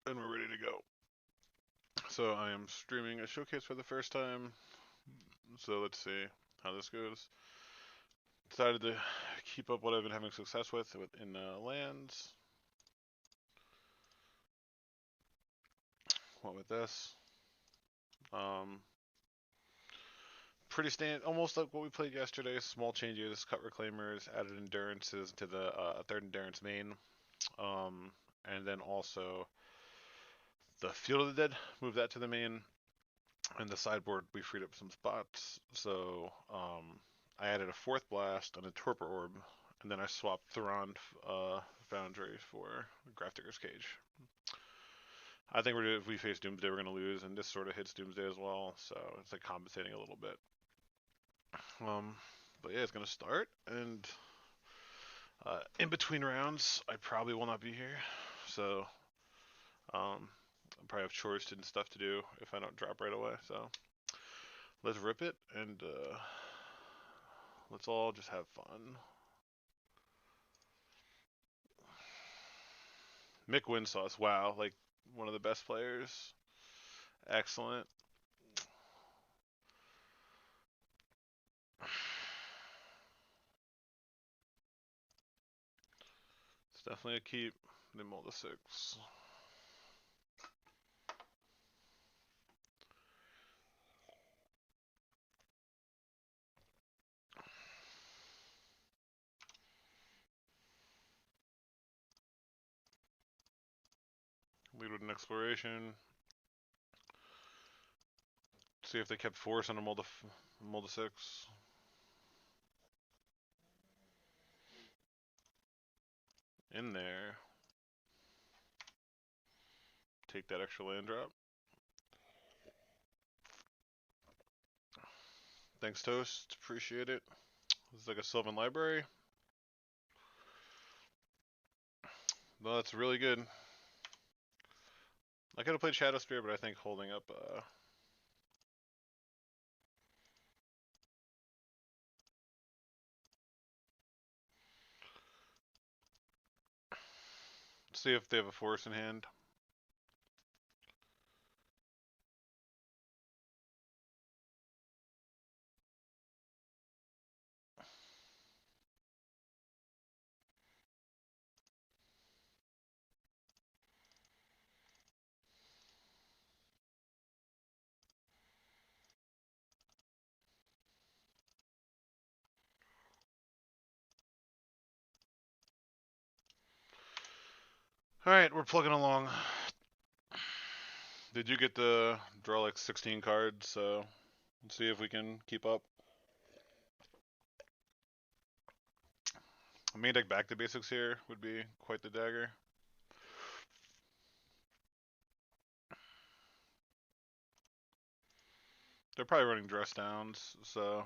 and we're ready to go. So I am streaming a showcase for the first time. So let's see how this goes. Decided to keep up what I've been having success with in lands. What with this? Um, Pretty standard, almost like what we played yesterday. Small changes, cut reclaimers, added endurances to the third endurance main, um, and then also the Field of the Dead. Move that to the main, and the sideboard we freed up some spots. So I added a fourth blast and a torpor orb, and then I swapped Thron Foundry for Grafdigger's Cage. I think if we face Doomsday, we're gonna lose, and this sort of hits Doomsday as well, so it's like compensating a little bit. But yeah, it's gonna start, and in between rounds, I probably will not be here, so I probably have chores and stuff to do if I don't drop right away. So let's rip it, and let's all just have fun. Mick Winsauce, wow, like one of the best players. Excellent. It's definitely a keep. They mull the 6. Lead with an exploration. See if they kept force on a mull the 6. In there. Take that extra land drop. Thanks, Toast. Appreciate it. This is like a Sylvan Library. No, that's really good. I could have played Shadow Spear, but I think holding up see if they have a force in hand. Alright, we're plugging along. Did you get to draw like 16 cards? So let's see if we can keep up. Main deck back to basics here would be quite the dagger. They're probably running dress downs, so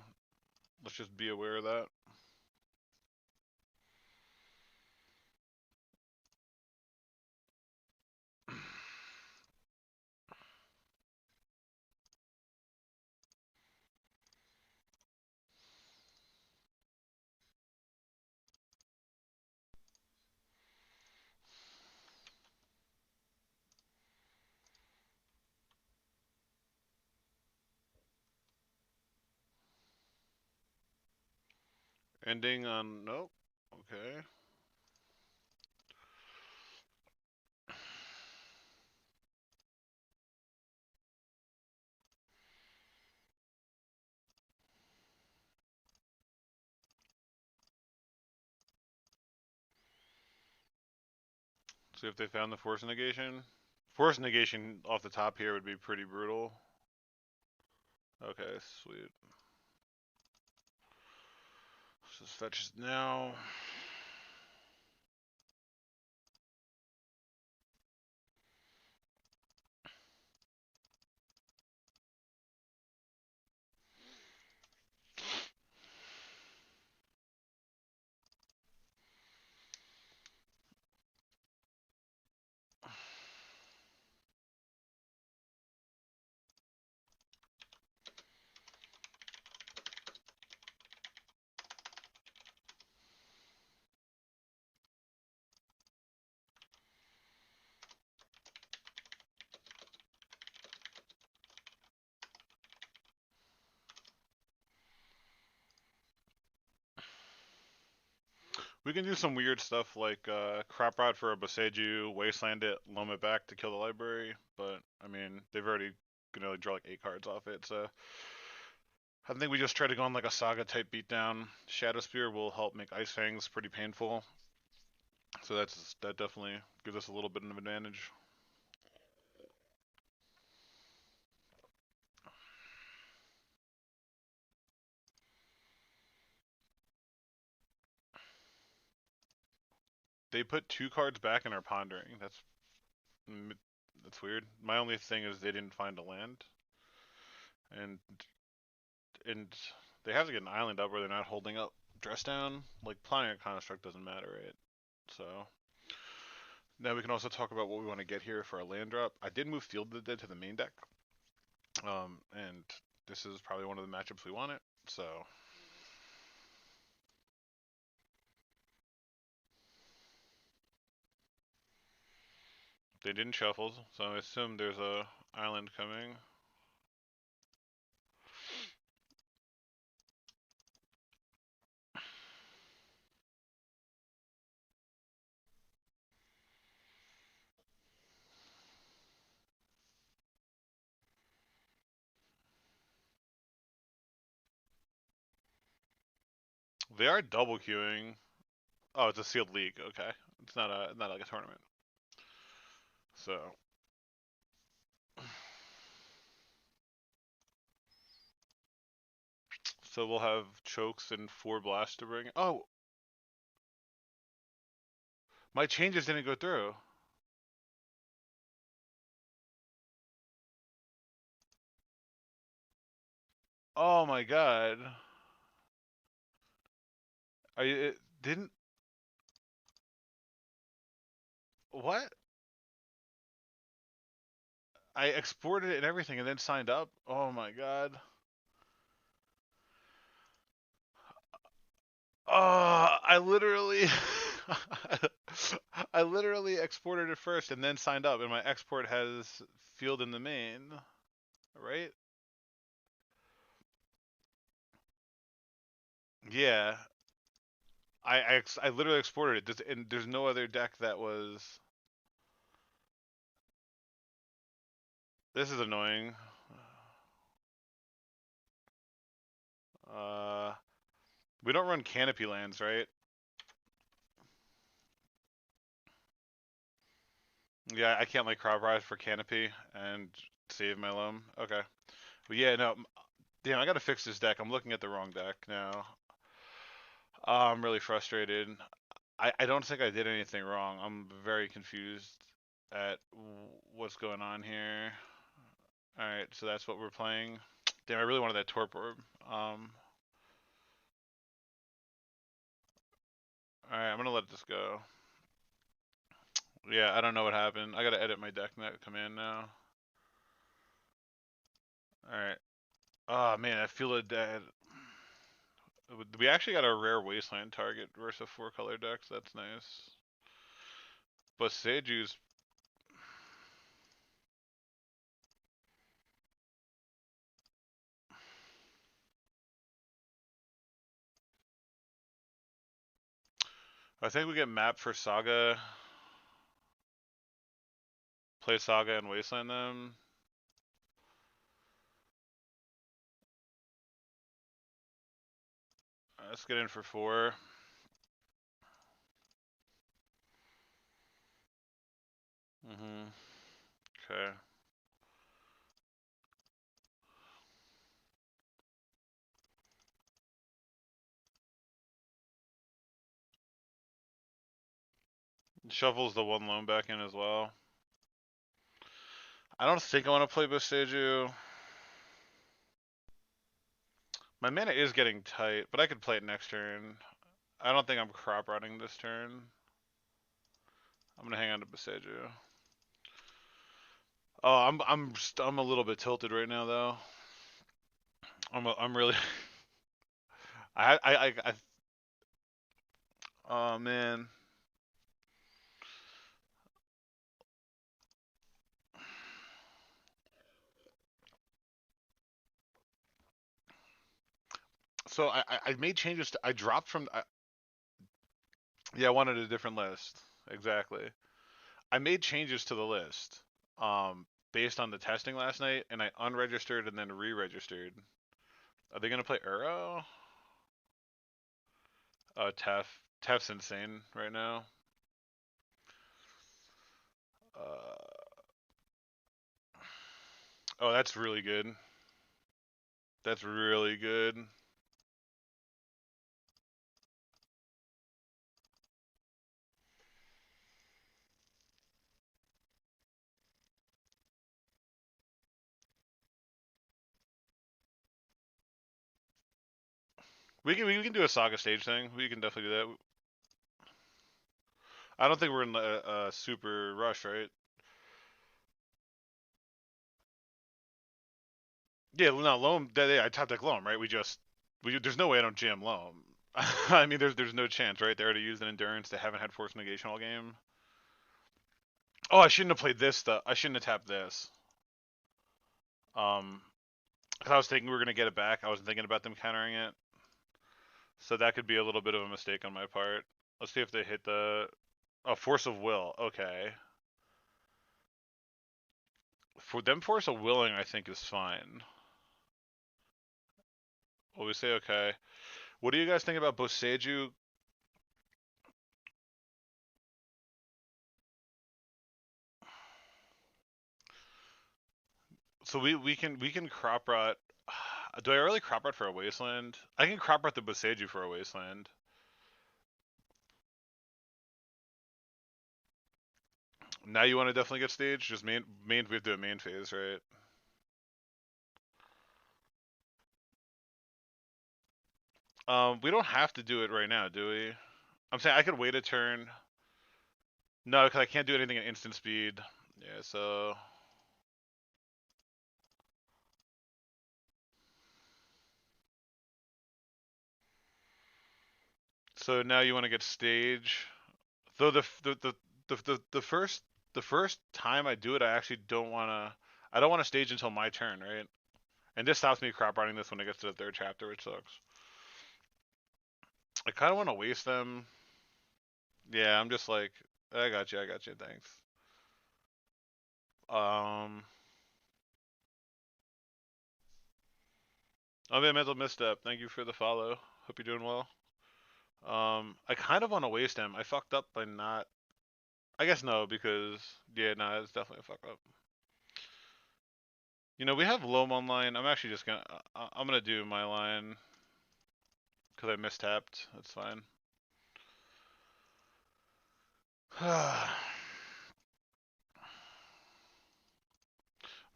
let's just be aware of that. Ending on nope. Okay. See if they found the force negation. Force negation off the top here would be pretty brutal. Okay, sweet. Let's just fetch now. We can do some weird stuff like crop rod for a Boseiju, wasteland it, loam it back to kill the library. But I mean, they've already gonna draw like 8 cards off it, so I think we just try to go on like a saga type beatdown. Shadow Spear will help make Ice Fangs pretty painful, so that definitely gives us a little bit of an advantage. They put 2 cards back and are pondering. That's weird. My only thing is they didn't find a land, and and they have to get an island up where they're not holding up dress down. Like planning a construct doesn't matter, right? So now we can also talk about what we want to get here for our land drop. I did move Field of the Dead to the main deck, and this is probably one of the matchups we want it. So they didn't shuffle, so I assume there's a island coming. They are double queuing. Oh, it's a sealed league. Okay, it's not like a tournament. So we'll have chokes and 4 blasts to bring. Oh, my changes didn't go through. Oh my god. It didn't. What? I exported it and everything and then signed up. Oh my god. I literally, I literally exported it first and then signed up, and my export has field in the main, right? Yeah, I literally exported it, and there's no other deck that was. This is annoying. Uh, we don't run canopy lands, right? Yeah, I can't like crop rise for canopy and save my loam. Okay, but yeah, no, damn, I gotta fix this deck. I'm looking at the wrong deck now. I'm really frustrated. I don't think I did anything wrong. I'm very confused at what's going on here. All right, so that's what we're playing. Damn, I really wanted that Torp Orb. All right, I'm gonna let this go. Yeah, I don't know what happened. I gotta edit my deck net command now. All right. Oh man, I feel it dead. We actually got a rare wasteland target versus a 4-color deck. So that's nice. But Seiju's. I think we get map for Saga. Play Saga and Wasteland them. Let's get in for 4. Okay. Shuffles the 1 loan back in as well. I don't think I want to play Boseiju. My mana is getting tight, but I could play it next turn. I don't think I'm crop running this turn. I'm gonna hang on to Boseiju. Oh, I'm a little bit tilted right now though. I'm really. I. Oh man. So I made changes. I dropped from. Yeah, I wanted a different list. Exactly. I made changes to the list, based on the testing last night, and I unregistered and then re-registered. Are they gonna play Uro? Tef's insane right now. Uh, oh, that's really good. That's really good. We can do a saga stage thing. We can definitely do that. I don't think we're in a super rush, right? Yeah, no, Loam. I top deck Loam, right? There's no way I don't jam Loam. I mean, there's no chance, right? They already used an endurance. They haven't had force negation all game. Oh, I shouldn't have played this stuff. I shouldn't have tapped this. Um, because I was thinking we were gonna get it back. I wasn't thinking about them countering it. So that could be a little bit of a mistake on my part. Let's see if they hit the force of will. Okay, for them, force of willing, I think is fine. Well, we say okay. What do you guys think about Boseju? So we can crop rot. Do I really crop rot for a wasteland? I can crop rot the Boseju for a wasteland. Now you want to definitely get staged? Just main. We have to do a main phase, right? We don't have to do it right now, do we? I'm saying I could wait a turn. No, because I can't do anything at instant speed. Yeah, so now you want to get stage. Though the first time I do it, I actually don't want to. I don't want to stage until my turn, right? And this stops me crop running this when it gets to the third chapter, which sucks. I kind of want to waste them. Yeah, I'm just like, I got you, thanks. Um, I'll be a mental misstep. Thank you for the follow. Hope you're doing well. I kind of want to waste him. I fucked up by not. I guess no, because yeah, no, it's definitely a fuck up. We have Loam online. I'm actually just gonna. I'm gonna do my line because I mistapped. That's fine.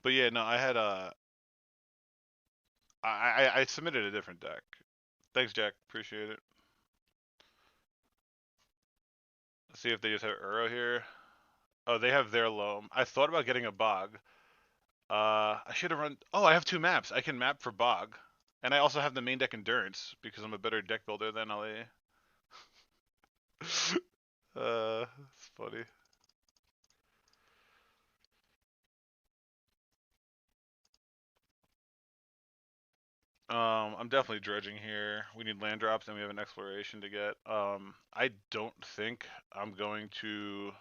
But yeah, no, I had I submitted a different deck. Thanks, Jack. Appreciate it. Let's see if they just have Uro here. Oh, they have their Loam. I thought about getting a Bog. I should have run. Oh, I have two maps. I can map for Bog, and I also have the main deck Endurance because I'm a better deck builder than LA. It's funny. I'm definitely dredging here. We need land drops, and we have an exploration to get. I don't think I'm going to.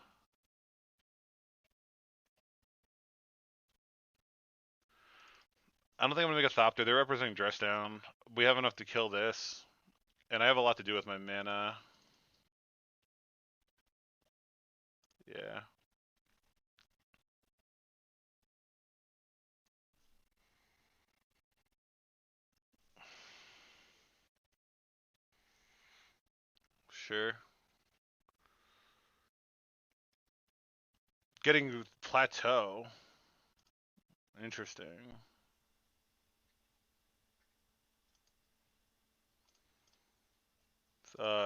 I don't think I'm gonna make a stop there. They're representing dress down. We have enough to kill this, and I have a lot to do with my mana. Yeah, sure. Getting plateau. Interesting.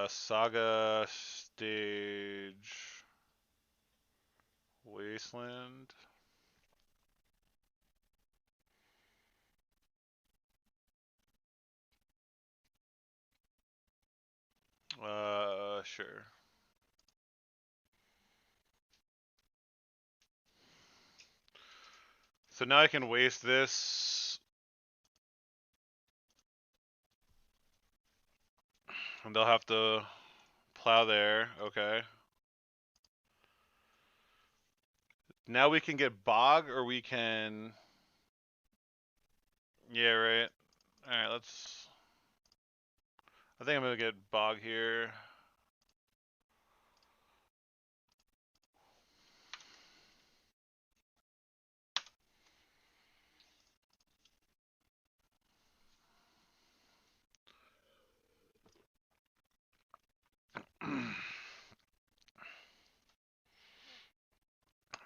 Saga stage wasteland. Sure. So now I can waste this, and they'll have to Plow there. Okay. Now we can get Bog, or we can... Yeah, right. Alright, let's... I think I'm gonna get Bog here.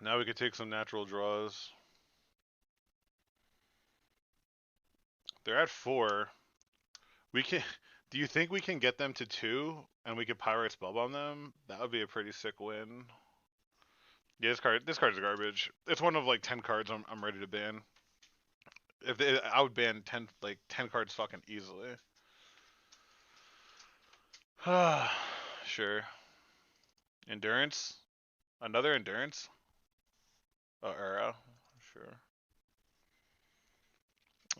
Now we can take some natural draws. They're at 4. We can... Do you think we can get them to 2, and we could Pyrite Spellbomb them? That would be a pretty sick win. Yeah, this card's garbage. It's one of like 10 cards I'm ready to ban. I would ban 10 cards fucking easily. Sure. Endurance? Another endurance? Era. Sure.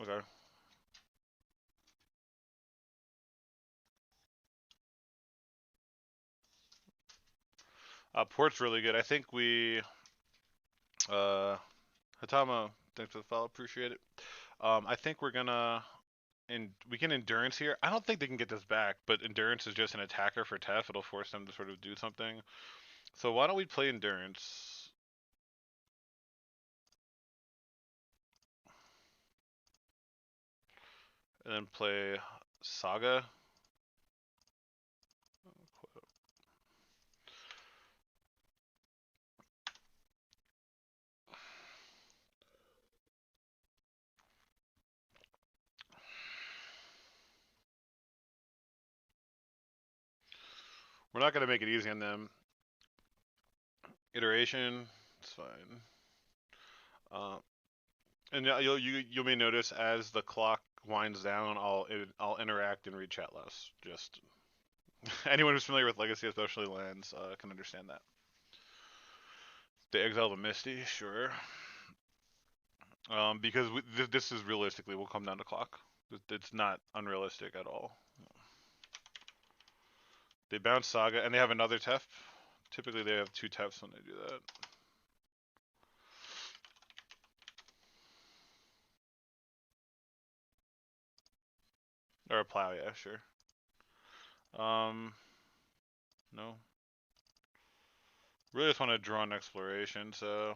Okay. Port's really good. I think we Hatama, thanks for the follow, appreciate it. I think we're gonna and we can endurance here. I don't think they can get this back, but endurance is just an attacker for Tef. It'll force them to sort of do something. So why don't we play endurance? And then play Saga. We're not gonna make it easy on them. Iteration, it's fine. And you may notice as the clock winds down, I'll interact and read chat less. Just anyone who's familiar with Legacy, especially lands, can understand that. They exile the Misty, sure. Because this is realistically will come down to clock. It's not unrealistic at all. They bounce Saga, and they have another Tef. Typically, they have 2 Tefs when they do that. Or a Plow, yeah, sure. No. Really just want to draw an Exploration, so...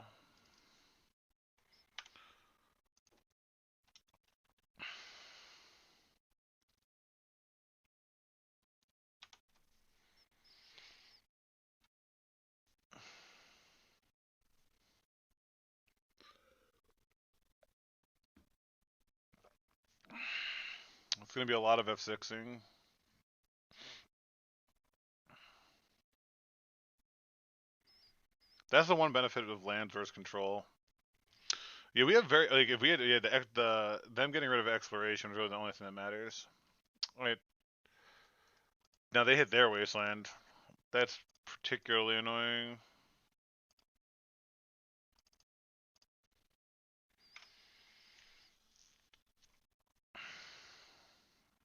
It's going to be a lot of F6ing. That's the one benefit of land versus control. Yeah, we have very like if we had them getting rid of exploration is really the only thing that matters. Wait, now they hit their wasteland. That's particularly annoying.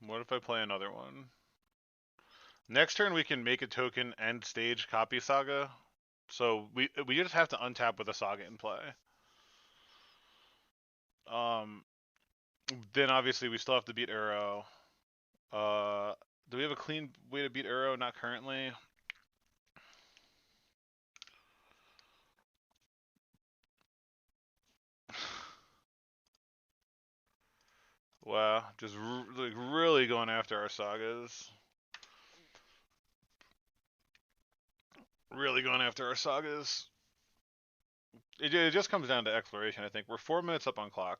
What if I play another one? Next turn we can make a token and stage copy Saga. So we just have to untap with a Saga in play. Then obviously we still have to beat Uro. Do we have a clean way to beat Uro? Not currently. Wow, just like really going after our Sagas. Really going after our Sagas. It just comes down to exploration, I think. We're 4 minutes up on clock.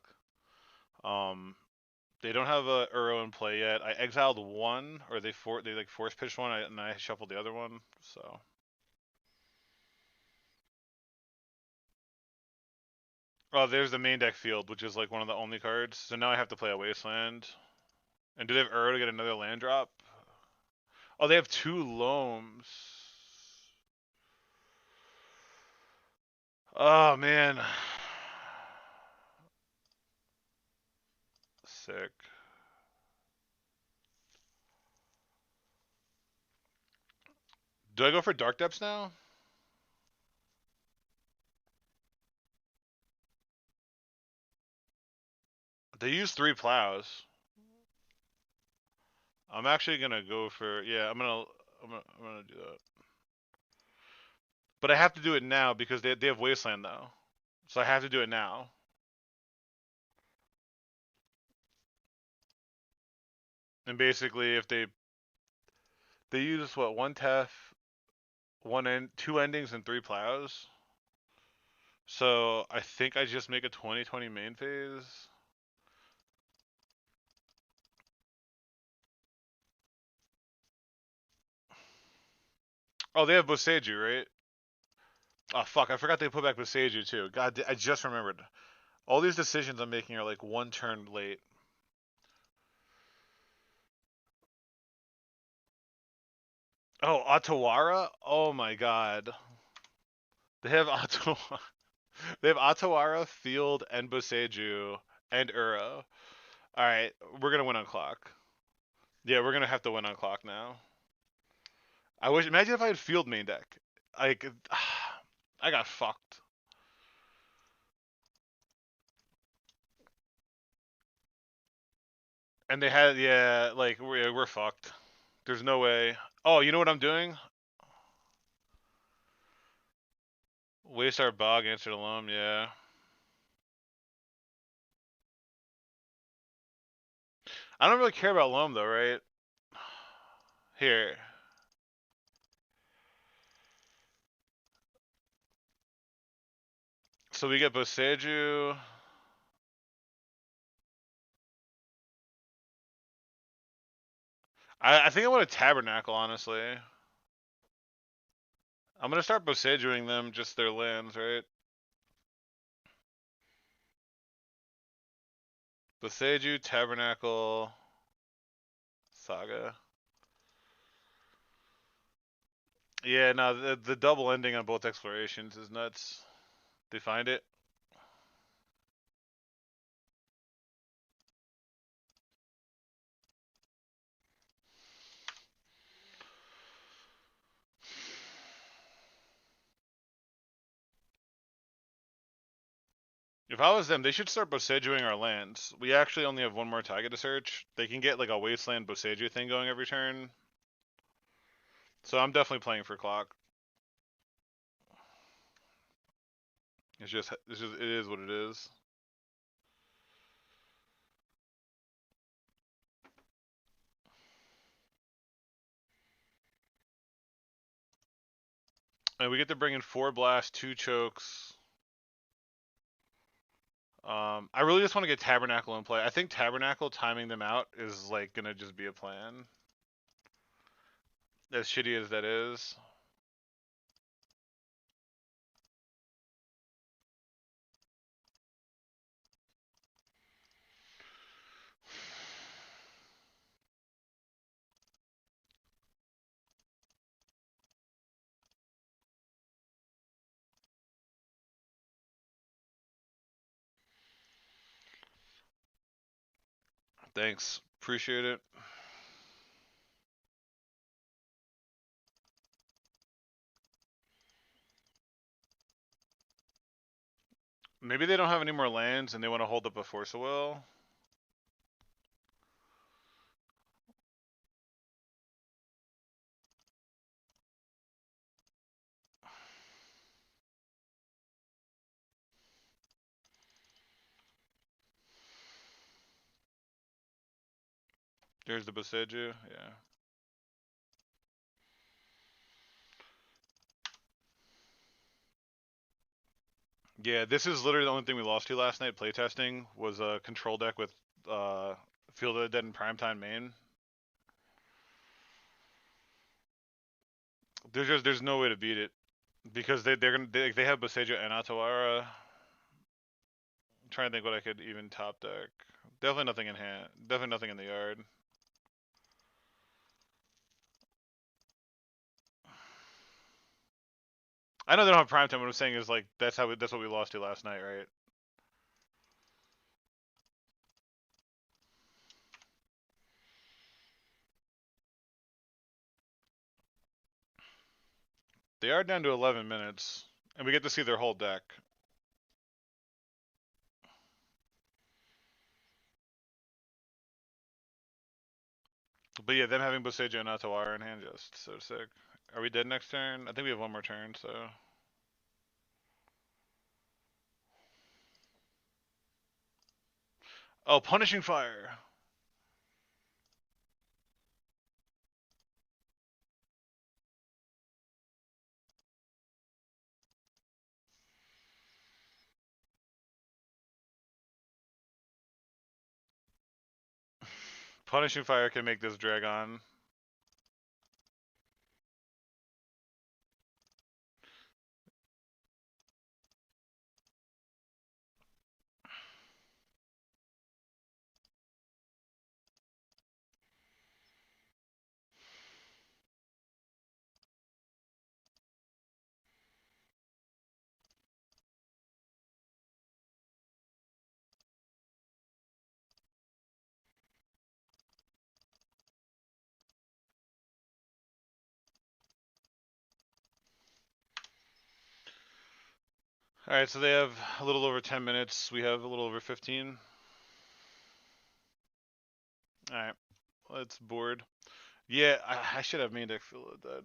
They don't have a Uro in play yet. I exiled one, or they like force pitched one, and I shuffled the other one. So. Oh, there's the main deck field, which is like one of the only cards. So now I have to play a wasteland. And do they have Uro to get another land drop? Oh, they have 2 Loams. Oh man. Sick. Do I go for Dark Depths now? They use 3 plows. I'm actually gonna go for yeah. I'm gonna do that. But I have to do it now because they have Wasteland though, so I have to do it now. And basically, if they use what 1 TEF, 2 endings, and 3 plows. So I think I just make a 2020 main phase. Oh, they have Boseiju, right? Oh fuck, I forgot they put back Boseiju too. God, I just remembered. All these decisions I'm making are like 1 turn late. Oh, Otawara? Oh my god. They have Otawara. They have Otawara, Field, and Boseiju, and Uro. Alright, we're gonna win on clock. Yeah, we're gonna have to win on clock now. Imagine if I had Field main deck. Like, I got fucked. And they had, yeah, like, we're fucked. There's no way. Oh, you know what I'm doing? Waste our bog, answer the loam, yeah. I don't really care about loam though, right? Here. So we get Boseiju. I think I want a Tabernacle, honestly. I'm gonna start Bosejuing them, just their lands, right? Boseiju, Tabernacle, Saga. Yeah, no, the double ending on both explorations is nuts. They find it. If I was them, they should start Bosejuing our lands. We actually only have 1 more target to search. They can get like a Wasteland Boseiju thing going every turn. So I'm definitely playing for clock. It is what it is. And we get to bring in 4 blasts, 2 chokes. I really just want to get Tabernacle in play. I think Tabernacle timing them out is like gonna just be a plan. As shitty as that is. Thanks. Appreciate it. Maybe they don't have any more lands and they want to hold up a Force of Will. There's the Boseiju, yeah. Yeah, this is literally the only thing we lost to last night playtesting was a control deck with Field of the Dead and Primetime main. There's no way to beat it because they have Boseiju and Atawara. I'm trying to think what I could even top deck. Definitely nothing in hand. Definitely nothing in the yard. I know they don't have Primetime. What I'm saying is like that's what we lost to last night, right? They are down to 11 minutes, and we get to see their whole deck. But yeah, them having Boseiju and Atawara in hand, just so sick. Are we dead next turn? I think we have one more turn, so. Oh, Punishing Fire! Punishing Fire can make this drag on. Alright, so they have a little over 10 minutes. We have a little over 15. Alright, let's board. Yeah, I should have made deck feel that.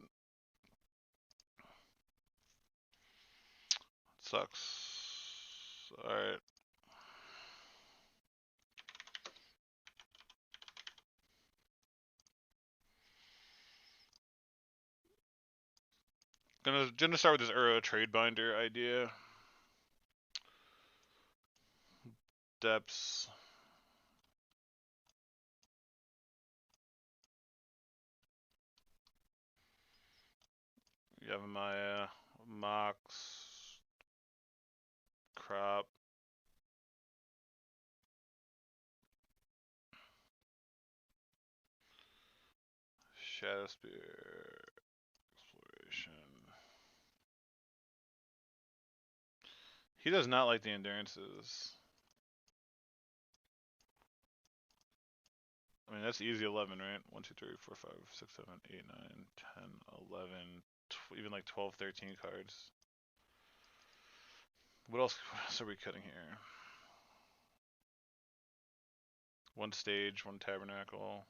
Sucks. Alright. Gonna start with this Uro trade binder idea. Depths. You have Maya, Mox, Crop. Shadow Spear. Exploration. He does not like the endurances. I mean, that's easy 11, right? 1, 2, 3, 4, 5, 6, 7, 8, 9, 10, 11, even like 12, 13 cards. What else are we cutting here? One stage, one tabernacle.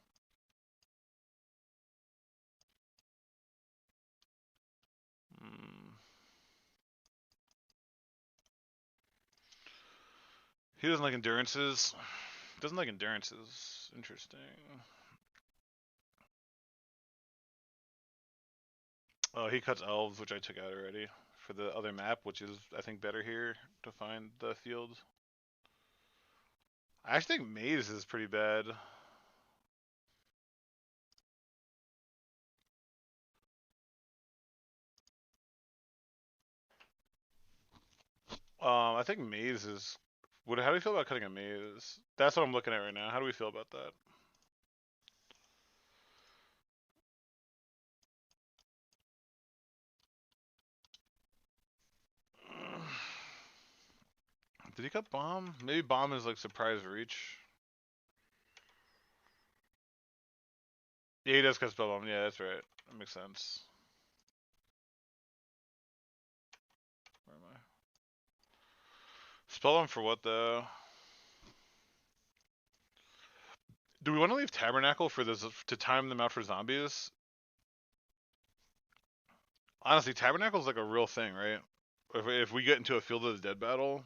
He doesn't like endurances. Doesn't like endurances. Interesting. Oh, he cuts elves, which I took out already for the other map, which is I think better here to find the field. I actually think Maze is pretty bad. I think Maze is. How do we feel about cutting a Maze? That's what I'm looking at right now. How do we feel about that? Did he cut Bomb? Maybe Bomb is like surprise reach. Yeah, he does cut Spell Bomb. Yeah, that's right. That makes sense. Where am I? Spell Bomb for what though? Do we want to leave Tabernacle for this to time them out for zombies? Honestly, Tabernacle's like a real thing, right? If we get into a Field of the Dead battle.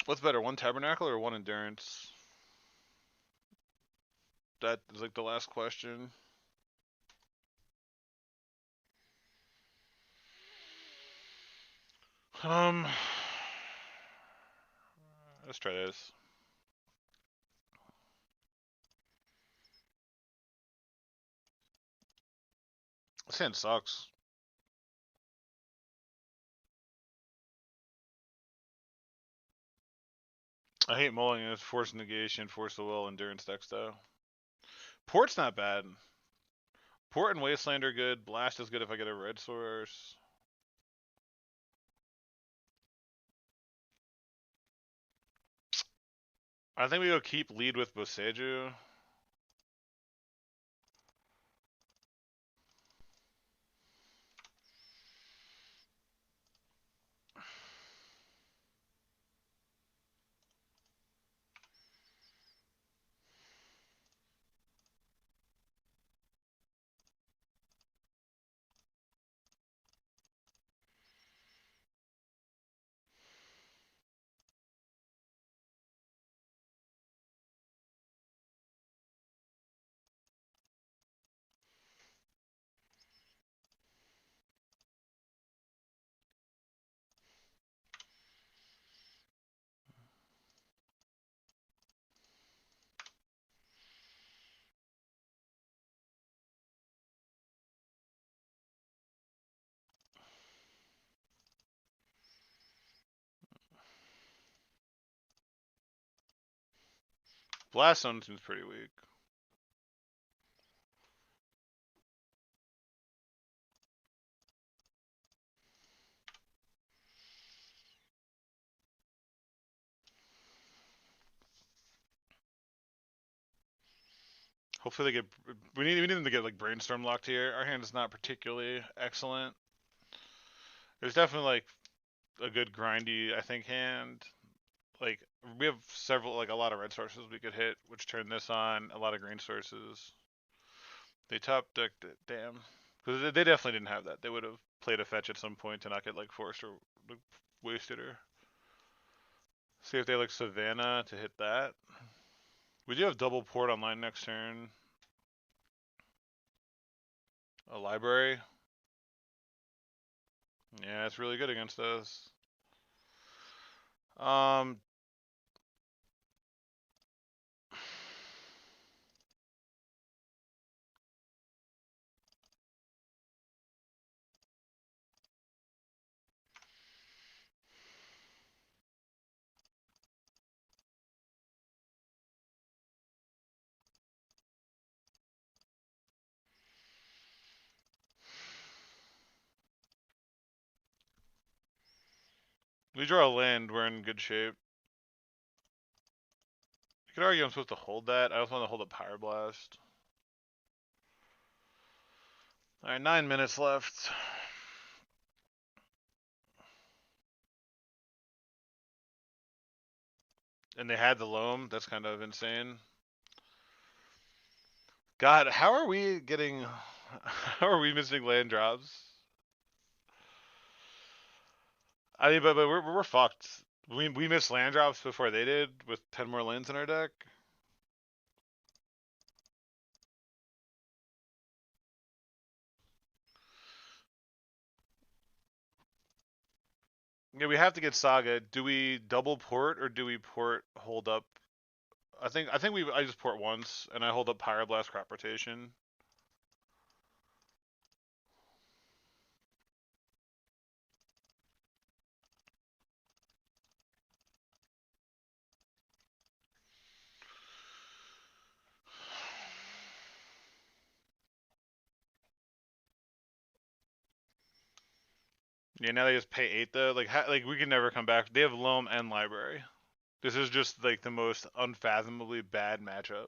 What's better, one Tabernacle or one Endurance? That is like the last question. Let's try this. This hand sucks. I hate mulling. It's force negation, force the will, endurance decks though. Port's not bad. Port and Wasteland are good. Blast is good if I get a red source. I think we go keep lead with Boseiju. Blast Zone seems pretty weak. Hopefully they get. We need them to get like Brainstorm locked here. Our hand is not particularly excellent. There's definitely like a good grindy, I think, hand. Like we have several, like a lot of red sources we could hit, which turn this on. A lot of green sources. They top decked it, damn. Because they definitely didn't have that. They would have played a fetch at some point to not get like forced or like, wasted or. See if they like Savannah to hit that. We do have double port online next turn. A library. Yeah, it's really good against us. We draw a land, we're in good shape. You could argue I'm supposed to hold that. I also want to hold a Pyroblast. Alright, 9 minutes left. And they had the loam. That's kind of insane. God, how are we getting... How are we missing land drops? I mean, but we're fucked. We missed land drops before they did with 10 more lands in our deck. Yeah, we have to get Saga. Do we double port or do we port hold up? I think I just port once and I hold up Pyroblast crop rotation. Yeah, now they just pay 8 though. Like we can never come back. They have Loam and Library. This is just like the most unfathomably bad matchup.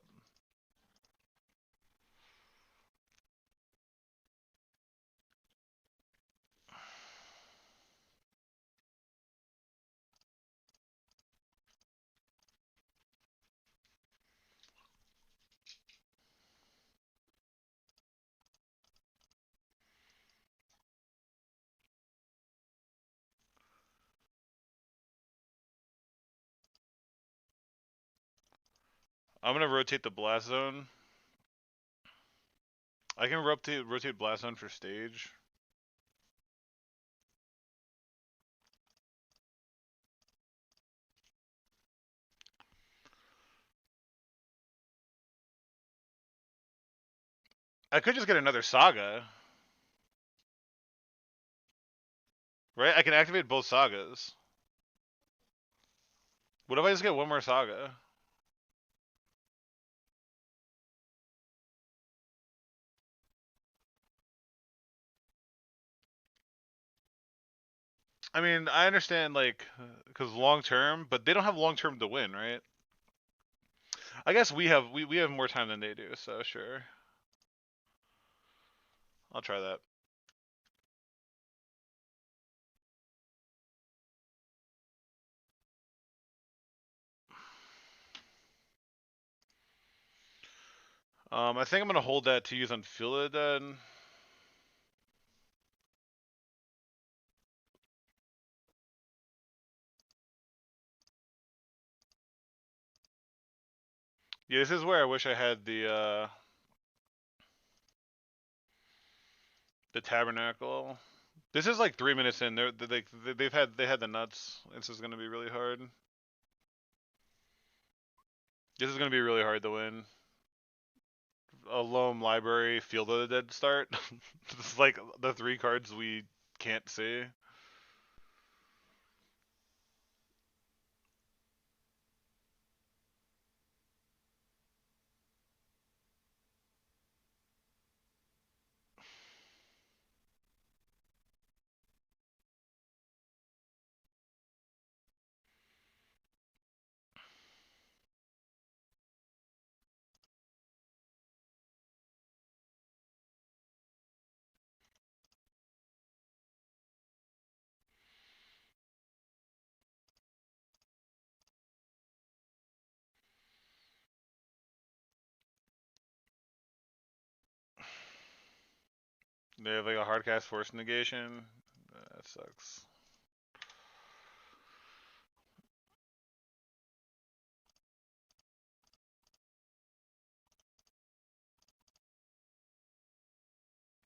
I'm gonna rotate the Blast Zone. I can rotate Blast Zone for stage. I could just get another Saga. Right? I can activate both Sagas. What if I just get one more Saga? I mean, I understand, like, because long term, but they don't have long term to win, right? I guess we have more time than they do, so sure. I'll try that. I think I'm gonna hold that to use on Phila then. Yeah, this is where I wish I had the Tabernacle. This is like 3 minutes in. They had the nuts. This is gonna be really hard. This is gonna be really hard to win. A Loam Library, Field of the Dead start. It's like the 3 cards we can't see. They have like a hard cast force negation. That sucks.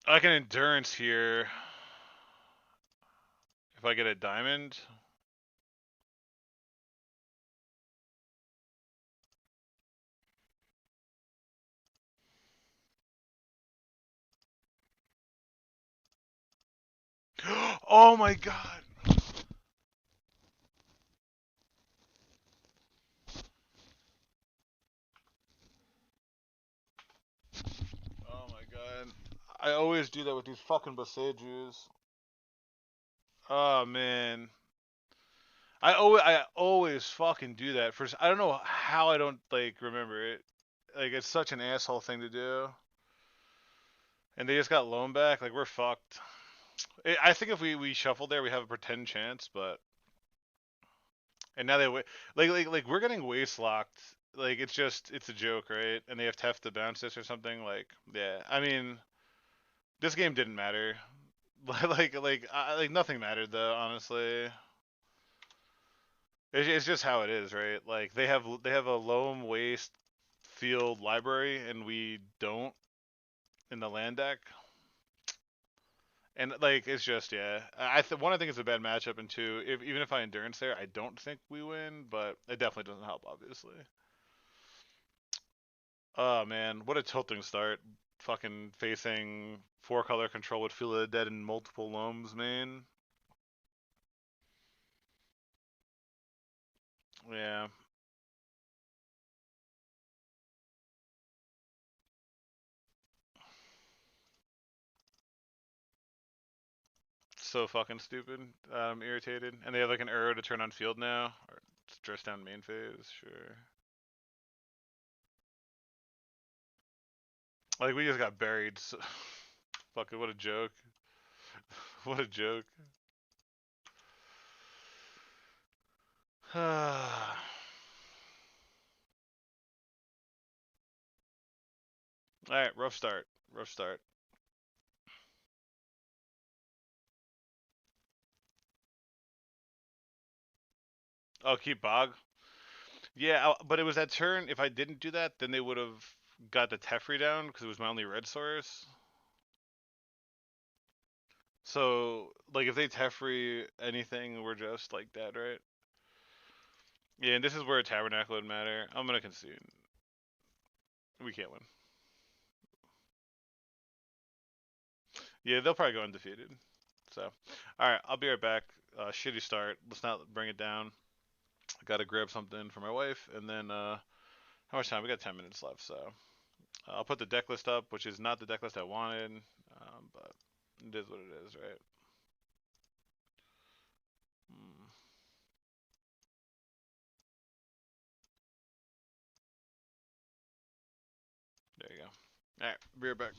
I can endurance here if I get a diamond. Oh my god! Oh my god! I always do that with these fucking Bosages. Oh man, I always fucking do that. For I don't know how I don't like remember it. Like it's such an asshole thing to do. And they just got loan back. Like we're fucked. I think if we shuffle there, we have a pretend chance. But and now like we're getting waist locked. Like it's a joke, right? And they have Teft to bounce this or something. Like yeah, I mean this game didn't matter. like nothing mattered though. Honestly, it's just how it is, right? Like they have a loam waist field library and we don't in the land deck. And like it's just yeah, one I think it's a bad matchup, and two, even if I endurance there, I don't think we win, but it definitely doesn't help, obviously. Oh man, what a tilting start! Fucking facing four color control with Feel of the Dead and multiple loams, man. Yeah, so fucking stupid. I'm irritated, and they have like an arrow to turn on field now, or dress down main phase, sure. Like we just got buried. So... Fucking what a joke! What a joke! All right, rough start. Rough start. Oh, keep Bog. Yeah, but it was that turn. If I didn't do that, then they would have got the Teferi down because it was my only red source. So, like, if they Teferi anything, we're just like dead, right? Yeah, and this is where a Tabernacle would matter. I'm gonna concede. We can't win. Yeah, they'll probably go undefeated. So, all right, I'll be right back. Shitty start. Let's not bring it down. I gotta grab something for my wife, and then how much time? We got 10 minutes left, so I'll put the deck list up, which is not the deck list I wanted, but it is what it is, right? Hmm. There you go. All right, be right back.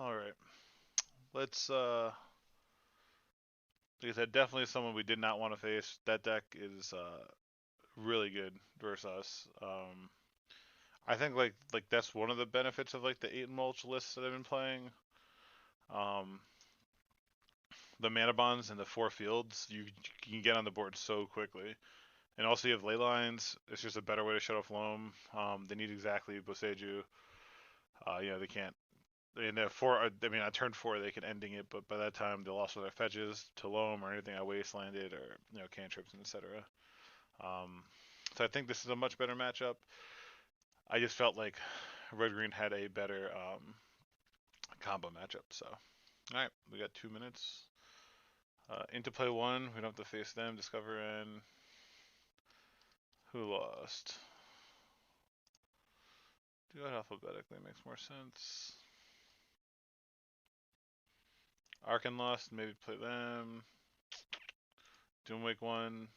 All right. Let's like I said, definitely someone we did not want to face. That deck is really good versus us. I think like that's one of the benefits of like the 8 mulch lists that I've been playing. Um, the mana bonds and the 4 fields, you can get on the board so quickly. And also you have ley lines. It's just a better way to shut off loam. They need exactly Boseiju. They can't. In the four, I mean, on turn 4 they can ending it, but by that time they'll also their fetches to loam or anything I wastelanded or cantrips and etc. So I think this is a much better matchup. I just felt like red green had a better combo matchup. So all right, we got 2 minutes. Into play 1, we don't have to face them. Discover in. Who lost? Do it alphabetically makes more sense. Arkin lost, maybe play them. Doomwake 1.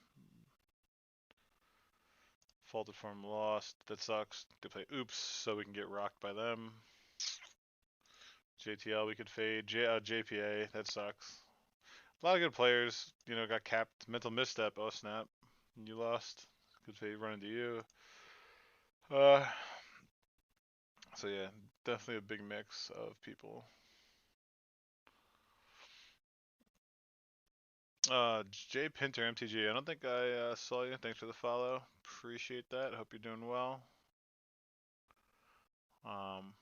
Faulted Form lost. That sucks. They play Oops, so we can get rocked by them. JTL we could fade. JPA, that sucks. A lot of good players, got capped. Mental misstep. Oh snap, you lost. Good fade run into you. Uh, so yeah, definitely a big mix of people. Jay Pinter MTG. I don't think I saw you. Thanks for the follow. Appreciate that. Hope you're doing well. Um,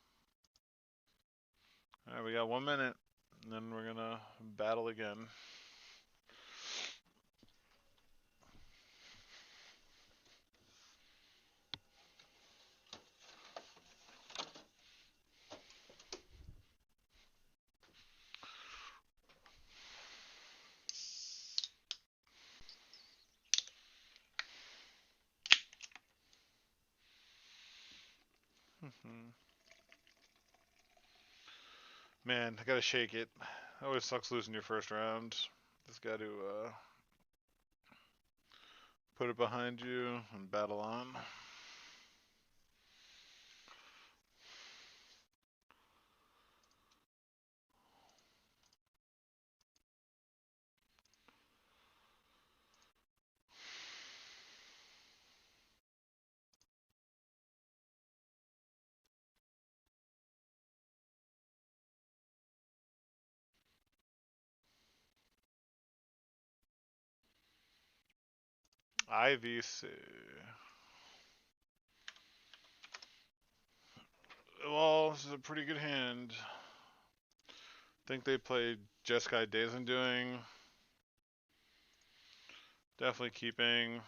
all right, we got 1 minute, and then we're gonna battle again. Man, I gotta shake it. Always sucks losing your first round. Just got to put it behind you and battle on. IVC. Well, this is a pretty good hand. Think they played Jeskai Dazen doing. Definitely keeping.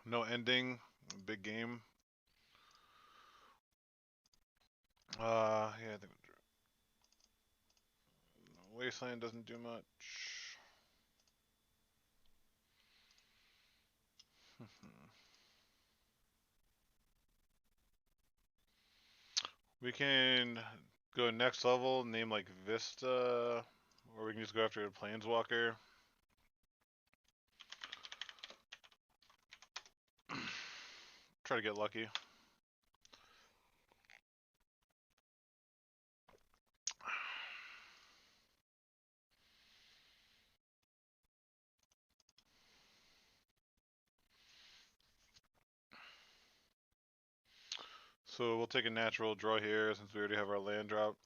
No ending. Big game. Yeah, I think Wasteland doesn't do much. We can go next level, name like Vista, or we can just go after a Planeswalker. Try to get lucky. So we'll take a natural draw here since we already have our land drop.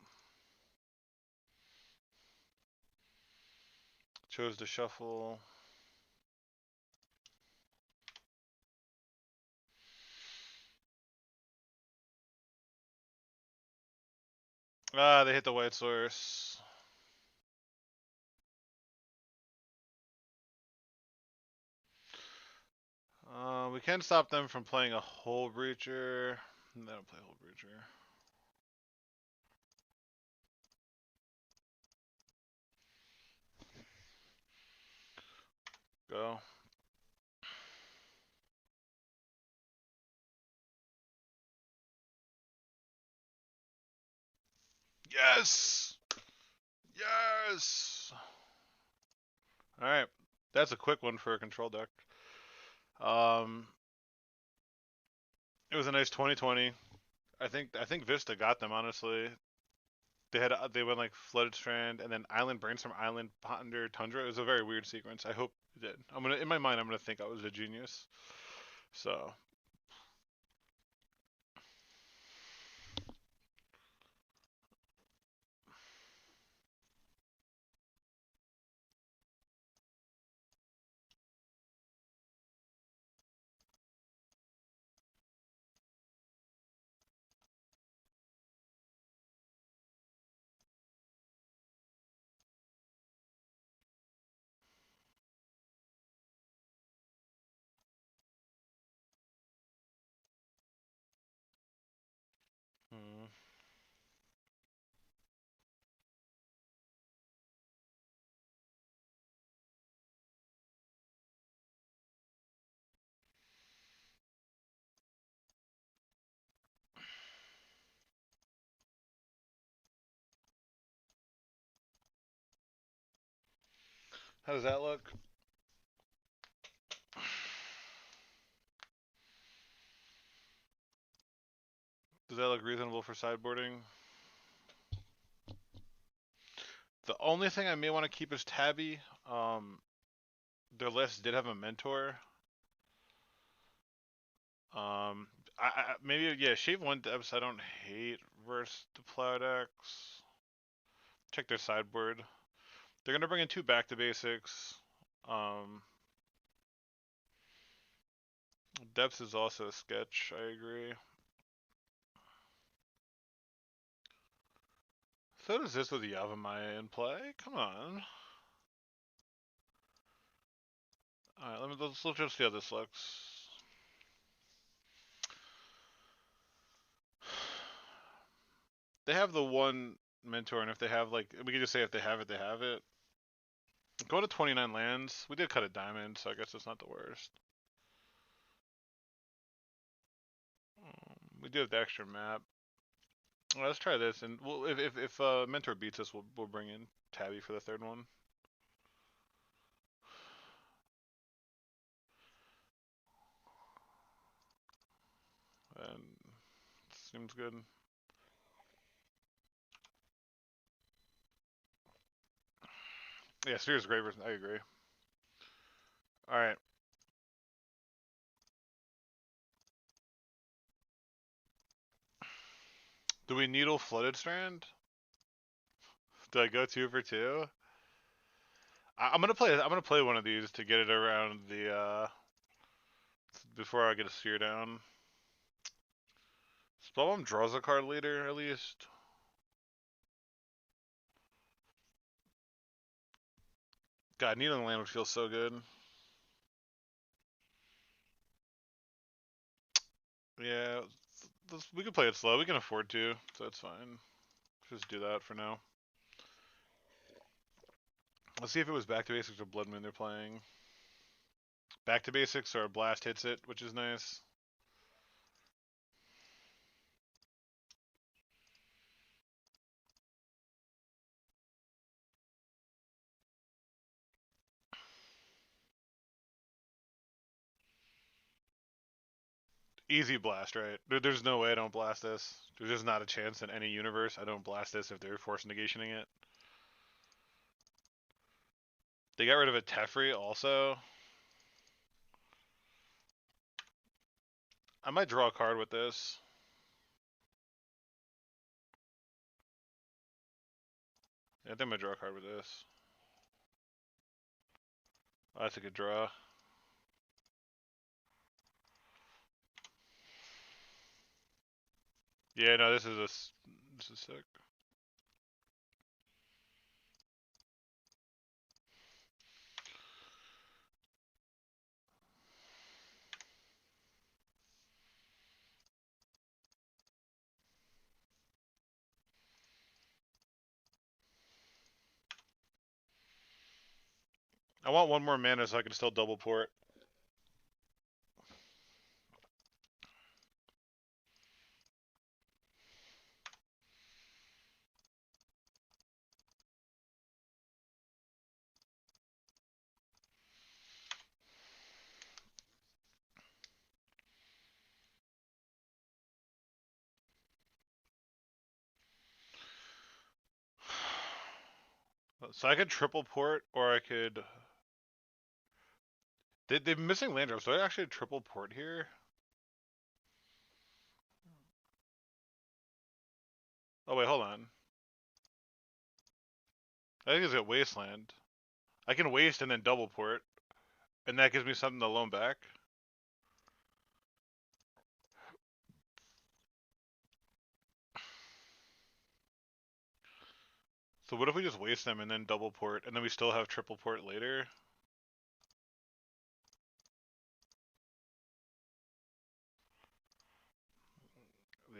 Chose to shuffle. Ah, they hit the white source. We can stop them from playing a Hull Breacher. They don't play Hull Breacher. Go. Yes! Yes! Alright. That's a quick one for a control deck. It was a nice 2020. I think Vista got them, honestly. They went like Flooded Strand and then Island Brainstorm Island Ponder Tundra. It was a very weird sequence. I hope it did. In my mind I'm gonna think I was a genius. So hmm. How does that look? Does that look reasonable for sideboarding? The only thing I may want to keep is Tabby. Their list did have a mentor. Maybe yeah, Shave One Depths I don't hate versus the Plow decks. Check their sideboard. They're gonna bring in 2 back to basics. Um, Depths is also a sketch. I agree. So does this with Yavimaya in play? Come on. Alright, let's just see how this looks. They have the one mentor, and if they have like we could just say if they have it, they have it. Go to 29 lands. We did cut a diamond, so I guess it's not the worst. We do have the extra map. Well, let's try this, and we'll, if mentor beats us, we'll bring in Tabby for the 3rd one. And seems good. Yeah, Sphere's great. I agree. All right. Do we needle Flooded Strand? Do I go 2 for 2? I'm gonna play one of these to get it around the before I get a Sphere down. Spellbomb draws a card later, at least. God, needling land would feel so good. Yeah, we can play it slow. We can afford to, so that's fine. Just do that for now. Let's see if it was Back to Basics or Blood Moon they're playing. Back to Basics or Blast hits it, which is nice. Easy blast, right? There's no way I don't blast this. There's just not a chance in any universe I don't blast this if they're force negationing it. They got rid of a Teferi also. I might draw a card with this. Yeah, I think I might draw a card with this. Oh, that's a good draw. Yeah, no, this is sick. I want one more mana so I can still double port. So I could triple port, or I could. They're missing land drops, so I actually triple port here. Oh wait, hold on. I think it's a wasteland. I can waste and then double port, and that gives me something to loan back. So what if we just waste them and then double port, and then we still have triple port later?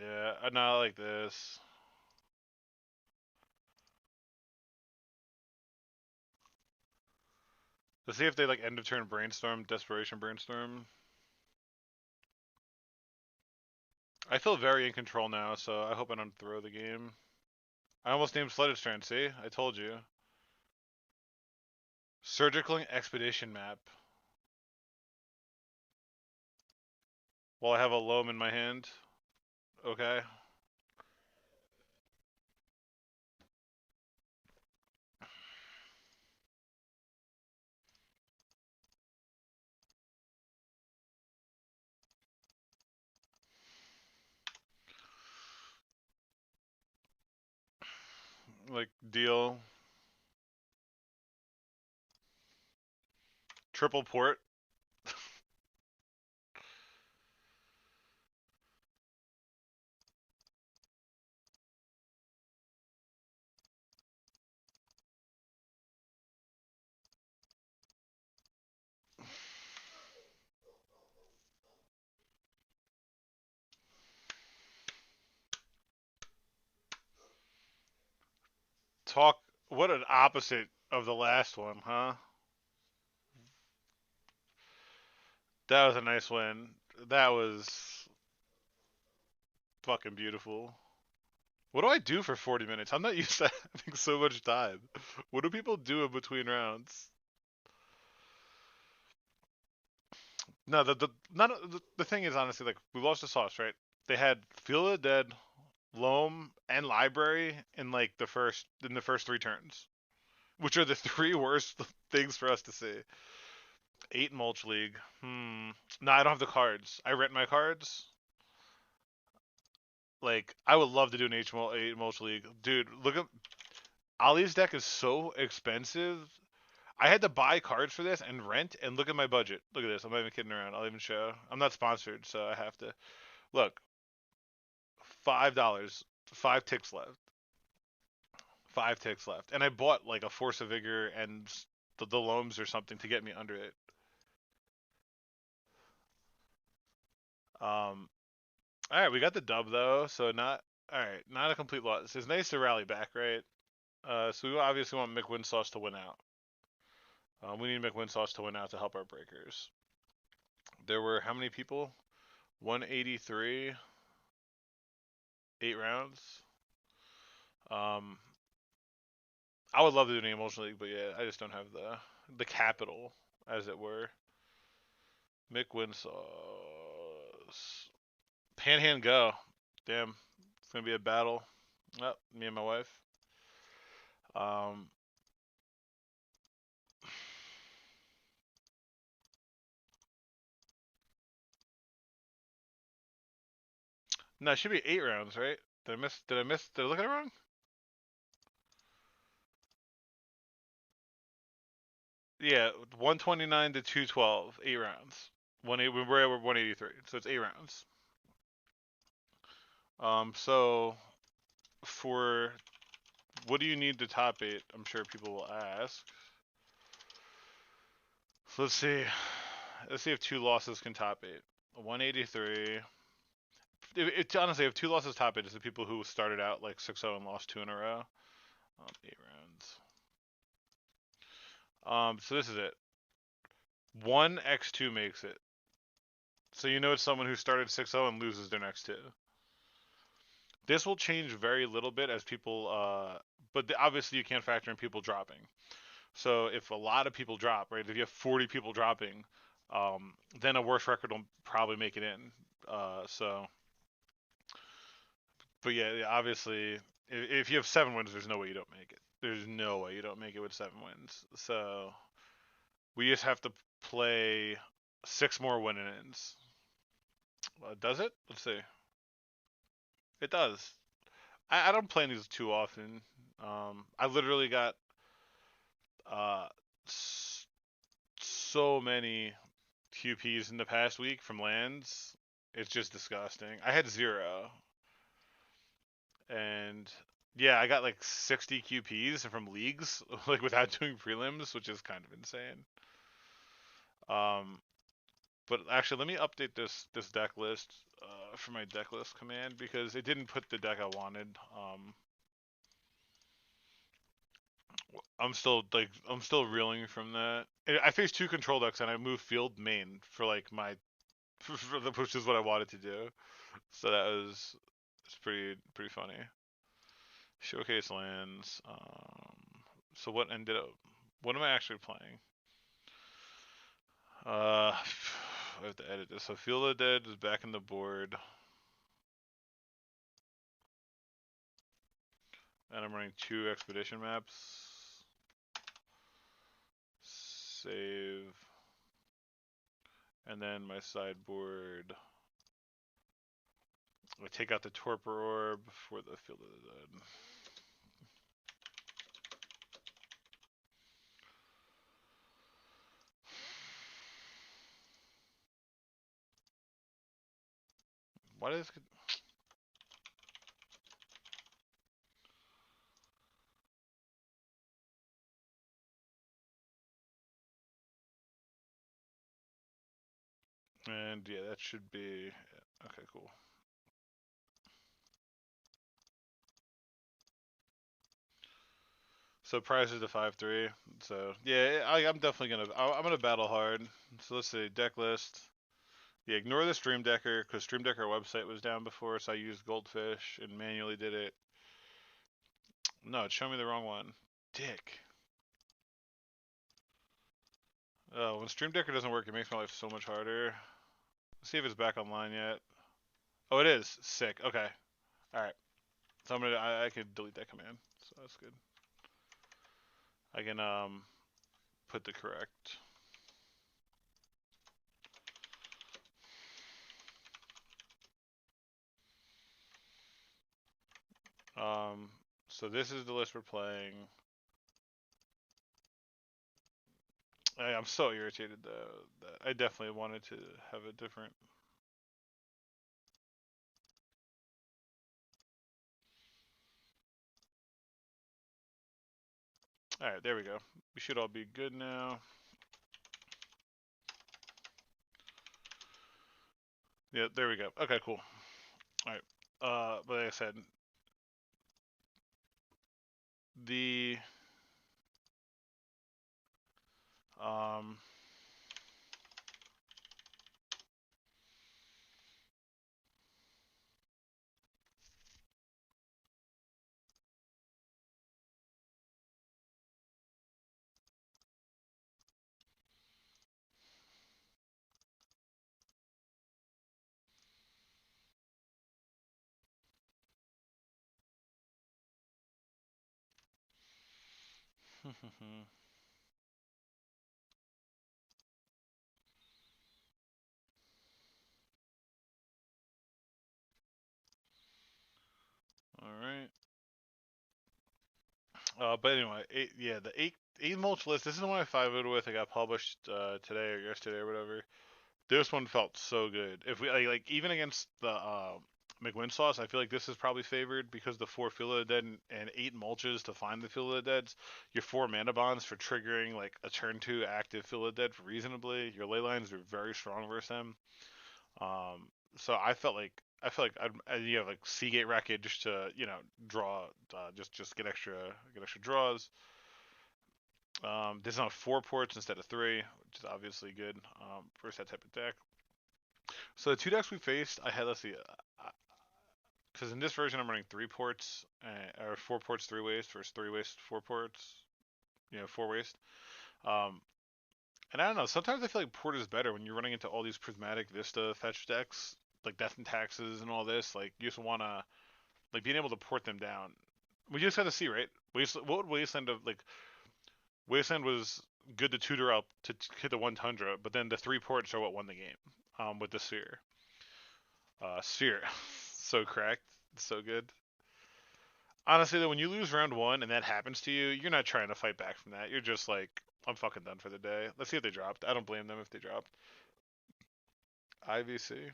Yeah, not like this. Let's see if they like end of turn brainstorm, desperation brainstorm. I feel very in control now, so I hope I don't throw the game. I almost named Sledded Strand, see? I told you. Surgical Expedition map. While I have a loam in my hand. Okay. Like, deal. Triple port. Talk. What an opposite of the last one, huh? That was a nice win. That was fucking beautiful. What do I do for 40 minutes? I'm not used to having so much time. What do people do in between rounds? No, the thing is honestly like we lost the sauce, right? They had Field of the Dead, Loam, and Library in like the first three turns, which are the three worst things for us to see. 8 Mulch League. No, I don't have the cards. I rent my cards. Like I would love to do an 8 Mulch League, dude. Look at Ali's deck is so expensive. I had to buy cards for this and rent, and look at my budget. Look at this. I'm not even kidding around. I'll even show. I'm not sponsored, so I have to. Look, $5, 5 ticks left. 5 ticks left, and I bought like a Force of Vigor and the loams or something to get me under it. All right, we got the dub though, so not all right. Not a complete loss. It's nice to rally back, right? So we obviously want McWinsauce to win out. We need McWinsauce to win out to help our breakers. There were how many people? 183, 8 rounds. Um, I would love to do an emotional league, but yeah, I just don't have the capital, as it were. McWinsauce. Panhand go. Damn, it's gonna be a battle. Oh, me and my wife. Um, no, it should be 8 rounds, right? Did I miss? Did I miss? Did I look at it wrong? Yeah, 129 to 212, 8 rounds. We're at 183, so it's 8 rounds. So for what do you need to top eight? I'm sure people will ask. So let's see. Let's see if 2 losses can top eight. 183. Honestly, if 2 losses top eight, it's the people who started out like 6-0 and lost 2 in a row. 8 rounds. So this is it. 1x2 makes it. So you know it's someone who started 6-0 and loses their next two. This will change very little bit as people, but obviously you can't factor in people dropping. So if a lot of people drop, right? If you have 40 people dropping, then a worse record will probably make it in. So, but yeah, obviously, if you have 7 wins, there's no way you don't make it. There's no way you don't make it with 7 wins. So we just have to play 6 more win-ins. Does it? Let's see. It does. I don't play these too often. I literally got uh, so many QPs in the past week from lands. It's just disgusting. I had 0, and yeah, I got like 60 QPs from leagues, like without doing prelims, which is kind of insane. Um, but actually, let me update this deck list for my deck list command because it didn't put the deck I wanted. I'm still reeling from that. I faced 2 control decks and I moved field main for like my which is what I wanted to do. So that was it's pretty funny. Showcase lands. So what ended up? What am I actually playing? I have to edit this. So Field of the Dead is back in the board, and I'm running 2 expedition maps. Save, and then my sideboard. I take out the Torpor Orb for the Field of the Dead. Why does it... And yeah, that should be... Okay, cool. So prize is to 5-3. So yeah, I'm definitely I'm gonna battle hard. So let's see, deck list. Yeah, ignore the Stream Decker because Stream Decker website was down before, so I used Goldfish and manually did it. No, it's showing me the wrong one. Dick. Oh, when Stream Decker doesn't work, it makes my life so much harder. Let's see if it's back online yet. Oh, it is. Sick. Okay. All right. So I can delete that command. So that's good. I can put the correct. So this is the list we're playing. I'm so irritated though that I definitely wanted to have a different. All right, there we go. We should all be good now. Yeah, there we go. Okay, cool. All right. But like I said, the um all right. But anyway, the eight mulch list. This is the one I 5-0'd with. It got published today or yesterday or whatever. This one felt so good. If we like even against the McWin sauce, I feel like this is probably favored because the 4 Field of the Dead and 8 mulches to find the Field of the Deads. Your 4 mana bonds for triggering like a turn 2 active Field of the Dead reasonably. Your ley lines are very strong versus them. Um, so I felt like you have like Seagate wreckage to draw just get extra draws. There's now 4 ports instead of 3, which is obviously good versus that type of deck. So the 2 decks we faced, I had, let's see, because in this version I'm running 3 ports, or 4 ports 3 waste versus 3 waste 4 ports, 4 waste. Um, and I don't know, sometimes I feel like port is better when you're running into all these prismatic Vista fetch decks, like Death and Taxes and all this. Like you just wanna like being able to port them down. We just had to see, right? What would Wasteland have like? Wasteland was good to tutor up to hit the 1 tundra, but then the 3 ports are what won the game. With the sphere. Sphere, so cracked, so good. Honestly, though, when you lose round 1 and that happens to you, you're not trying to fight back from that. You're just like, I'm fucking done for the day. Let's see if they dropped. I don't blame them if they dropped. IVC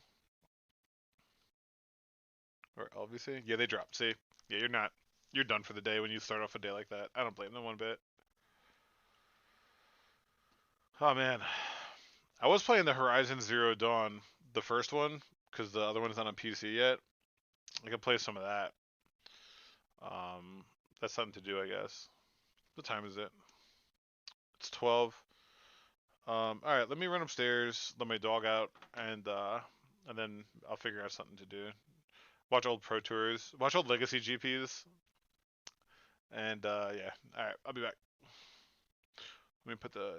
or LVC? Yeah, they dropped. See, yeah, you're not. You're done for the day when you start off a day like that. I don't blame them one bit. Oh man, I was playing the Horizon Zero Dawn, the first one, because the other one's not on PC yet. I could play some of that. Um, that's something to do, I guess. What time is it? It's 12. All right, let me run upstairs, let my dog out, and then I'll figure out something to do. Watch old Pro Tours, watch old Legacy GPs, and yeah. All right, I'll be back. Let me put the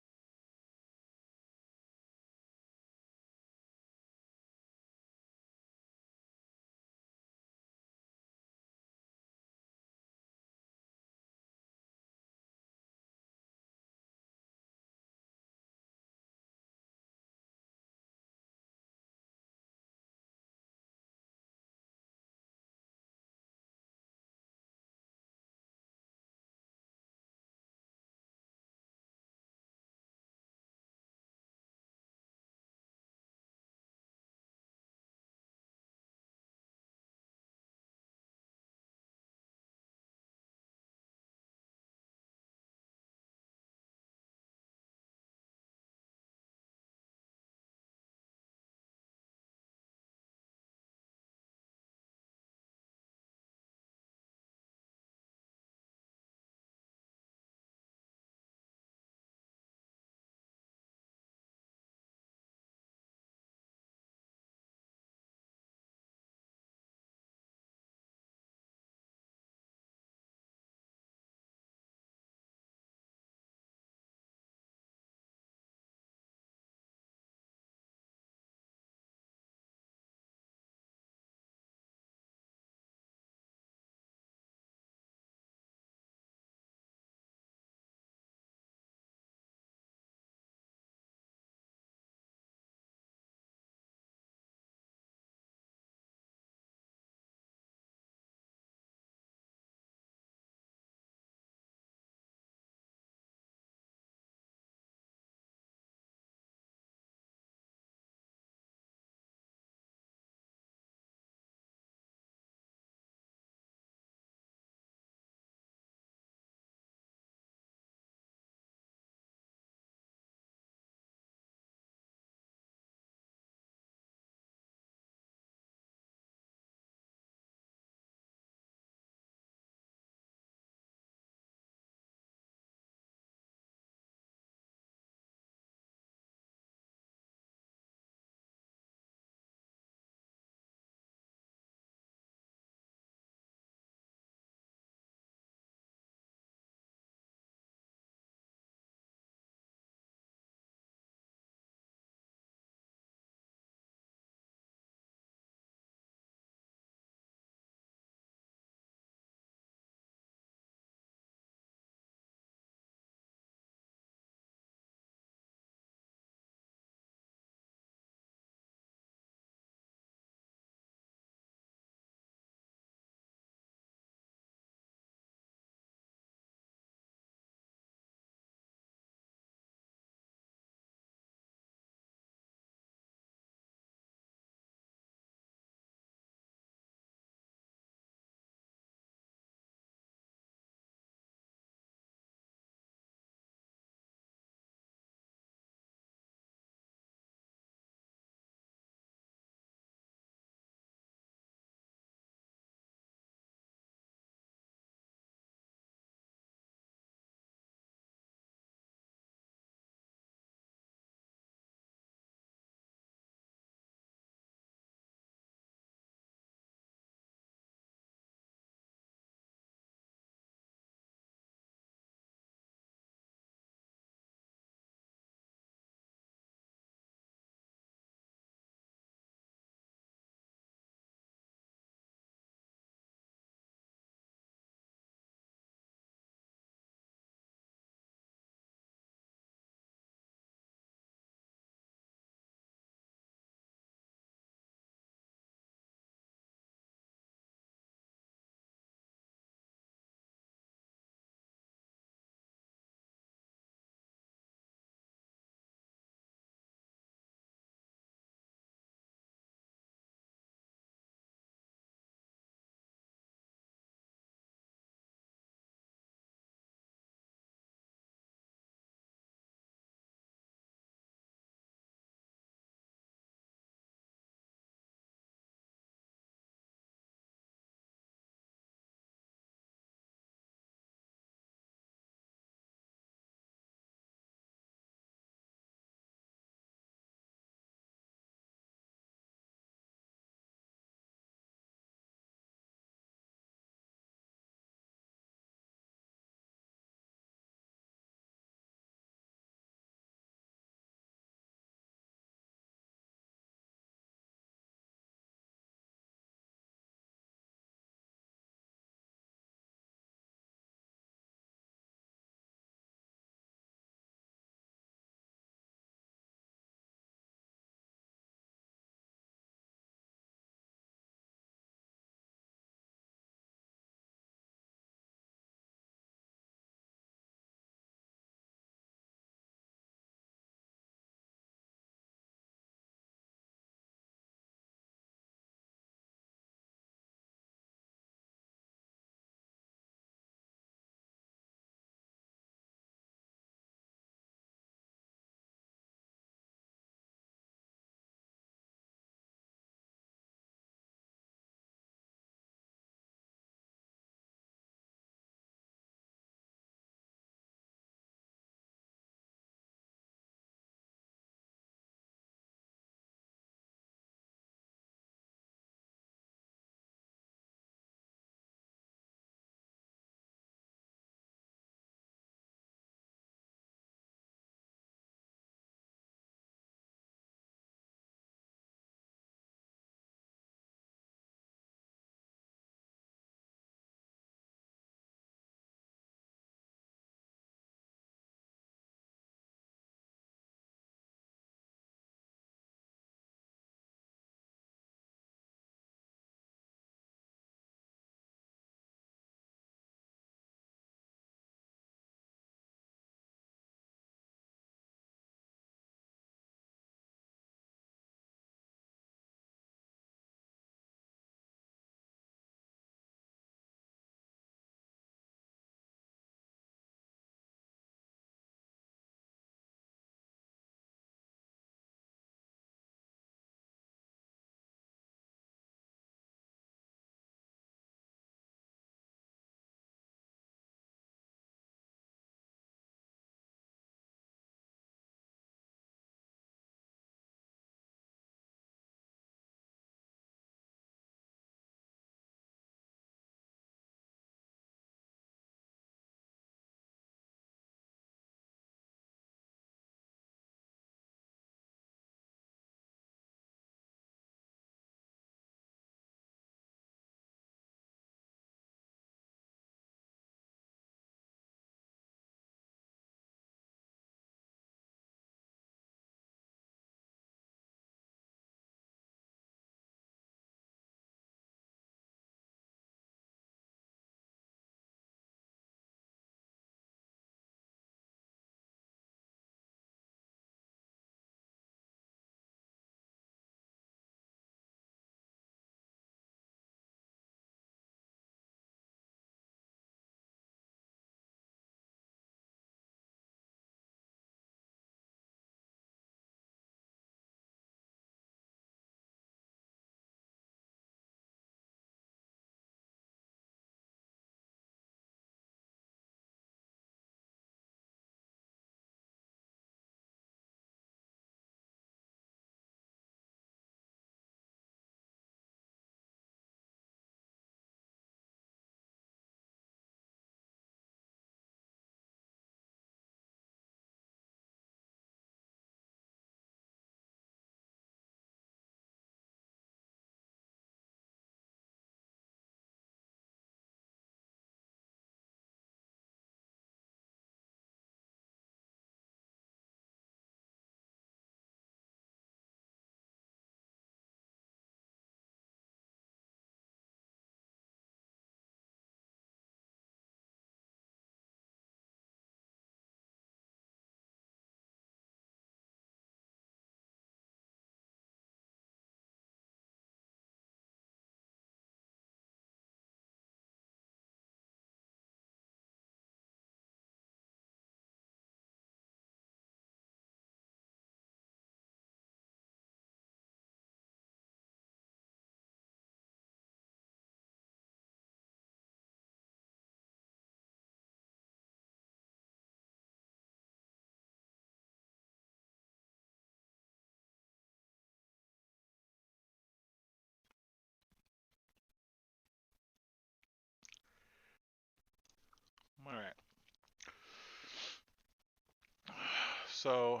So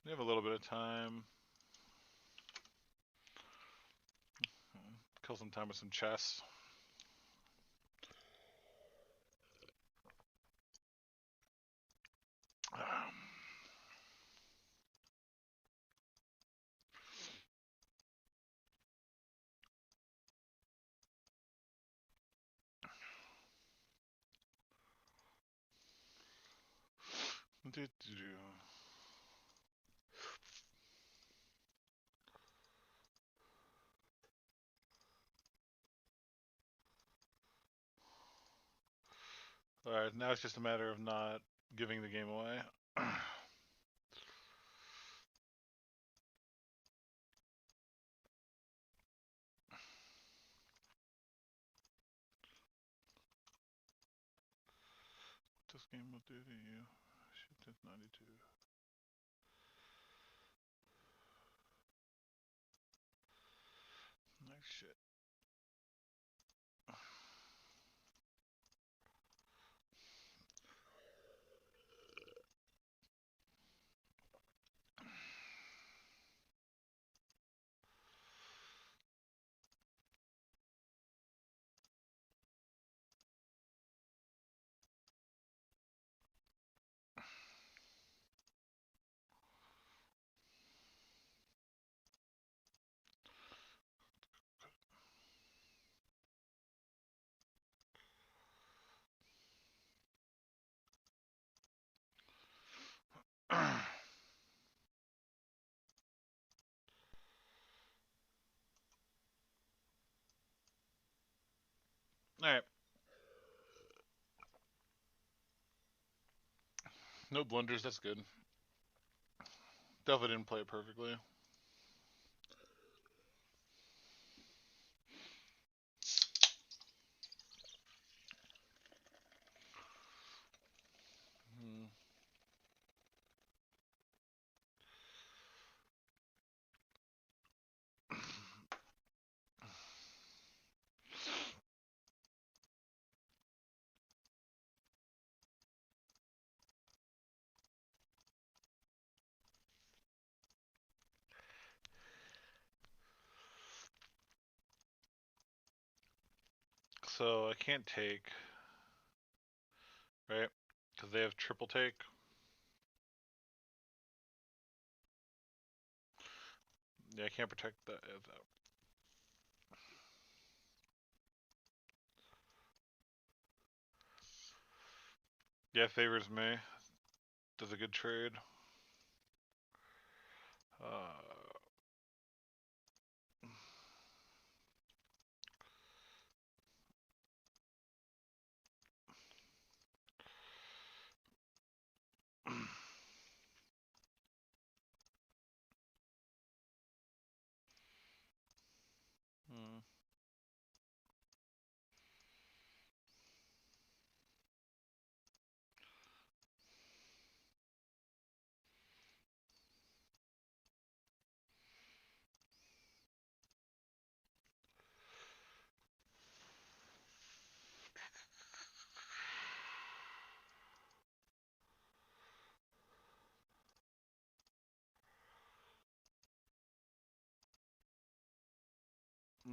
we have a little bit of time. Kill some time with some chess. Alright, now it's just a matter of not giving the game away. This game will do to you. Shoot, 92. Nice shit. Alright. No blunders, that's good. Definitely didn't play it perfectly. So I can't take, right? Because they have triple take. Yeah, I can't protect that. Yeah, favors me. Does a good trade. Hmm.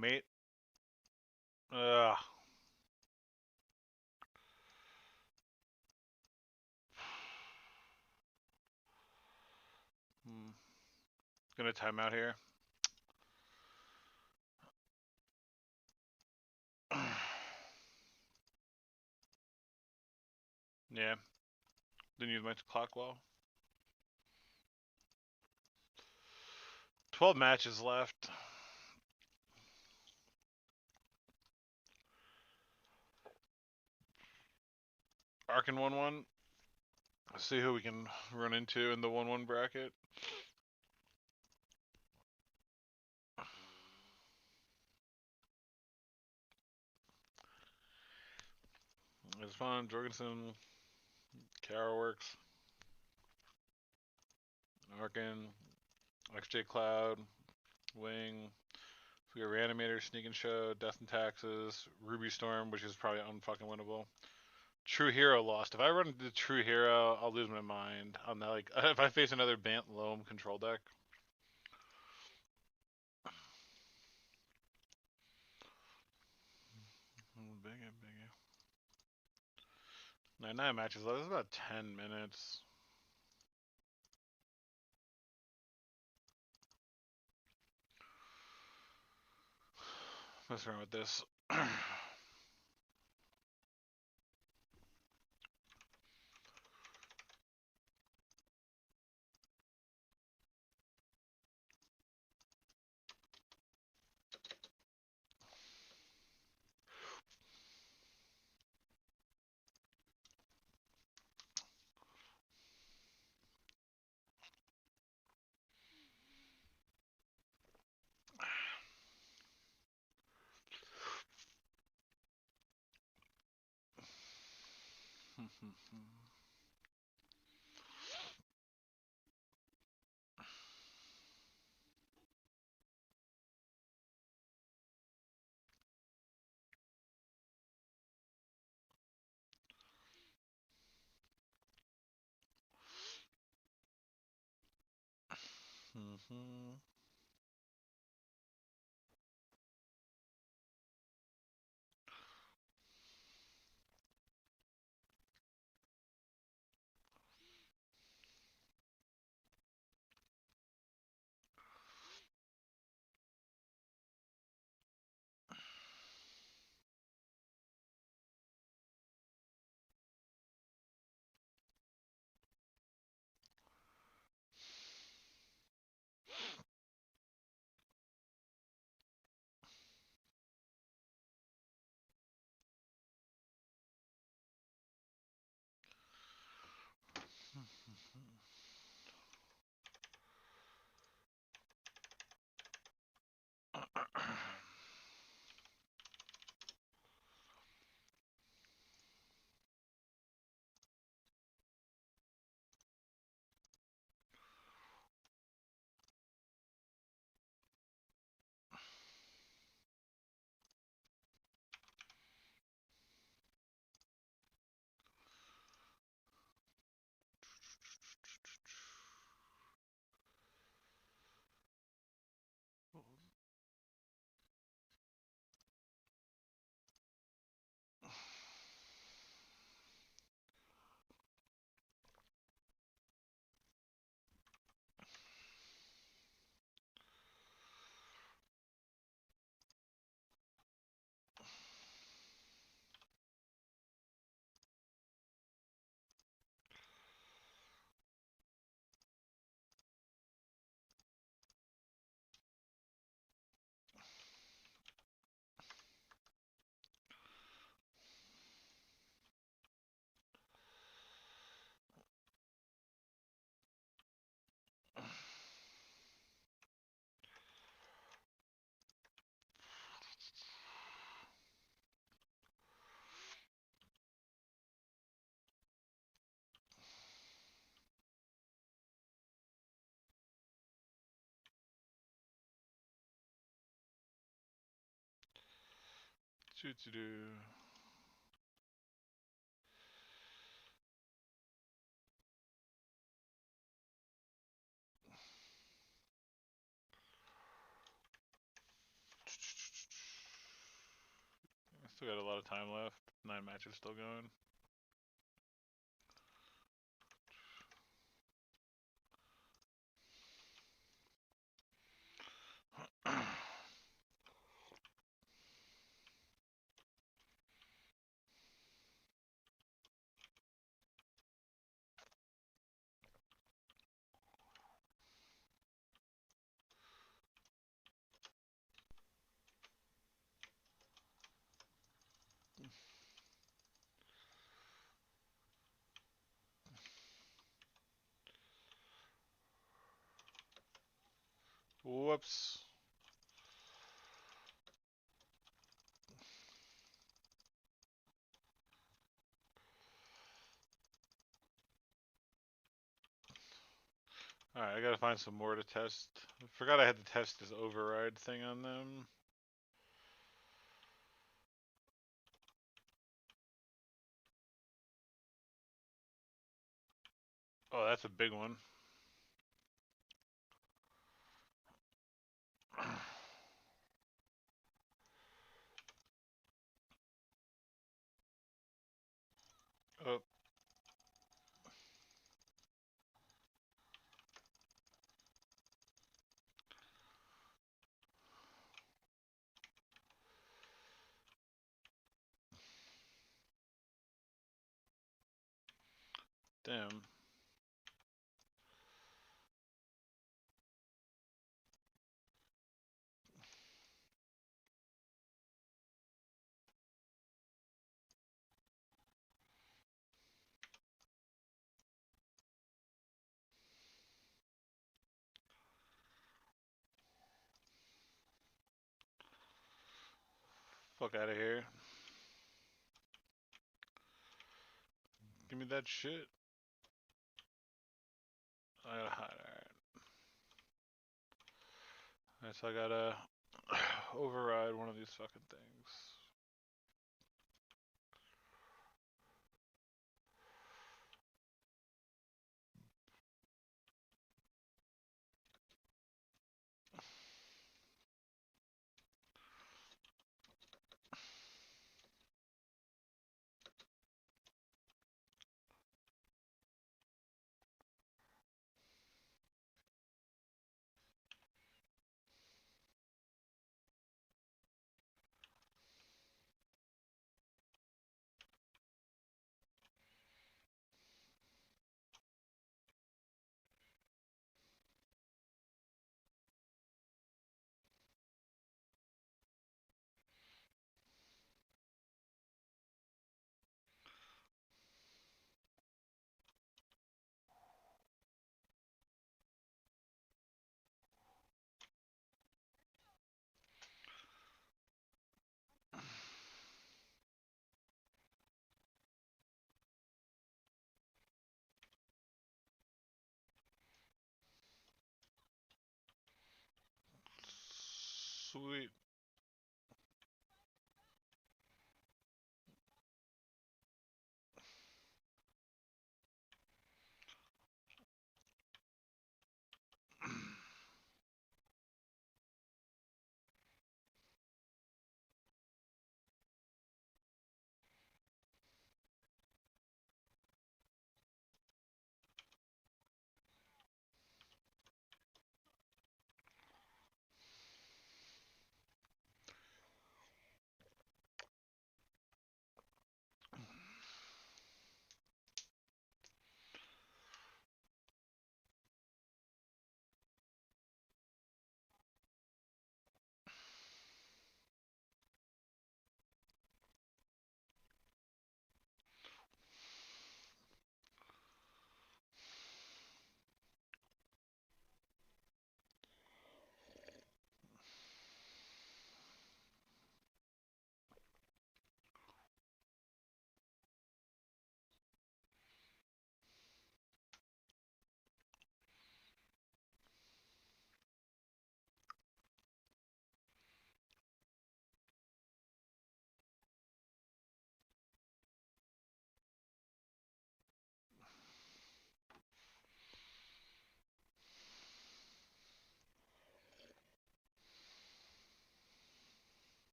Mate. Ugh. Hmm. Gonna time out here. Yeah. Didn't use my clock well. 12 matches left. Arkin 1-1. Let's see who we can run into in the 1-1 bracket. It's fun. Jorgensen, Kara works. Arkin, XJ Cloud, Wing. We got Reanimator, Sneak and Show, Death and Taxes, Ruby Storm, which is probably unfucking winnable. True Hero lost. If I run into True Hero, I'll lose my mind on that. Like, if I face another Bant Loam control deck. Biggie, biggie. 9 matches left. That's about 10 minutes. What's wrong with this? Choo-choo-doo. I still got a lot of time left. 9 matches still going. Whoops. Alright, I gotta find some more to test. I forgot I had to test this override thing on them. Oh, that's a big one. Oh, damn. Fuck out of here. Give me that shit. I gotta hide. Alright, so I gotta override one of these fucking things. Sweet.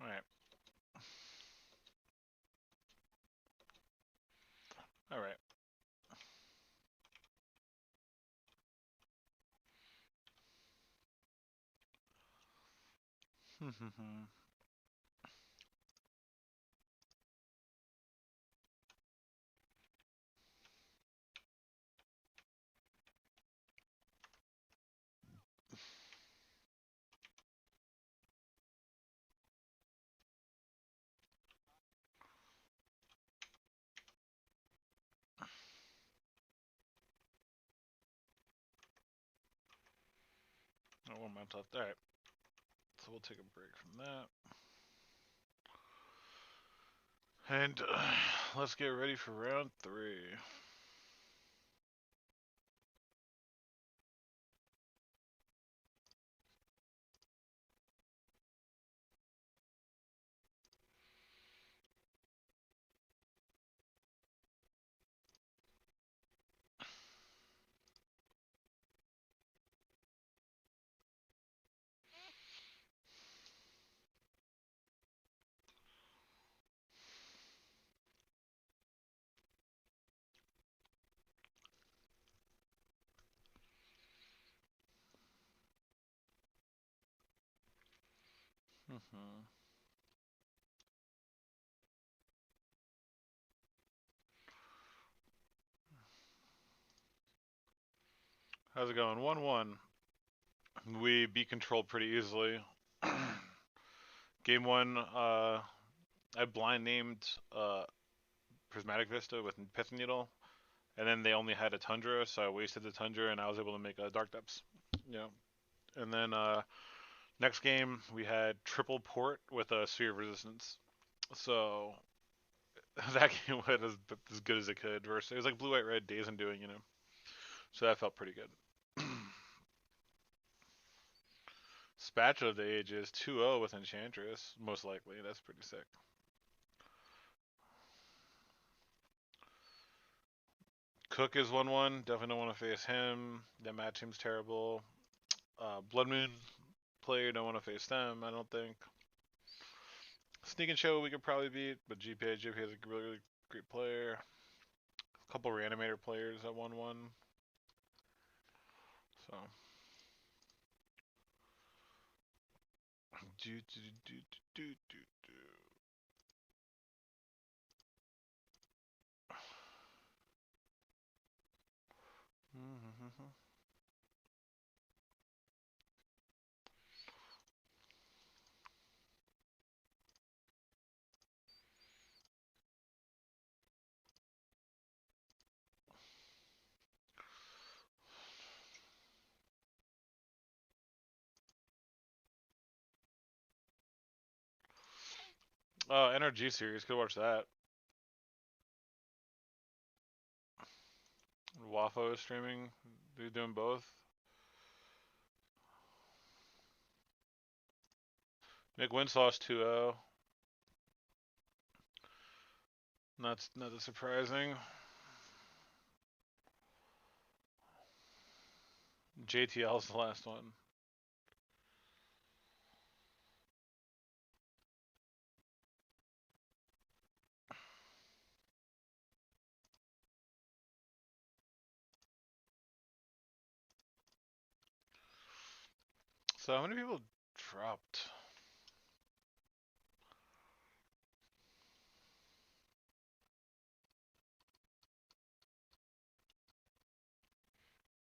Alright. Alright. Oh, 1 month left. Alright. So we'll take a break from that. And let's get ready for round 3. Mm-hmm. How's it going? 1-1. We beat control pretty easily. Game 1, I blind named Prismatic Vista with Pith Needle, and then they only had a Tundra, so I wasted the Tundra, and I was able to make a Dark Depths. Yeah. And then next game, we had triple port with a Sphere of Resistance. So that game went as good as it could. Versus, it was like blue, white, red, Days Undoing, you know. So that felt pretty good. Spatula of the Ages 2-0 with Enchantress, most likely. That's pretty sick. Cook is 1-1. Definitely don't want to face him. That match seems terrible. Blood Moon player, don't want to face them, I don't think. Sneak and Show we could probably beat, but GPA is a really, really great player. A couple Reanimator players at 1-1. So. Do, do, do, do, do, do. NRG series, could watch that. Waffo is streaming. They're doing both. Nick Winsauce 2-0. Not that surprising. JTL's the last one. So how many people dropped?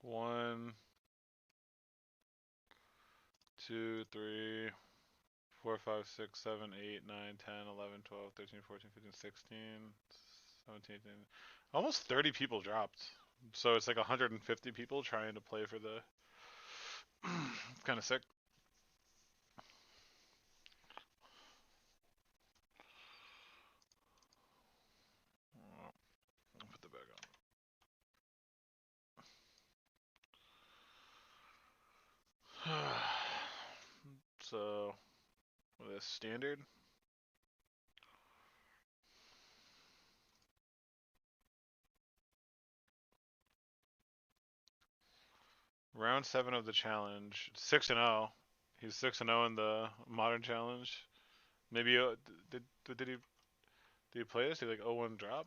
One, two, three, 4, 5, 6, 7, 8, 9, 10, 11, 12, 13, 14, 15, 16, 17, 18. Almost 30 people dropped. So it's like 150 people trying to play for the. It's kind of sick. I'll put the bag on. So, this standard. Round 7 of the challenge. 6-0. He's 6-0 in the modern challenge. Maybe did he play this? Did he like 0-1 drop?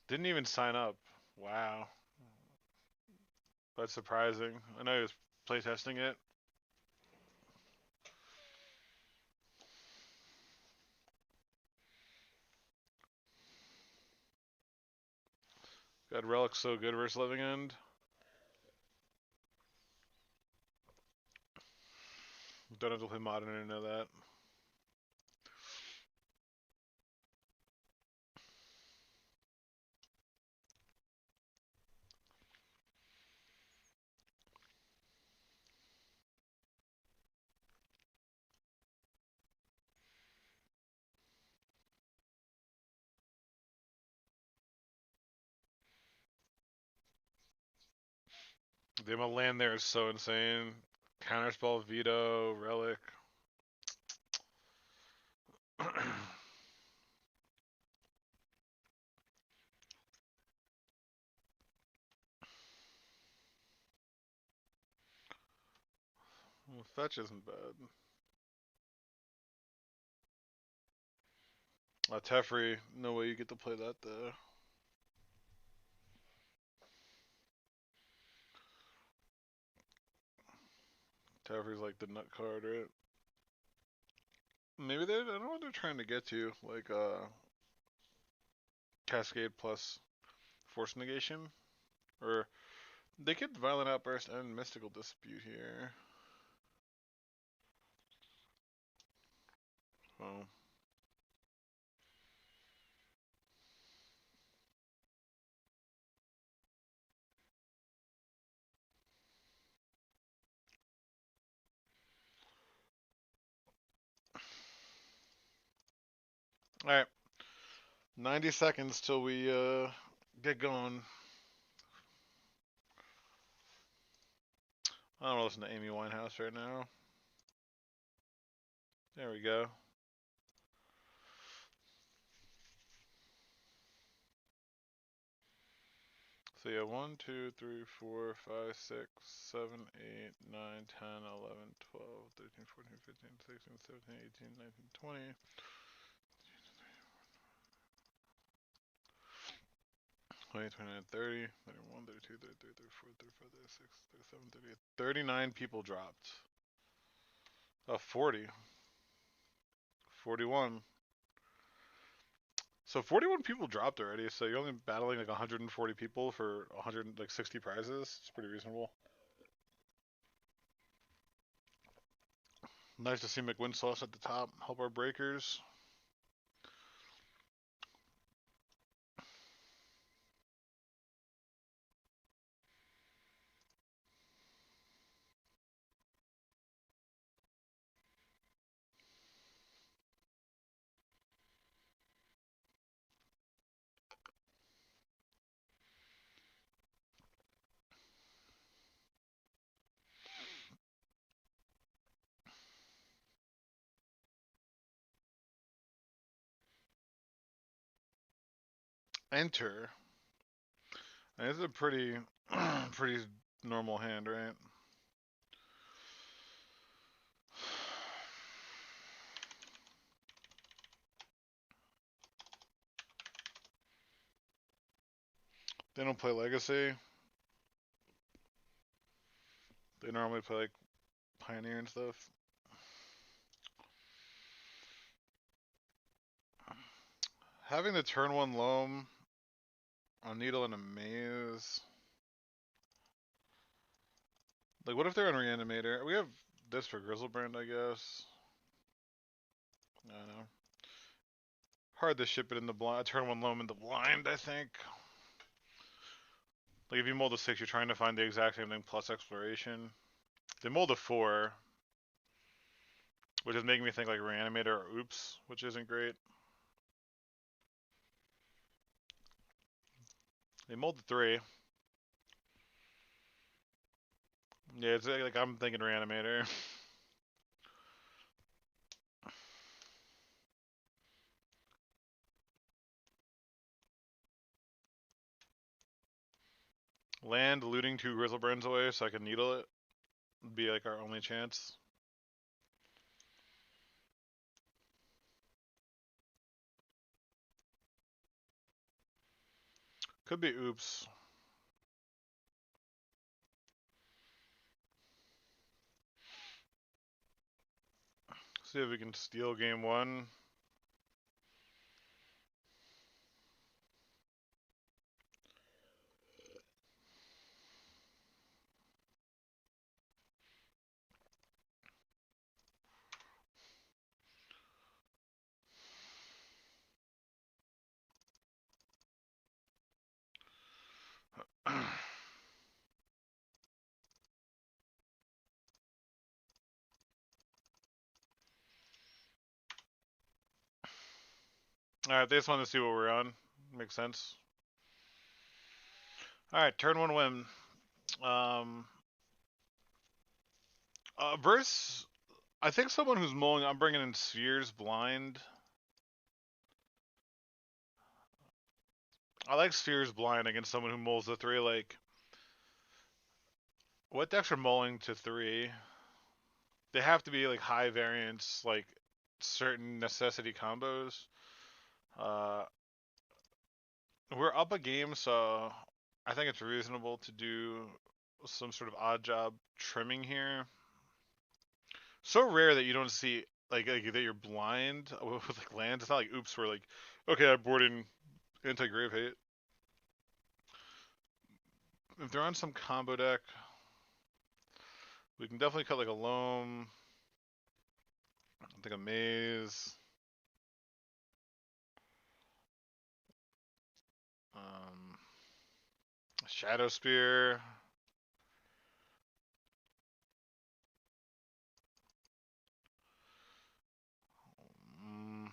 Didn't even sign up. Wow. That's surprising. I know he was playtesting it. God, Relic's so good versus Living End. Don't have to play modern to know that. The amount of land there is so insane. Counterspell, Veto, Relic. Well, fetch isn't bad. Teferi, no way you get to play that though. Tavri's like the nut card, right? Maybe they, I don't know what they're trying to get to, like Cascade plus Force Negation, or they could Violent Outburst and Mystical Dispute here. Oh. All right, 90 seconds till we get going. I don't listen to Amy Winehouse right now. There we go. So yeah, 1, 2, 3, 4, 5, 6, 7, 8, 9, 10, 11, 12, 13, 14, 15, 16, 17, 18, 19, 20. 20, 29, 30, 31, 32, 33, 34, 35, 36, 37, 38. 39 people dropped. 40. 41. So 41 people dropped already, so you're only battling like 140 people for 160 prizes. It's pretty reasonable. Nice to see McWinsauce at the top. Help our breakers. Enter. And it's a pretty, pretty normal hand, right? They don't play Legacy. They normally play like Pioneer and stuff. Having the turn one loam on Needle and a Maze. Like, what if they're on Reanimator? We have this for Grizzlebrand, I guess. I don't know. Hard to ship it in the blind. Turn one loam in the blind, I think. Like, if you mold a 6, you're trying to find the exact same thing plus exploration. They mold a 4, which is making me think like Reanimator or Oops, which isn't great. They mold the 3. Yeah, it's like I'm thinking Reanimator. Land looting 2 Grizzlebrands away so I can needle it. Would be like our only chance. Could be Oops. See if we can steal game 1. Alright, they just want to see what we're on. Makes sense. Alright, turn 1 win. Verse, I think someone who's mulling, I'm bringing in Spheres blind. I like Spheres blind against someone who mulls the 3. Like, what decks are mulling to 3? They have to be like high variance, like certain necessity combos. We're up a game, so I think it's reasonable to do some sort of odd job trimming here. So rare that you don't see like that you're blind with like lands. It's not like oops, we're like, okay, I board in anti-grave hate. If they're on some combo deck, we can definitely cut like a loam. I think a maze. Um, Shadow Spear. Mm,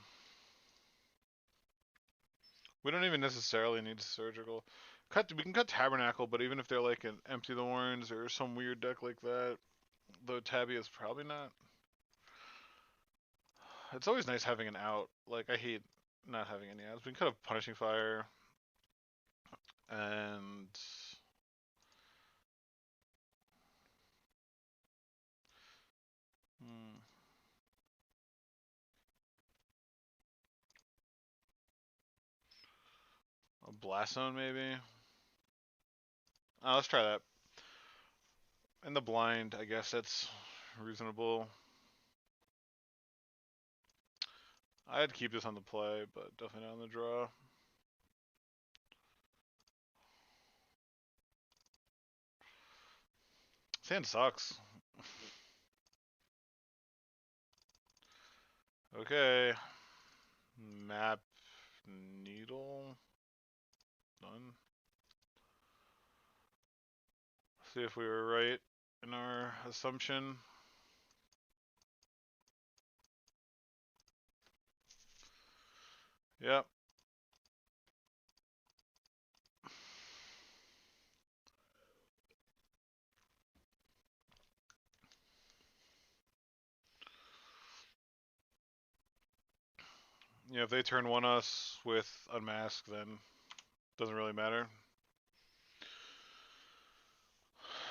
we don't even necessarily need surgical. We can cut Tabernacle, but even if they're like an Empty the Warrens or some weird deck like that, though Tabby is probably not. It's always nice having an out. Like I hate not having any outs. We can cut a Punishing Fire and hmm, a Blast Zone maybe. Let's try that. In the blind, I guess that's reasonable. I'd keep this on the play, but definitely not on the draw. Sand sucks. Okay. Map needle. Done. See if we were right in our assumption. Yep. Yeah, if they turn one us with Unmask, then doesn't really matter.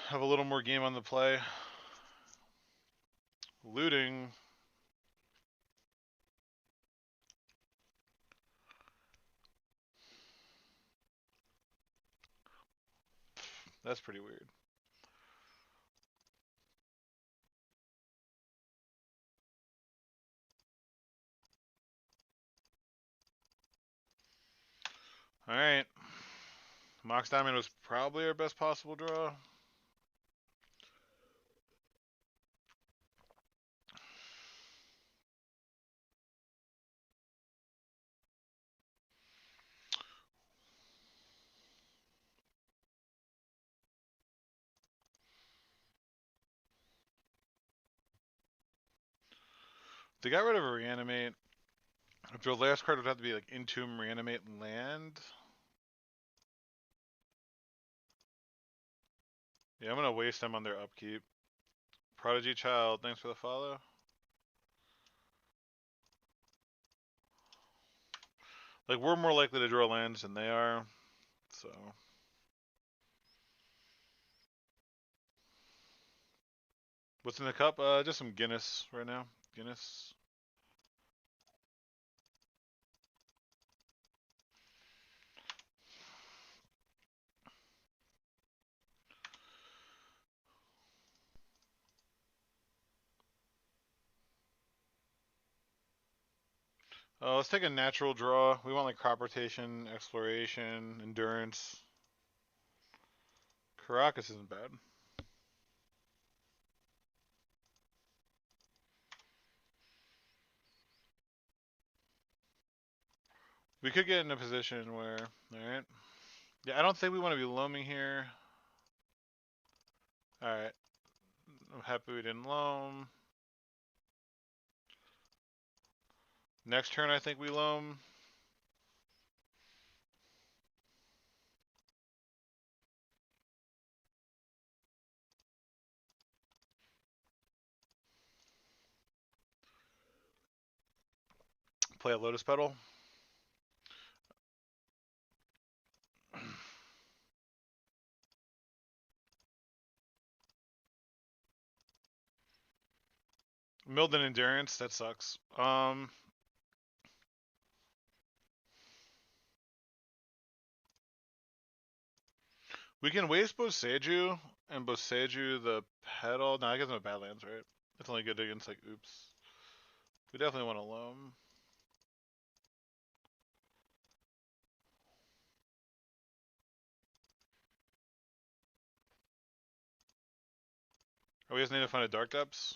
Have a little more game on the play. Looting. That's pretty weird. Alright. Mox Diamond was probably our best possible draw. They got rid of a Reanimate. If their last card would have to be like Entomb, Reanimate, Land. Yeah, I'm gonna waste them on their upkeep. Prodigy Child, thanks for the follow. Like, we're more likely to draw lands than they are, so. What's in the cup? Just some Guinness right now. Guinness. Let's take a natural draw. We want like crop rotation, exploration, endurance. Caracas isn't bad. We could get in a position where, alright. Yeah, I don't think we want to be loaming here. Alright. I'm happy we didn't loam. Next turn, I think we loam. Play a Lotus Petal. Milden Endurance, that sucks. We can waste Boseiju and Boseiju the Petal. No, I guess no Badlands, right? It's only good against like oops. We definitely want a loam. Oh, we just need to find a dark depths.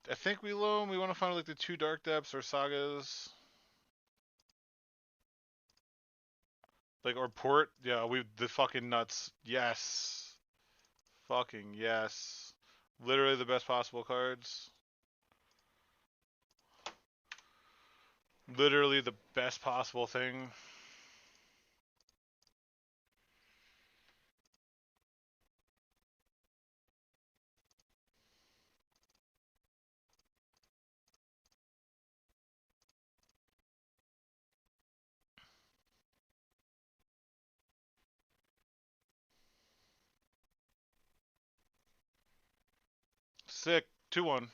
I think we loam. We want to find like the 2 dark depths or sagas. Like or port. Yeah, we the fucking nuts. Yes. Fucking yes. Literally the best possible cards. Literally the best possible thing. Sick. 2-1.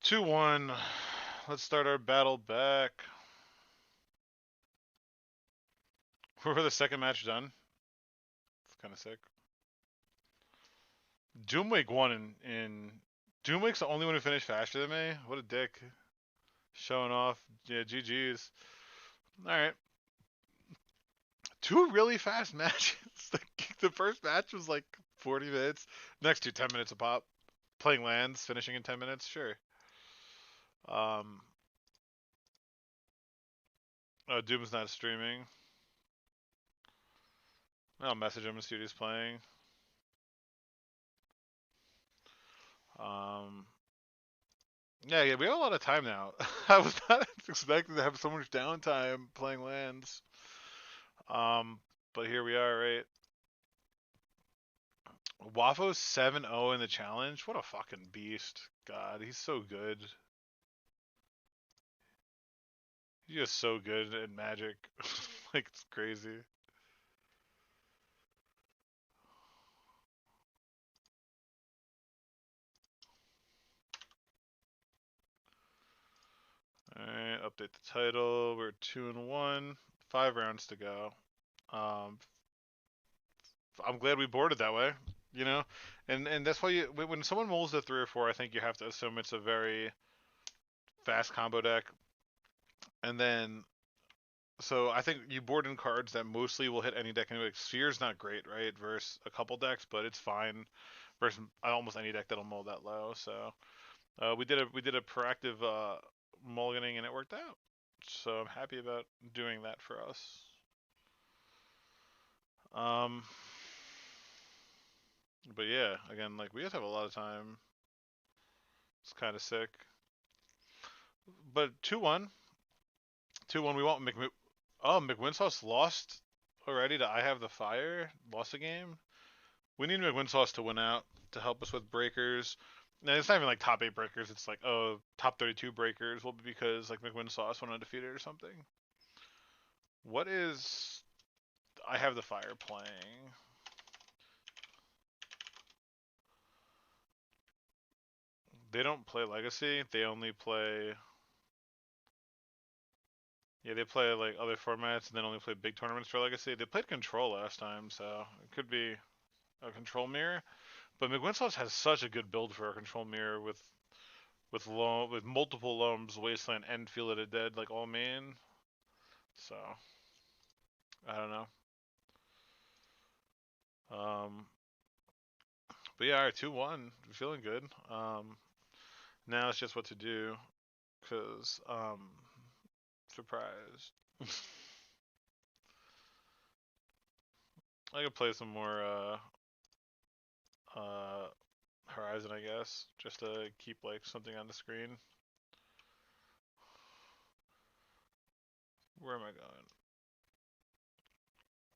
2-1. Let's start our battle back. We're the second match done. It's kind of sick. Doomwake won in Doomwake's the only one who finished faster than me. What a dick. Showing off. Yeah, GG's. Alright. 2 really fast matches. The first match was like 40 minutes. Next 2, 10 minutes a pop. Playing lands, finishing in 10 minutes, sure. Oh, Doom's not streaming. I'll message him and see what he's playing. Um, yeah, we have a lot of time now. I was not expecting to have so much downtime playing lands. But here we are, right? Wafo's 7-0 in the challenge. What a fucking beast. God, he's so good. He's just so good at Magic. Like, it's crazy. Alright, update the title. We're 2-1. 5 rounds to go. I'm glad we boarded that way, you know? And that's why when someone rolls a 3 or 4, I think you have to assume it's a very fast combo deck. And then so I think you board in cards that mostly will hit any deck anyway. Sphere's not great, right? Versus a couple decks, but it's fine. Versus almost any deck that'll mull that low. So we did a proactive mulliganing and it worked out. So I'm happy about doing that for us. Um, but yeah, again, like we just have a lot of time. It's kind of sick. But 2-1, 2-1. We want Oh, McWinsauce lost already to I Have the Fire. Lost a game. We need McWinsauce to win out to help us with breakers. And it's not even like top 8 breakers. It's like, oh, top 32 breakers will be because like McWinsauce went undefeated or something. What is I Have the Fire playing? They don't play Legacy. They only play. Yeah, they play like other formats and then only play big tournaments for Legacy. They played Control last time, so it could be a Control mirror. But McWinsauce has such a good build for a Control mirror with multiple loams, Wasteland, and Feel It a Dead like all main. So I don't know. But yeah, 2-1, feeling good. Now it's just what to do, cause surprised. I could play some more Horizon, I guess, just to keep like something on the screen. Where am I going?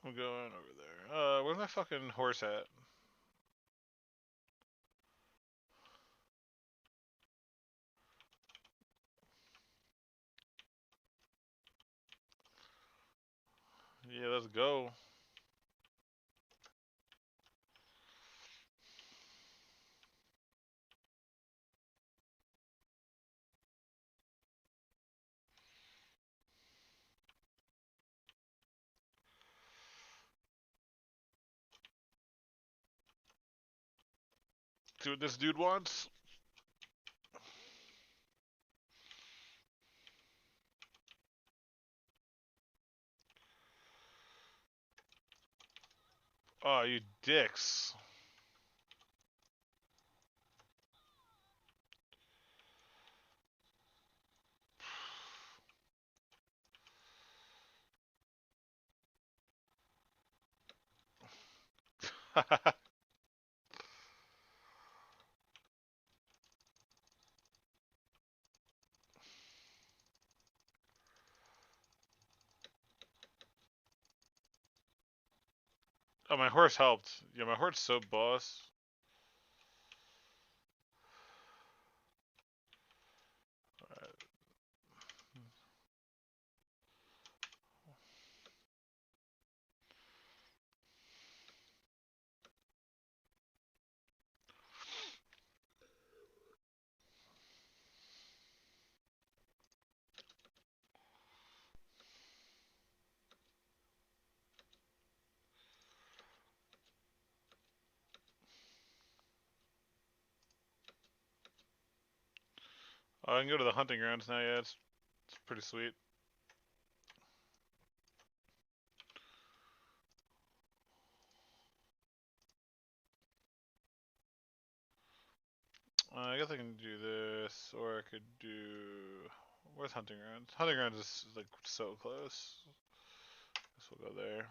I'm going over there. Where's my fucking horse at? Yeah, let's go. See what this dude wants. Oh, you dicks. Oh, my horse helped. Yeah, my horse so boss. Oh, I can go to the hunting grounds now. Yeah, it's pretty sweet. I guess I can do this, or I could do. Where's hunting grounds? Hunting grounds is like so close. Guess we'll go there.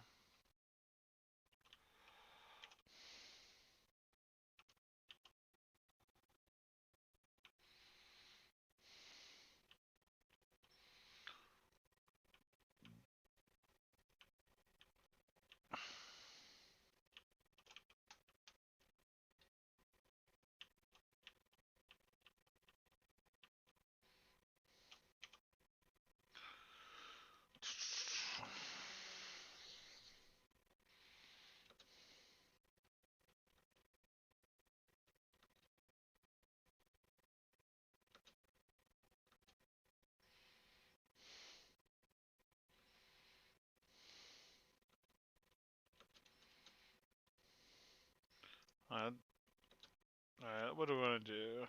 Alright, what do we want to do?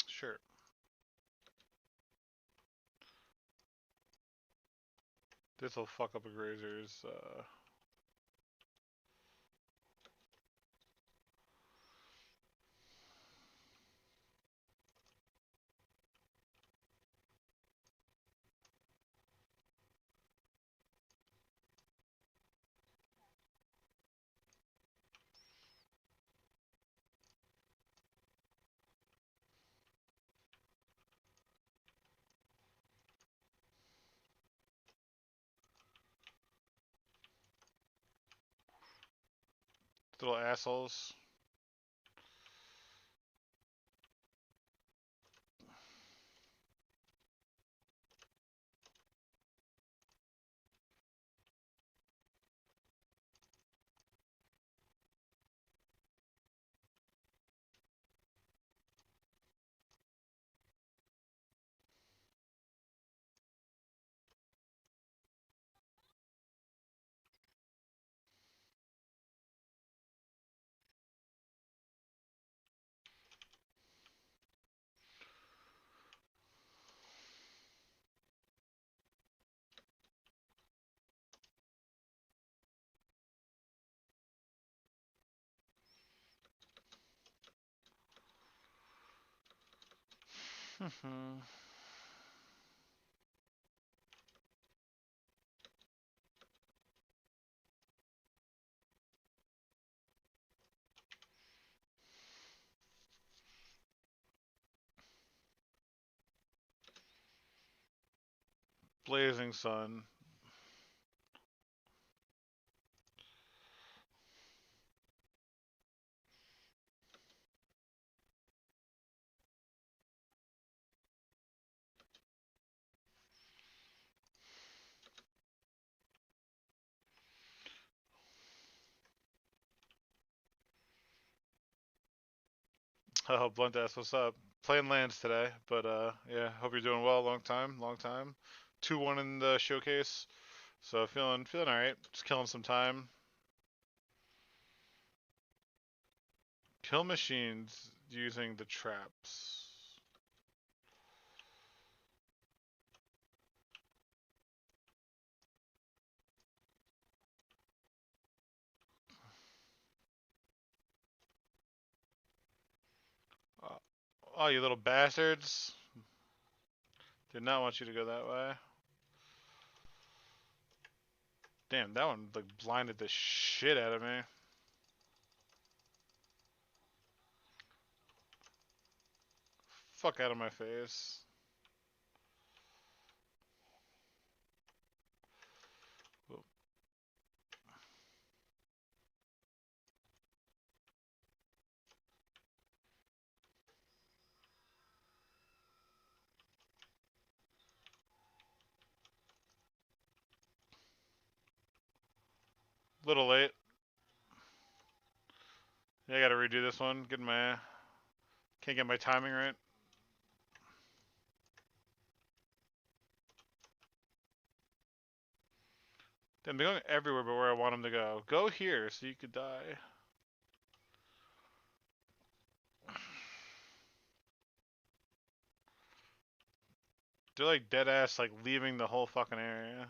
Sure. This'll fuck up a grazer's, little assholes. Blazing sun. Oh, blunt ass, what's up? Playing lands today, but yeah, hope you're doing well. Long time, long time. 2-1 in the showcase. So feeling alright. Just killing some time. Kill machines using the traps. Oh, you little bastards. Did not want you to go that way. Damn, that one like blinded the shit out of me. Fuck out of my face. Whoa. Little late. Yeah, I gotta redo this one. Can't get my timing right. Damn, they're going everywhere but where I want them to go. Go here so you could die. They're like dead ass like leaving the whole fucking area.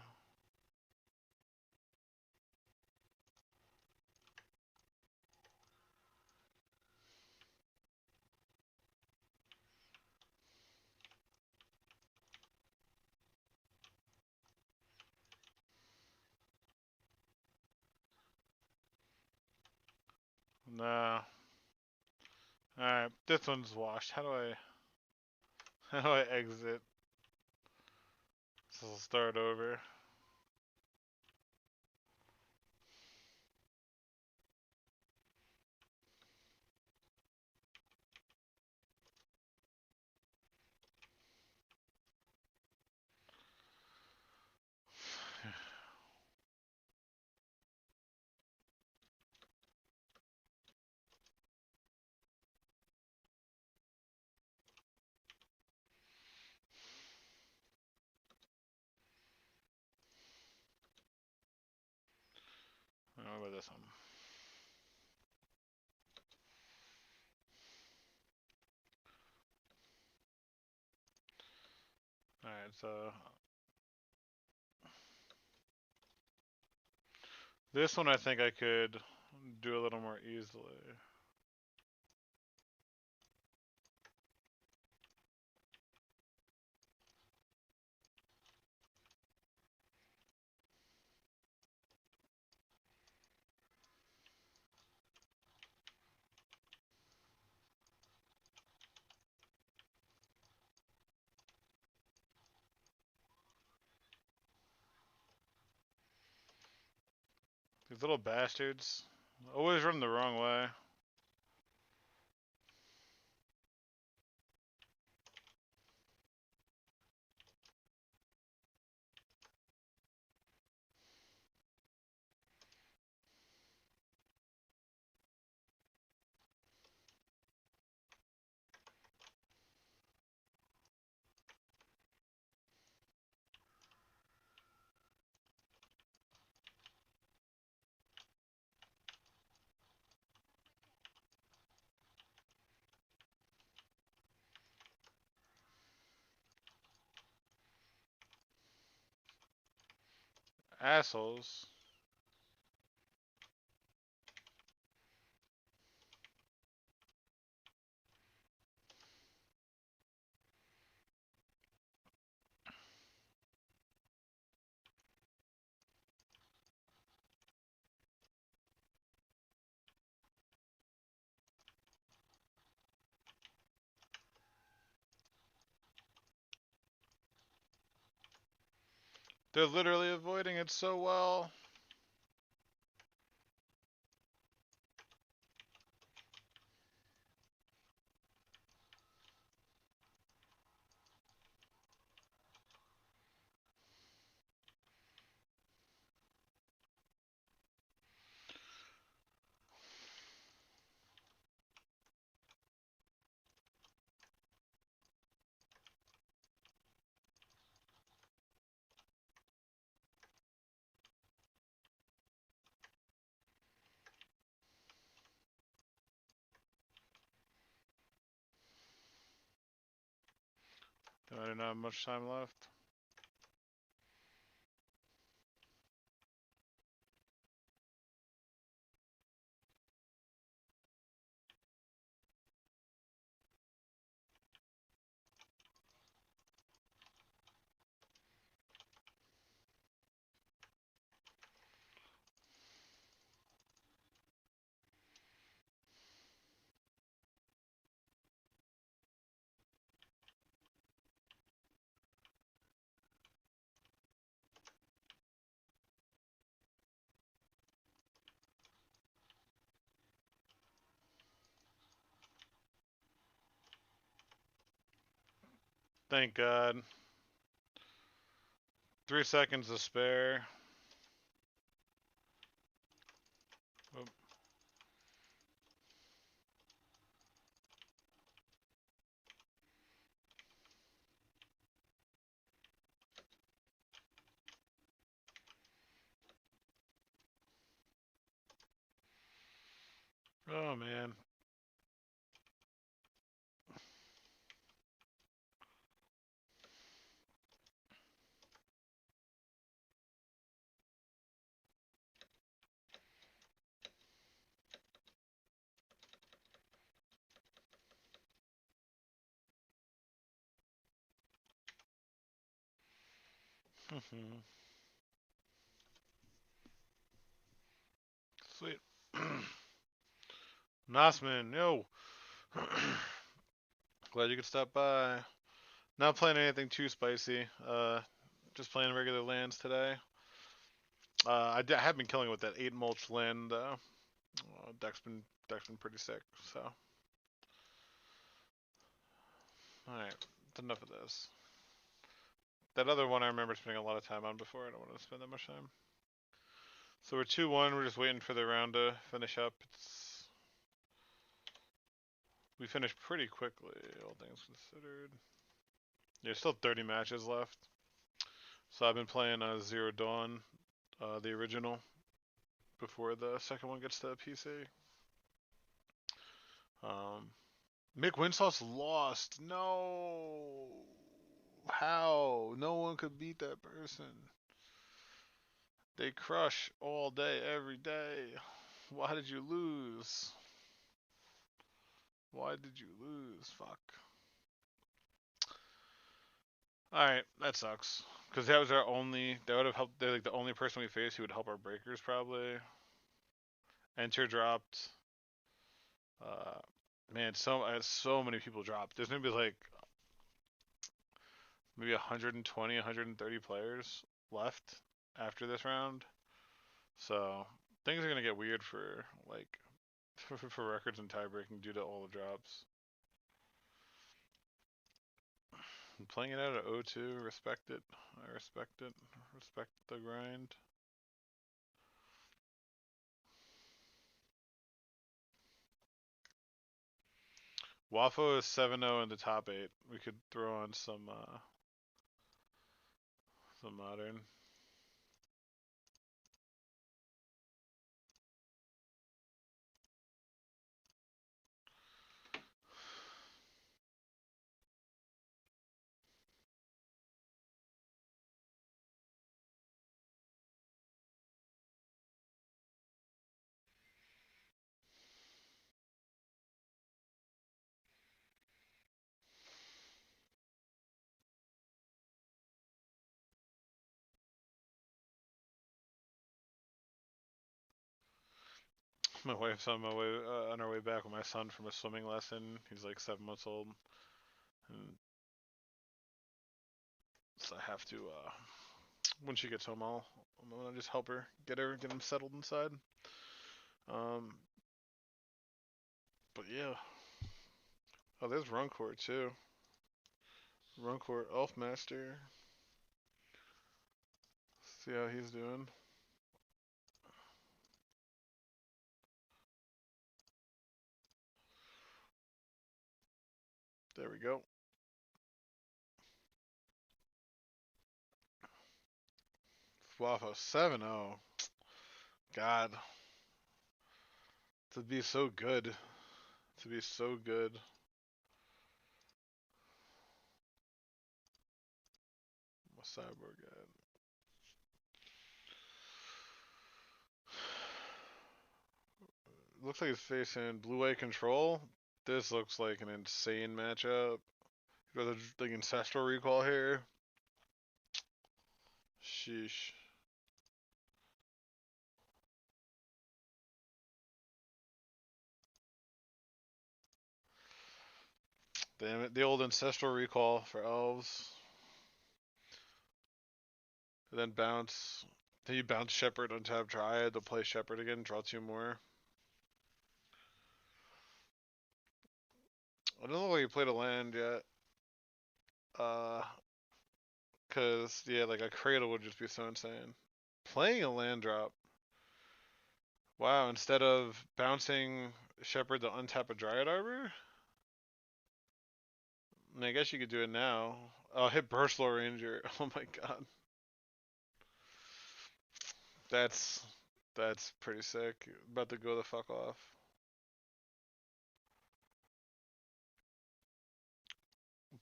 No. Alright, this one's washed. How do I exit? So I'll start over. What about this one? Alright, so this one I think I could do a little more easily. These little bastards always run the wrong way. Assholes. They're literally avoiding it so well. might not have much time left. Thank God. 3 seconds to spare. Oop. Oh man. Sweet. Nosman, yo. Glad you could stop by. Not playing anything too spicy. Just playing regular lands today. I have been killing with that 8 mulch land. Deck's been pretty sick. So, all right, that's enough of this. That other one I remember spending a lot of time on before. I don't want to spend that much time. So we're 2-1. We're just waiting for the round to finish up. We finished pretty quickly, all things considered. There's still 30 matches left. So I've been playing Zero Dawn, the original, before the second one gets to PC. Mick Winsloss lost. No. How? No one could beat that person. They crush all day, every day. Why did you lose? Why did you lose? Fuck. Alright, that sucks. Because that was our only, that would have helped, they're like the only person we faced who would help our breakers probably. Enter dropped. Man, so many people dropped. There's maybe like, maybe 120, 130 players left after this round. So, things are going to get weird for, like, for records and tie-breaking due to all the drops. I'm playing it out at 0-2, respect it. I respect it. Respect the grind. Waffle is 7-0 in the top 8. We could throw on some modern. My wife's on our way back with my son from a swimming lesson. He's like 7 months old, and so I have to. When she gets home, I'm gonna just help her get him settled inside. But yeah. Oh, there's Runcourt too. Runcourt Elfmaster. See how he's doing. There we go. Waffle 7-0. God. To be so good. To be so good. Cyborg ad. Looks like he's facing blue-white control. This looks like an insane matchup. Rather like ancestral recall here. Sheesh. Damn it, the old ancestral recall for elves. And then bounce. Then you bounce Shepherd, untap Dryad, they'll play Shepherd again, draw 2 more. I don't know why you played a land yet. Cause yeah, like a cradle would just be so insane. Playing a land drop. Wow, instead of bouncing Shepherd to untap a Dryad Arbor? I mean, I guess you could do it now. Oh, hit Burstlow Ranger. Oh my god. That's that's pretty sick. About to go the fuck off.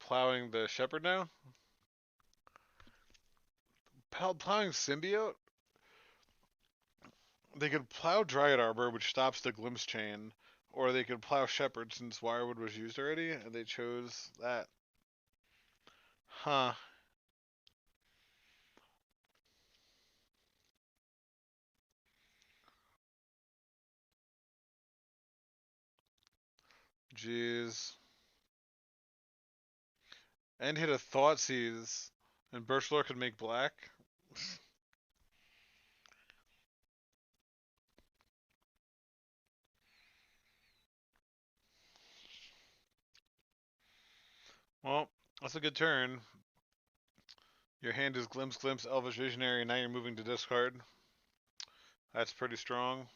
Plowing the Shepherd now? Plowing Symbiote? They could plow Dryad Arbor, which stops the Glimpse Chain, or they could plow Shepherd since Wirewood was used already, and they chose that. Huh. Jeez. And hit a Thoughtseize, and Birchlore could make black. Well, that's a good turn. Your hand is Glimpse, Glimpse, Elvish Visionary, and now you're moving to discard. That's pretty strong.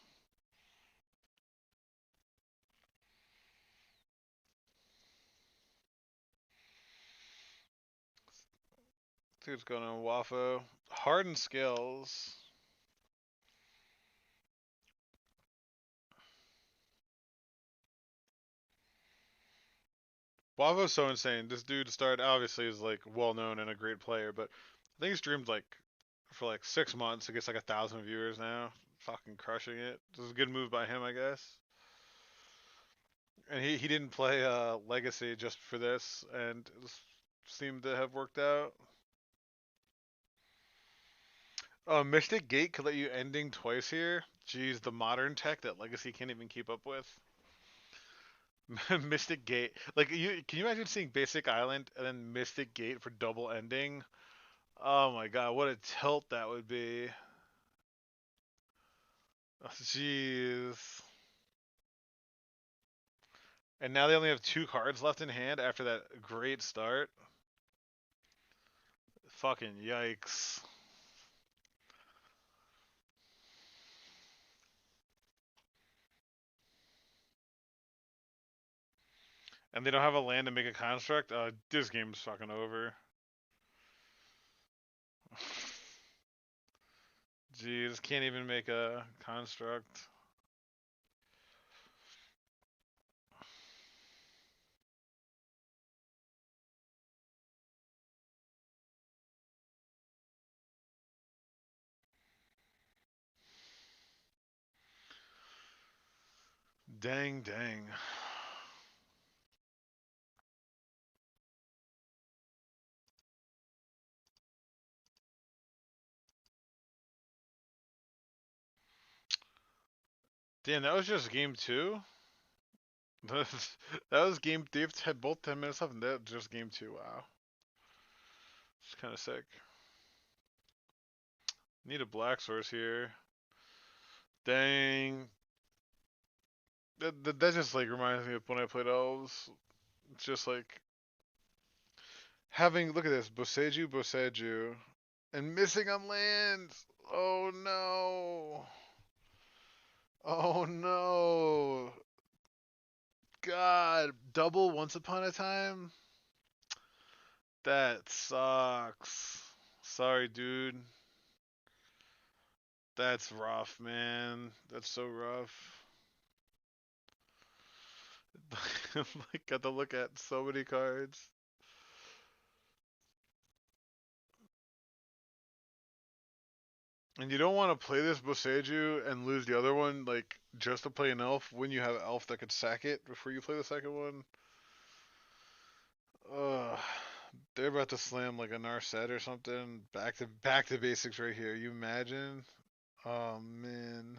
See what's going on, Waffo. Hardened Scales. Wafo's so insane. This dude started obviously is like well known and a great player, but I think he streamed like for like 6 months. He gets like 1,000 viewers now. Fucking crushing it. This is a good move by him, I guess. And he didn't play Legacy just for this, and it seemed to have worked out. Mystic Gate could let you ending twice here. Jeez, the modern tech that Legacy can't even keep up with. Mystic Gate, like can you imagine seeing Basic Island and then Mystic Gate for double ending? Oh my god, what a tilt that would be. Oh, jeez. And now they only have 2 cards left in hand after that great start. Fucking yikes. And they don't have a land to make a construct? This game's fucking over. Jeez, can't even make a construct. Dang, dang. Damn, that was just game 2? That was game 3. Had both 10 minutes left, and that just game 2. Wow. It's kind of sick. Need a black source here. Dang. That just like reminds me of when I played elves. It's just like having, look at this, Boseju, and missing on lands. Oh no. Oh no. God, double Once Upon a Time? That sucks. Sorry, dude. That's rough, man. That's so rough. Like, got to look at so many cards. And you don't want to play this Boseiju and lose the other one, like, just to play an elf when you have an elf that could sack it before you play the second one. Ugh. They're about to slam like a Narset or something. Back to basics right here. You imagine? Oh man.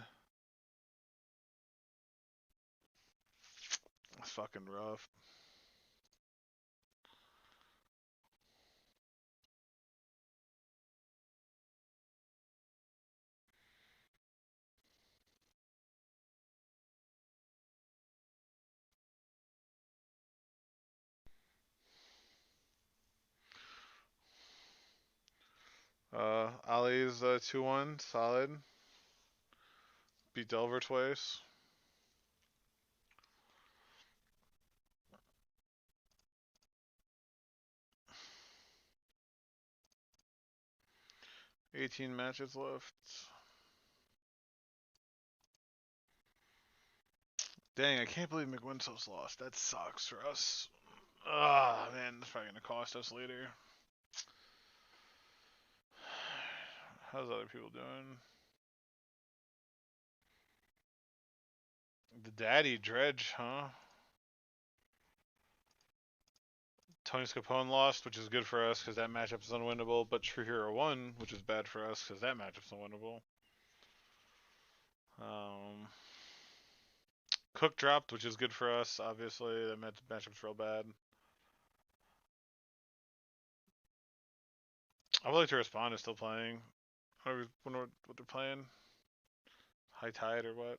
That's fucking rough. Ali's 2-1, solid. Beat Delver twice. $18 matches left. Dang, I can't believe McWinsow's lost. That sucks for us. Ah, man, that's probably gonna cost us later. How's other people doing? The Daddy Dredge, huh? Tony Scapone lost, which is good for us because that matchup is unwinnable. But True Hero won, which is bad for us because that matchup's unwinnable. Cook dropped, which is good for us. Obviously, that matchup's real bad. I would like to respond. Is still playing. I wonder what they're playing. High Tide or what?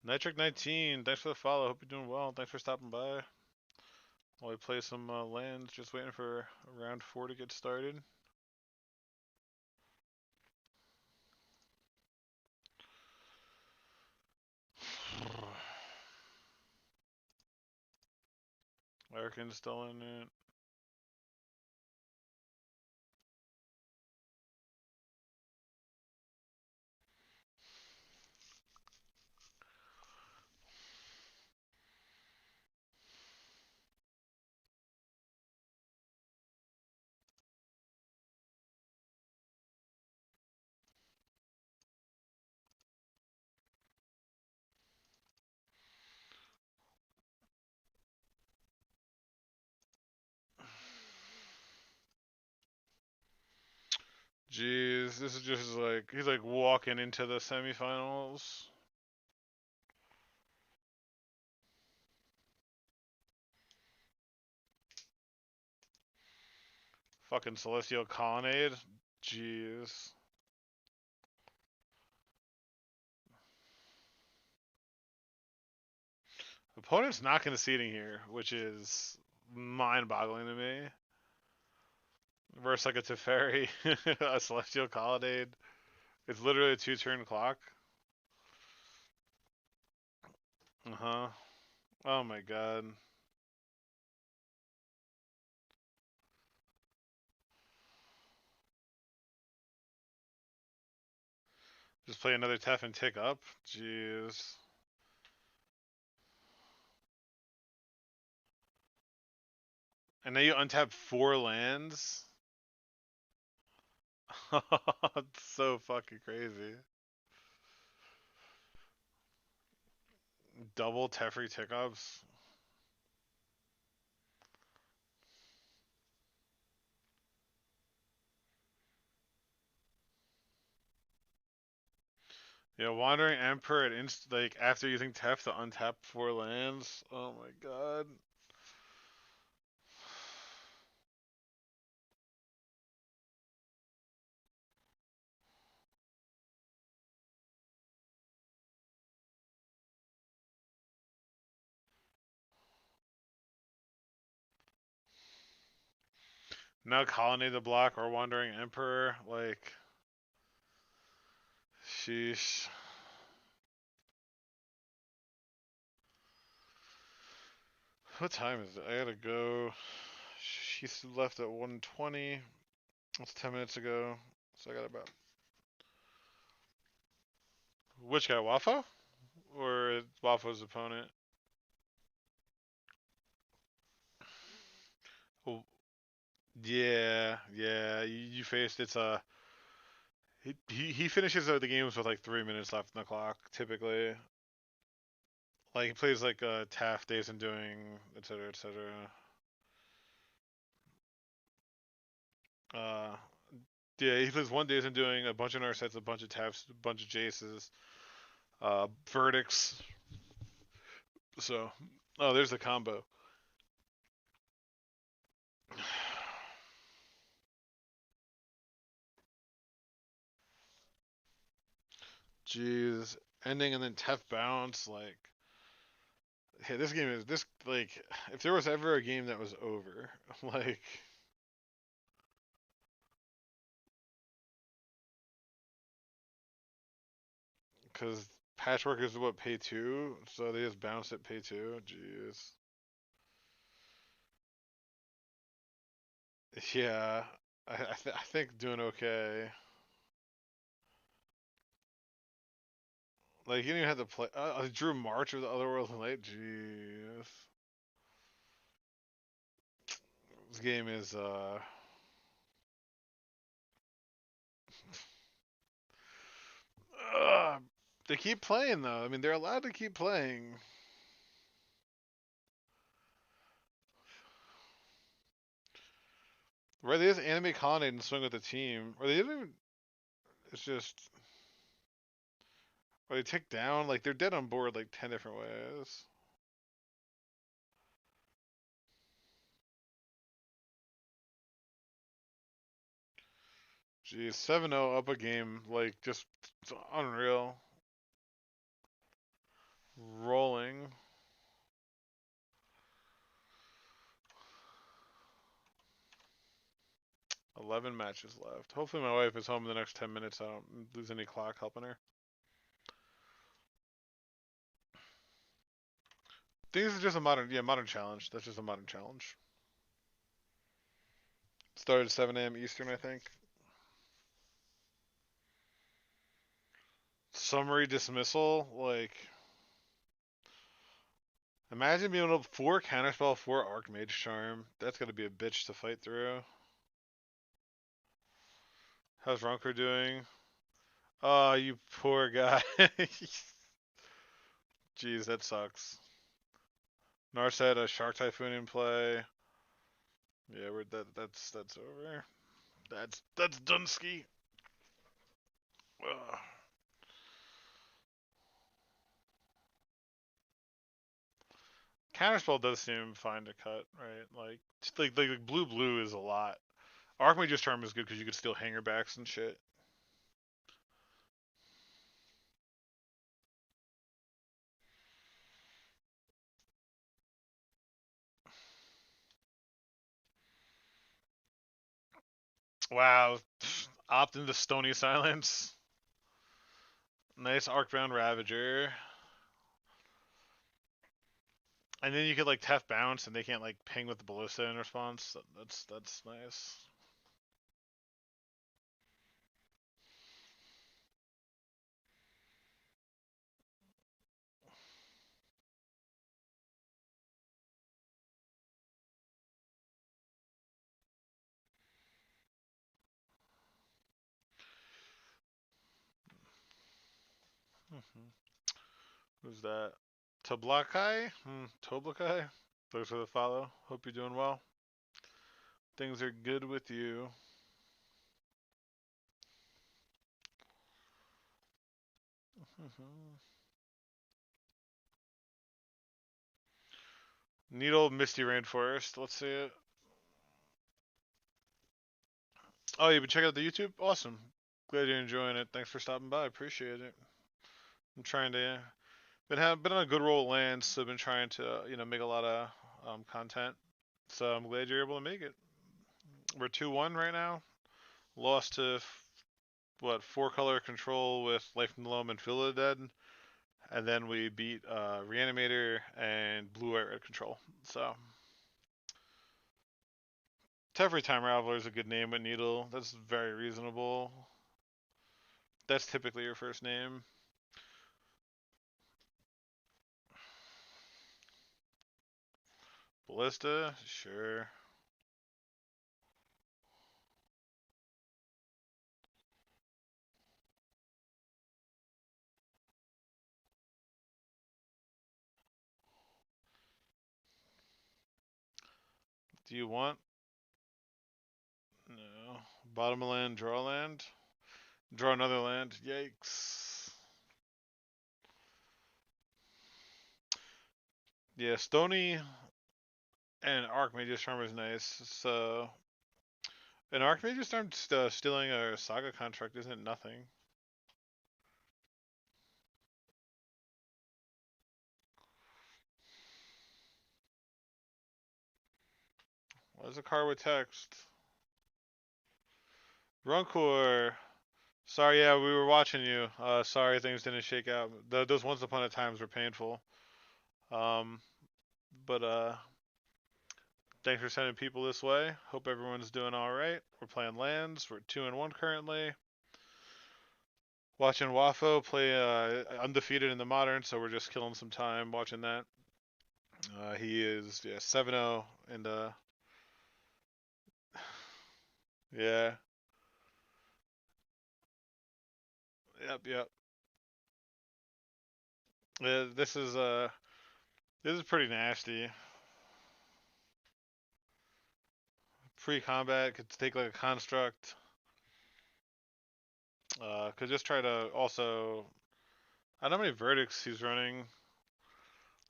Nitric 19, thanks for the follow. Hope you're doing well. Thanks for stopping by. While we play some lands, just waiting for round 4 to get started. Larkin's still in it. Jeez, this is just like, he's like walking into the semifinals. Fucking Celestial Colonnade. Jeez. Opponent's not going to seeding here, which is mind-boggling to me. Versus like a Teferi, a Celestial Colonnade. It's literally a 2-turn clock. Uh-huh. Oh my god. Just play another Tef and tick up? Jeez. And now you untap 4 lands? It's so fucking crazy. Double Teferi tick ups? Yeah, Wandering Emperor at like after using Tef to untap 4 lands. Oh my god. Now Colony the block or Wandering Emperor, like, sheesh. What time is it? I gotta go. She left at 1:20. That's 10 minutes ago. So I got about. Which guy, Waffo? Or Wafo's opponent? Yeah, yeah. You faced it's he finishes the games with like 3 minutes left on the clock typically. Like he plays like Taft, Days and Doing, etc. etc. Uh, yeah, he plays one Days and Doing, a bunch of Narsets, a bunch of Tafts, a bunch of Jaces, Verdicts. So, oh, there's the combo. Jeez, ending and then Teft bounce like. Hey, this game is this like if there was ever a game that was over, like because Patchwork is what pay two, so they just bounce at pay two. Jeez. Yeah, I think doing okay. Like you didn't even have to play. Drew March with the Otherworld and Light. Jeez, this game is uh, they keep playing though. I mean, they're allowed to keep playing. Right? They just animate Colonnade and swing with the team, or they didn't even. It's just. Or they take down, like they're dead on board like 10 different ways. Geez, 7-0 up a game, like just unreal. Rolling. 11 matches left. Hopefully my wife is home in the next 10 minutes. I don't lose any clock helping her. I think this is just a modern challenge. That's just a modern challenge. Started 7 a.m. Eastern, I think. Summary dismissal, like imagine being able to 4 counterspell, 4 Archmage Charm. That's gotta be a bitch to fight through. How's Ronker doing? Oh, you poor guy. Jeez, that sucks. Nars had a Shark Typhoon in play. Yeah, that's over. That's Dunsky. Ugh. Counterspell does seem fine to cut, right? Like blue is a lot. Archmage's Charm is good because you could steal hangerbacks and shit. Wow, opt into Stony Silence. Nice Arcbound Ravager. And then you could like Tef bounce and they can't like ping with the ballista in response. That's nice. Mm-hmm. Who's that? Toblakai? Toblakai? Thanks for the follow. Hope you're doing well. Things are good with you. Mm-hmm. Needle Misty Rainforest. Let's see it. Oh, you've been checking out the YouTube? Awesome. Glad you're enjoying it. Thanks for stopping by. Appreciate it. I'm trying to been on a good roll of lands, so I've been trying to make a lot of content. So I'm glad you're able to make it. We're 2-1 right now. Lost to what 4-color control with Life from the Loam and Field of the Dead, and then we beat Reanimator and Blue White Red control. So Every Time Raveler is a good name with Needle. That's very reasonable. That's typically your first name. Ballista, sure. Do you want? No. Bottom of land, draw land. Draw another land. Yikes. Yeah, Stony and Archmage's Charm is nice. So, an Archmage's Charm stealing a Saga contract isn't nothing. What's a card with text? Runcor. Sorry, yeah, we were watching you. Sorry things didn't shake out. Those once upon a times were painful. Um, but thanks for sending people this way. Hope everyone's doing all right. We're playing lands. We're 2-1 currently. Watching Wafo play undefeated in the modern, so we're just killing some time watching that. He is 7-0 and yeah, yep. This is pretty nasty. Pre-combat could take like a construct. Could just try to also. I don't know how many verdicts he's running.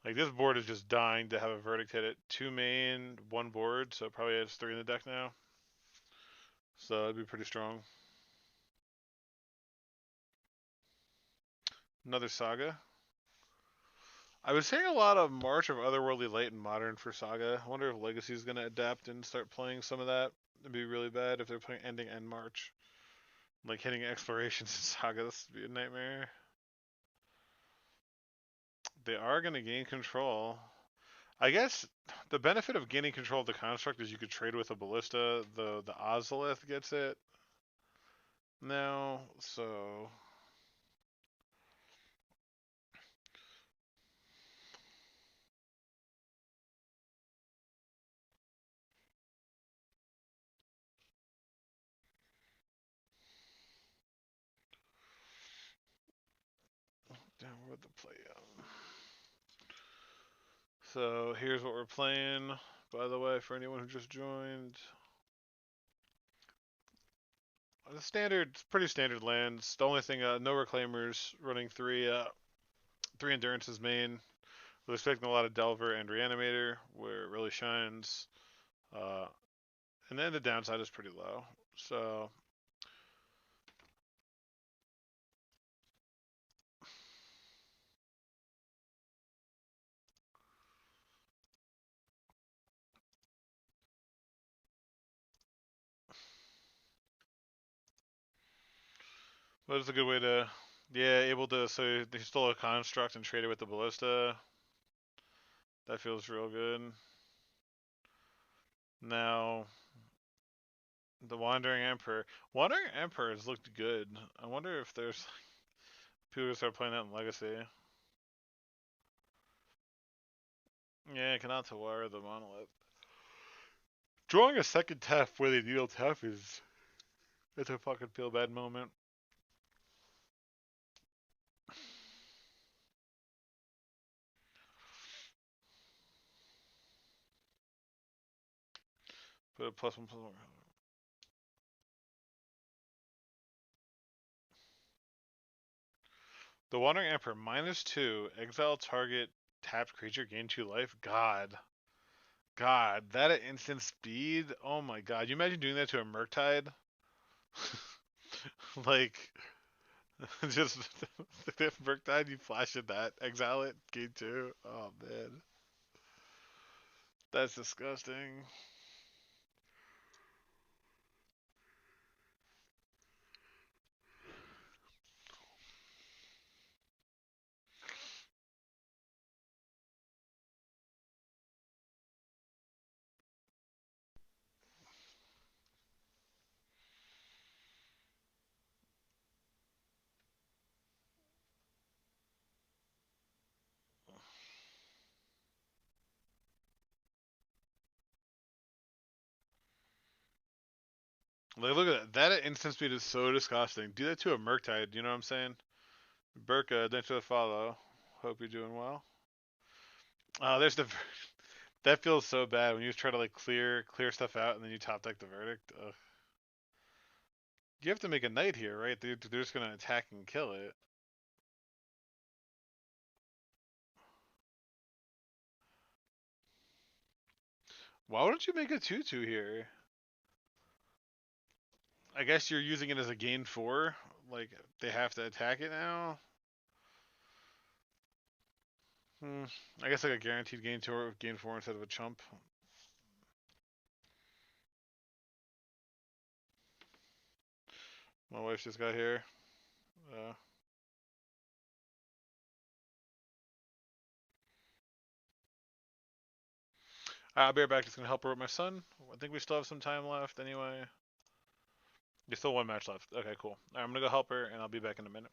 Like this board is just dying to have a verdict hit it. 2 main, 1 board, so it probably has 3 in the deck now. So it'd be pretty strong. Another Saga. I was seeing a lot of March of Otherworldly Light and Modern for Saga. I wonder if Legacy's gonna adapt and start playing some of that. It'd be really bad if they're playing Ending and March. Like hitting explorations in Saga, this would be a nightmare. They are gonna gain control. I guess the benefit of gaining control of the construct is you could trade with a ballista. The Ozolith gets it now, so damn, where'd the play out? So here's what we're playing. By the way, for anyone who just joined, the standard, pretty standard lands. The only thing, no reclaimers, running 3 endurances main. We're expecting a lot of Delver and Reanimator, where it really shines. Uh, and then the downside is pretty low. So, but it's a good way to, yeah, able to, so they stole a construct and trade it with the ballista. That feels real good. Now, the Wandering Emperor. Wandering Emperor has looked good. I wonder if there's people who start playing that in Legacy. Yeah, cannot to wire the monolith. Drawing a second tap where they deal tap is it's a fucking feel bad moment. Put a +1/+1. The Wandering Emperor -2 exile target tapped creature gain 2 life. God, that at instant speed. Oh my god, you imagine doing that to a Murktide? Like, just if Murktide, you flash at that, exile it, gain 2. Oh man, that's disgusting. Like, look at that. That at instant speed is so disgusting. Do that to a Murktide, you know what I'm saying? Burka, thanks for the follow. Hope you're doing well. There's the That feels so bad when you try to like clear stuff out and then you top deck the verdict. Ugh. You have to make a knight here, right? They're just gonna attack and kill it. Why wouldn't you make a 2/2 here? I guess you're using it as a gain 4. Like they have to attack it now. Hmm. I guess like a guaranteed gain 2 or gain 4 instead of a chump. My wife just got here. Uh, I'll be right back. Just gonna help her with my son. I think we still have some time left anyway. There's still one match left. Okay, cool. Right, I'm gonna go help her, and I'll be back in a minute.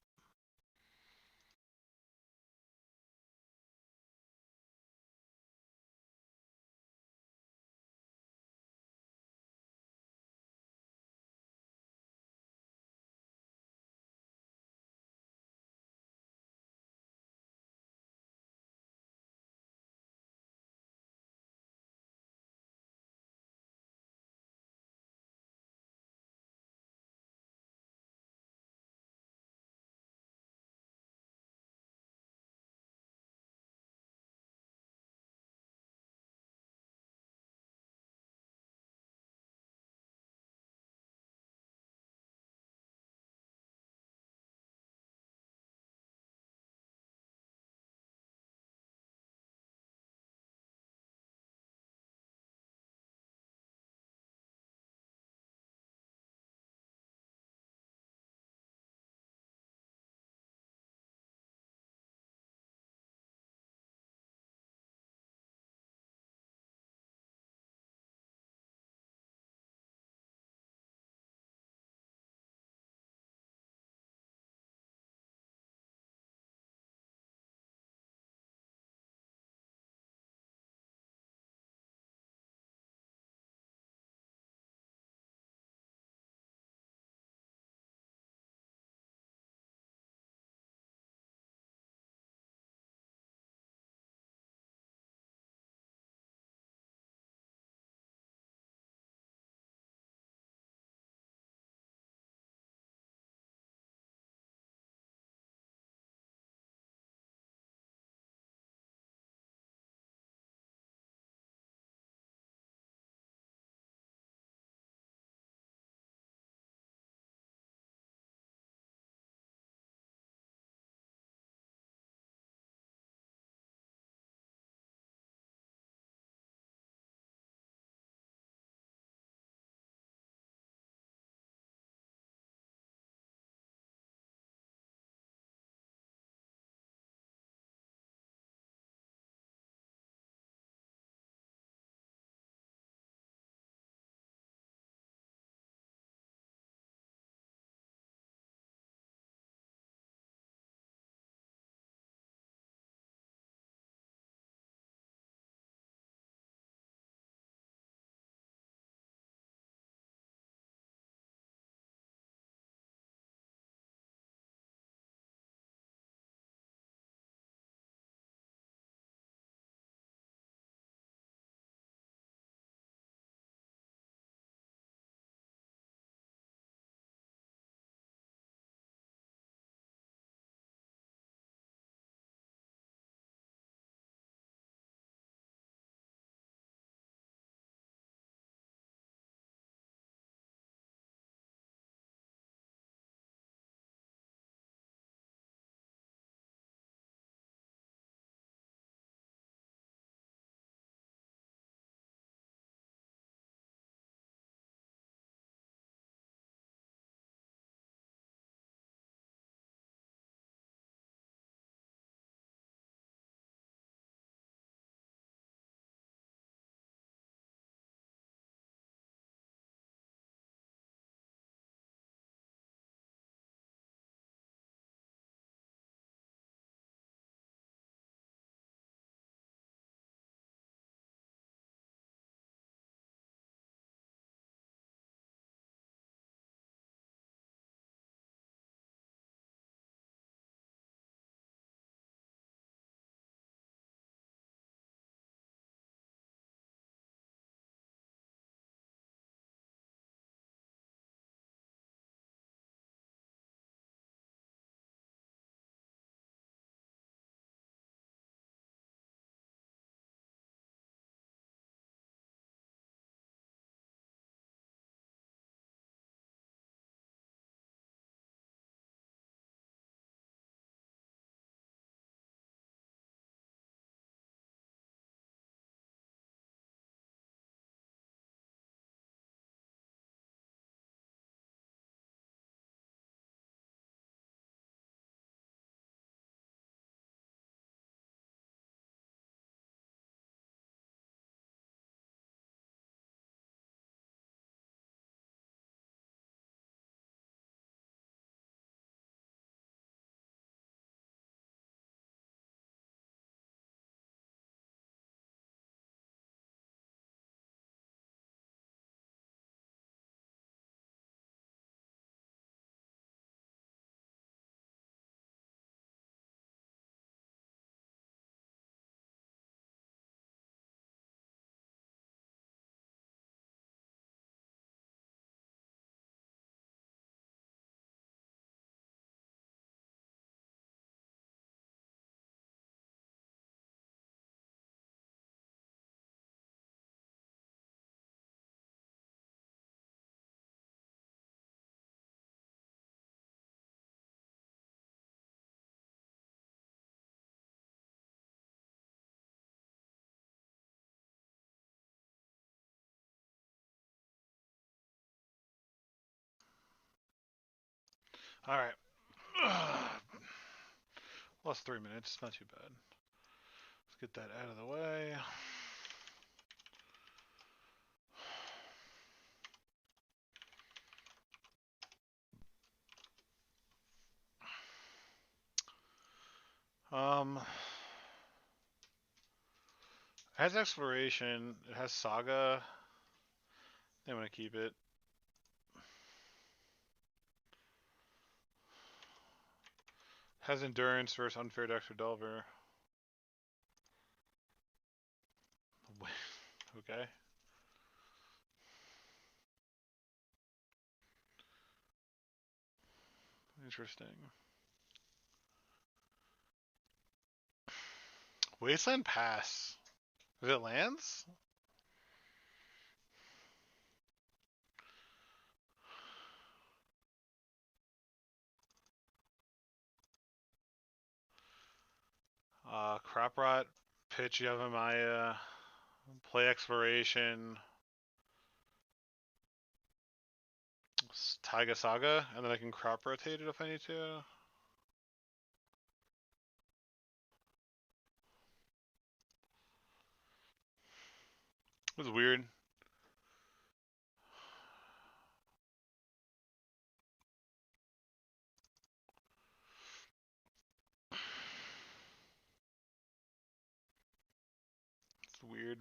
All right. Lost 3 minutes. Not too bad. Let's get that out of the way. It has exploration. It has saga. I'm gonna keep it. Has endurance versus unfair Dexter Delver. Okay. Interesting. Wasteland Pass. Is it lands? Crop Rot, pitch Yavimaya, play exploration, Taiga Saga, and then I can crop rotate it if I need to. It was weird. It's weird.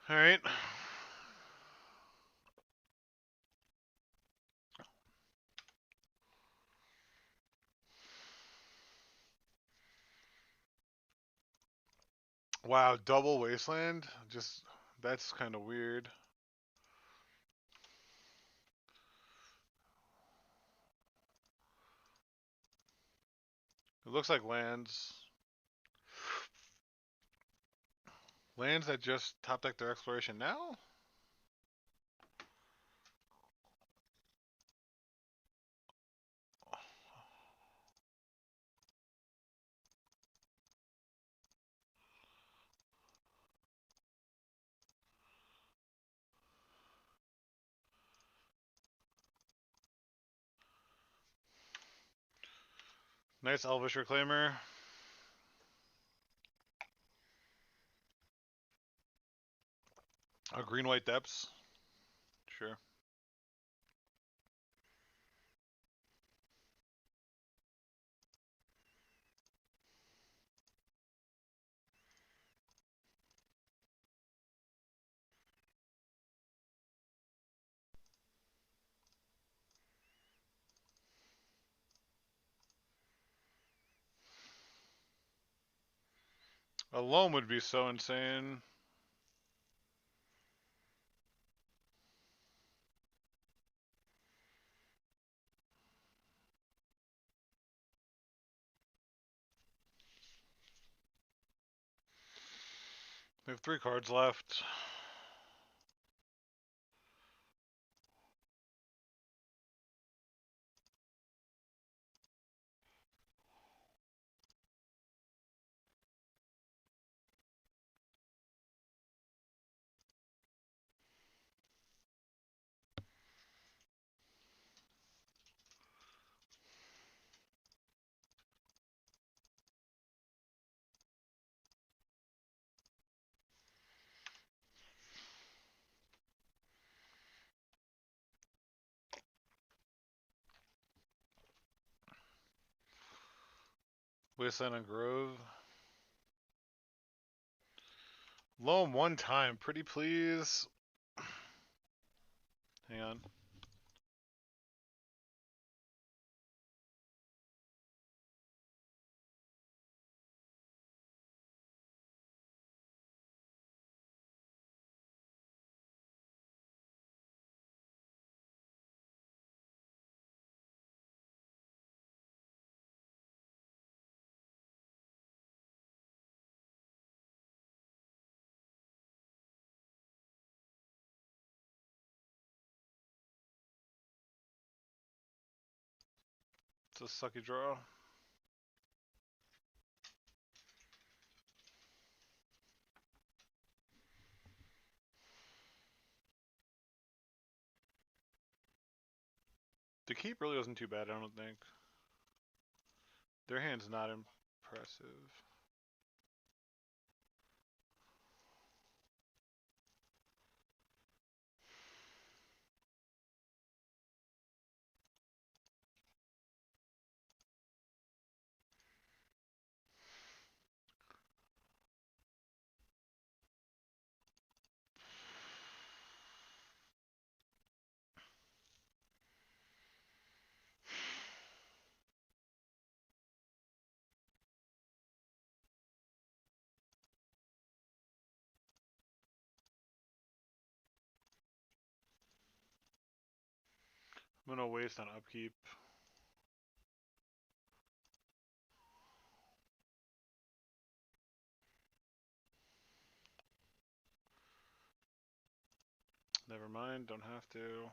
All right. Wow, double Wasteland? Just, that's kind of weird. It looks like lands. Lands that just top deck their exploration now? Nice Elvish Reclaimer. Green-white Depths. Sure. A loam would be so insane. We have 3 cards left. Wasteland and Grove. Loam 1 time, pretty please. Hang on. It's a sucky draw. The keep really wasn't too bad, I don't think. Their hand's not impressive. I'm gonna waste on upkeep. Never mind, don't have to.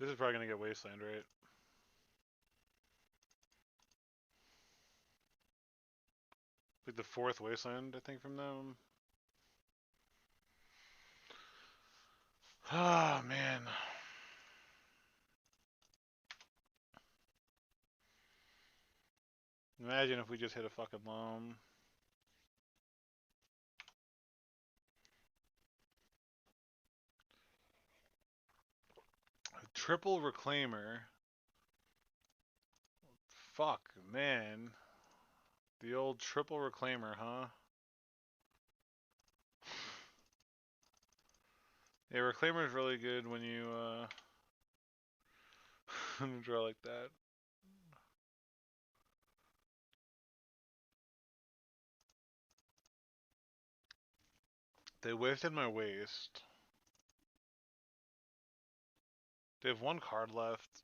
This is probably gonna get Wasteland, right? Like the 4th Wasteland, I think, from them. Ah, man. Imagine if we just hit a fucking loam. A triple Reclaimer. Fuck, man. The old triple Reclaimer, huh? Yeah, Reclaimer is really good when you draw like that. They wasted my waste. They have 1 card left.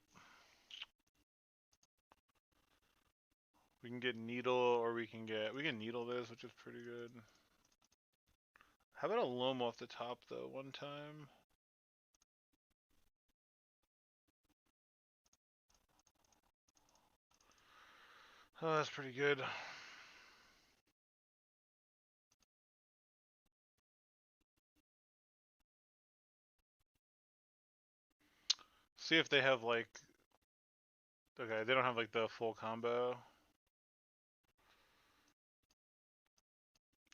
We can get Needle, or we can Needle this, which is pretty good. How about a loam off the top though, one time? Oh, that's pretty good. See if they have like, okay, they don't have like the full combo.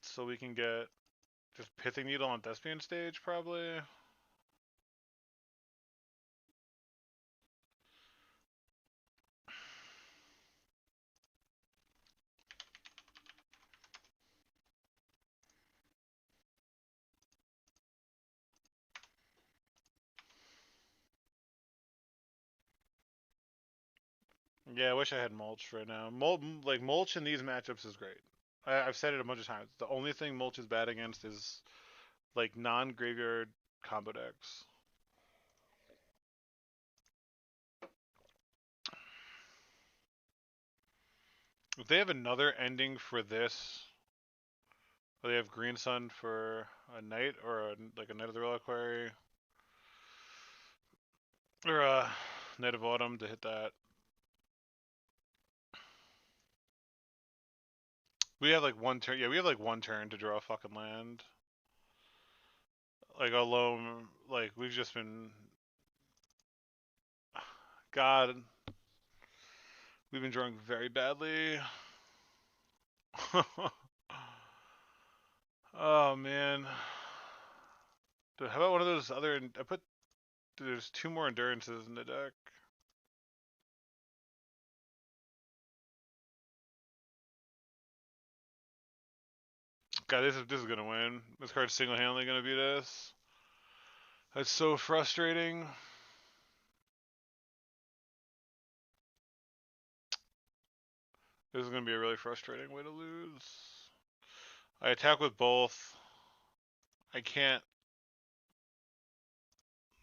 So we can get just Pithing Needle on Thespian stage, probably. Yeah, I wish I had Mulch right now. Mulch in these matchups is great. I've said it a bunch of times. The only thing Mulch is bad against is like non-graveyard combo decks. If they have another ending for this, or they have Green Sun for a Knight, or like a Knight of the Reliquary, or a Knight of Autumn to hit that. We have like 1 turn. Yeah, we have like 1 turn to draw a fucking land. Like alone, like we've just been. God, we've been drawing very badly. Oh man. Dude, how about one of those other? There's 2 more endurances in the deck. God, this is gonna win. This card's single-handedly gonna beat us. That's so frustrating. This is gonna be a really frustrating way to lose. I attack with both. I can't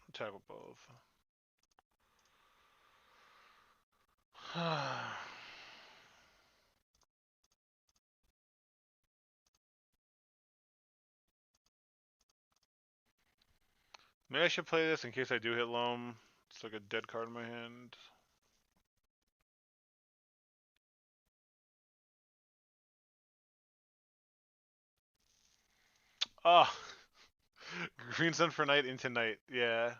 attack with both. Maybe I should play this in case I do hit loam. It's like a dead card in my hand. Ah, Green Sun for night into night. Yeah.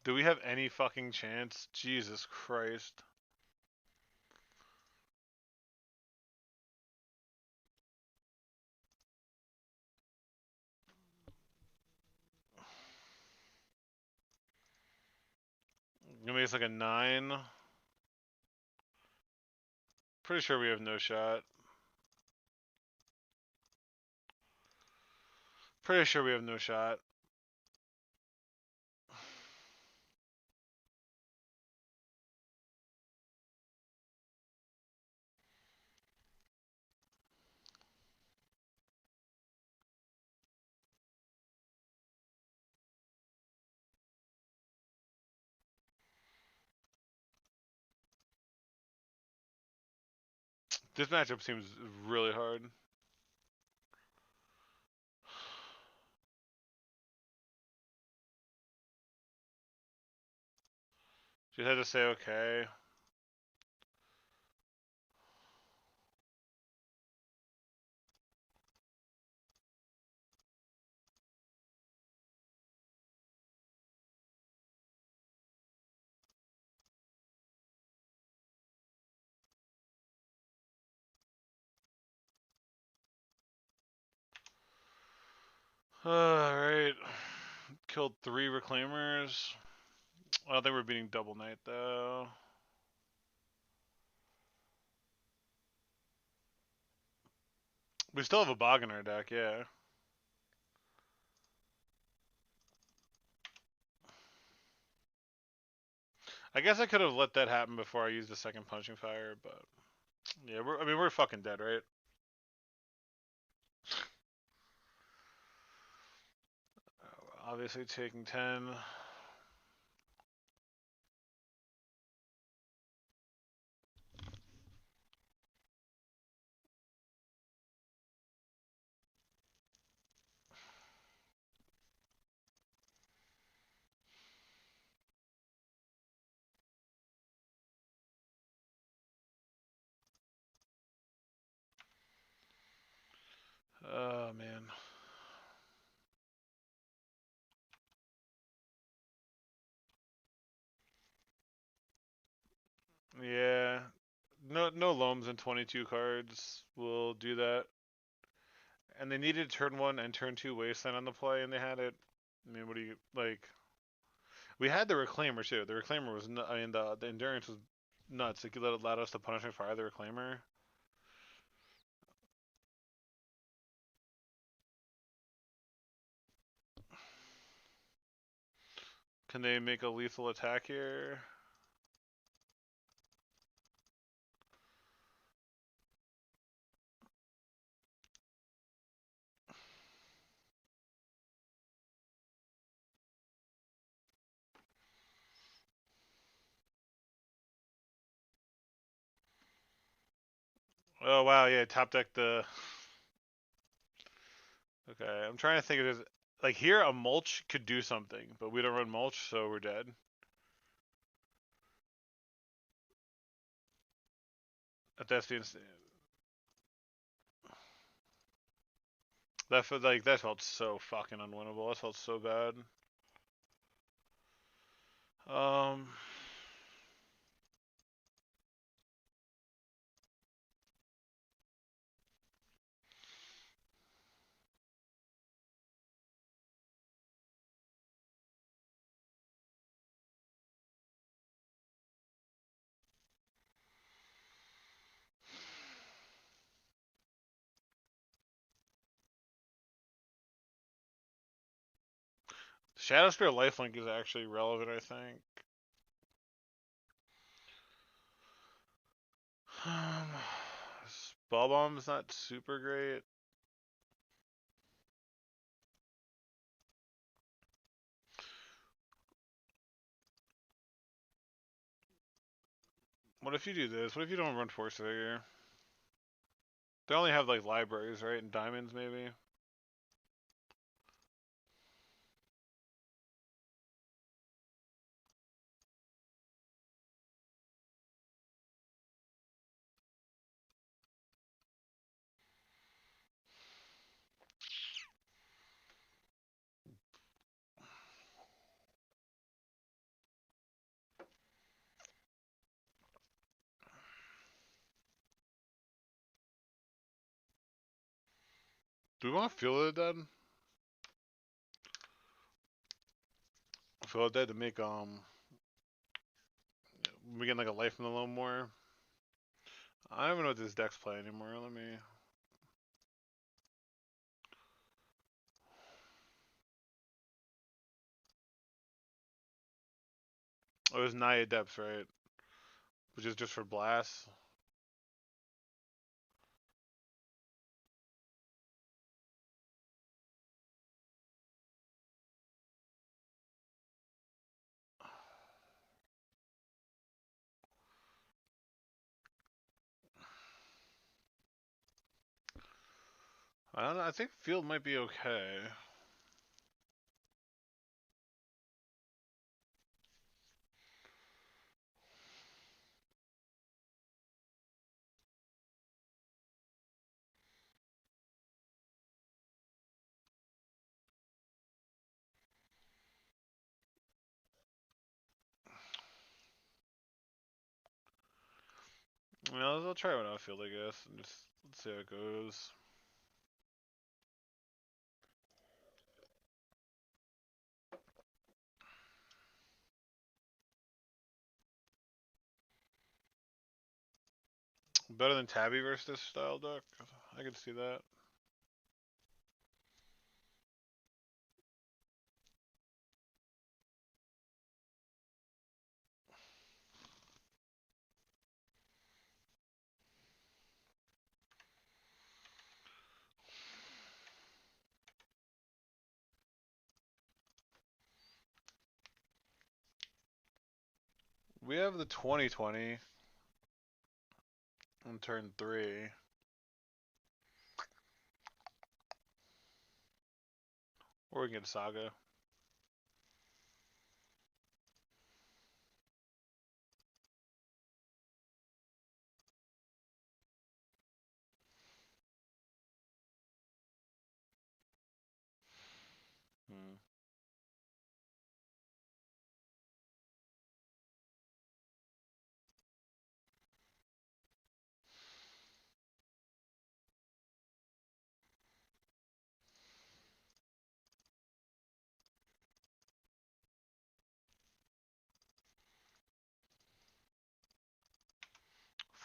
Do we have any fucking chance? Jesus Christ. Maybe it's like a 9. Pretty sure we have no shot. Pretty sure we have no shot. This matchup seems really hard. Just had to say okay. Alright. Killed 3 reclaimers. I don't think we're beating double night though. We still have a bog in our deck, yeah. I guess I could have let that happen before I used the second punching fire, but yeah, we're fucking dead, right? Obviously taking 10. Oh man. Yeah. No loams and 22 cards will do that. And they needed turn 1 and turn 2 wasteland on the play, and they had it. I mean, what do you like? We had the reclaimer too. The reclaimer was, I mean, the endurance was nuts. It allowed us to punishing fire the reclaimer. Can they make a lethal attack here? Oh wow, yeah, top deck the. Okay, I'm trying to think of this. Like here, a mulch could do something, but we don't run mulch, so we're dead. That's the instant. That felt so fucking unwinnable. That felt so bad. Um. Shadow Spear Lifelink is actually relevant, I think. Spell Bomb's not super great. What if you do this? What if you don't run Force Figure? They only have like libraries, right? And diamonds, maybe. Do we want to Field of the Dead? Field of the Dead to make we get like a life in a little more. I don't even know what this deck's play anymore. Let me. Oh, it was Naya Depths, right? Which is just for blast. I don't know. I think Field might be okay. Yeah, I'll try without Field, I guess. And just let's see how it goes. Better than Tabby versus this style deck. I can see that. We have the 2020 on turn 3. Or we can get Saga. Hmm.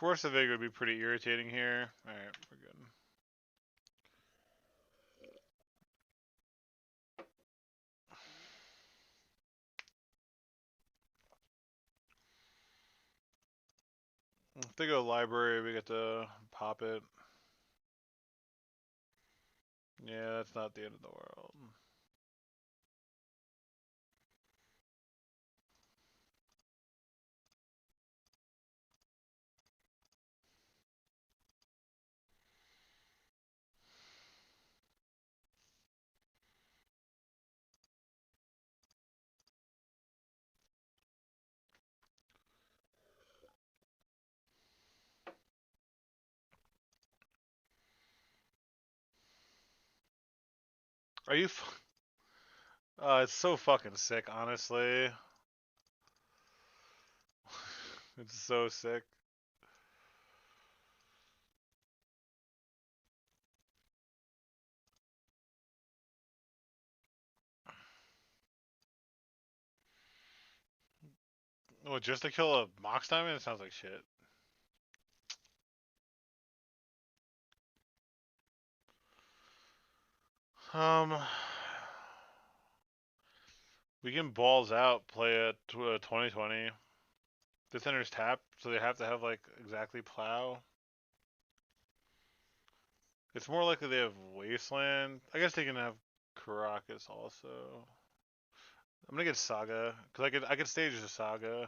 Force of Egg would be pretty irritating here. Alright, we're good. If they go library, we get to pop it. Yeah, that's not the end of the world. Are you? It's so fucking sick, honestly. It's so sick. Oh, just to kill a Mox Diamond? It sounds like shit. Um, we can balls out play a 2020. This enters tap, so they have to have like exactly plow. It's more likely they have Wasteland. I guess they can have Caracas also. I'm gonna get Saga because I could stage a Saga.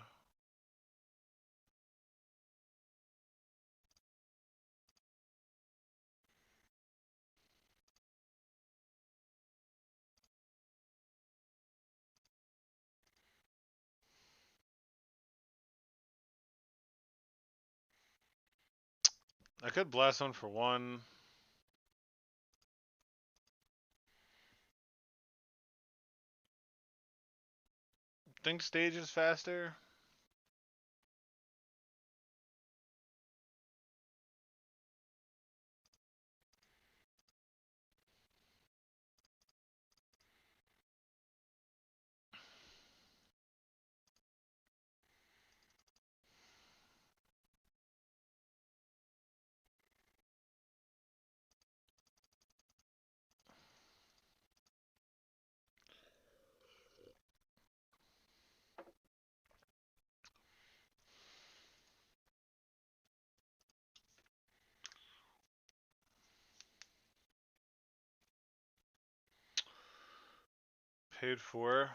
I could blast one for one. Think stage is faster. Paid for.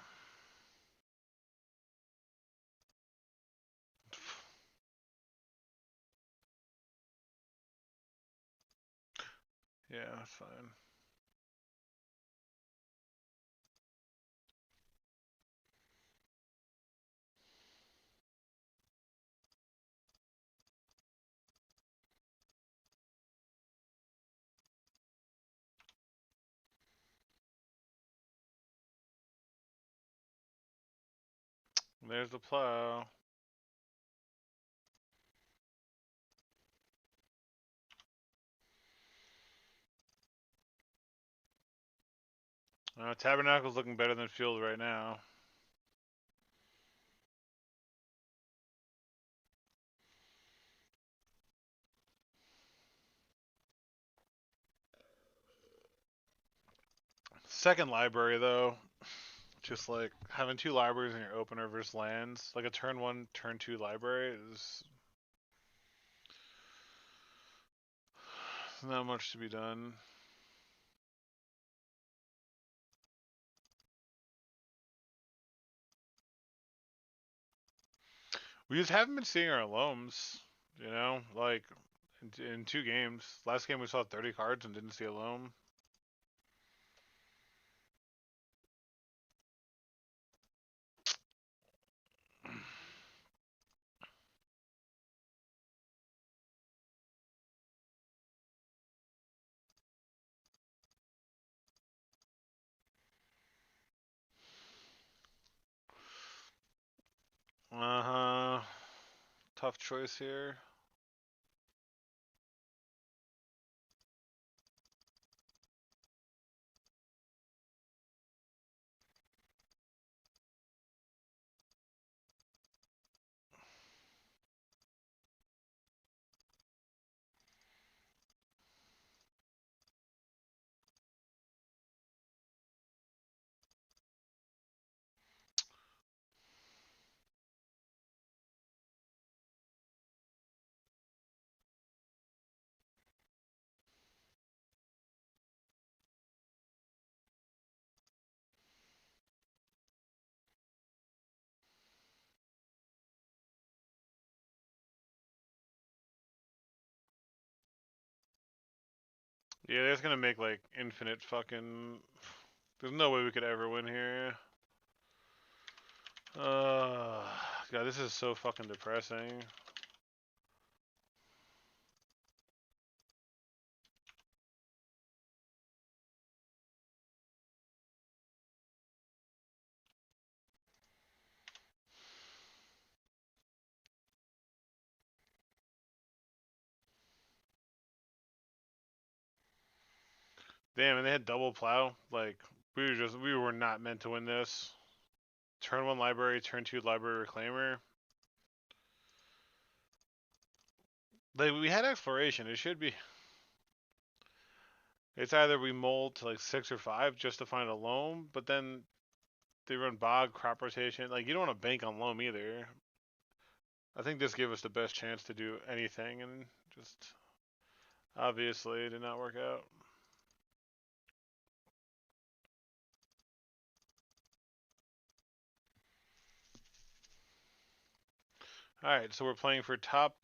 Yeah, that's fine. There's the plow. Tabernacle's looking better than Field right now. Second library, though. Just like having two libraries in your opener versus lands. Like a turn 1, turn 2 library is not much to be done. We just haven't been seeing our loams, you know? Like, in 2 games. Last game we saw 30 cards and didn't see a loam. Uh-huh. Tough choice here. Yeah, that's gonna make like infinite fucking. There's no way we could ever win here. God, this is so fucking depressing. Damn, and they had double plow. Like we were not meant to win this. Turn 1 library, turn 2 library reclaimer. Like we had exploration. It should be. It's either we mold to like 6 or 5 just to find a loam, but then they run bog, crop rotation. Like you don't want to bank on loam either. I think this gave us the best chance to do anything, and just obviously it did not work out. All right, so we're playing for top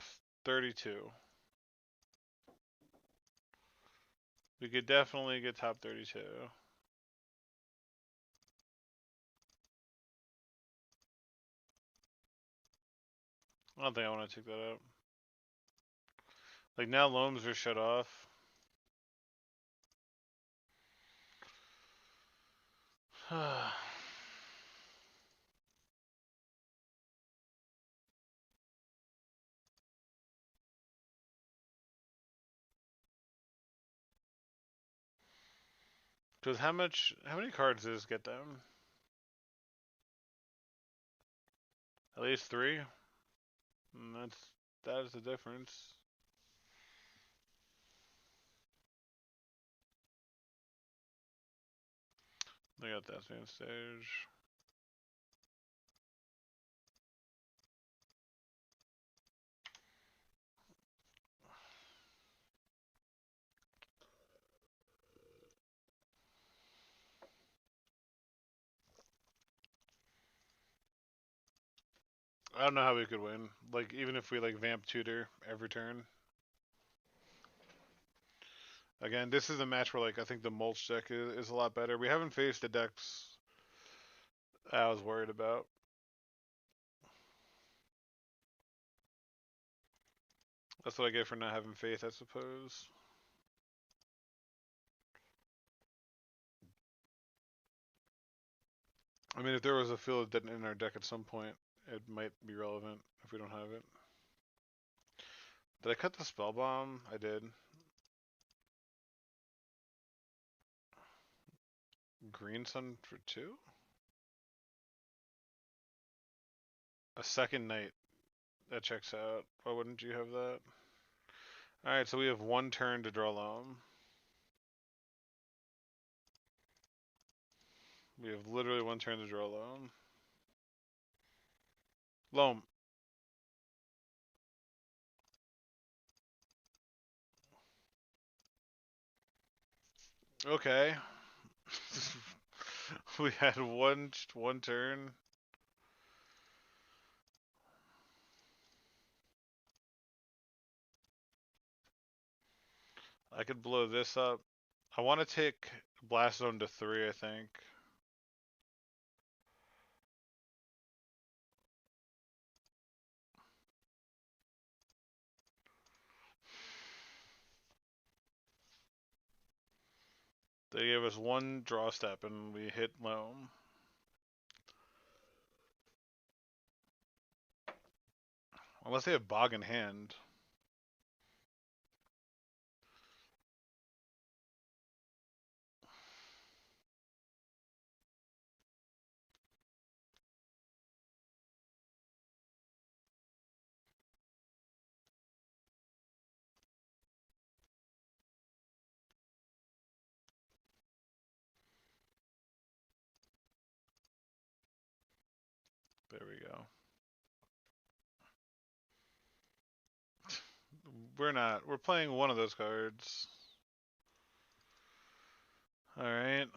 32. We could definitely get top 32. I don't think I want to take that out. Like now loams are shut off. Because how many cards does this get them? At least 3? That is the difference. They got that same stage. I don't know how we could win. Like, even if we, like, vamp tutor every turn. Again, this is a match where, like, I think the mulch deck is a lot better. We haven't faced the decks I was worried about. That's what I get for not having faith, I suppose. I mean, if there was a field that in our deck at some point, it might be relevant if we don't have it. Did I cut the spell bomb? I did. Green sun for 2? A second night. That checks out. Why wouldn't you have that? Alright, so we have 1 turn to draw loam. We have literally 1 turn to draw loam. Loam. Okay. We had one turn. I could blow this up. I want to take Blast Zone to 3, I think. They gave us 1 draw step and we hit loam. Unless they have bog in hand. There we go. We're not. We're playing one of those cards. Alright.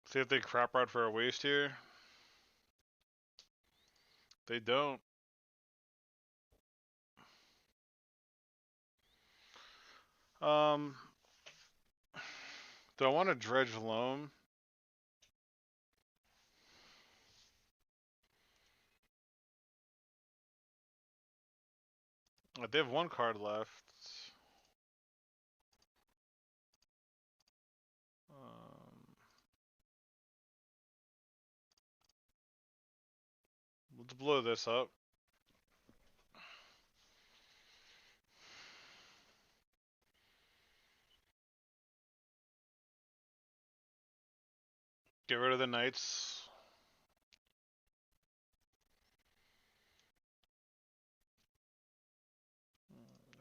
See if they crop out for a waste here. They don't. Do I want to dredge loam? They have 1 card left. Let's blow this up. Get rid of the knights.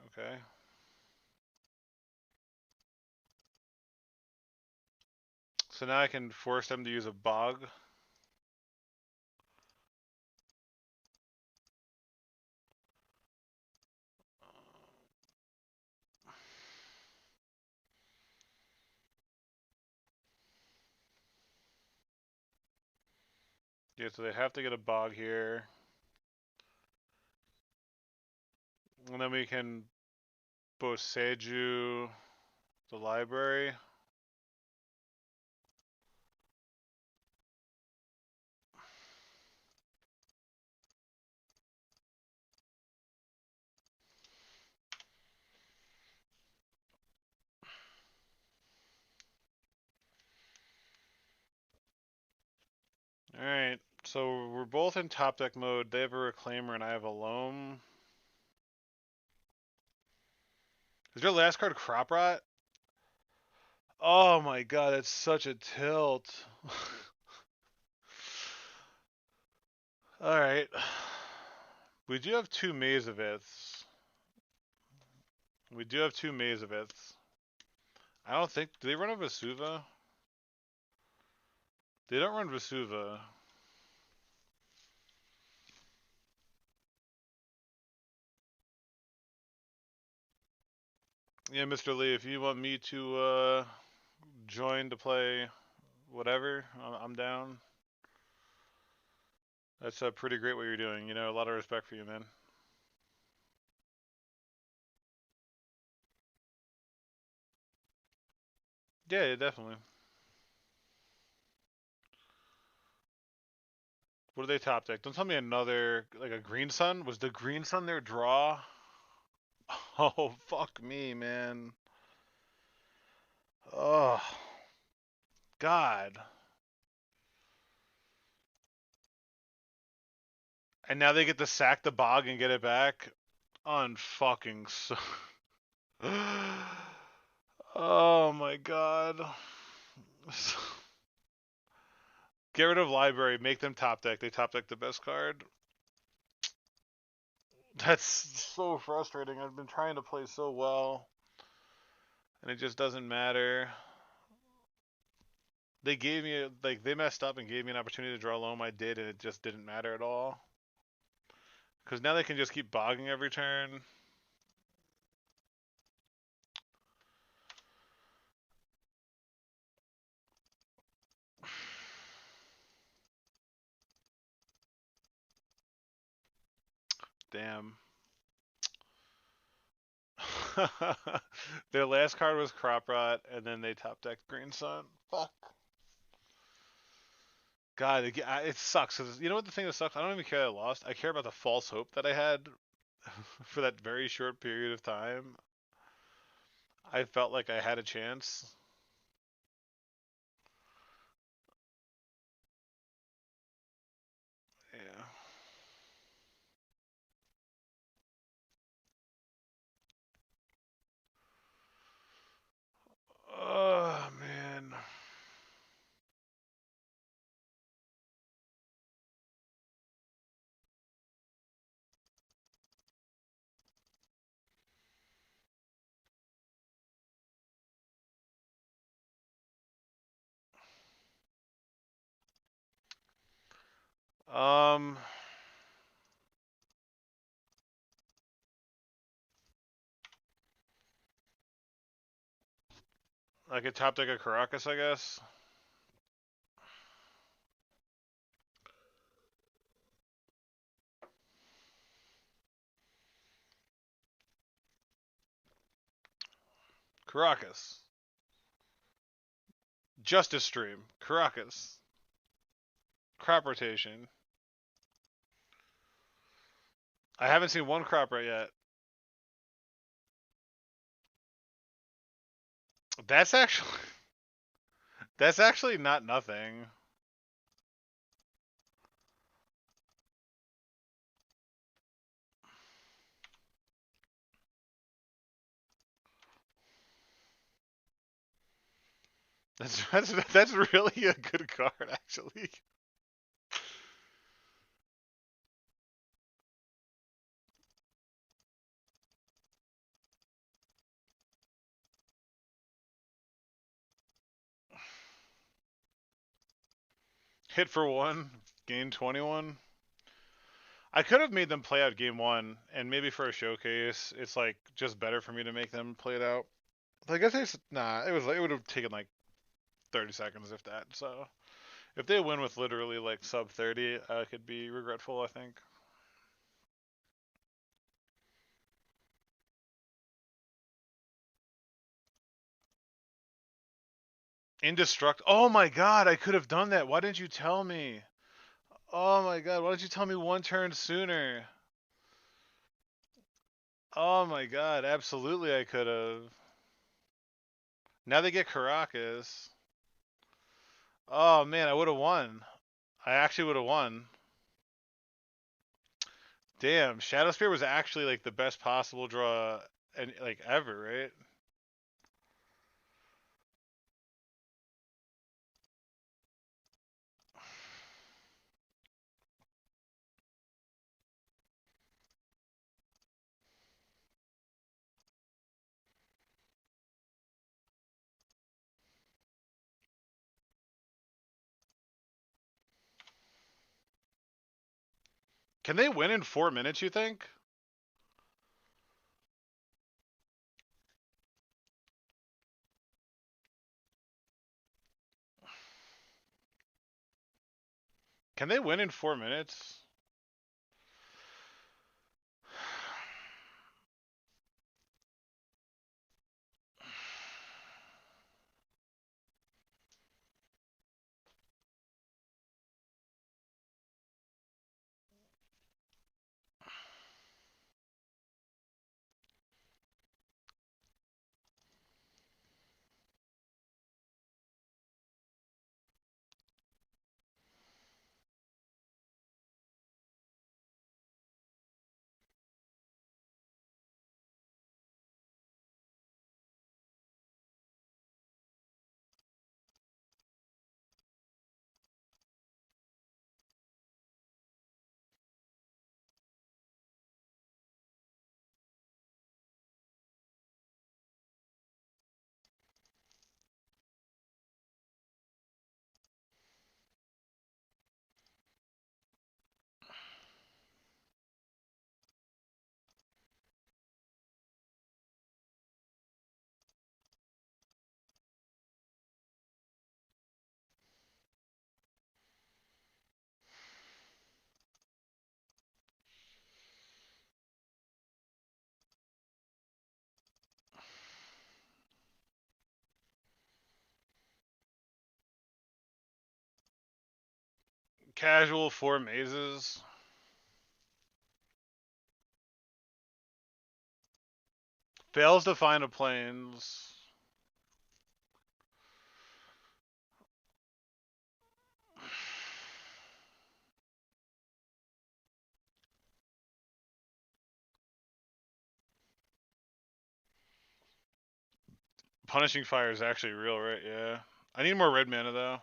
Okay. So now I can force them to use a bog. Yeah, so they have to get a bog here. And then we can Boseju the library. Alright, so we're both in top deck mode. They have a Reclaimer and I have a Loam. Is your last card Crop Rot? Oh my god, that's such a tilt. Alright. We do have 2 Mazeviths. We do have 2 Mazeviths. I don't think... Do they run a Vesuva? They don't run Vesuva. Yeah, Mr. Lee, if you want me to join to play whatever, I'm down. That's pretty great what you're doing. You know, a lot of respect for you, man. Yeah, yeah, definitely. What do they top deck? Don't tell me another like a green sun. Was the green sun their draw? Oh fuck me, man. Oh God. And now they get to sack the bog and get it back. Unfucking so. Oh my God. Get rid of library. Make them top deck. They top deck the best card. That's so frustrating. I've been trying to play so well, and it just doesn't matter. They gave me like they messed up and gave me an opportunity to draw loam. I did, and it just didn't matter at all. Because now they can just keep bogging every turn. Damn. Their last card was Crop Rot, and then they top decked Green Sun. Fuck. God, it sucks. 'Cause you know what the thing that sucks? I don't even care that I lost. I care about the false hope that I had for that very short period of time. I felt like I had a chance. Yeah. Oh man. Um, I could top deck a Caracas, I guess. Caracas. Justice Stream. Caracas. Crop rotation. I haven't seen one crop right yet. That's actually that's actually not nothing. That's really a good card actually. Hit for one, gain 21. I could have made them play out game one, and maybe for a showcase, it's like just better for me to make them play it out. I guess nah. It would have taken like 30 seconds if that. So if they win with literally like sub 30, I could be regretful. I think. Indestruct. Oh my god, I could have done that. Why didn't you tell me? Oh my god, why didn't you tell me one turn sooner? Oh my god, absolutely I could have. Now they get Caracas. Oh man, I would have won. I actually would have won. Damn, Shadow Spear was actually like the best possible draw and like ever, right? Can they win in 4 minutes, you think? Can they win in 4 minutes? Casual 4 mazes. Fails to find a plains. Punishing Fire is actually real, right? Yeah. I need more red mana, though.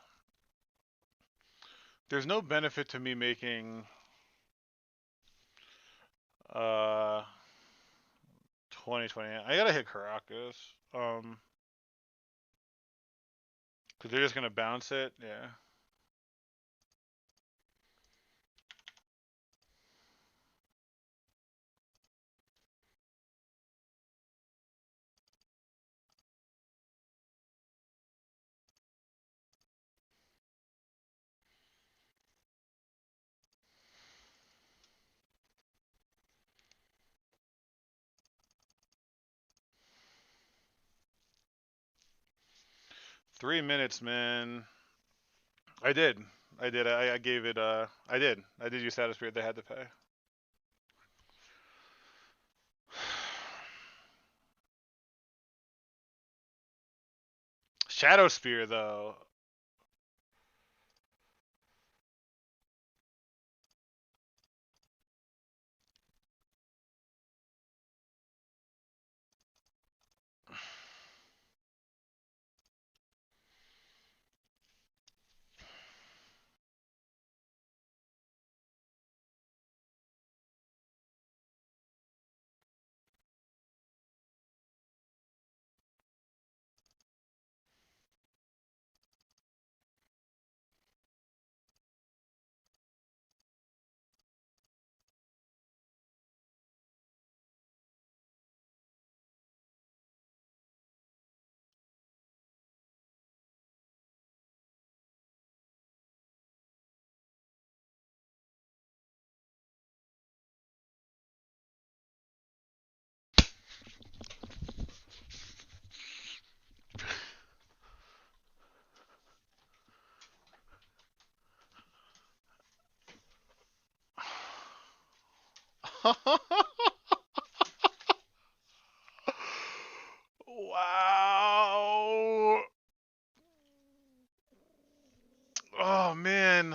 There's no benefit to me making... 2020. I gotta hit Caracas. Cause they're just gonna bounce it. Yeah. Three minutes, man. I did. I did. I gave it. I did. I did use Status Spirit. They had to pay. Shadow Spear, though. Wow. Oh man.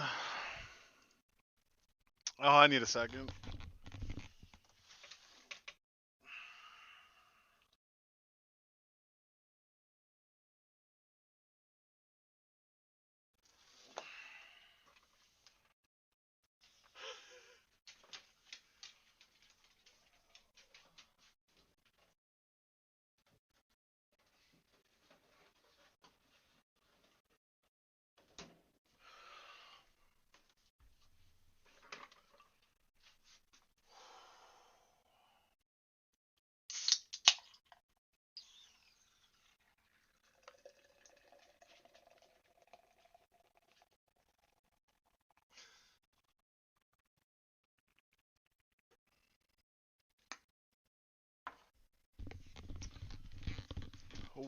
Oh, I need a second.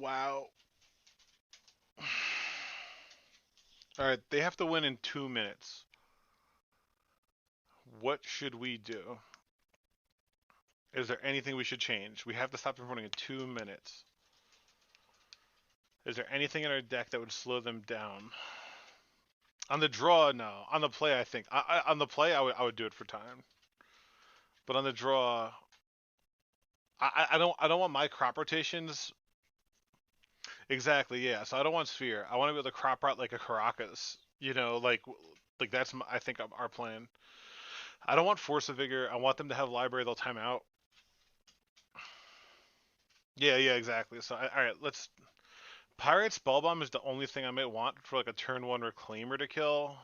Wow. Alright, they have to win in 2 minutes. What should we do? Is there anything we should change? We have to stop them running in 2 minutes. Is there anything in our deck that would slow them down? On the draw, no. On the play, I think. On the play, I would do it for time. But on the draw, I don't want my crop rotations. Exactly, yeah. So I don't want Sphere. I want to be able to crop out like a Caracas. You know, like that's I think our plan. I don't want Force of Vigor. I want them to have Library. They'll time out. Yeah, exactly. So all right, let's. Pirate Spellbomb is the only thing I might want for like a turn 1 Reclaimer to kill.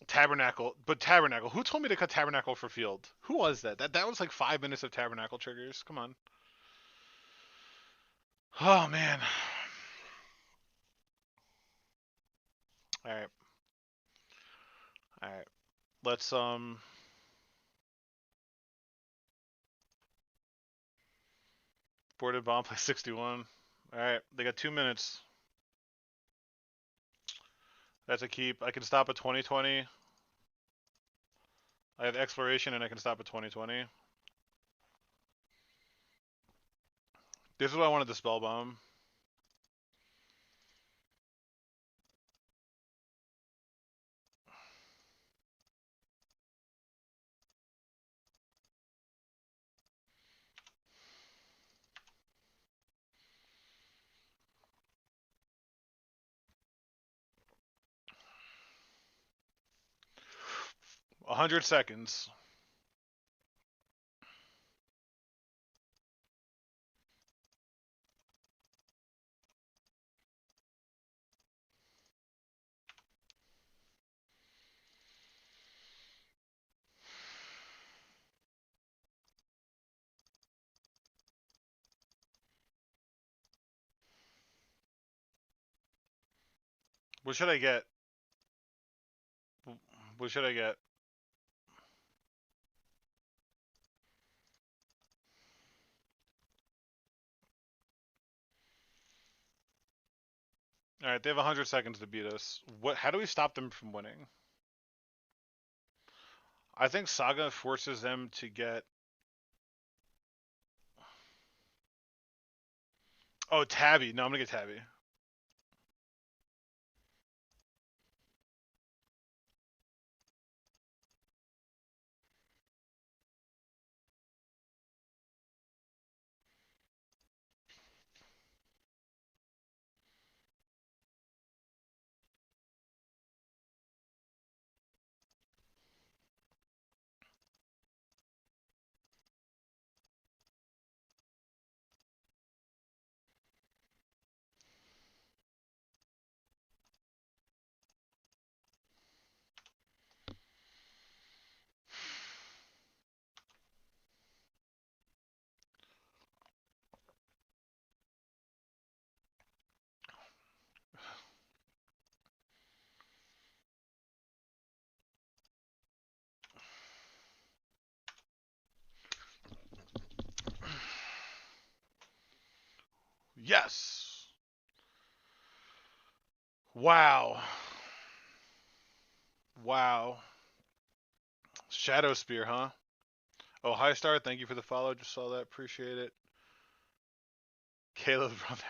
Tabernacle, but Tabernacle. Who told me to cut Tabernacle for field? Who was that? That was like 5 minutes of Tabernacle triggers. Come on. Oh man. All right. All right. Let's boarded bomb play 61. All right. They got 2 minutes. That's a keep. I can stop at 2020. I have exploration and I can stop at 2020. This is what I wanted to spell bomb. A 100 seconds. What should I get? What should I get? All right, they have 100 seconds to beat us. What? How do we stop them from winning? I think Saga forces them to get. Oh, Tabby. No, I'm gonna get Tabby. Yes. Wow. Wow. Shadow Spear, huh? Oh, High Star, thank you for the follow. Just saw that. Appreciate it. Caleb, brother.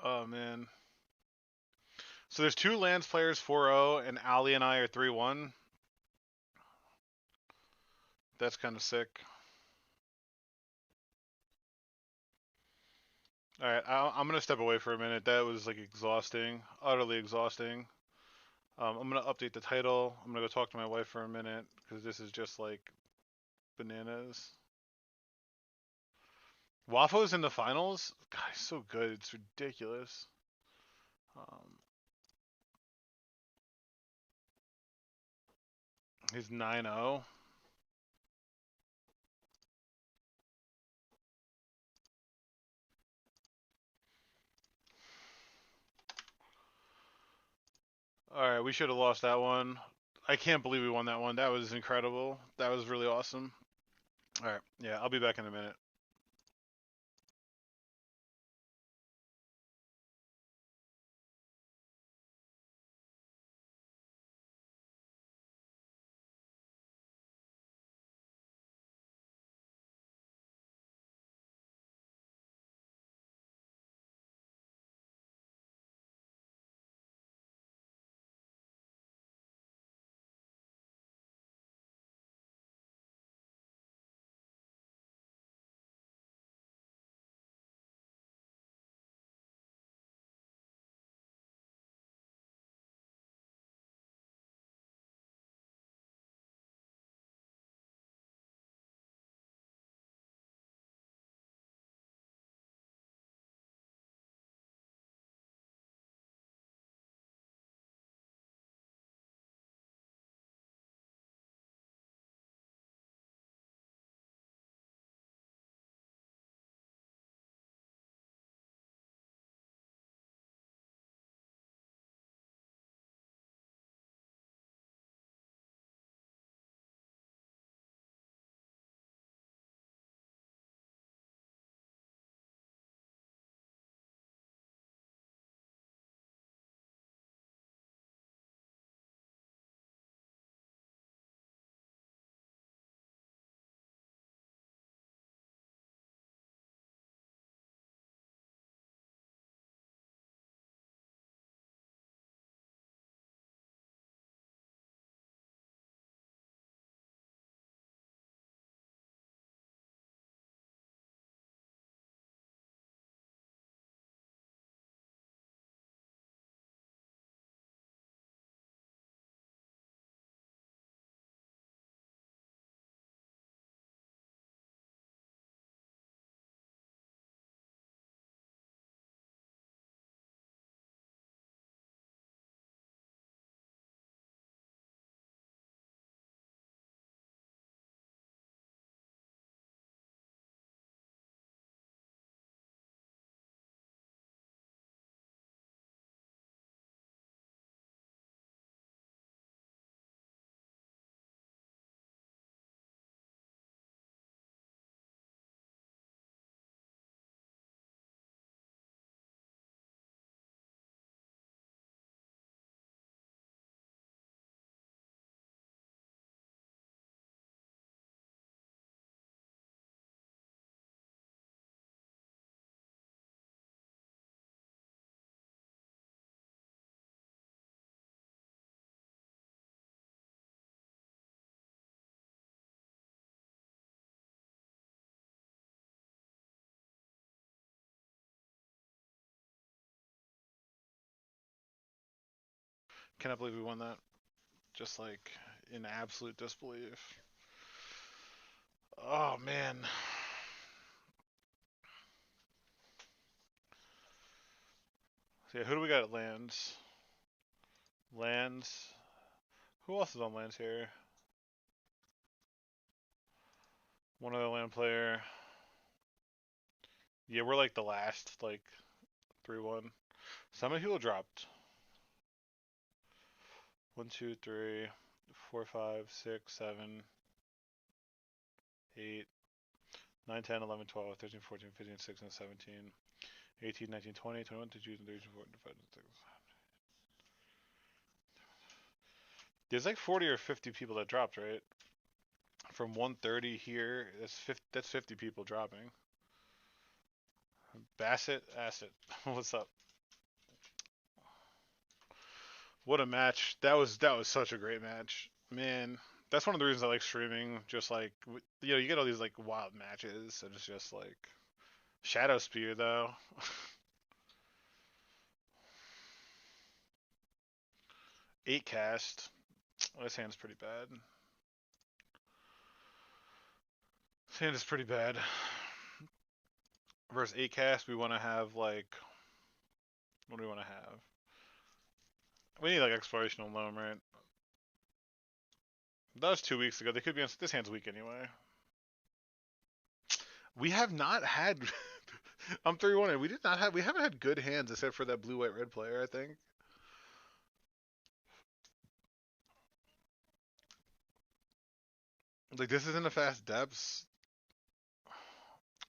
Oh, man. So there's 2 lands players 4-0, and Ali and I are 3-1. That's kind of sick. All right, I'm gonna step away for a minute. That was like exhausting, utterly exhausting. I'm gonna update the title. I'm gonna go talk to my wife for a minute because this is just like bananas. Wafo's in the finals. God, he's so good. It's ridiculous. He's 9-0. Alright, we should have lost that one. I can't believe we won that one. That was incredible. That was really awesome. Alright, yeah, I'll be back in a minute. Cannot believe we won that. Just like in absolute disbelief. Oh man. So yeah, who do we got at lands? Lands. Who else is on lands here? One other land player. Yeah, we're like the last, like 3-1. So how many people dropped? 1, 2, 3, 4, 5, 6, 7, 8, 9, 10, 11, 12, 13, 14, 15, 16, 17, 18, 19, 20, 21, 22, 23, 24, 25, 26. There's like 40 or 50 people that dropped, right? From 130 here, that's 50 people dropping. Bassett, Asset, what's up? What a match! That was such a great match, man. That's one of the reasons I like streaming. Just like you get all these like wild matches, and it's just like Shadow Spear though. 8 cast. Oh, this hand's pretty bad. This hand is pretty bad. Versus 8 cast, we want to have like what do we want to have? We need like Exploration alone, right? That was 2 weeks ago. They could be on this hand's weak anyway. We have not had. I'm 3-1. We did not have. We haven't had good hands except for that blue white red player. I think. Like this isn't a fast depths.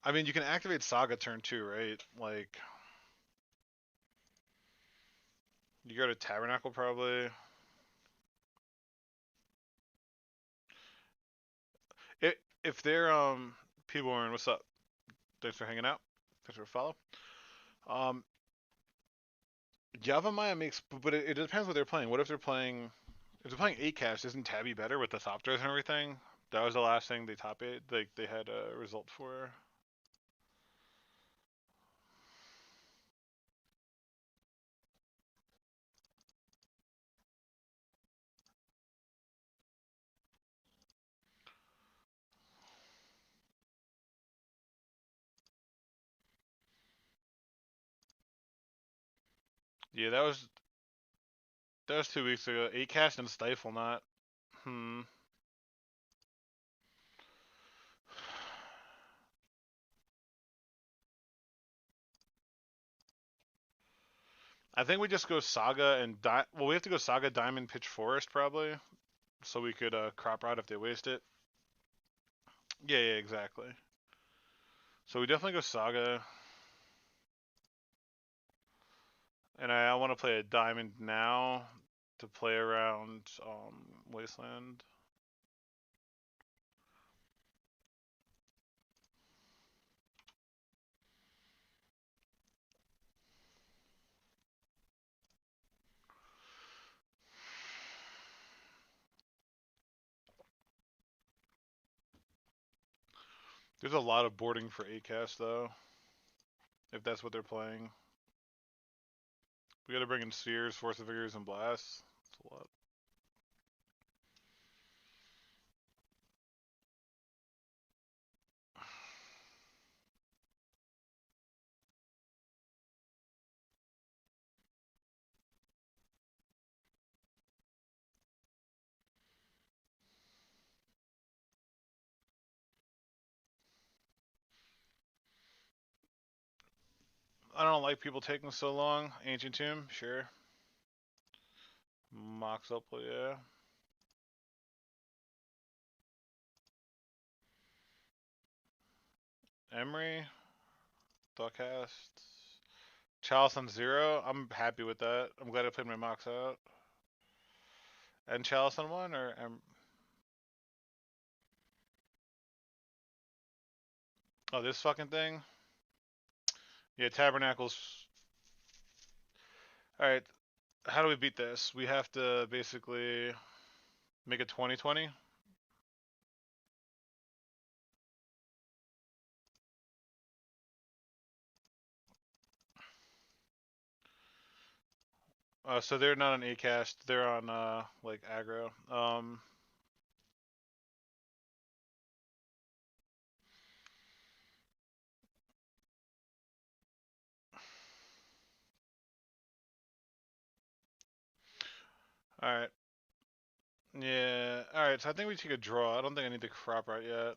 I mean, you can activate Saga turn 2, right? Like you go to Tabernacle probably. If they're people are in, what's up? Thanks for hanging out. Thanks for follow. Um, Java Maya makes, but it depends what they're playing. What if they're playing? If they're playing 8 cash, isn't Tabby better with the top throws and everything? That was the last thing they top 8. They had a result for. Yeah, that was 2 weeks ago. 8 cash and Stifle not. Hmm. I think we just go Saga and well, we have to go Saga, Diamond, Pitch, Forest probably, so we could crop out if they waste it. Yeah, yeah, exactly. So we definitely go Saga, and I want to play a Diamond now to play around Wasteland. There's a lot of boarding for 8 cast though, if that's what they're playing. We got to bring in Spheres, Force of Figures, and Blasts. That's a lot. I don't like people taking so long. Ancient Tomb, sure. Mox up, yeah. Emery, Thoughtcast. Chalice on 0. I'm happy with that. I'm glad I played my Mox out. And Chalice on 1, or oh, this fucking thing? Yeah, Tabernacles. Alright, how do we beat this? We have to basically make it 2020. So they're not on Acast, they're on like aggro. Alright. Yeah, alright, so I think we take a draw. I don't think I need to crop right yet.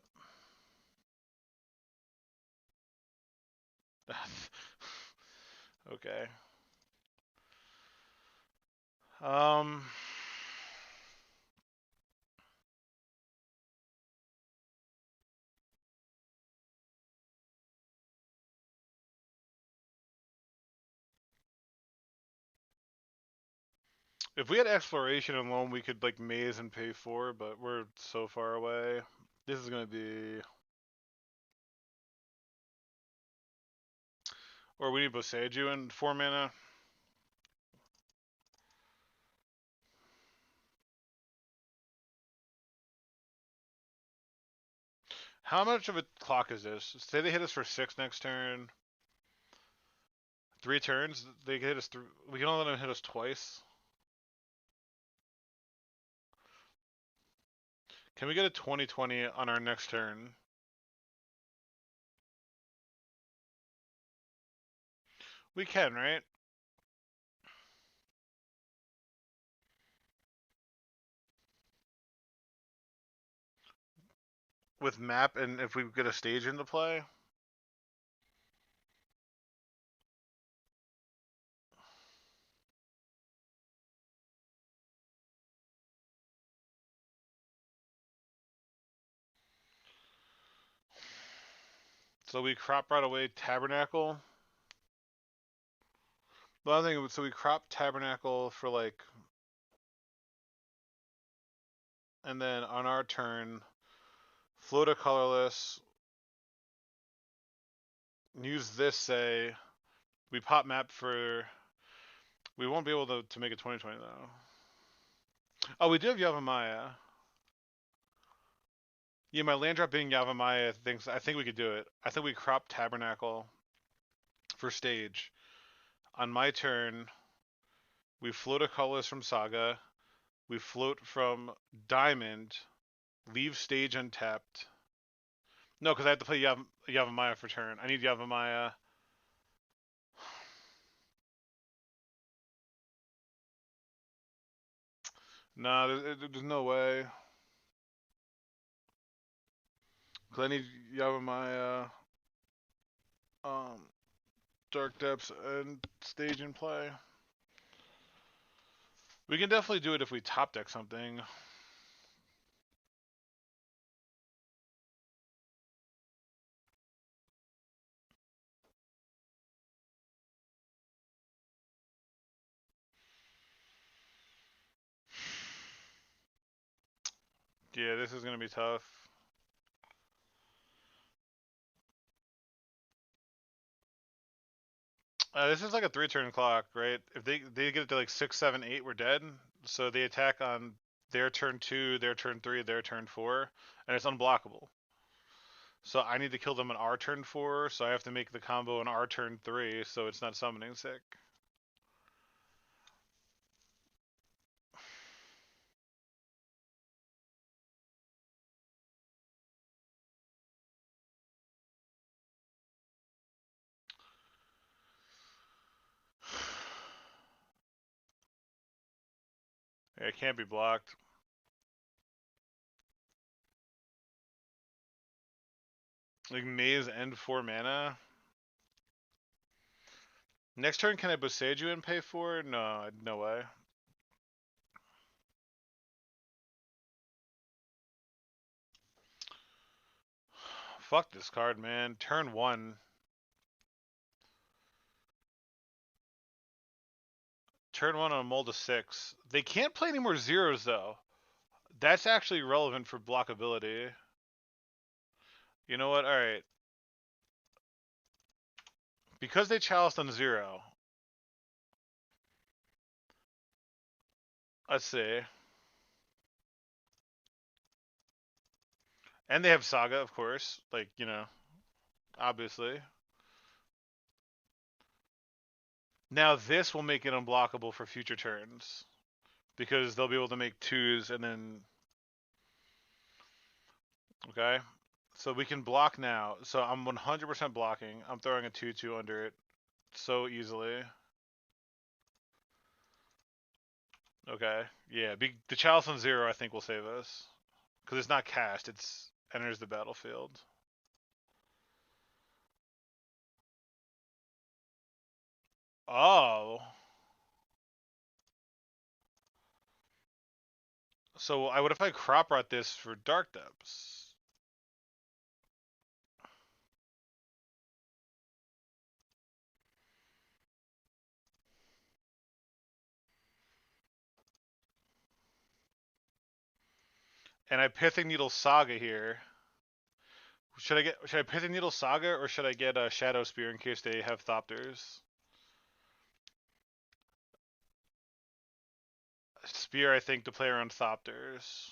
Okay. Um if we had exploration and loan, we could like maze and pay 4, but we're so far away. This is gonna be, or we need Boseiju and 4 mana. How much of a clock is this? Say they hit us for 6 next turn. 3 turns, they hit us through. We can only let them hit us twice. Can we get a 2020 on our next turn? We can, right? With map, and if we get a stage into play. So we crop right away Tabernacle. The other thing, so we crop Tabernacle for like, and then on our turn, float a colorless. Use this, say, we pop map for. We won't be able to make a 2020 though. Oh, we do have Yavimaya. Yeah, my land drop being Yavimaya thinks I think we could do it. I think we crop Tabernacle for stage. On my turn, we float a colorless from Saga. We float from Diamond. Leave stage untapped. No, because I have to play Yavimaya for turn. I need Yavimaya. Nah, there's no way. Because I need Yavimaya, Dark Depths, and stage in play. We can definitely do it if we top deck something. Yeah, this is gonna be tough. This is like a 3-turn clock, right? If they get it to like 6, 7, 8, we're dead. So they attack on their turn 2, their turn 3, their turn 4, and it's unblockable. So I need to kill them on our turn 4, so I have to make the combo on our turn 3, so it's not summoning sick. Yeah, it can't be blocked. Like Maze and 4 mana. Next turn, can I Boseiju and pay 4? No, no way. Fuck this card, man. Turn 1. Turn 1 on a mold of 6. They can't play any more zeros, though. That's actually relevant for blockability. You know what? Alright. Because they chaliced on 0. Let's see. And they have Saga, of course. Like, you know, obviously. Now this will make it unblockable for future turns. Because they'll be able to make 2s and then... Okay? So we can block now. So I'm 100% blocking. I'm throwing a 2/2 under it so easily. Okay. Yeah, the Chalice on 0 I think will save us. Because it's not cast, it's enters the battlefield. Oh. So what if I crop rot this for Dark Depths? And I Pithing Needle Saga here. Should I Pithing Needle Saga or should I get a Shadow Spear in case they have Thopters? Spear, I think, to play around Thopters.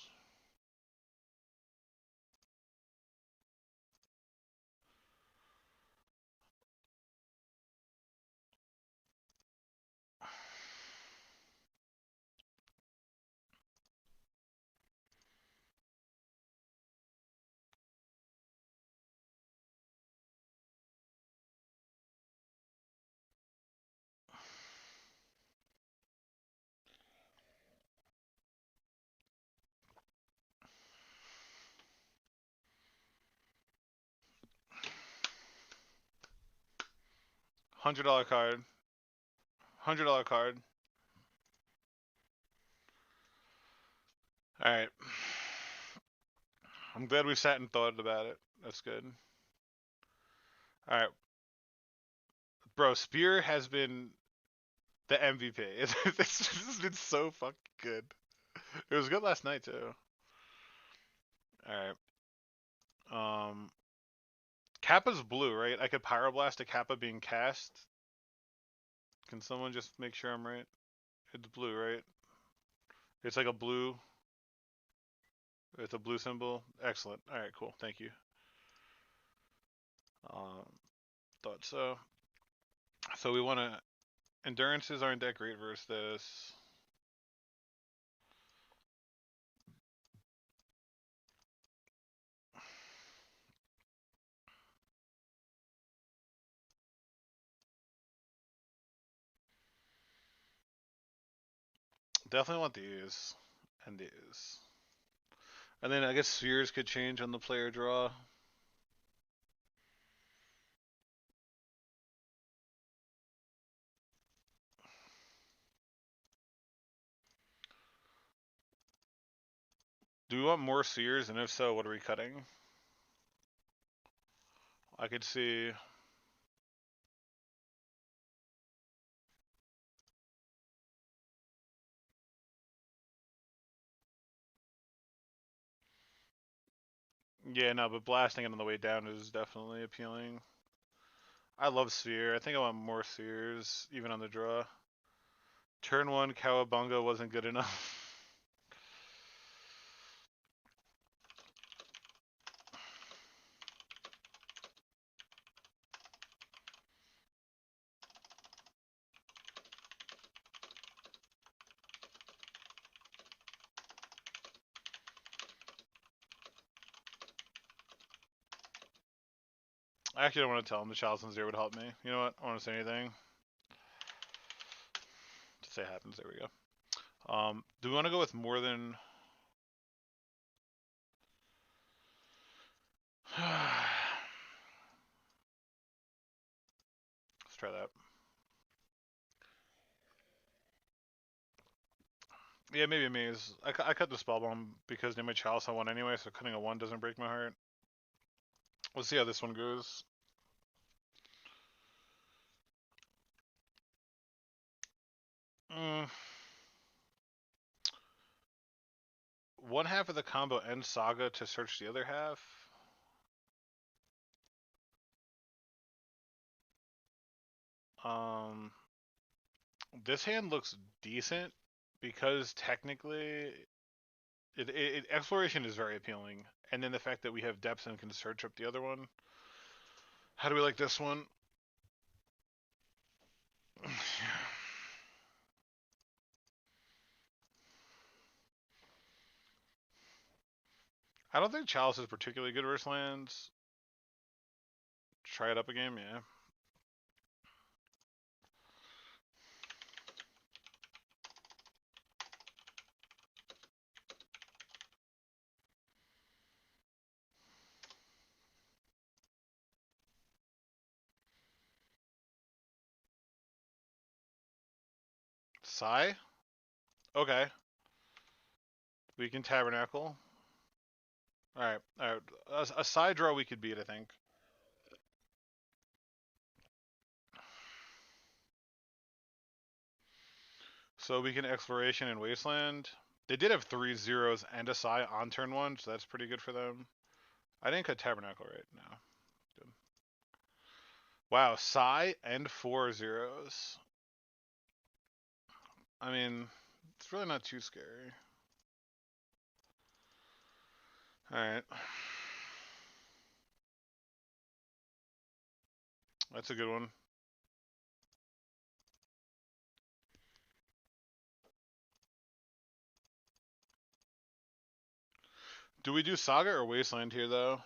$100 card. $100 card. Alright. I'm glad we sat and thought about it. That's good. All right, bro. Spear has been the MVP. This has been so fucking good. It was good last night too. All right. Kappa's blue, right? I could Pyroblast a Kappa being cast. Can someone just make sure I'm right? It's blue, right? It's like a blue. It's a blue symbol. Excellent. All right, cool. Thank you. Um, thought so. So we want to. Endurances aren't that great versus this. Definitely want these and these. And then I guess spheres could change on the player draw. Do we want more spheres? And if so, what are we cutting? I could see. Yeah, no, but blasting it on the way down is definitely appealing. I love sphere. I think I want more spheres, even on the draw. Turn one, Cowabunga wasn't good enough. I actually don't want to tell him the Chalice Zero would help me. You know what? I don't want to say anything. Just say it happens. There we go. Do we want to go with more than... Let's try that. Yeah, maybe a maze. I cut the spell bomb because near my Chalice I won anyway, so cutting a 1 doesn't break my heart. We'll see how this one goes. One half of the combo ends Saga to search the other half. This hand looks decent because technically exploration is very appealing, and then the fact that we have depths and can search up the other one. How do we like this one? I don't think Chalice is particularly good versus lands. Try it up a game, yeah. Sigh? Okay. We can Tabernacle. Alright, alright. A side draw we could beat, I think. So we can Exploration and Wasteland. They did have 3 zeros and a Psy on turn 1, so that's pretty good for them. I didn't cut Tabernacle right now. Good. Wow, Psy and 4 zeros. I mean, it's really not too scary. Alright. That's a good one. Do we do Saga or Wasteland here, though?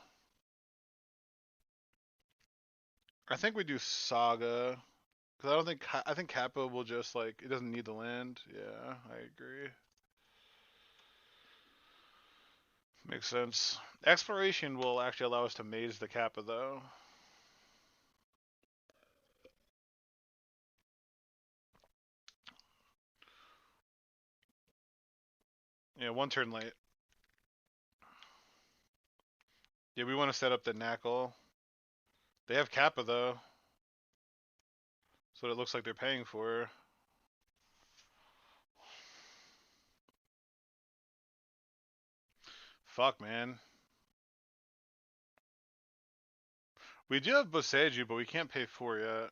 I think we do Saga. Because I don't think... I think Kappa will just, like... It doesn't need the land. Yeah, I agree. Makes sense. Exploration will actually allow us to maze the Kappa, though. Yeah, 1 turn late. Yeah, we want to set up the Knackle. They have Kappa though. That's what it looks like they're paying for. Fuck, man. We do have Boseiju, but we can't pay 4 yet.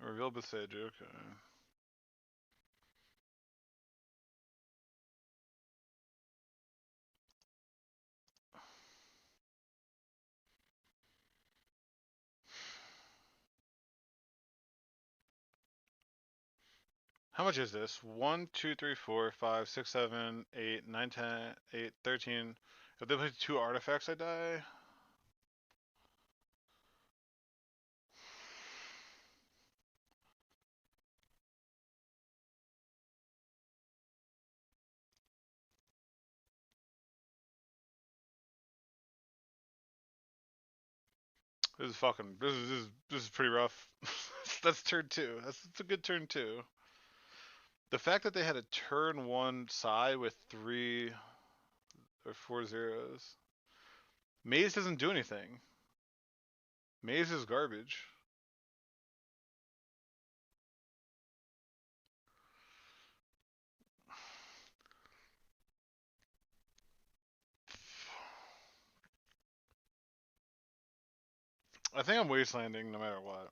Reveal Boseiju, okay. How much is this? 1, 2, 3, 4, 5, 6, 7, 8, 9, 10, 8, 13. If they play 2 artifacts, I die. This is fucking. This is pretty rough. That's turn 2. That's a good turn 2. The fact that they had a turn 1 Psy with 3 or 4 zeros. Maze doesn't do anything. Maze is garbage. I think I'm wastelanding no matter what.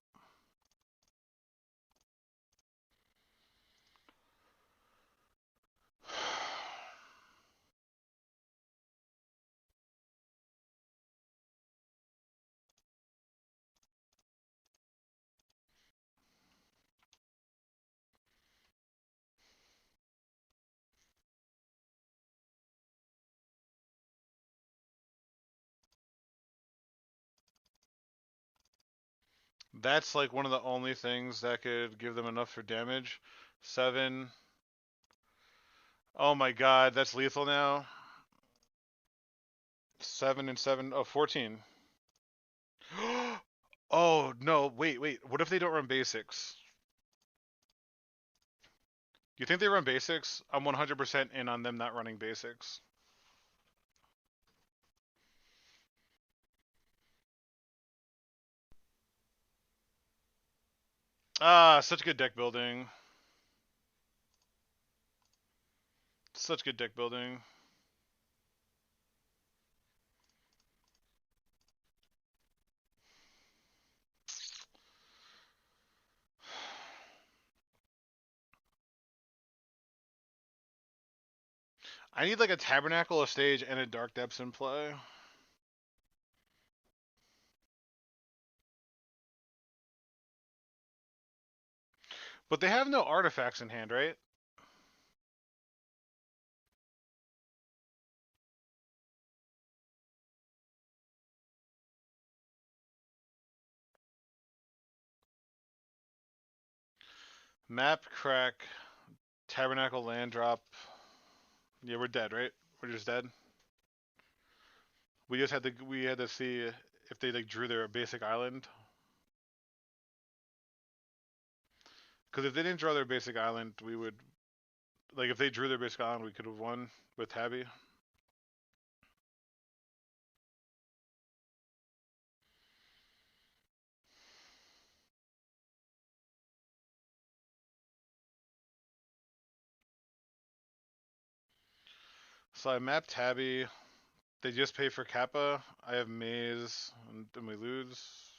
That's like one of the only things that could give them enough for damage. 7. Oh my god, that's lethal now. 7 and 7. Oh, 14. Oh, no, wait. What if they don't run basics? Do you think they run basics? I'm 100% in on them not running basics. Ah, such good deck building. Such good deck building. I need like a Tabernacle, a Stage, and a Dark Depths in play. But they have no artifacts in hand, right? Map, crack, Tabernacle, land drop. Yeah, we're dead, right? We're just dead. We had to see if they like drew their basic island. Because if they didn't draw their basic island, we would like if they drew their basic island, we could have won with Tabby. So I mapped Tabby. They just pay for Kappa. I have Maze, and then we lose.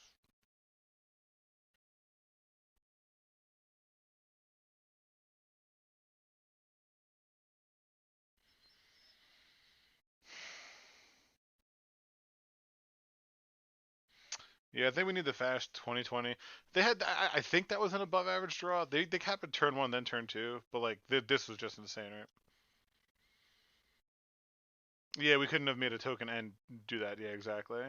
Yeah, I think we need the fast 2020. They had, I think that was an above average draw. They capped turn 1, then turn 2, but like this was just insane, right? Yeah, we couldn't have made a token and do that. Yeah, exactly.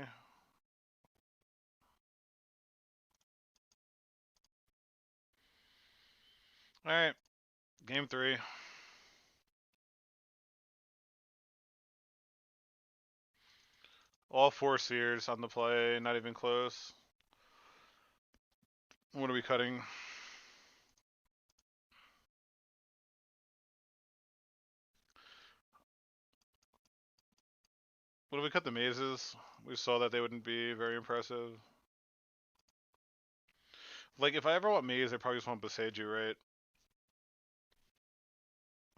All right, game 3. All 4 spheres on the play, not even close. What are we cutting? What if we cut the mazes? We saw that they wouldn't be very impressive. Like, if I ever want maze, I probably just want Boseiju, right?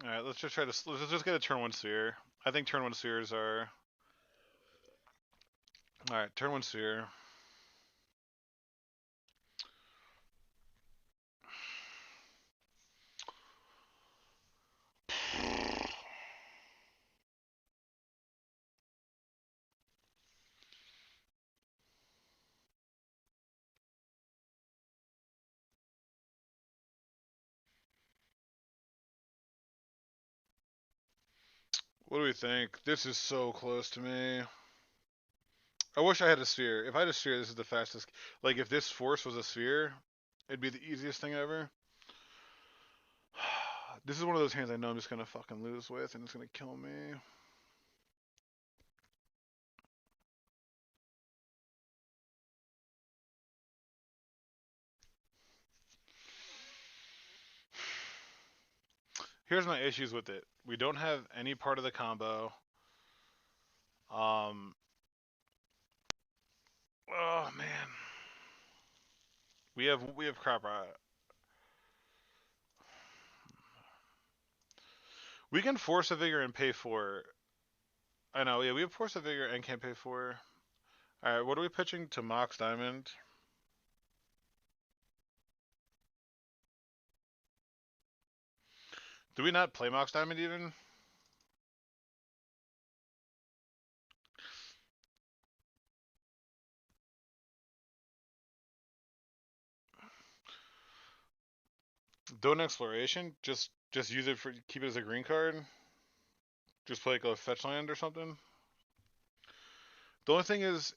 Alright, let's just try to. Let's just get a turn 1 sphere. I think turn 1 spheres are. Alright, turn 1 sphere. What do we think? This is so close to me. I wish I had a sphere. If I had a sphere, this is the fastest. Like, if this force was a sphere, it'd be the easiest thing ever. This is one of those hands I know I'm just gonna fucking lose with, and it's gonna kill me. Here's my issues with it. We don't have any part of the combo. Oh man. We have crap right. We can force a vigor and pay 4. I know, yeah, we have force a vigor and can't pay 4. Alright, what are we pitching to Mox Diamond? Do we not play Mox Diamond even? Don't exploration? Just use it for keep it as a green card? Just play like a fetch land or something? The only thing is,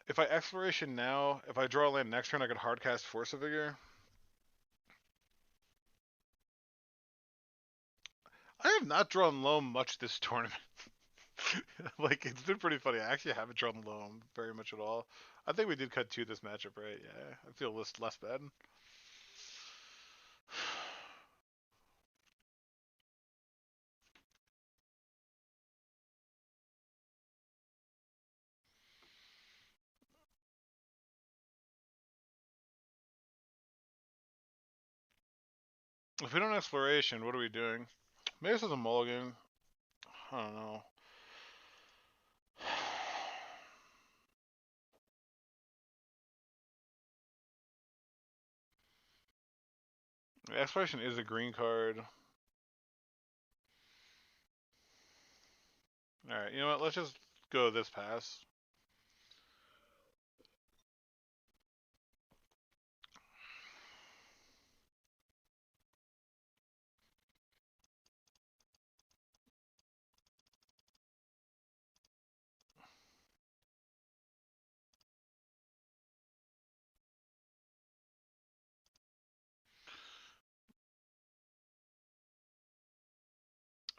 if I exploration now, if I draw a land next turn, I could hardcast Force of Vigor. I have not drawn loam much this tournament. Like, it's been pretty funny. I actually haven't drawn loam very much at all. I think we did cut 2 this matchup, right? Yeah, I feel less bad. If we don't exploration, what are we doing? Maybe this is a mulligan. I don't know. Exploration is a green card. Alright, you know what? Let's just go this pass.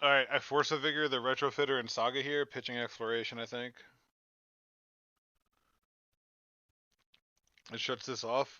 Alright, I force a vigor, the retrofitter, and saga here, pitching exploration, I think. It shuts this off.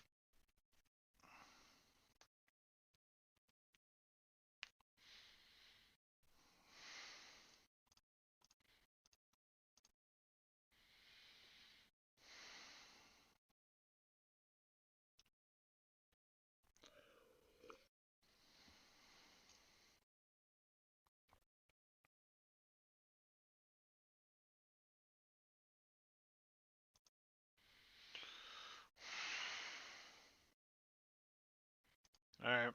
Alright.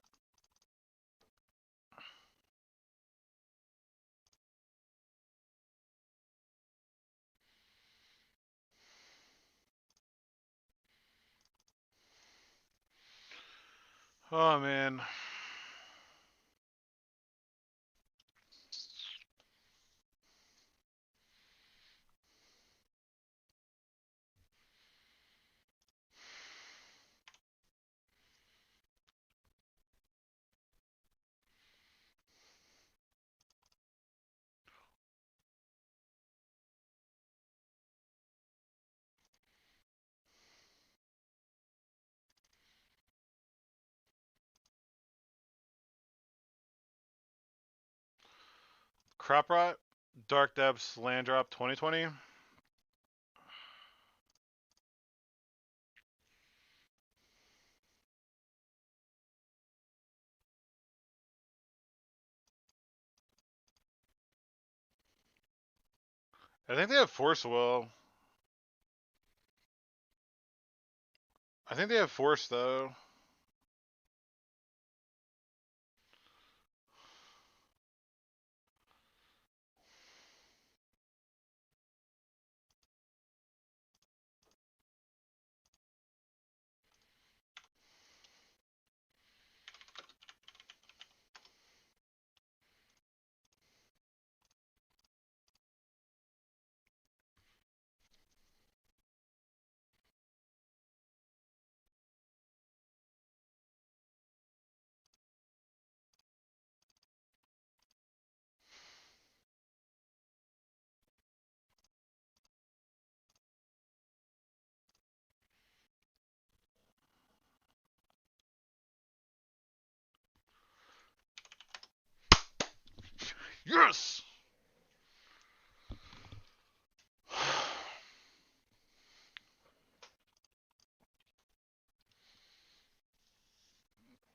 Oh man. Crop Rot, Dark Depths, Land Drop 2020. I think they have Force Will. I think they have Force though. Yes!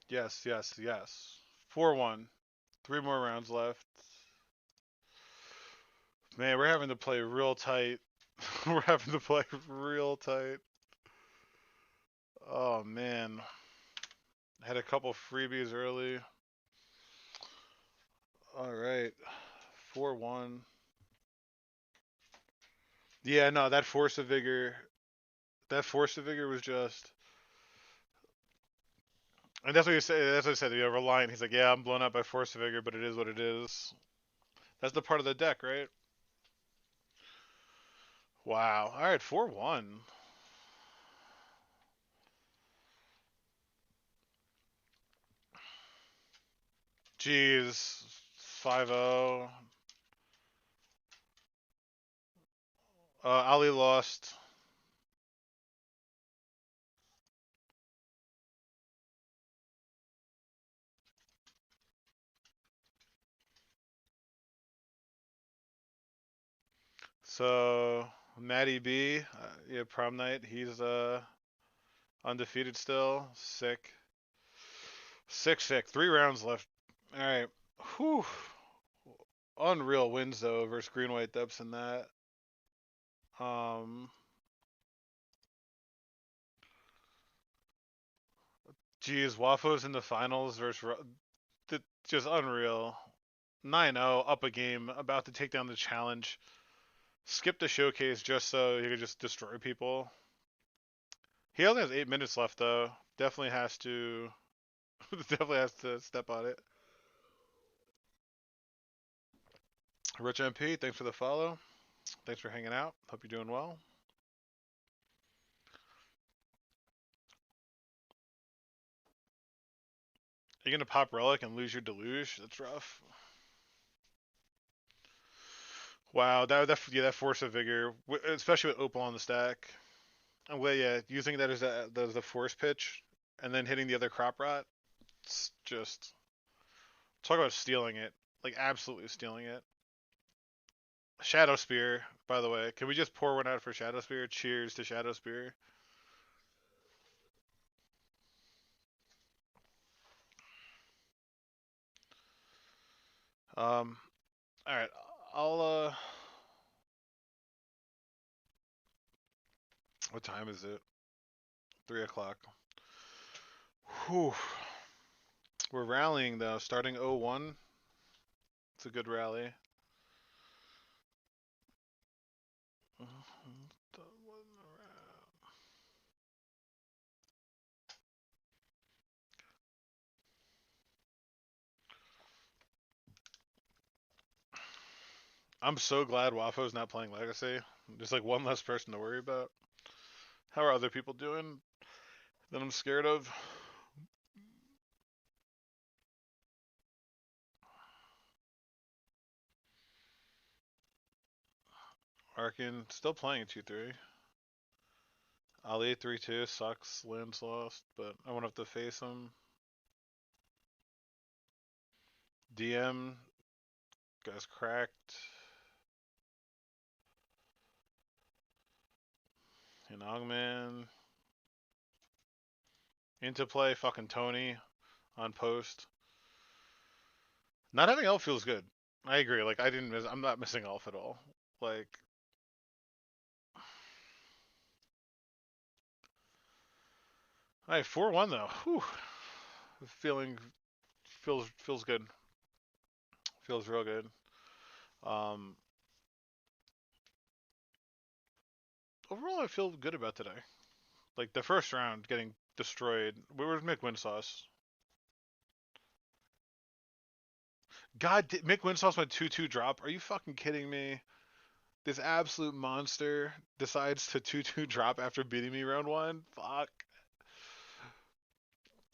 Yes, yes, yes. 4-1. 3 more rounds left. Man, we're having to play real tight. We're having to play real tight. Oh, man. Had a couple freebies early. All right. 4-1. Yeah, no, that Force of Vigor. That Force of Vigor was just. And that's what you say. That's what I said. You know, Reliant. He's like, yeah, I'm blown up by Force of Vigor, but it is what it is. That's the part of the deck, right? Wow. All right, 4-1. Jeez. 5-0. Ali lost. So Matty B, yeah, prom night. He's undefeated still. Sick. Sick. 3 rounds left. All right. Whew. Unreal wins though versus Green White Depths in that. Geez, Wafo's in the finals versus just unreal. 9-0, up a game, about to take down the challenge. Skip the showcase just so he could just destroy people. He only has 8 minutes left though. Definitely has to definitely has to step on it. Rich MP, thanks for the follow. Thanks for hanging out. Hope you're doing well. You're gonna pop Relic and lose your Deluge? That's rough. Wow, that Force of Vigor, especially with Opal on the stack. And well, yeah, using that as the Force pitch, and then hitting the other Crop Rot. It's just talk about stealing it, like absolutely stealing it. Shadow Spear, by the way, can we just pour one out for Shadow Spear? Cheers to Shadow Spear. All right, I'll What time is it? 3 o'clock. Whew. We're rallying though, starting 0-1. It's a good rally. I'm so glad Wafo's not playing Legacy. Just like one less person to worry about. How are other people doing that I'm scared of? Arkin still playing 2-3. Ali 3-2 sucks. Land's lost, but I won't have to face him. DM Guy's cracked. And Ogman. Into play, fucking Tony on post. Not having elf feels good. I agree. Like I didn't miss. I'm not missing elf at all. Like. All right, 4-1 though. Whew. Feeling feels good. Feels real good. Um, Overall, I feel good about today. Like the first round getting destroyed. Where was Mick Winsauce? God, Mick Winsauce went 2-2 drop. Are you fucking kidding me? This absolute monster decides to 2-2 drop after beating me round one. Fuck.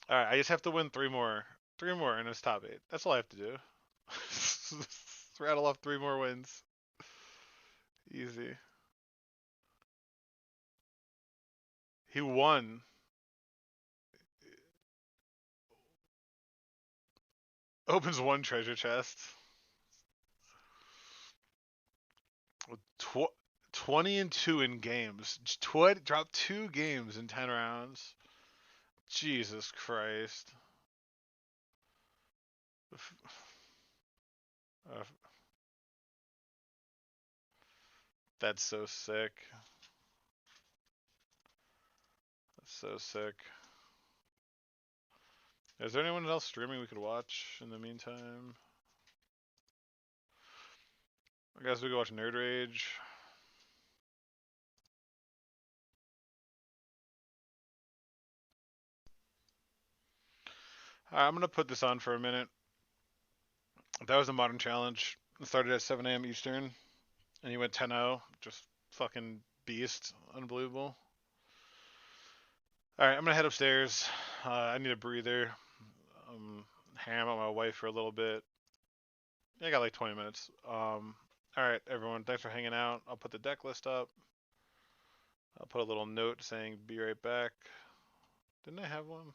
All right, I just have to win three more, and it's top eight. That's all I have to do. Rattle off 3 more wins. Easy. He won. Opens one treasure chest. Tw- 20-2 in games. Dropped 2 games in 10 rounds. Jesus Christ. Uh, that's so sick. That's so sick. Is there anyone else streaming we could watch in the meantime? I guess we could watch Nerd Rage. Alright, I'm gonna put this on for a minute. That was a modern challenge. It started at 7 a.m. Eastern, and he went 10-0. Just fucking beast. Unbelievable. Alright, I'm gonna head upstairs. I need a breather. Hang out with my wife for a little bit. I got like 20 minutes. Alright, everyone, thanks for hanging out. I'll put the deck list up. I'll put a little note saying be right back. Didn't I have one?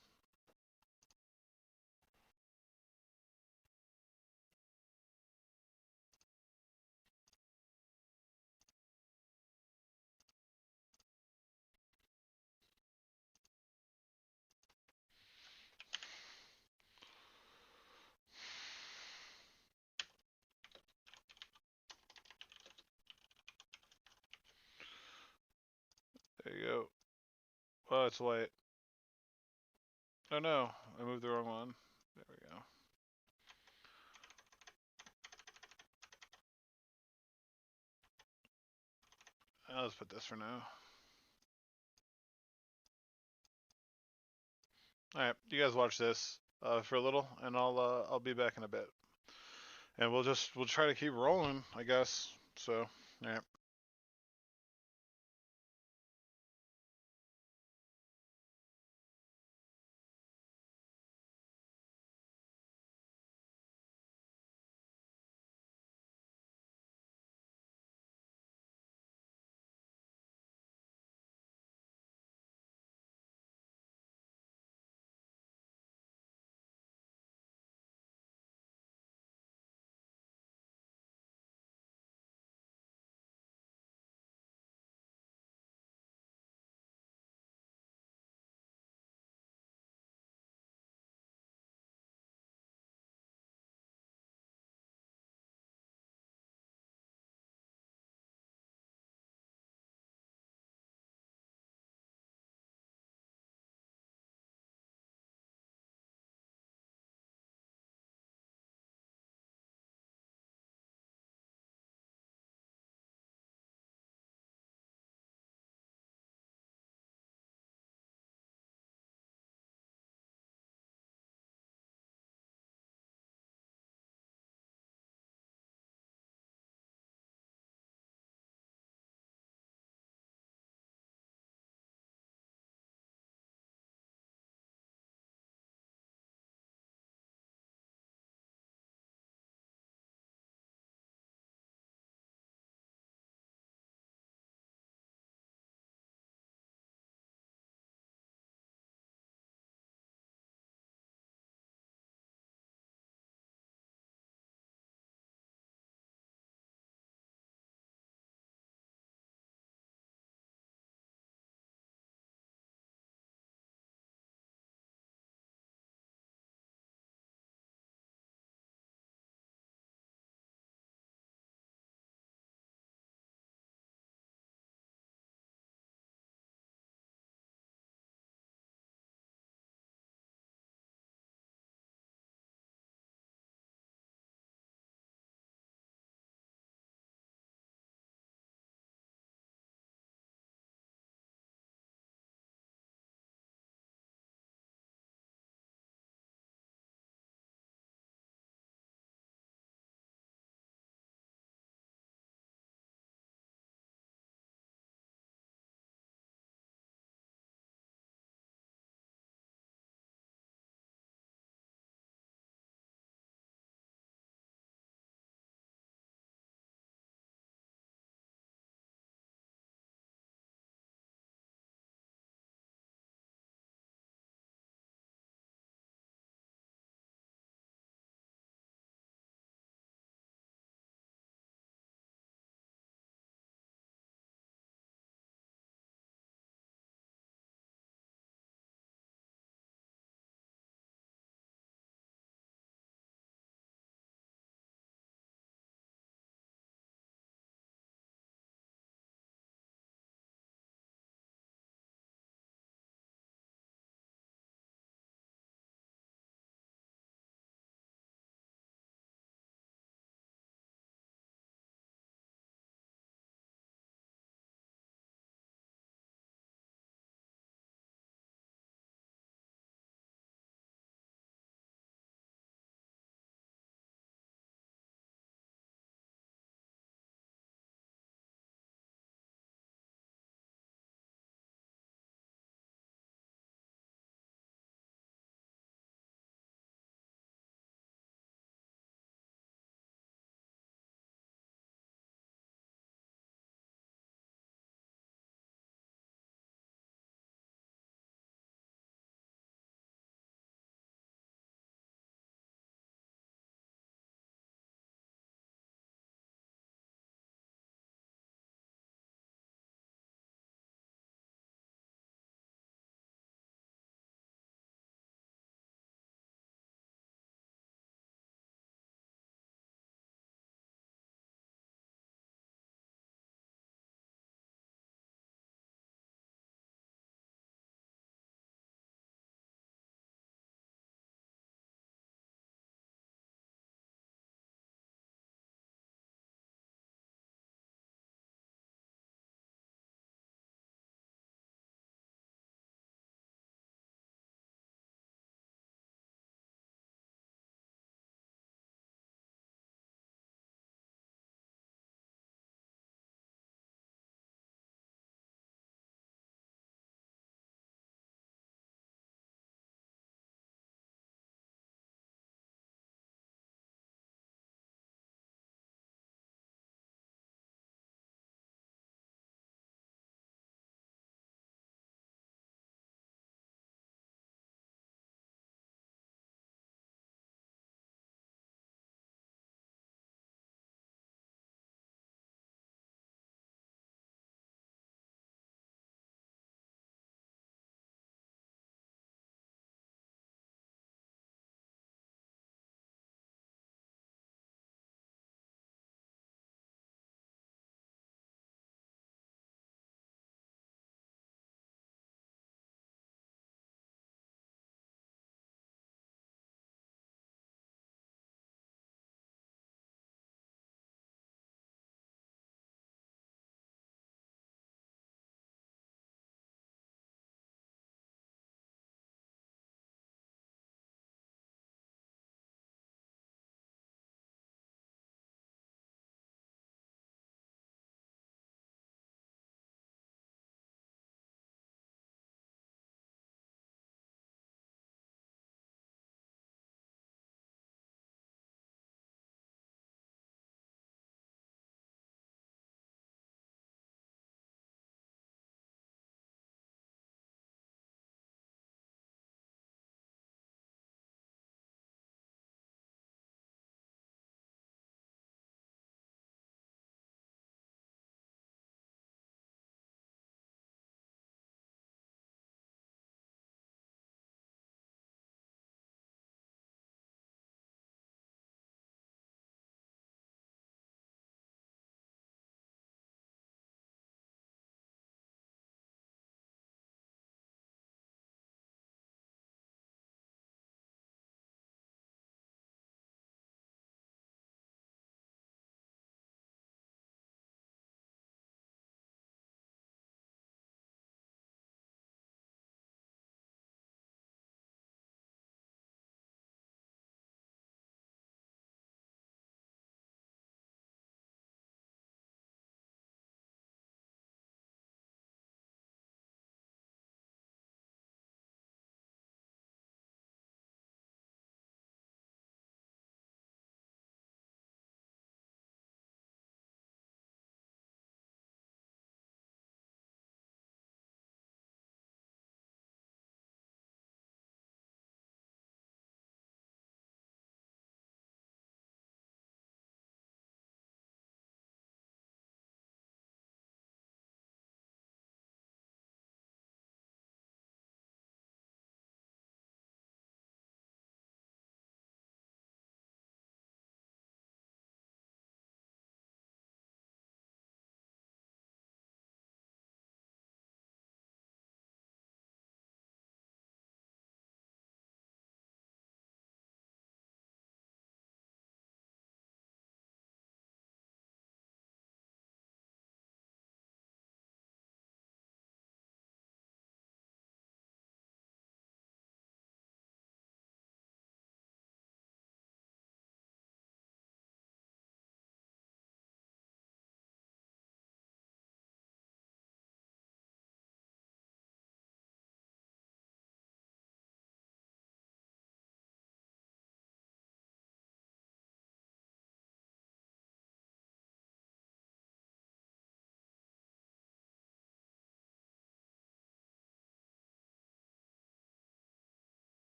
There you go. Oh, it's white. Oh no, I moved the wrong one. There we go. I'll just put this for now. Alright, you guys watch this for a little, and I'll be back in a bit. And we'll try to keep rolling, I guess. So, alright.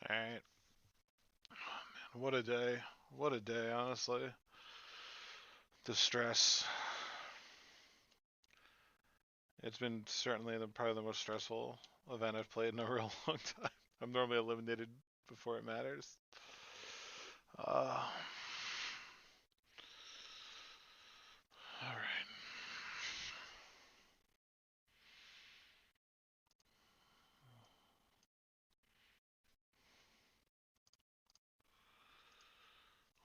Alright. Oh, man, what a day. What a day, honestly. The stress. It's been certainly probably the most stressful event I've played in a real long time. I'm normally eliminated before it matters. Alright.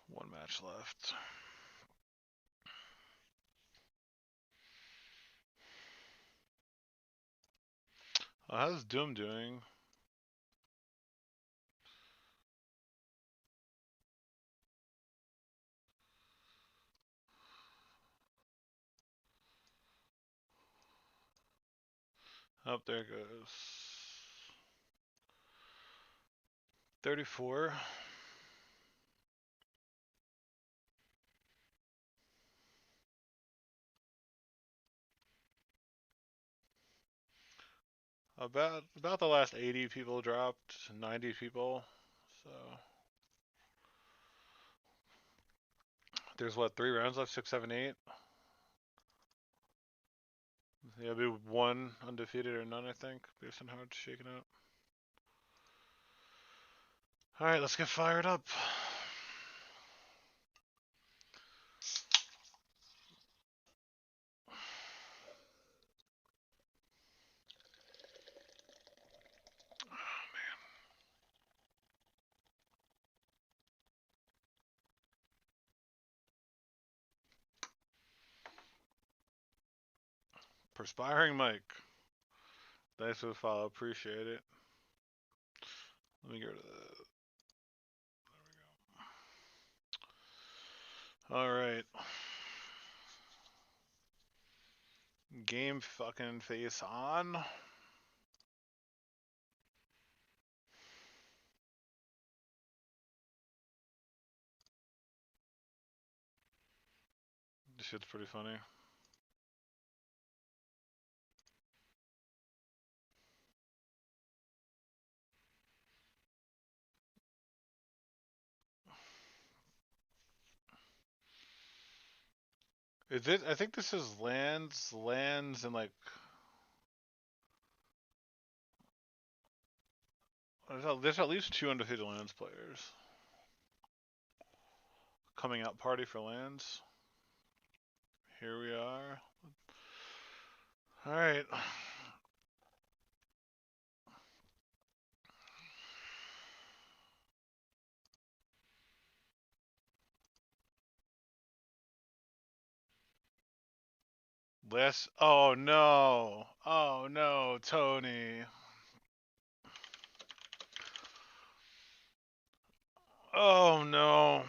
One match left. How's Doom doing? Oh, there it goes. 34. About the last 80 people dropped, 90 people. So there's what, 3 rounds left, 6, 7, 8. Yeah, be 1 undefeated or none, I think, based on how it's shaking out. All right, let's get fired up. Perspiring Mike. Thanks for the follow, appreciate it. Let me go to the. There we go. All right. Game fucking face on. This shit's pretty funny. Is it? I think this is lands, and like. There's at least 2 undefeated lands players. Coming out party for lands. Here we are. All right. Oh no. Oh no, Tony. Oh no.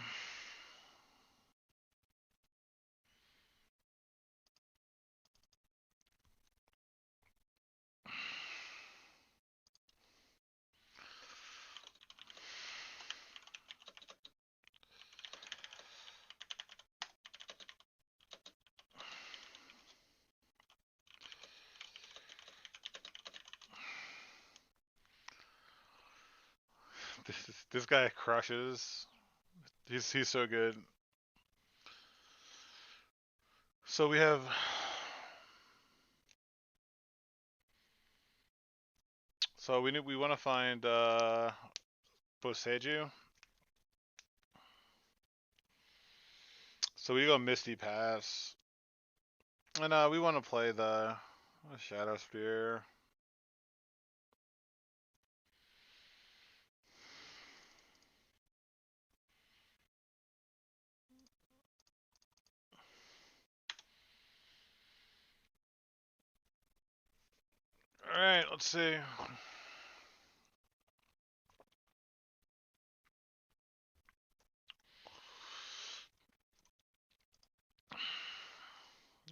This guy crushes. He's so good. So we have. So we want to find Boseju. So we go Misty Pass, and we want to play the Shadow Spear. All right, let's see.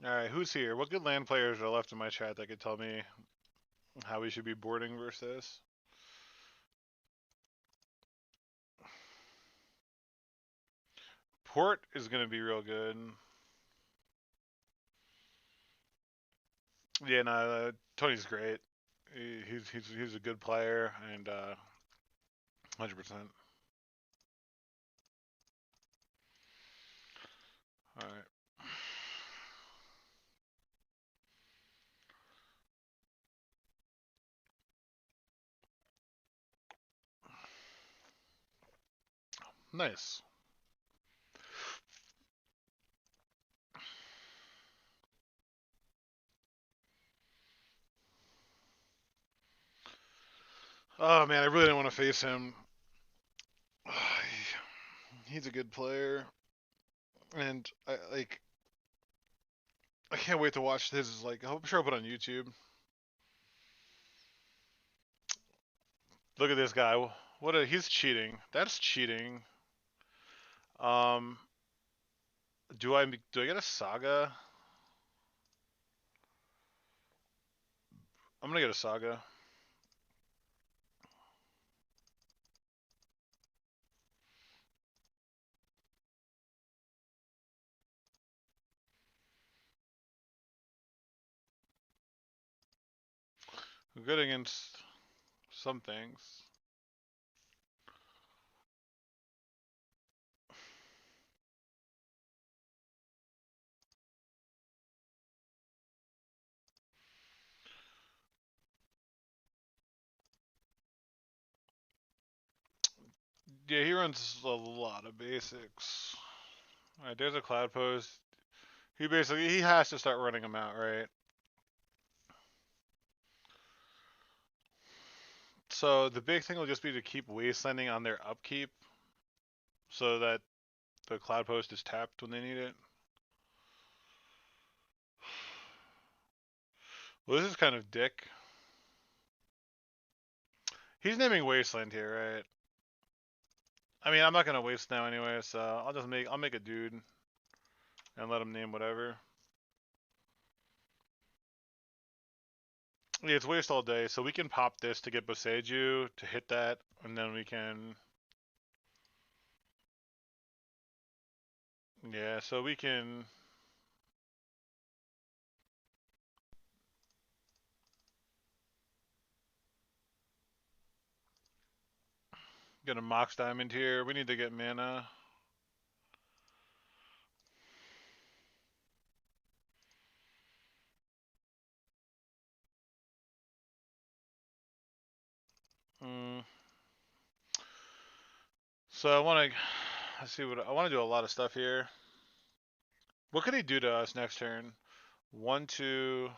All right, who's here? What good land players are left in my chat that could tell me how we should be boarding versus this? Port is going to be real good. Yeah, no, Tony's great. He's a good player, and 100%. All right. Nice. Oh man, I really didn't want to face him. He's a good player, and I can't wait to watch his like. I'm sure I'll put it on YouTube. Look at this guy. He's cheating. That's cheating. Um, do I get a saga? I'm gonna get a saga. I'm good against some things. Yeah, he runs a lot of basics. Alright, there's a cloud post. He has to start running them out, right? So the big thing will just be to keep wastelanding on their upkeep so that the cloud post is tapped when they need it. Well, this is kind of dick. He's naming wasteland here, right? I mean, I'm not gonna waste now anyway, so I'll make a dude and let him name whatever. Yeah, it's waste all day, so we can pop this to get Boseiju to hit that, and then we can. Yeah, so we can. Get a Mox Diamond here. We need to get mana. Mm. So I want to. Let's see what I want to do. A lot of stuff here. What could he do to us next turn? 1, 2.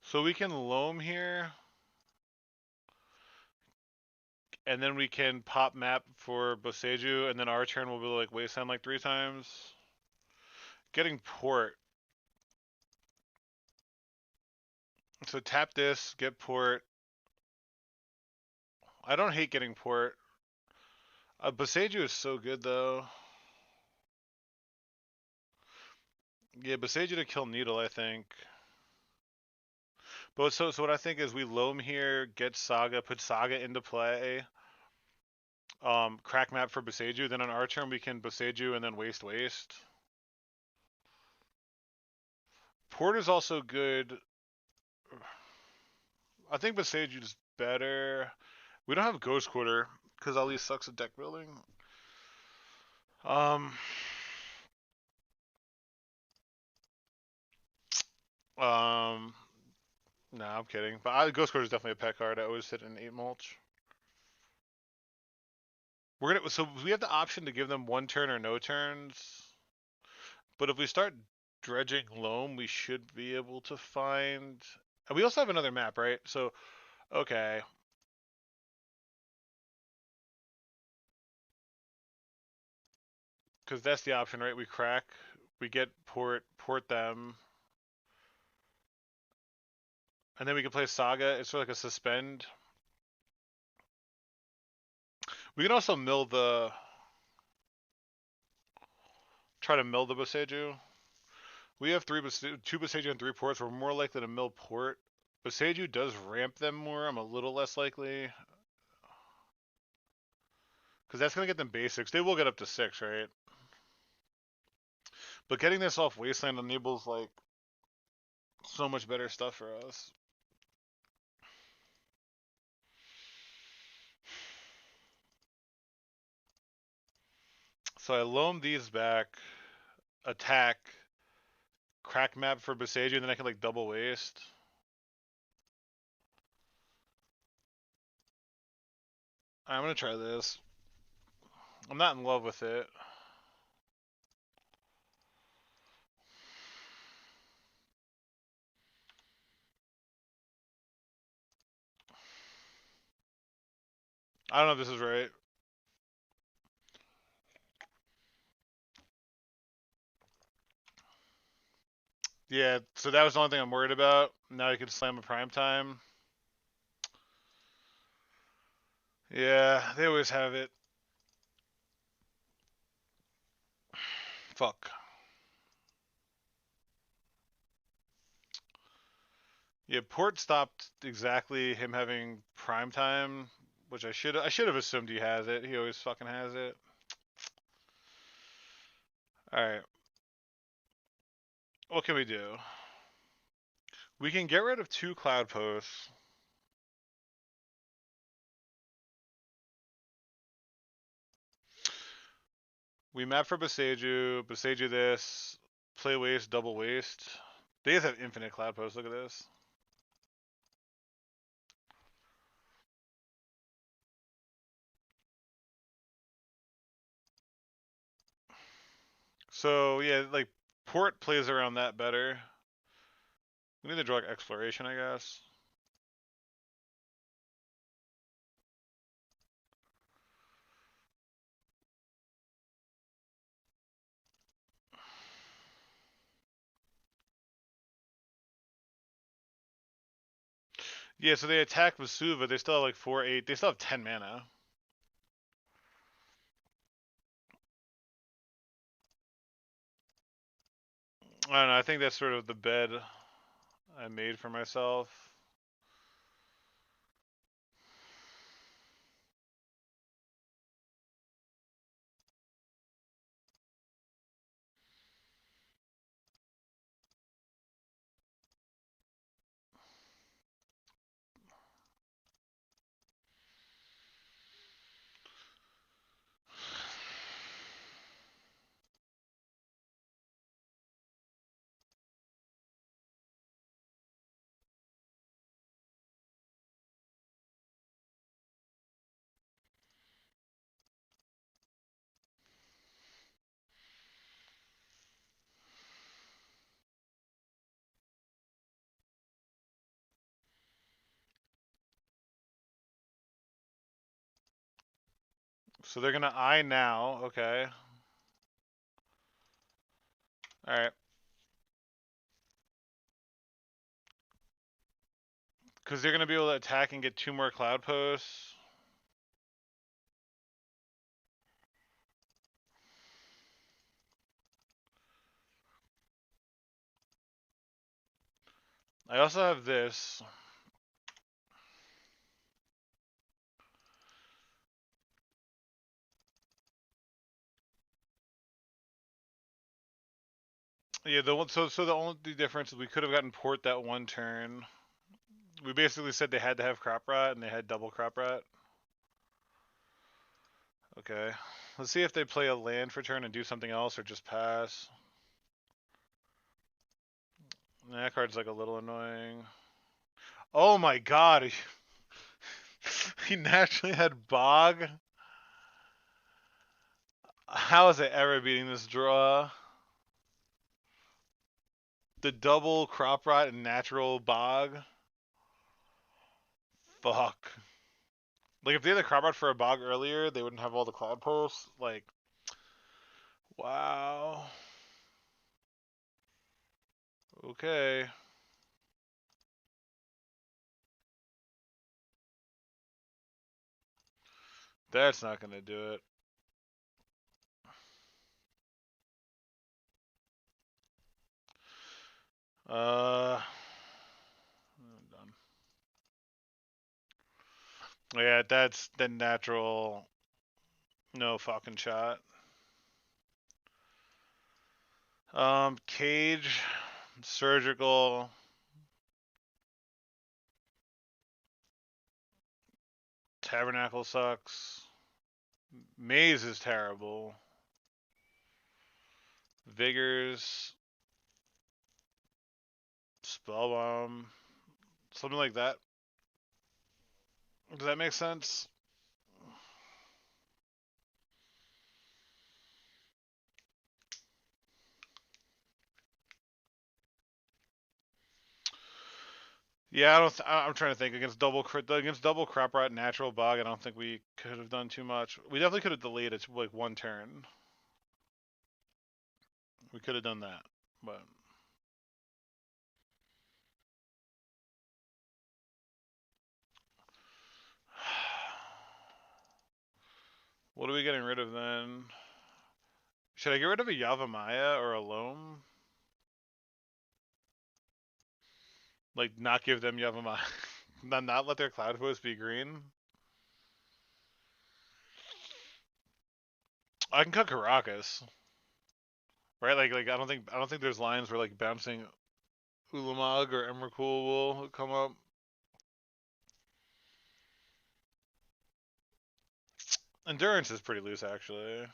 So we can loam here, and then we can pop map for Boseiju, and then our turn will be like wasteland like 3 times. Getting port. So tap this, get port. I don't hate getting port. Boseiju is so good though. Yeah, Boseiju to kill Needle, I think. But so what I think is we loam here, get Saga, put Saga into play. Crack map for Boseiju. Then on our turn we can Boseiju and then waste. Port is also good. I think Boseiju is better. We don't have Ghost Quarter because Ali sucks at deck building. Um, um, nah, I'm kidding. But Ghost Quarter is definitely a pet card. I always hit an 8 mulch. So we have the option to give them 1 turn or no turns. But if we start dredging loam, we should be able to find. And we also have another map, right? So okay. Because that's the option, right? We crack, we get port them, and then we can play Saga. It's sort of like a suspend. We can also try to mill the Boseiju. We have two Boseiju and three ports. We're more likely to mill port. Boseiju does ramp them more. I'm a little less likely. Because that's going to get them basics. They will get up to 6, right? But getting this off Wasteland enables, like, so much better stuff for us. So I loam these back, attack, crack map for Boseiju, and then I can, like, double waste. I'm going to try this. I'm not in love with it. I don't know if this is right. Yeah, so that was the only thing I'm worried about. Now I could slam a prime time. Yeah, they always have it. Fuck. Yeah, Port stopped exactly him having prime time, which I should have assumed he has it. He always fucking has it. All right. What can we do? We can get rid of 2 cloud posts. We map for Boseiju this, play waste, double waste. They just have infinite cloud posts. Look at this. So yeah, like Port plays around that better. We need to draw exploration, I guess. Yeah, so they attack Vesuva. They still have like 4-8. They still have 10 mana. I don't know. I think that's sort of the bed I made for myself. So they're gonna eye now. Okay. All right. Because they're gonna be able to attack and get 2 more cloud posts. I also have this. Yeah, so the only difference is we could have gotten Port that one turn. We basically said they had to have Crop Rot, and they had double Crop Rot. Okay. Let's see if they play a land for turn and do something else, or just pass. That card's like a little annoying. Oh my god! He naturally had Bog? How is it ever beating this draw? The double Crop Rot and natural Bog? Fuck. Like, if they had the Crop Rot for a Bog earlier, they wouldn't have all the Cloud Posts. Like, wow. Okay. That's not gonna do it. I'm done. Yeah, that's the natural. No fucking shot. Cage, surgical, tabernacle sucks. Maze is terrible. Vigors, spellbomb, something like that. Does that make sense? Yeah, I don't. I'm trying to think against double crop rot natural bug. I don't think we could have done too much. We definitely could have delayed it to like one turn. We could have done that, but what are we getting rid of then? Should I get rid of a Yavimaya or a Loam? Like not give them Yavimaya, not let their Cloud Host be green. I can cut Caracas, right? Like I don't think there's lines where like bouncing Ulamog or Emrakul will come up. Endurance is pretty loose actually.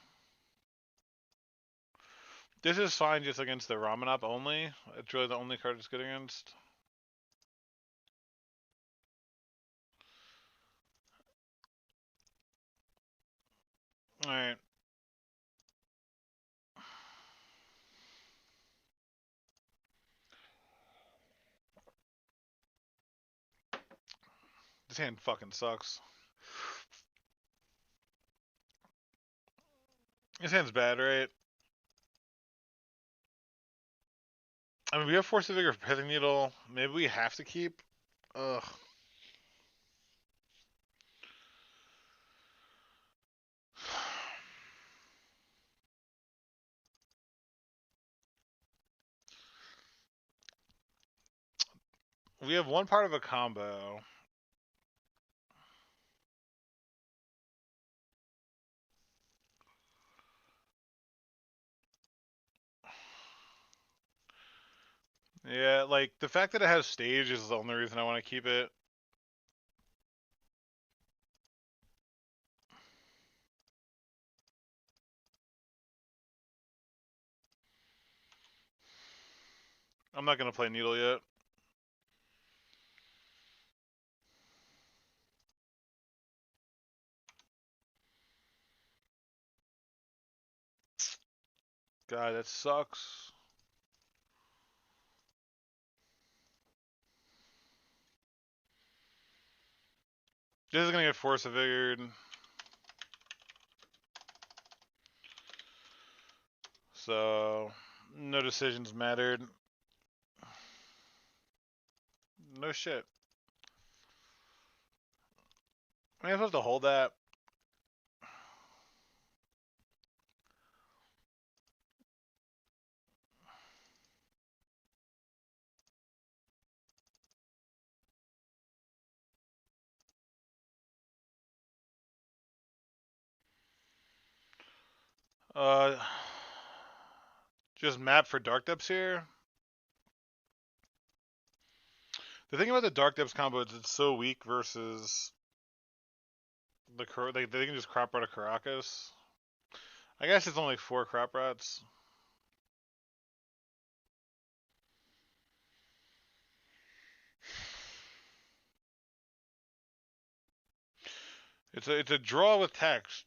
This is fine just against the Ramanop only. It's really the only card it's good against. Alright. This hand fucking sucks. This hand's bad, right? I mean, we have Force of Vigor, Pithing Needle. Maybe we have to keep. Ugh. We have one part of a combo. Yeah, like the fact that it has stage is the only reason I want to keep it. I'm not gonna play Needle yet. God, that sucks. This is gonna get Force of Vigor. So, no decisions mattered. No shit. Am I supposed to hold that? Uh, just map for Dark Depths here. The thing about the Dark Depths combo is it's so weak versus the they can just crop rot a Caracas. I guess it's only 4 crop rots. It's a draw with text.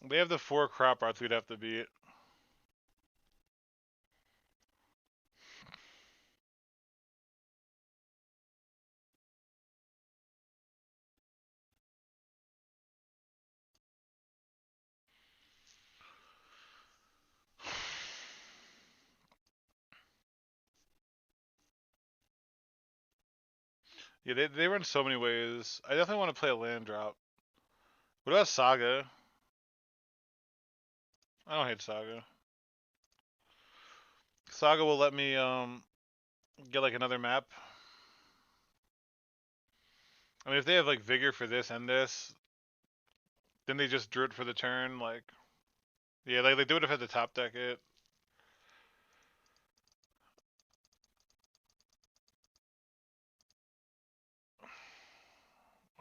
They have the 4 crop rots we'd have to beat. Yeah, they run so many ways. I definitely want to play a land drop. What about Saga? I don't hate Saga. Saga will let me get like another map. I mean, if they have like vigor for this and this, then they just drew it for the turn. Like, yeah, like they would have had to top deck it.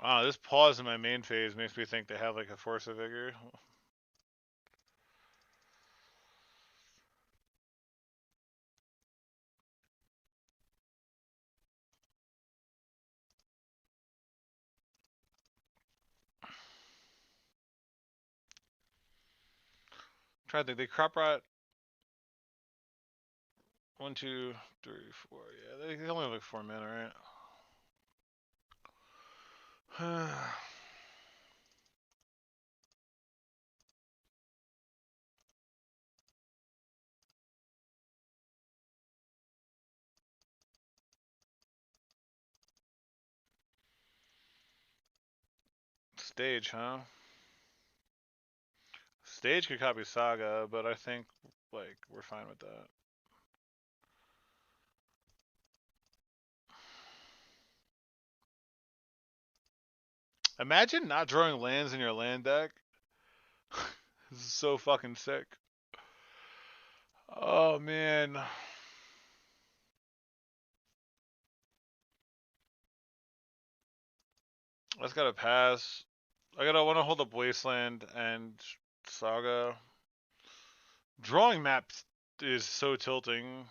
Wow, this pause in my main phase makes me think they have like a force of vigor. I'm trying to think, they crop rot 1, 2, 3, 4. Yeah, they only have like 4 mana, right? Stage, huh? Stage could copy Saga, but I think like we're fine with that. Imagine not drawing lands in your land deck. This is so fucking sick. Oh man. I just gotta pass. I gotta want to hold up Wasteland and Saga. Drawing maps is so tilting.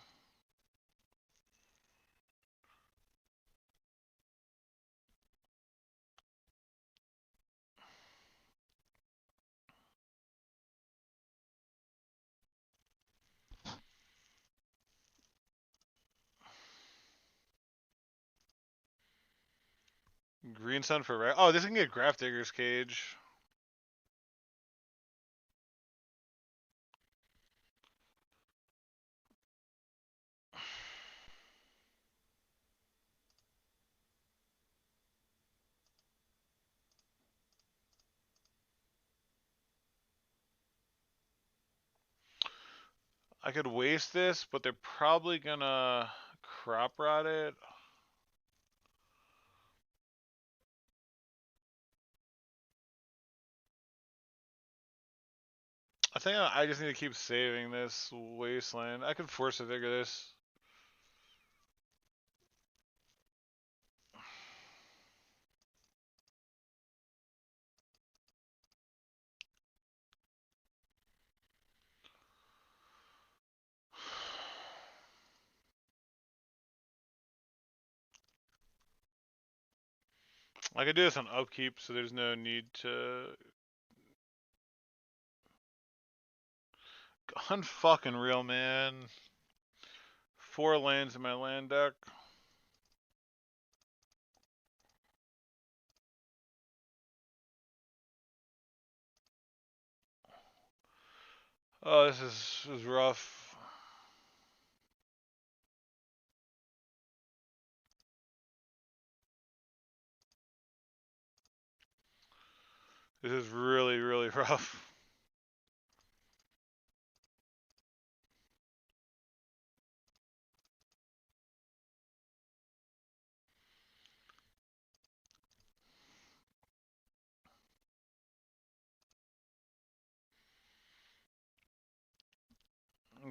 Green Sun for red. Oh, this can get Graph Digger's Cage. I could waste this, but they're probably gonna crop rot it. I think I just need to keep saving this Wasteland. I could force a vigor this. I could do this on upkeep, so there's no need to. Unfucking real, man. 4 lands in my land deck. Oh, this is rough. This is really, really rough.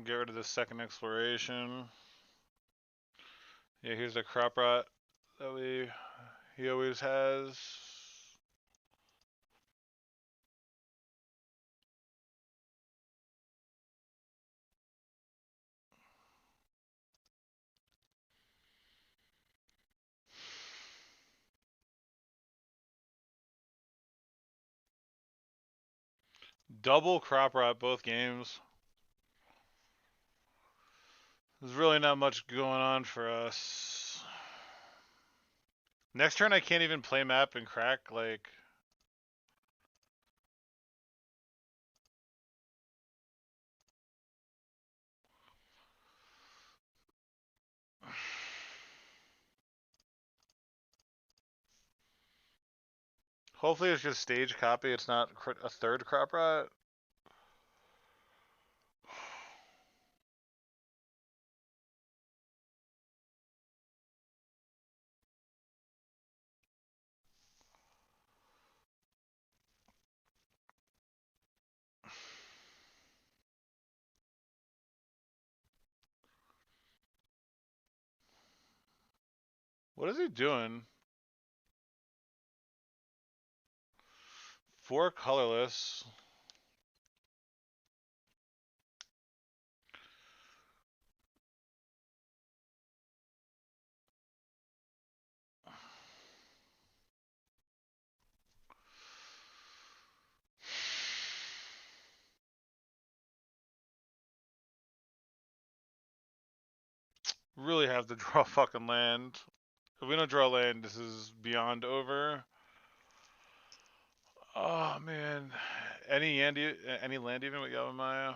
Get rid of the second exploration. Yeah, here's the crop rot that he always has. Double crop rot both games. There's really not much going on for us. Next turn I can't even play map and crack, like... Hopefully it's just stage copy. It's not a third crop rot. What is he doing? 4 colorless. Really have to draw fucking land. If we don't draw land, this is beyond over. Oh man, any land even with Yavimaya?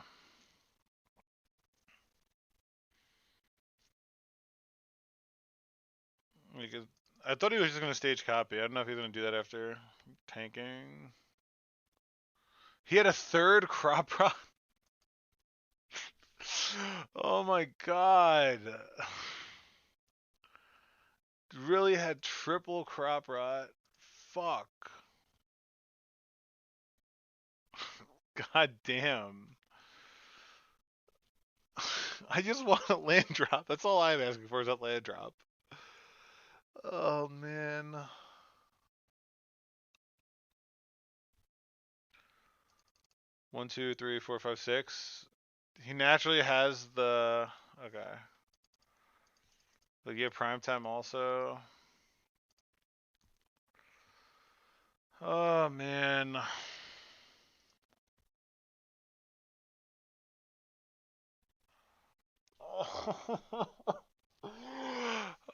Because I thought he was just gonna stage copy. I don't know if he's gonna do that after tanking. He had a third crop rot. Oh my god. Really had triple crop rot. Fuck. God damn. I just want a land drop. That's all I'm asking for is that land drop. Oh man. One, two, three, four, five, six. He naturally has the okay. But yeah, prime time also. Oh man.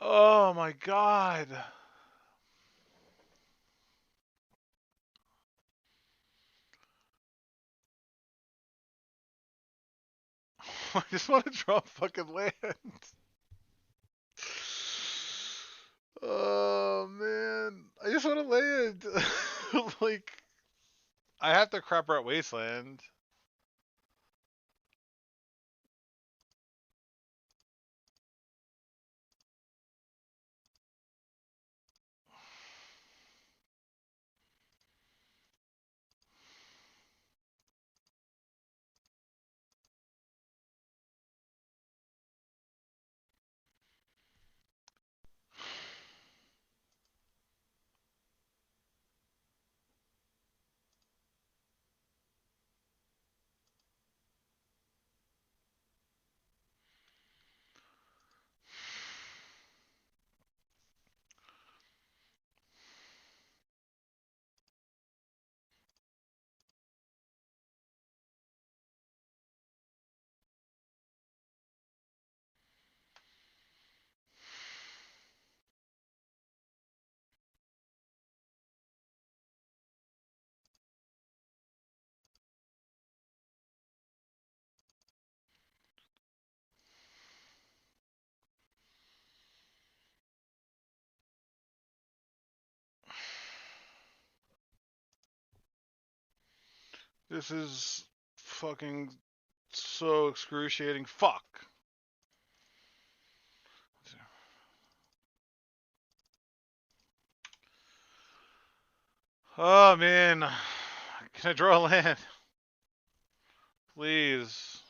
Oh my god. I just want to draw fucking land. Oh man. I just want to land. Like I have to crop out wasteland. This is fucking so excruciating. Fuck. Oh man. Can I draw a land? Please.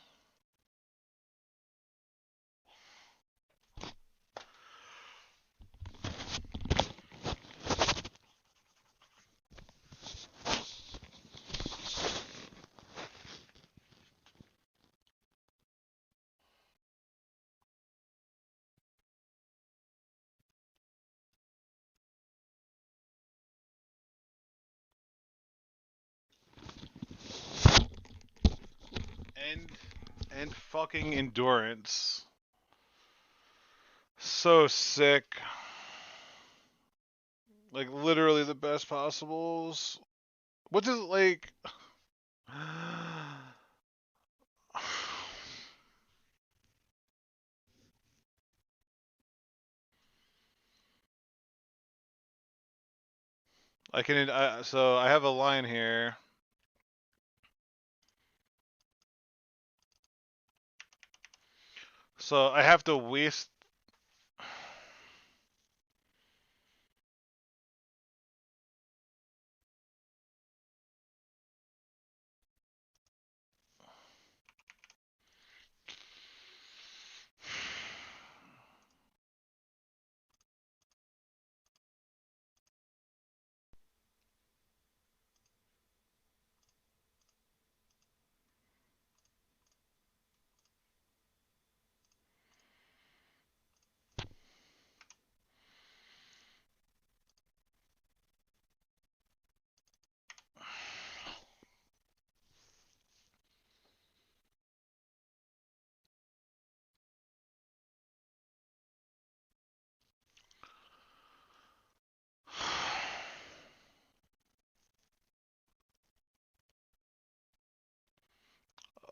And fucking endurance. So sick. Like literally the best possibles. What does like So I have a line here. So I have to waste.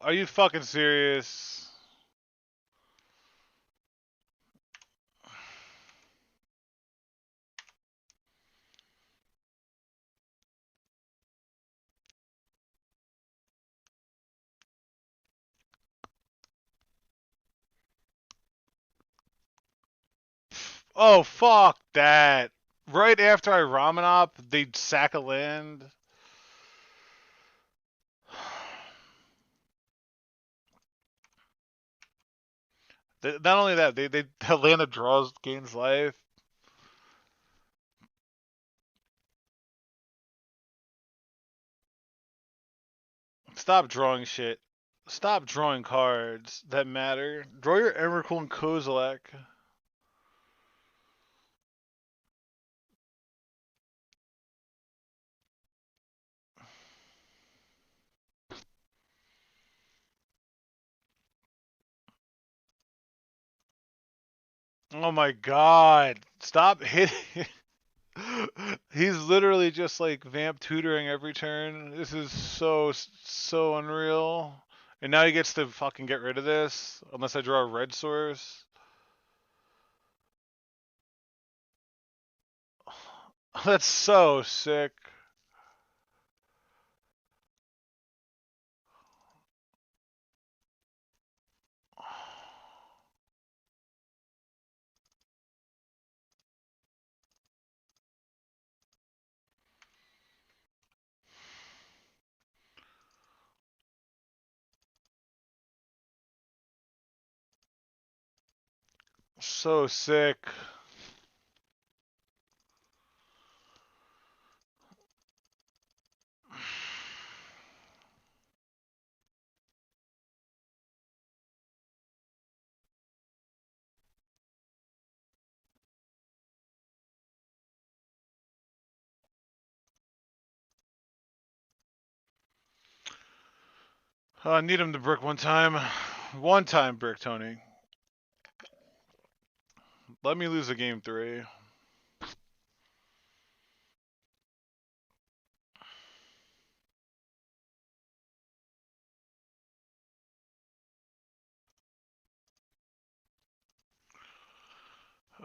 Are you fucking serious? Oh fuck that! Right after I ramen up, they'd sack a land. Not only that, they the land that draws gains life. Stop drawing shit. Stop drawing cards that matter. Draw your Emrakul and Kozilek. Oh my god. Stop hitting. He's literally just like vamp tutoring every turn. This is so unreal. And now he gets to fucking get rid of this unless I draw a red source. That's so sick. So sick. I need him to brick one time. One time brick, Tony. Let me lose a game 3.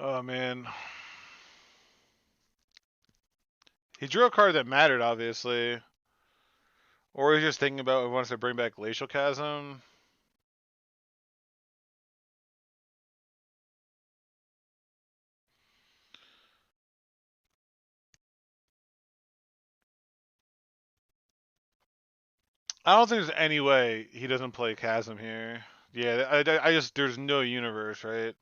Oh man. He drew a card that mattered, obviously. Or he's just thinking about if he wants to bring back Glacial Chasm. I don't think there's any way he doesn't play Chasm here. Yeah, I just, there's no universe, right?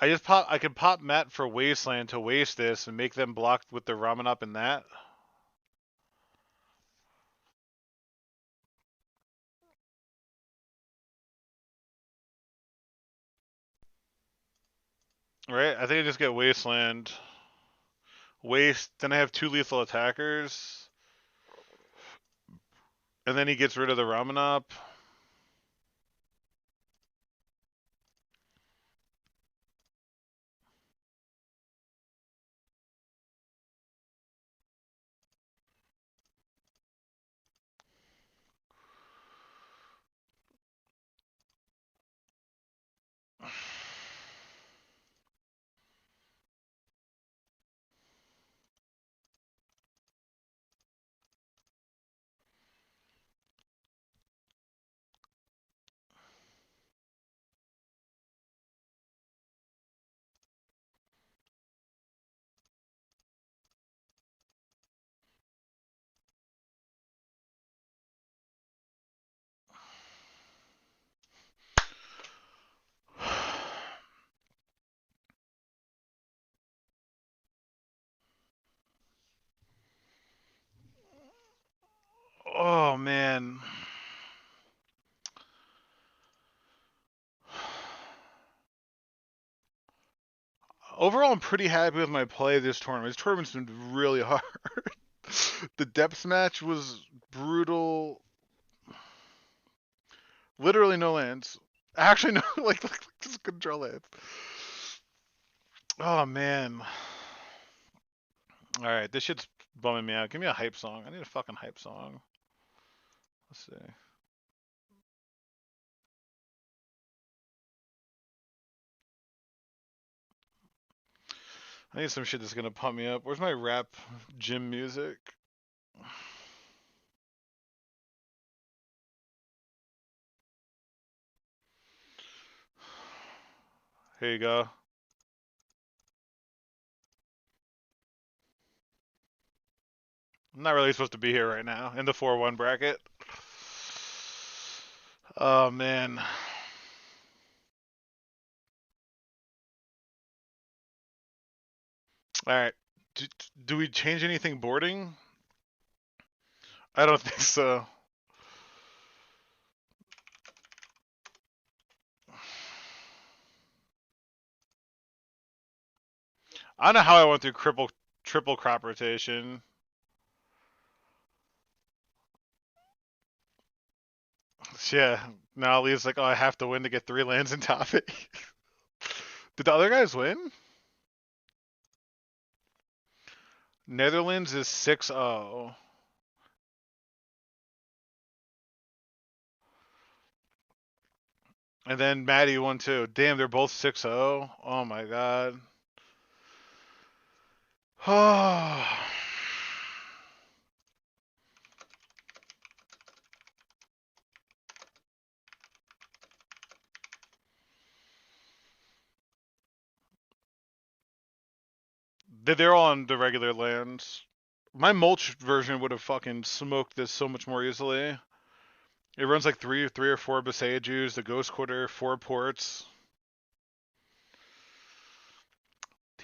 I could pop Matt for Wasteland to waste this and make them blocked with the Ramen Up in that. Right? I think I just get Wasteland. Waste, then I have 2 lethal attackers. And then he gets rid of the Ramen Up. Oh man. Overall, I'm pretty happy with my play this tournament. This tournament's been really hard. The depth match was brutal. Literally no lands. Actually, no, like just control lands. Oh man. All right, this shit's bumming me out. Give me a hype song. I need a fucking hype song. Let's see. I need some shit that's gonna pump me up. Where's my rap gym music? Here you go. I'm not really supposed to be here right now in the 4-1 bracket. Oh man. All right. Do we change anything boarding? I don't think so. I don't know how I went through triple crop rotation. Yeah. Now Lee's like, oh, I have to win to get 3 lands in topic. Did the other guys win? Netherlands is 6-0. And then Maddie won too. Damn, they're both 6-0. Oh my god. Oh. They're all on the regular lands. My mulch version would have fucking smoked this so much more easily. It runs like three or four Besayajus, the Ghost Quarter, 4 ports.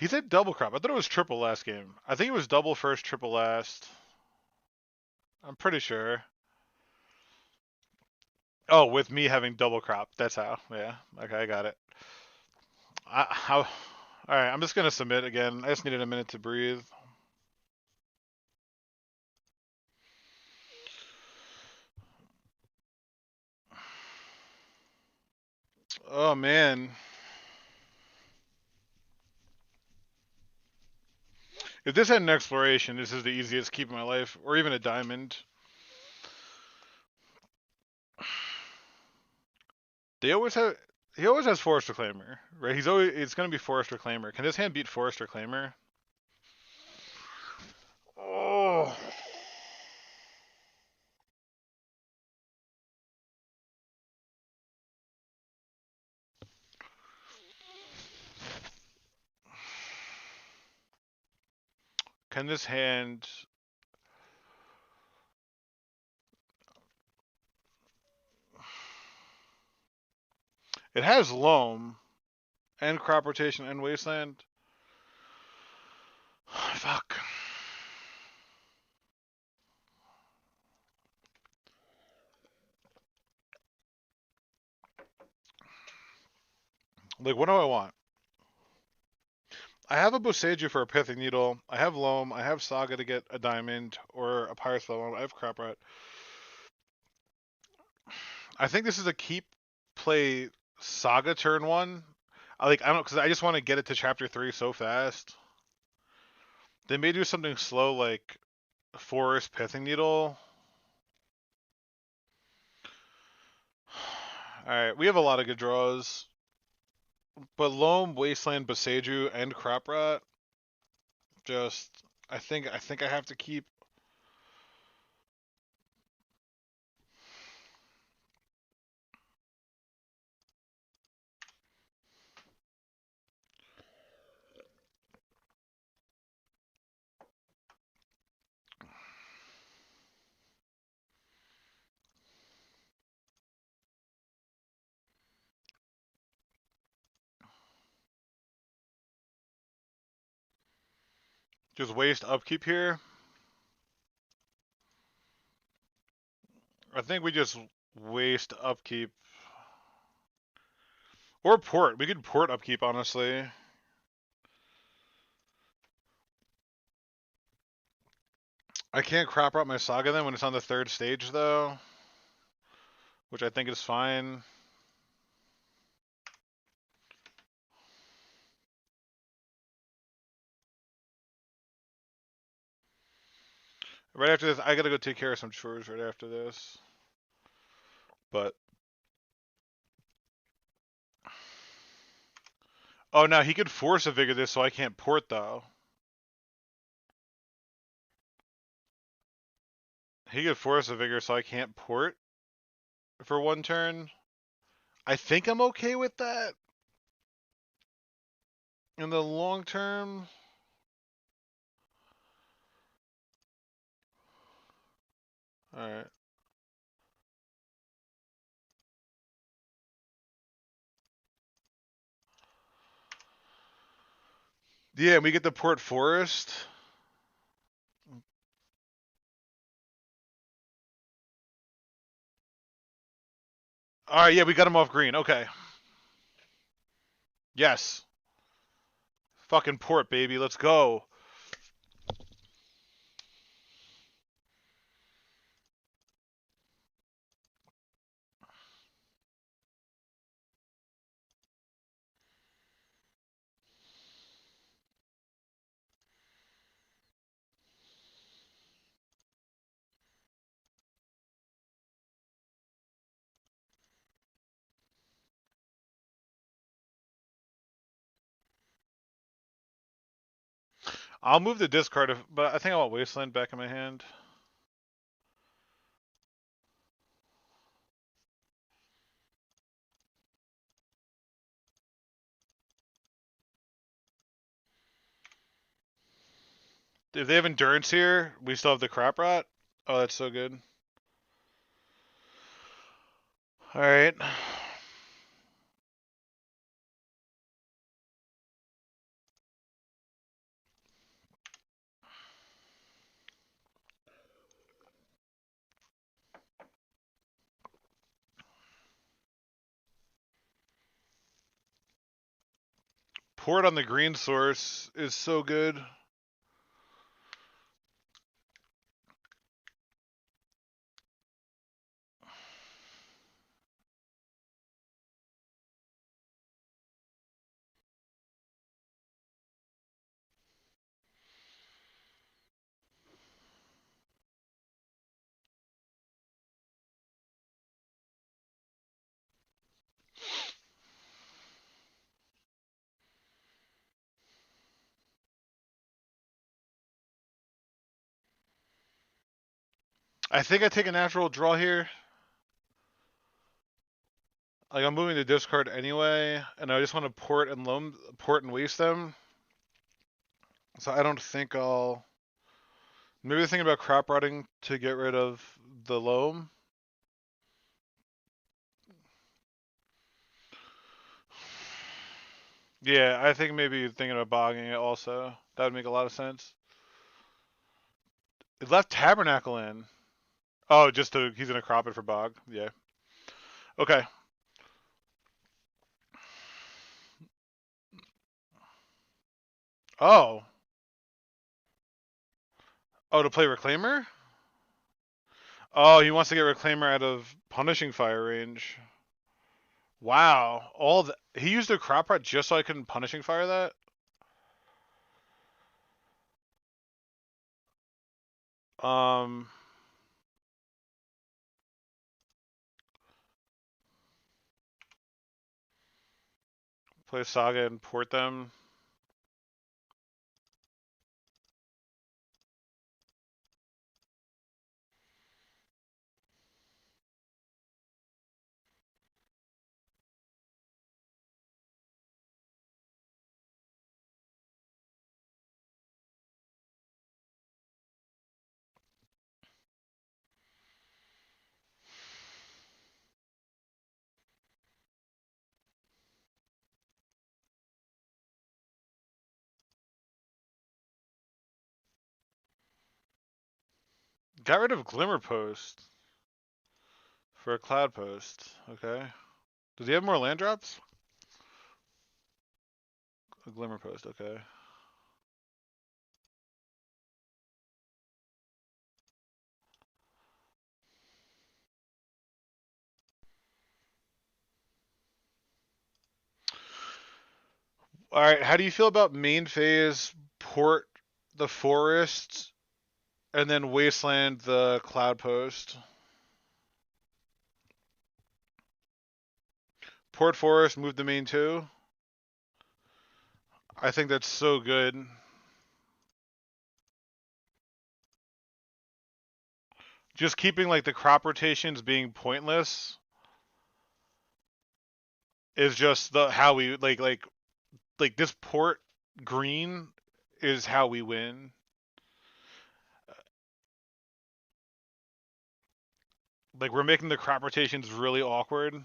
He said double crop. I thought it was triple last game. I think it was double first, triple last. I'm pretty sure. Oh, with me having double crop. That's how. Yeah. Okay, I got it. All right, I'm just gonna submit again. I just needed a minute to breathe. Oh man. If this had an exploration, this is the easiest keep in my life, or even a diamond. They always have. He always has Forest Reclaimer, right? It's gonna be Forest Reclaimer. Can this hand beat Forest Reclaimer? Oh. Can this hand? It has Loam, and Crop Rotation, and Wasteland. Fuck. Like, what do I want? I have a Boseiju for a Pithing Needle. I have Loam. I have Saga to get a Diamond or a Pyre Spell. I have Crop Rot. I think this is a keep play Saga turn 1. I don't, because I just want to get it to Chapter 3 so fast. They may do something slow like Forest Pithing Needle. Alright, we have a lot of good draws. But Loam, Wasteland, Boseiju, and Crop Rot. Just I think I have to keep. Just waste upkeep here. I think we just waste upkeep. Or port. We could port upkeep, honestly. I can't crop out my Saga then when it's on the 3rd stage, though. Which I think is fine. Right after this, I gotta go take care of some chores right after this. But... Oh, now he could force a Vigor this, so I can't port, though. He could force a Vigor, so I can't port for 1 turn. I think I'm okay with that. In the long term... Alright. Yeah, we get the Port Forest. Alright, yeah, we got him off green. Okay. Yes. Fucking Port, baby. Let's go. I'll move the discard, but I think I want Wasteland back in my hand. If they have Endurance here, we still have the Crop Rot. Oh, that's so good. Alright. Port on the green source is so good. I think I take a natural draw here. Like, I'm moving the discard anyway, and I just want to port and waste them. So I don't think I'll... Maybe thinking about Crop Rotting to get rid of the loam. Yeah, I think maybe thinking about bogging it also. That would make a lot of sense. It left Tabernacle in. Oh, he's gonna crop it for bog. Yeah. Okay. Oh. Oh, to play Reclaimer? Oh, he wants to get Reclaimer out of Punishing Fire range. Wow. He used a Crop Rot just so I couldn't Punishing Fire that? Play Saga and port them. Got rid of Glimmer Post. For a Cloud Post. Okay. Does he have more land drops? A Glimmer Post, okay. Alright, how do you feel about main phase, port the forest, and then wasteland the Cloud Post? Port forest, move the main 2. I think that's so good. Just keeping like the crop rotations being pointless is just the how we like this port green is how we win. Like we're making the crop rotations really awkward.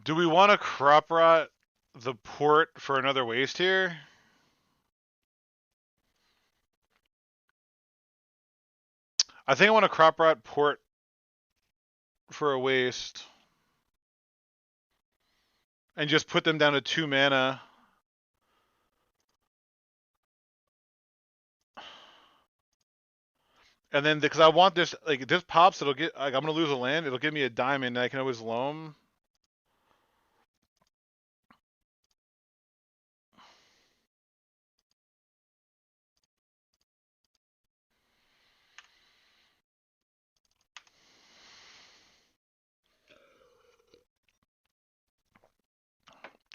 Do we want to crop rot the port for another waste here? I think I want to crop rot port for a waste. And just put them down to 2 mana. And then, because I want this, like, if this pops, it'll get, like, I'm going to lose a land, it'll give me a diamond, and I can always loam.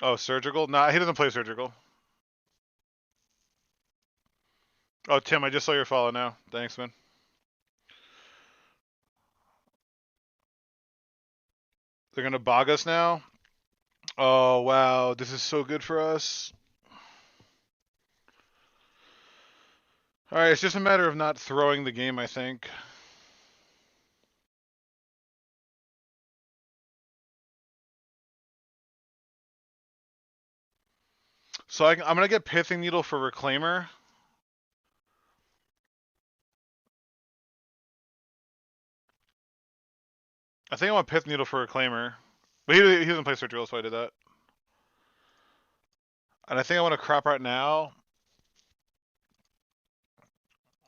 Oh, surgical? Nah, he doesn't play surgical. Oh, Tim, I just saw your follow now. Thanks, man. They're going to bog us now? Oh, wow. This is so good for us. Alright, it's just a matter of not throwing the game, I think. So I'm going to get Pithing Needle for Reclaimer. I think I want Pith Needle for Reclaimer. But he doesn't play surgical, so I did that. And I think I want to crop right now.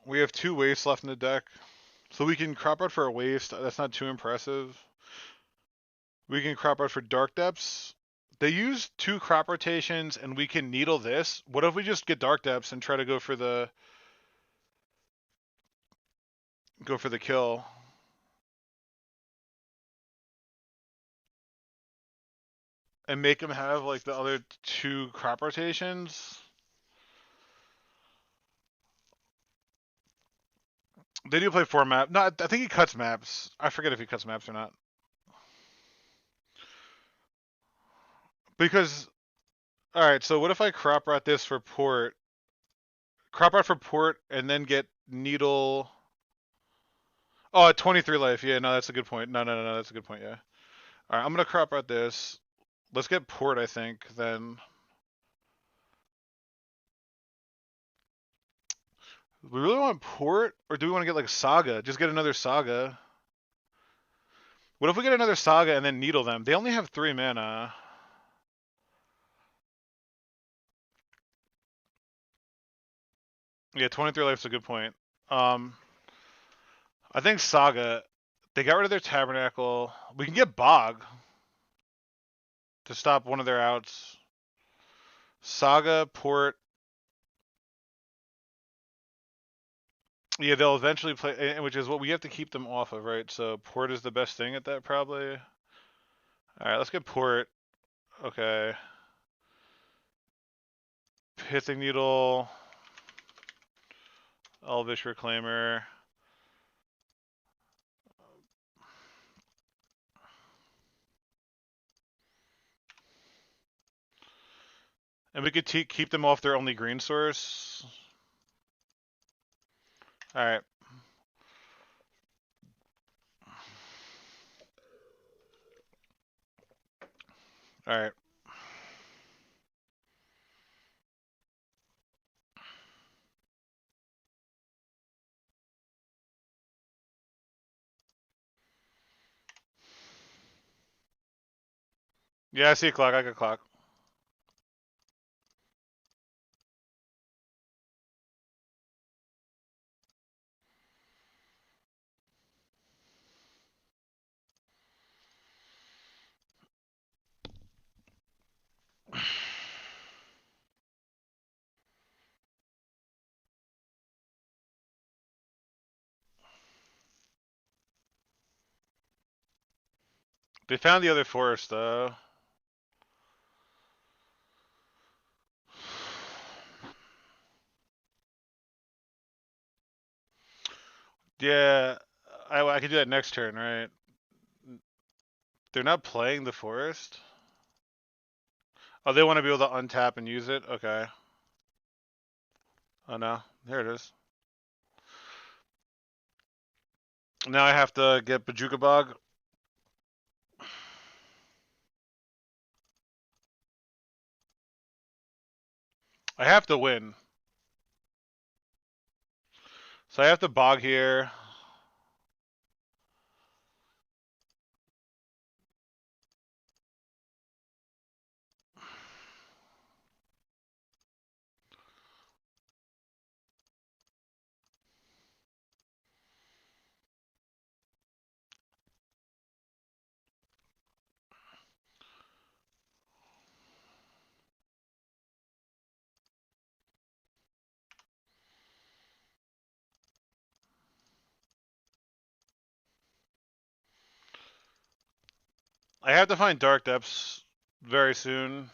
We have 2 wastes left in the deck. So we can crop out for a waste. That's not too impressive. We can crop out for Dark Depths. They use 2 crop rotations, and we can needle this. What if we just get Dark Depths and try to go for the kill? And make them have like the other 2 crop rotations. They do play 4 map. No, I think he cuts maps. I forget if he cuts maps or not. Because, alright, so what if I crop rot this for port? Crop out for port and then get needle. Oh, 23 life. Yeah, no, that's a good point. No, that's a good point, yeah. Alright, I'm gonna crop out this. Let's get port, I think, then. We really want port? Or do we want to get like Saga? Just get another Saga. What if we get another Saga and then needle them? They only have 3 mana. Yeah, 23 life's a good point. I think Saga, they got rid of their Tabernacle. We can get Bog to stop one of their outs. Saga, port. Yeah, they'll eventually play, which is what we have to keep them off of, right? So port is the best thing at that, probably. All right, let's get port. Okay. Pithing Needle. Elvish Reclaimer. And we could keep them off their only green source. Alright. Alright. Yeah, I see a clock. I got a clock. They found the other forest, though. Yeah, I could do that next turn, right? They're not playing the forest? Oh, they want to be able to untap and use it? Okay. Oh, no. Here it is. Now I have to get Bajuka Bog. I have to win. So I have to Bog here. I have to find Dark Depths very soon.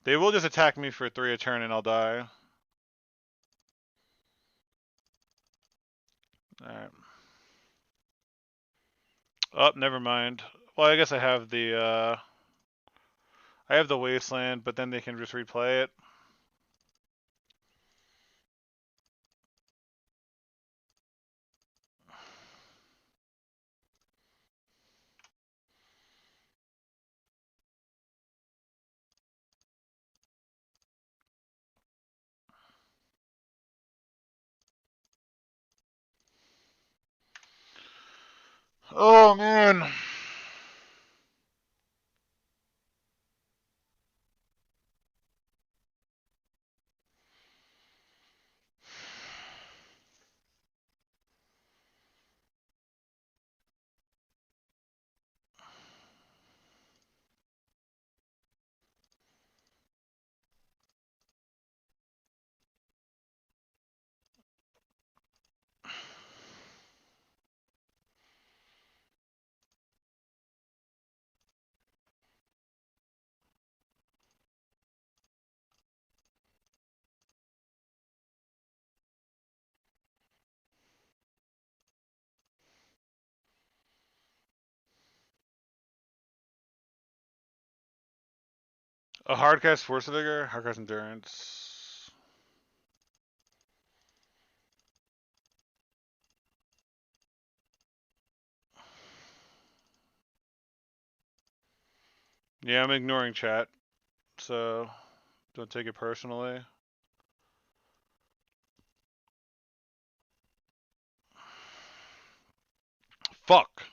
They will just attack me for 3 a turn and I'll die. Alright. Oh, never mind. Well, I guess I have the Wasteland, but then they can just replay it. Oh, man. A hardcast Force Vigor, hardcast Endurance. Yeah, I'm ignoring chat, so don't take it personally. Fuck.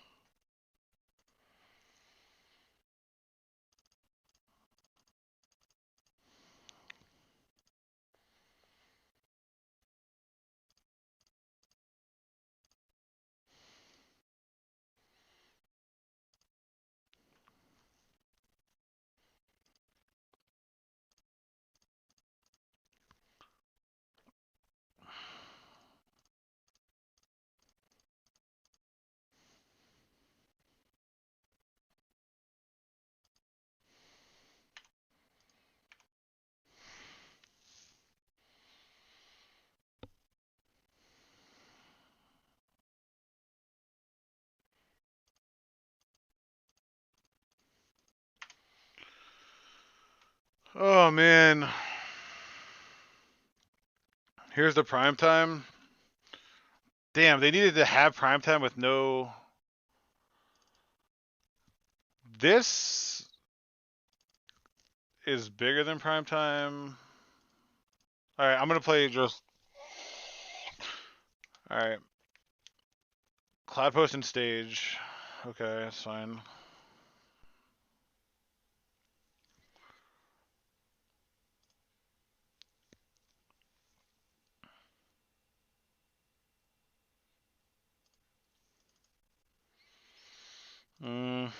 Oh man. Here's the prime time. Damn, they needed to have prime time with no. This is bigger than prime time. All right, I'm gonna play just. All right, cloud post and stage. Okay, that's fine. Mm.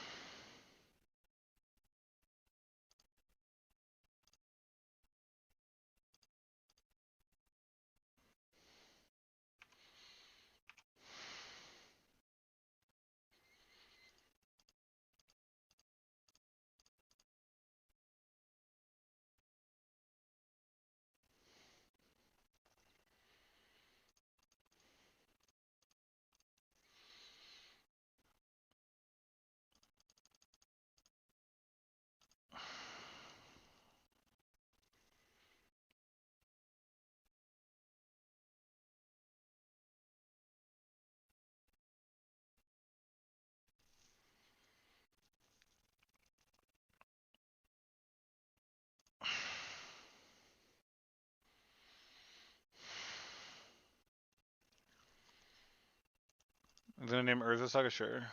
Is gonna name Urza Saga? Sure.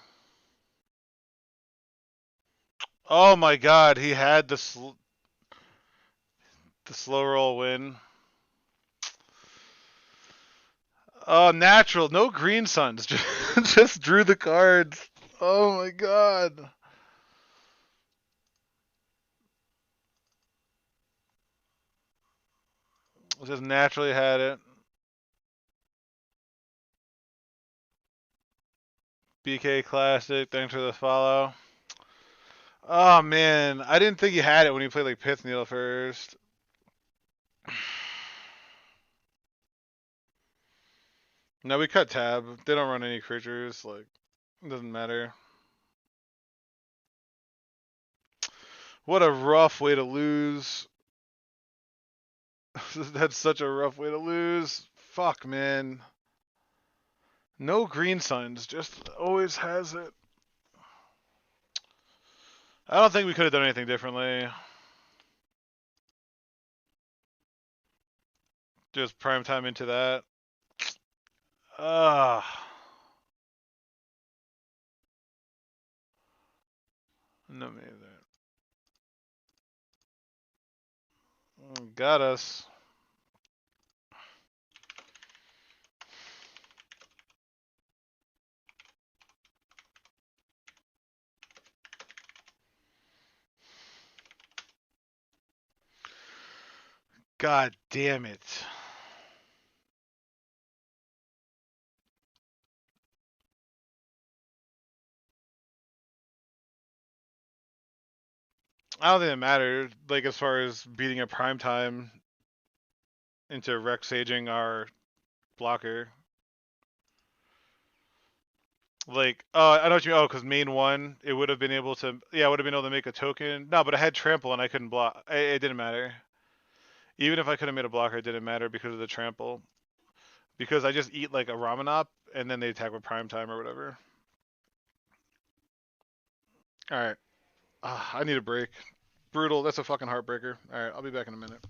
Oh my god, he had the slow roll win. Oh, natural. No green suns. Just drew the cards. Oh my god. Just naturally had it. BK Classic. Thanks for the follow. Oh man, I didn't think you had it when you played like Pith Needle first. No, we cut tab. They don't run any creatures. Like, it doesn't matter. What a rough way to lose. That's such a rough way to lose. Fuck, man. No green suns. Just always has it. I don't think we could have done anything differently. Just prime time into that. Ah. No, me either. Got us. God damn it. I don't think it mattered. Like, as far as beating a prime time into Rex saging our blocker. Like, I know what you mean. Oh, because main one, it would have been able to. Yeah, I would have been able to make a token. No, but I had trample and I couldn't block. It didn't matter. Even if I could have made a blocker, it didn't matter because of the trample. Because I just eat like a ramen op and then they attack with prime time or whatever. All right. I need a break. Brutal. That's a fucking heartbreaker. All right, I'll be back in a minute.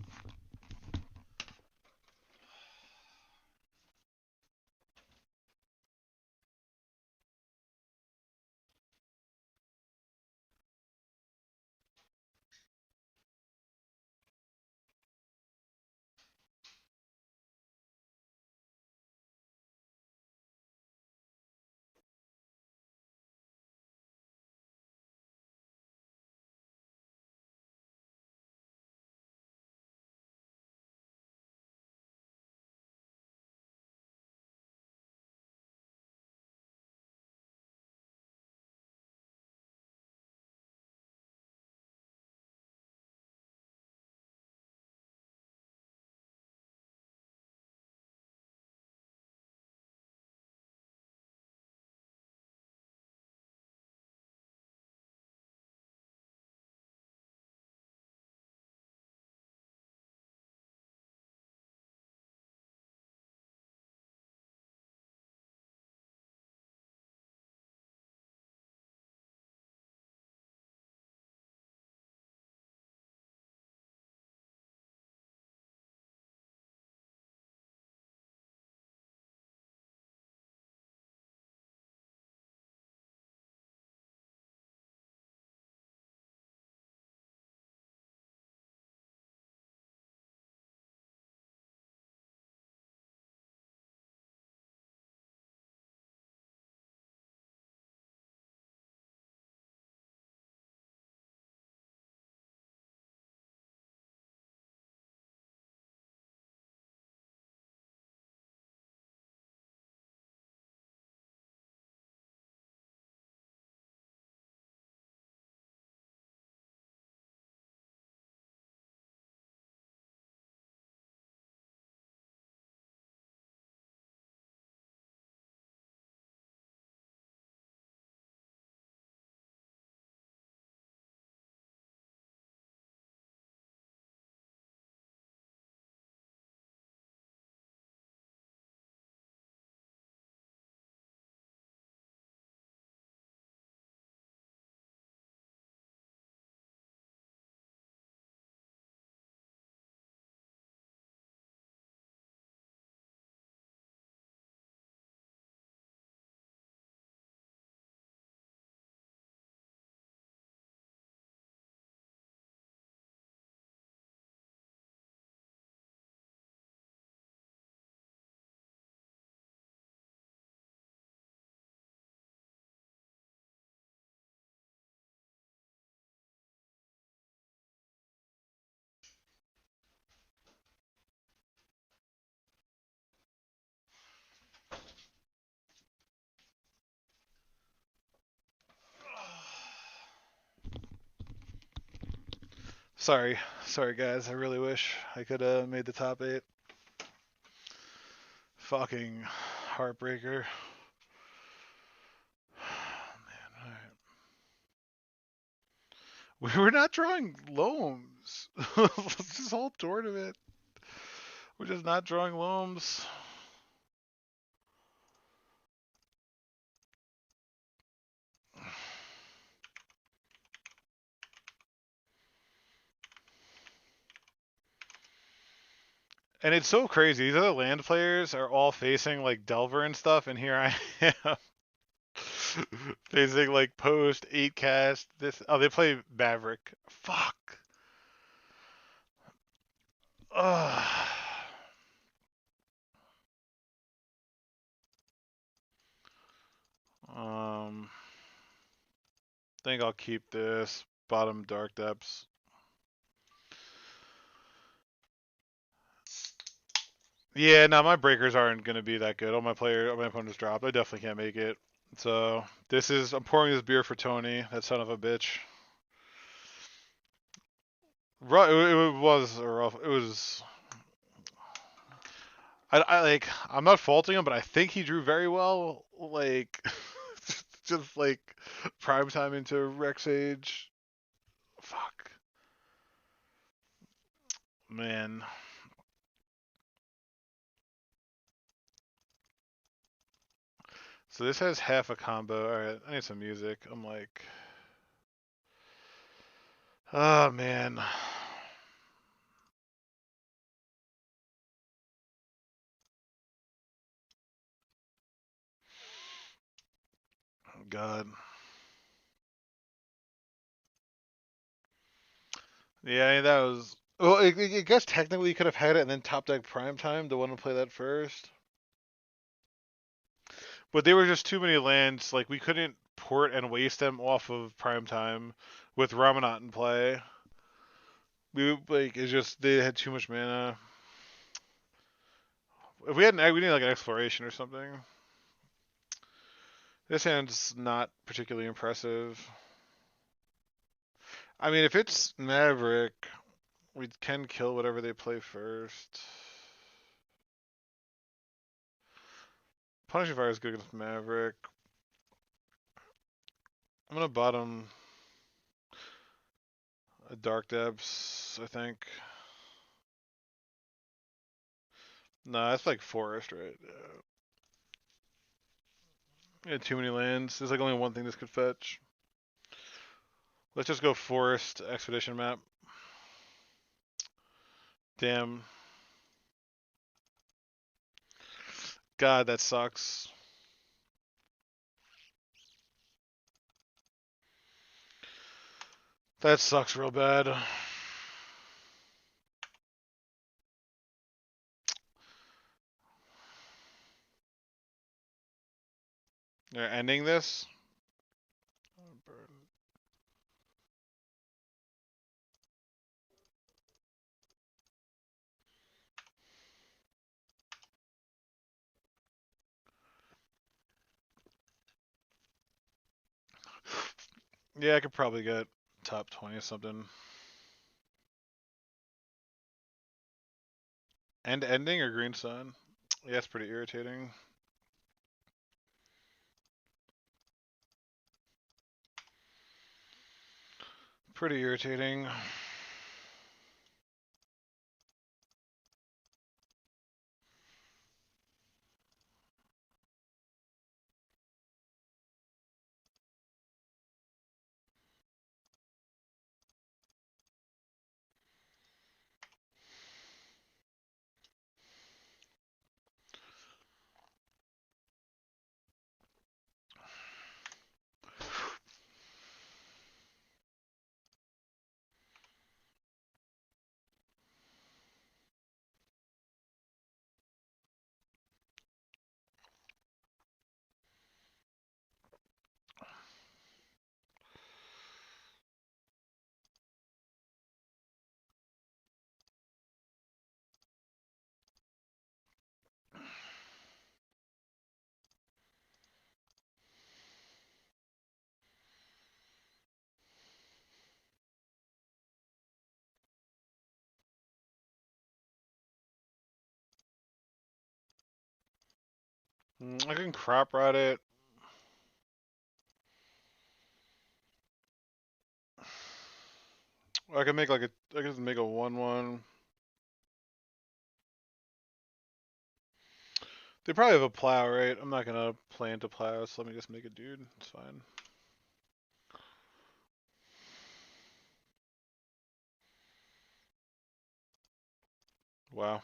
Sorry, guys. I really wish I could have made the top 8. Fucking heartbreaker. Man, we were not drawing loams. This whole tournament, we're just not drawing loams. And it's so crazy. These other land players are all facing like Delver and stuff, and here I am facing like Post, 8 cast. This they play Maverick. Fuck. Ugh. Think I'll keep this bottom Dark Depths. Yeah, no, my breakers aren't gonna be that good. All my opponents dropped. I definitely can't make it. So I'm pouring this beer for Tony, that son of a bitch. It was rough. It was. I'm not faulting him, but I think he drew very well. Like, just like prime time into Rex Age. Fuck, man. So this has half a combo. All right, I need some music. I'm like, oh man. God. Yeah, that was. Well, I guess technically you could have had it and then top deck prime time to want to play that first. But they were just too many lands. Like we couldn't port and waste them off of prime time with Ramanat in play. It's just they had too much mana. If we had we need like an exploration or something. This hand's not particularly impressive. I mean, if it's Maverick, we can kill whatever they play first. Punishing Fire is good against Maverick. I'm gonna bottom a Dark Depths, I think. Nah, it's like Forest, right? Yeah, too many lands. There's like only one thing this could fetch. Let's just go Forest Expedition map. Damn. God, that sucks. That sucks real bad. They're ending this. Yeah, I could probably get top 20 or something. And ending or Green Sun? Yeah, it's pretty irritating. Pretty irritating. I can crop rot it. I can make like I can make a 1/1. They probably have a plow, right? I'm not gonna play into plow, so let me just make a dude. It's fine. Wow.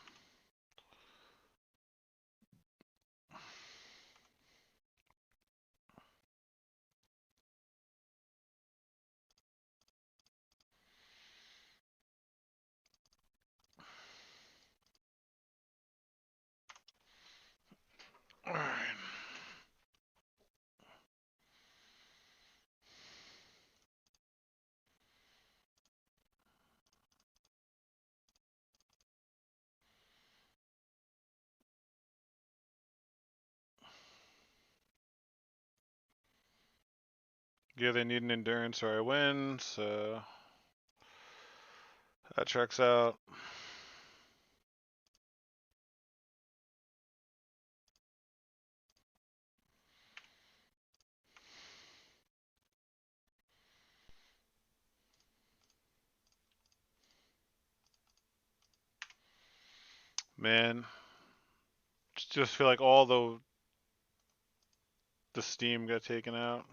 Alright. Yeah, they need an endurance or I win, so that checks out. Man, just feel like all the steam got taken out.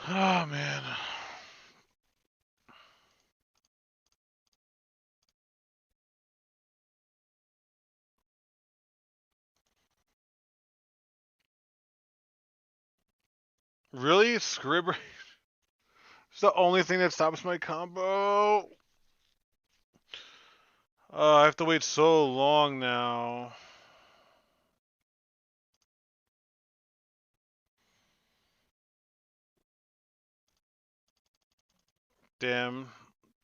Oh man. Really? Scribber? It's the only thing that stops my combo. I have to wait so long now. Damn.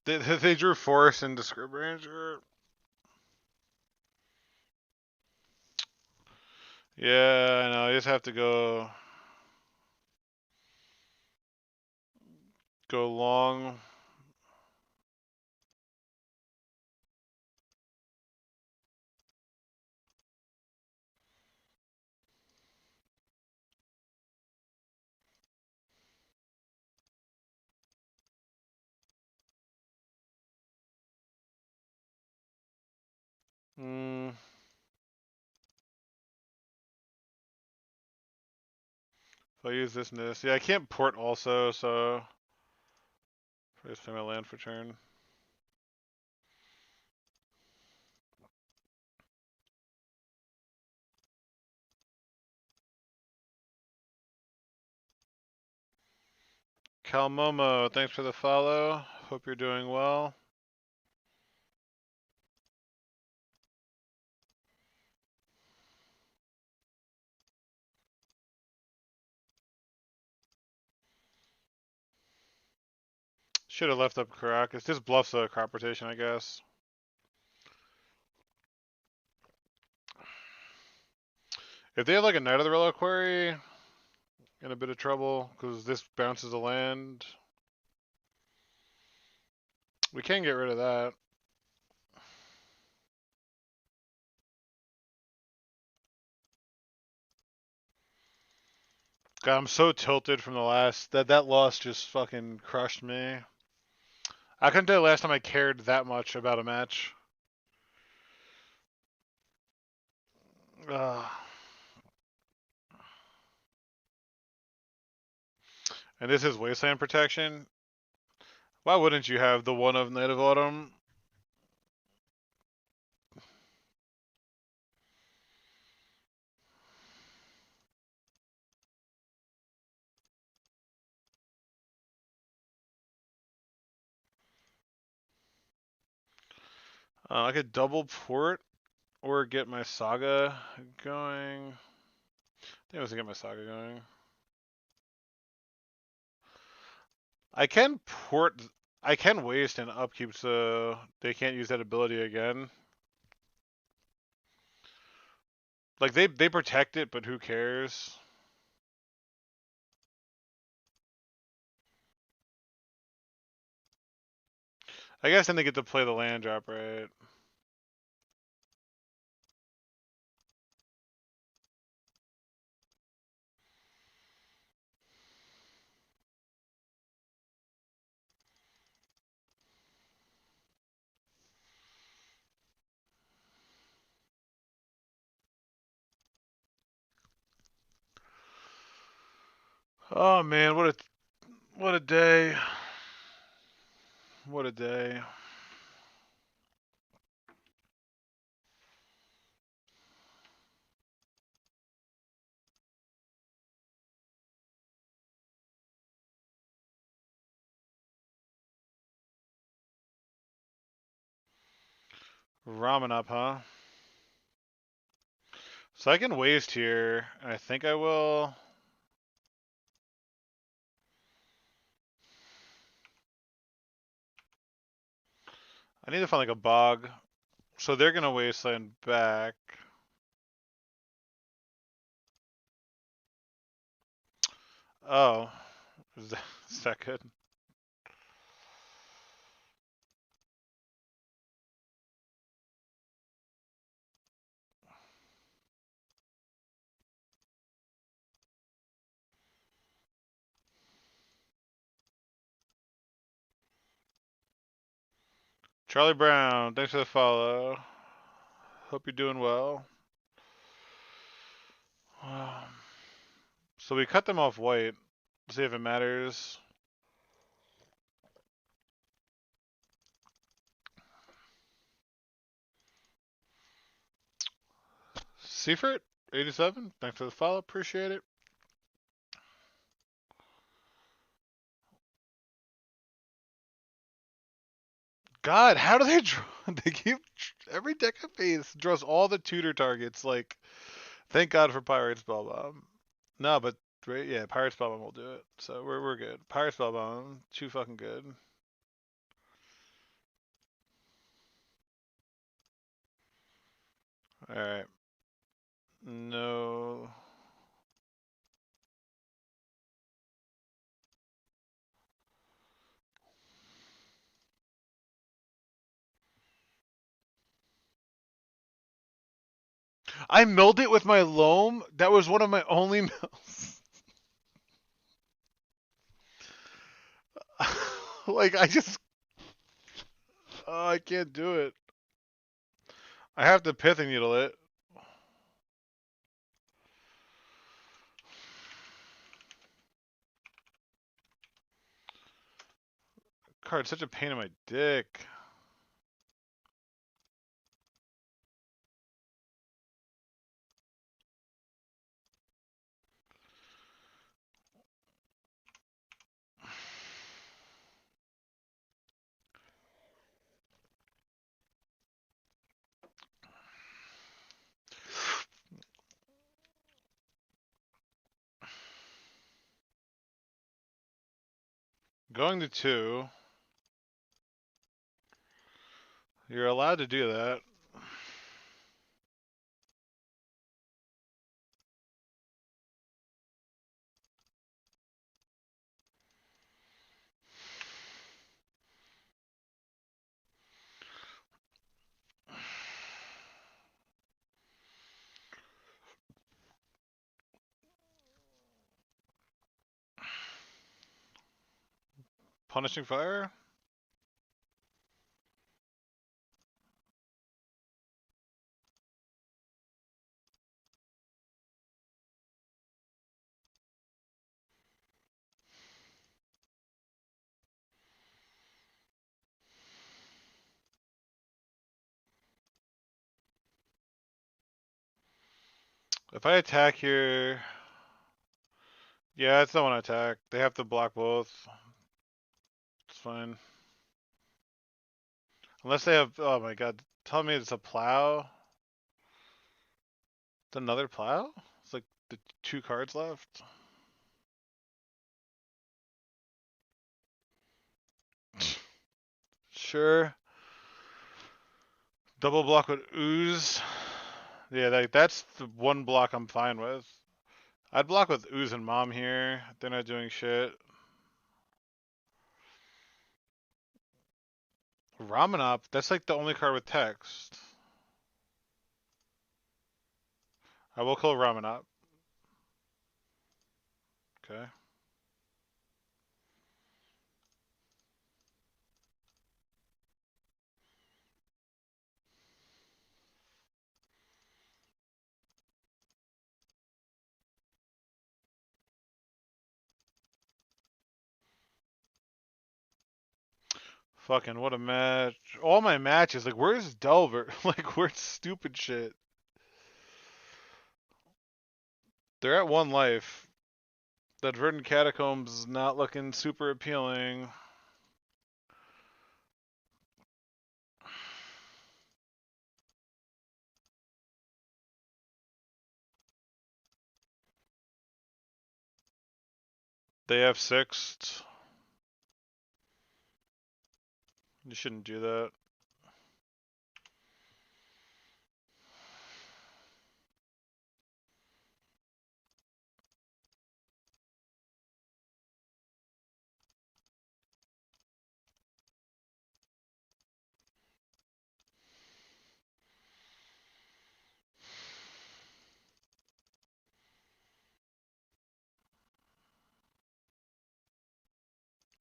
They drew Force into Scrib Ranger. Yeah, I know. I just have to go long. Hmm. If I use this and this. Yeah, I can't port also, so I just pay my land for turn. Calmomo, thanks for the follow. Hope you're doing well. Should have left up Caracas. This bluffs a crop rotation, I guess. If they have like a Knight of the Reliquary, in a bit of trouble, because this bounces a land. We can get rid of that. God, I'm so tilted from the last. That loss just fucking crushed me. I couldn't tell you last time I cared that much about a match. Ugh. And this is Wasteland Protection. Why wouldn't you have the one of Night of Autumn? I could double port or get my Saga going. I think I was gonna get my Saga going. I can port. I can waste and upkeep so they can't use that ability again. Like they protect it, but who cares? I guess then they get to play the land drop, right? Oh man, what a day. What a day. Ramen up, huh? So I can waste here. I think I will. I need to find like a bog. So they're gonna wasteland back. Oh, is that good? Charlie Brown, thanks for the follow. Hope you're doing well. So we cut them off white. See if it matters. Seifert, 87, thanks for the follow. Appreciate it. God, how do they draw? They keep every deck I face draws all the tutor targets. Like, thank God for Pirates Spellbomb. No, but yeah, Pirates Spellbomb will do it. So we're good. Pirates Spellbomb, too fucking good. All right. No. I milled it with my loam. That was one of my only mills. Like I can't do it. I have to pithing needle it. Card's such a pain in my dick. Going to 2. You're allowed to do that. Punishing fire? If I attack here, yeah, it's not one attack. They have to block both. It's fine. Unless they have, oh my god, tell me it's a plow. It's another plow? It's like the 2 cards left. Sure. Double block with ooze. Yeah, that's the one block I'm fine with. I'd block with Ooze and Mom here. They're not doing shit. Ramanop, that's like the only card with text. I will call Ramanop. Okay. Fucking what a match. All my matches, like, where's Delver? Like, where's stupid shit? They're at one life. That Verdant Catacombs is not looking super appealing. They have sixth. You shouldn't do that.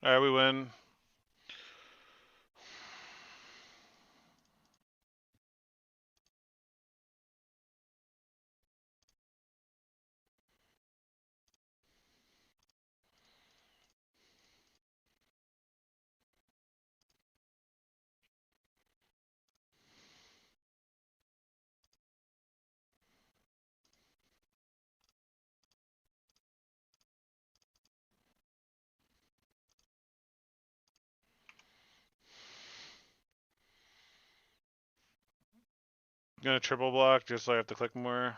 Alright, we win. Gonna triple block just so I have to click more.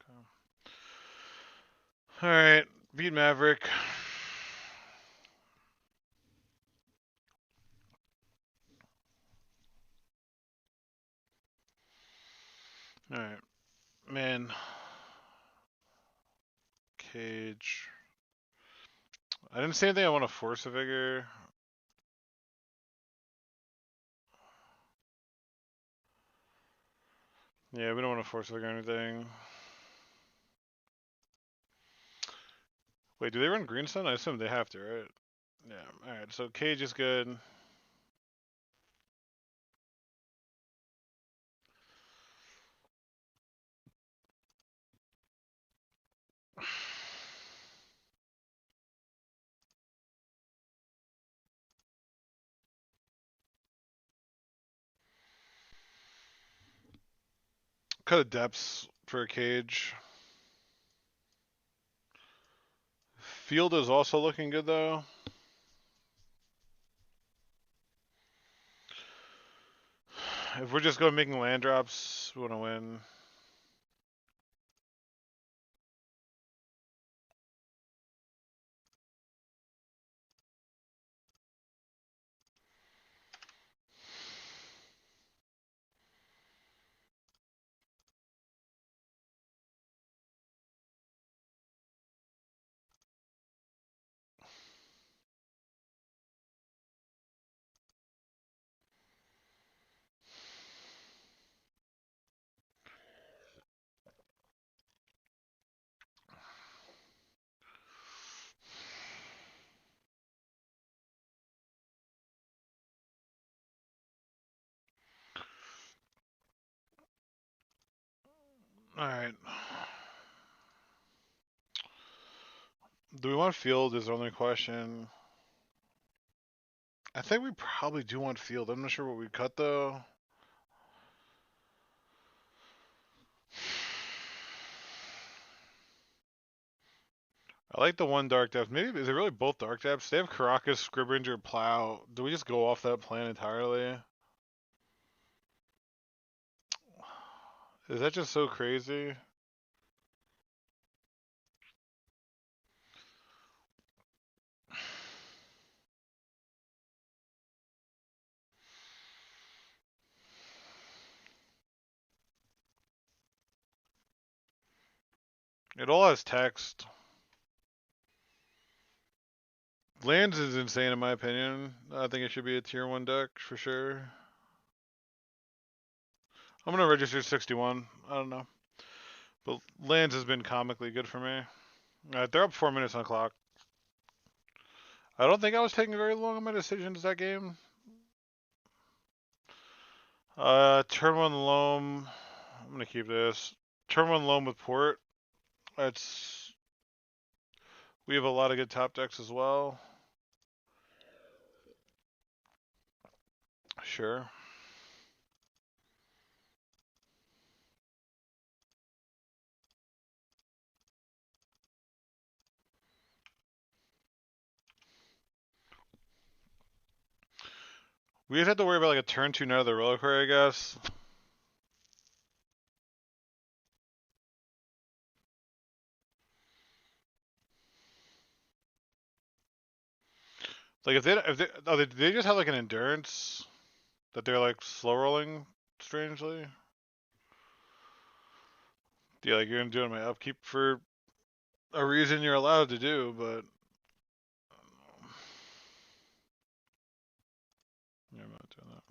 Okay. Alright, beat Maverick. Alright, man. Cage. I didn't say anything I want to force a figure. Yeah, we don't want to force a figure or anything. Wait, do they run Greenstone? I assume they have to, right? Yeah, alright, so Cage is good. Cut of depths for a Cage. Field is also looking good though. If we're just going making land drops, we want to win. Alright. Do we want field is the only question. I think we probably do want field. I'm not sure what we cut though. I like the one dark depth. Maybe is it really both dark depths? They have Caracas, Scribringer, Plow. Do we just go off that plan entirely? Is that just so crazy? It all has text. Lands is insane in my opinion. I think it should be a tier 1 deck for sure. I'm gonna register 61. I don't know. But lands has been comically good for me. They're up 4 minutes on the clock. I don't think I was taking very long on my decisions that game. Turn 1 loam. I'm gonna keep this. Turn 1 loam with port. That's. We have a lot of good top decks as well. Sure. We just have to worry about like a turn 2 Knight of the Reliquary, I guess. Like if they just have like an endurance that they're like slow rolling strangely. Yeah, like you're gonna do it on my upkeep for a reason you're allowed to do, but yeah, I'm not doing that.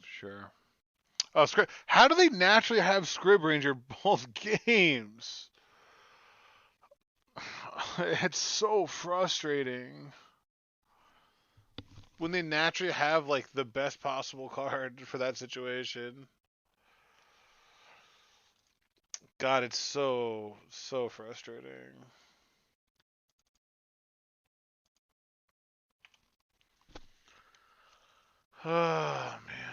Sure. Oh, how do they naturally have Scrib Ranger both games? It's so frustrating when they naturally have like the best possible card for that situation. God, it's so frustrating. Oh man.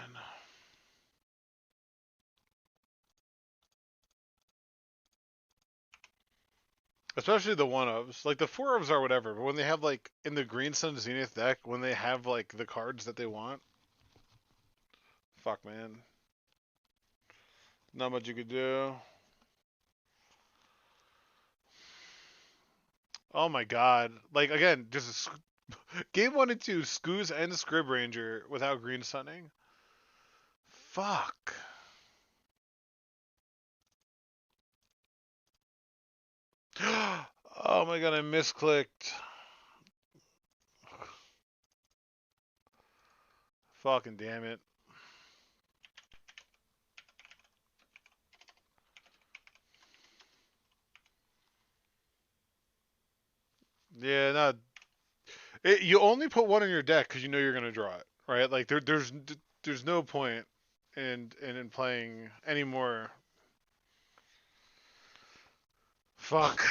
Especially the one ofs. Like the four ofs are whatever, but when they have like in the Green Sun Zenith deck, when they have like the cards that they want, fuck man. Not much you could do. Oh my god. Like again, just game 1 and 2, Scoos and Scrib Ranger without Green Sunning. Fuck. Oh my god, I misclicked. Fucking damn it. Yeah, not. You only put one in your deck because you know you're gonna draw it, right? Like there's no point in playing anymore. Fuck.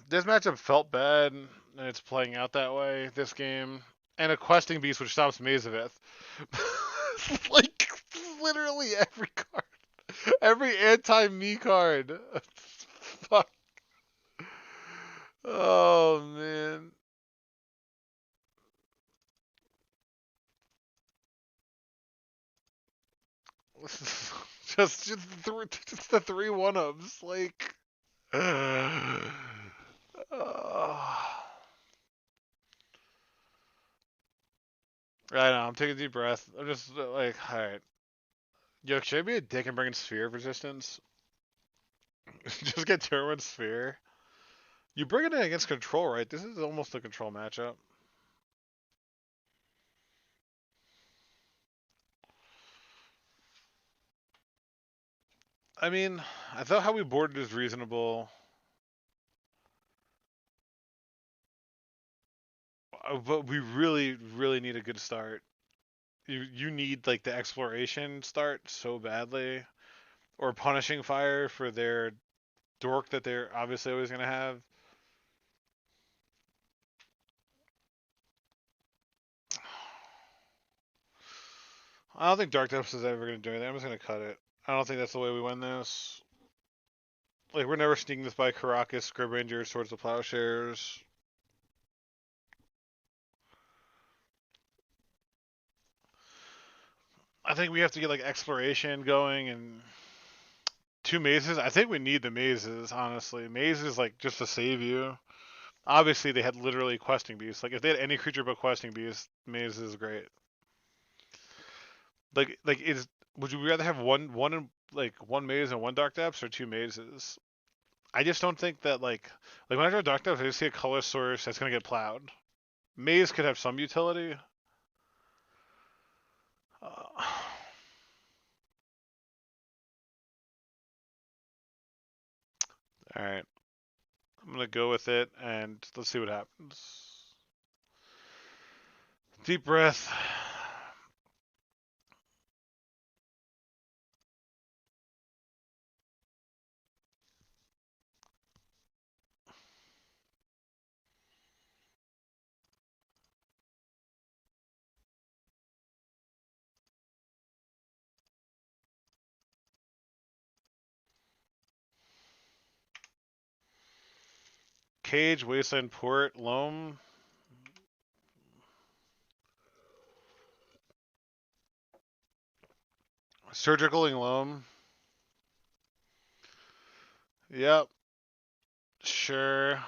This matchup felt bad, and it's playing out that way. This game and a questing beast which stops Mazaveth. Like literally every card, every anti-me card. Fuck. Oh man. Just the three one-ups, like. I know. I'm taking a deep breath. I'm just like, all right. Yo, should I be a dick and bring in Sphere of Resistance? Just get turn one Sphere. You bring it in against control, right? This is almost a control matchup. I mean, I thought how we boarded is reasonable. But we really need a good start. You need like the exploration start so badly, or punishing fire for their dork that they're obviously always gonna have. I don't think Dark Depths is ever gonna do anything. I'm just gonna cut it. I don't think that's the way we win this. Like we're never sneaking this by Caracas, Scrib Rangers, Swords of Plowshares. I think we have to get like exploration going and 2 mazes. I think we need the mazes, honestly. Mazes like just to save you. Obviously, they had literally questing beasts. Like if they had any creature but questing beasts, maze is great. Like is would you rather have one maze and one dark depths or 2 mazes? I just don't think that like when I draw dark depths, I just see a color source that's gonna get plowed. Maze could have some utility. Uh, all right, I'm gonna go with it and let's see what happens. Deep breath. Cage, Wasteland, Port, Loam. Surgical Loam. Yep. Sure.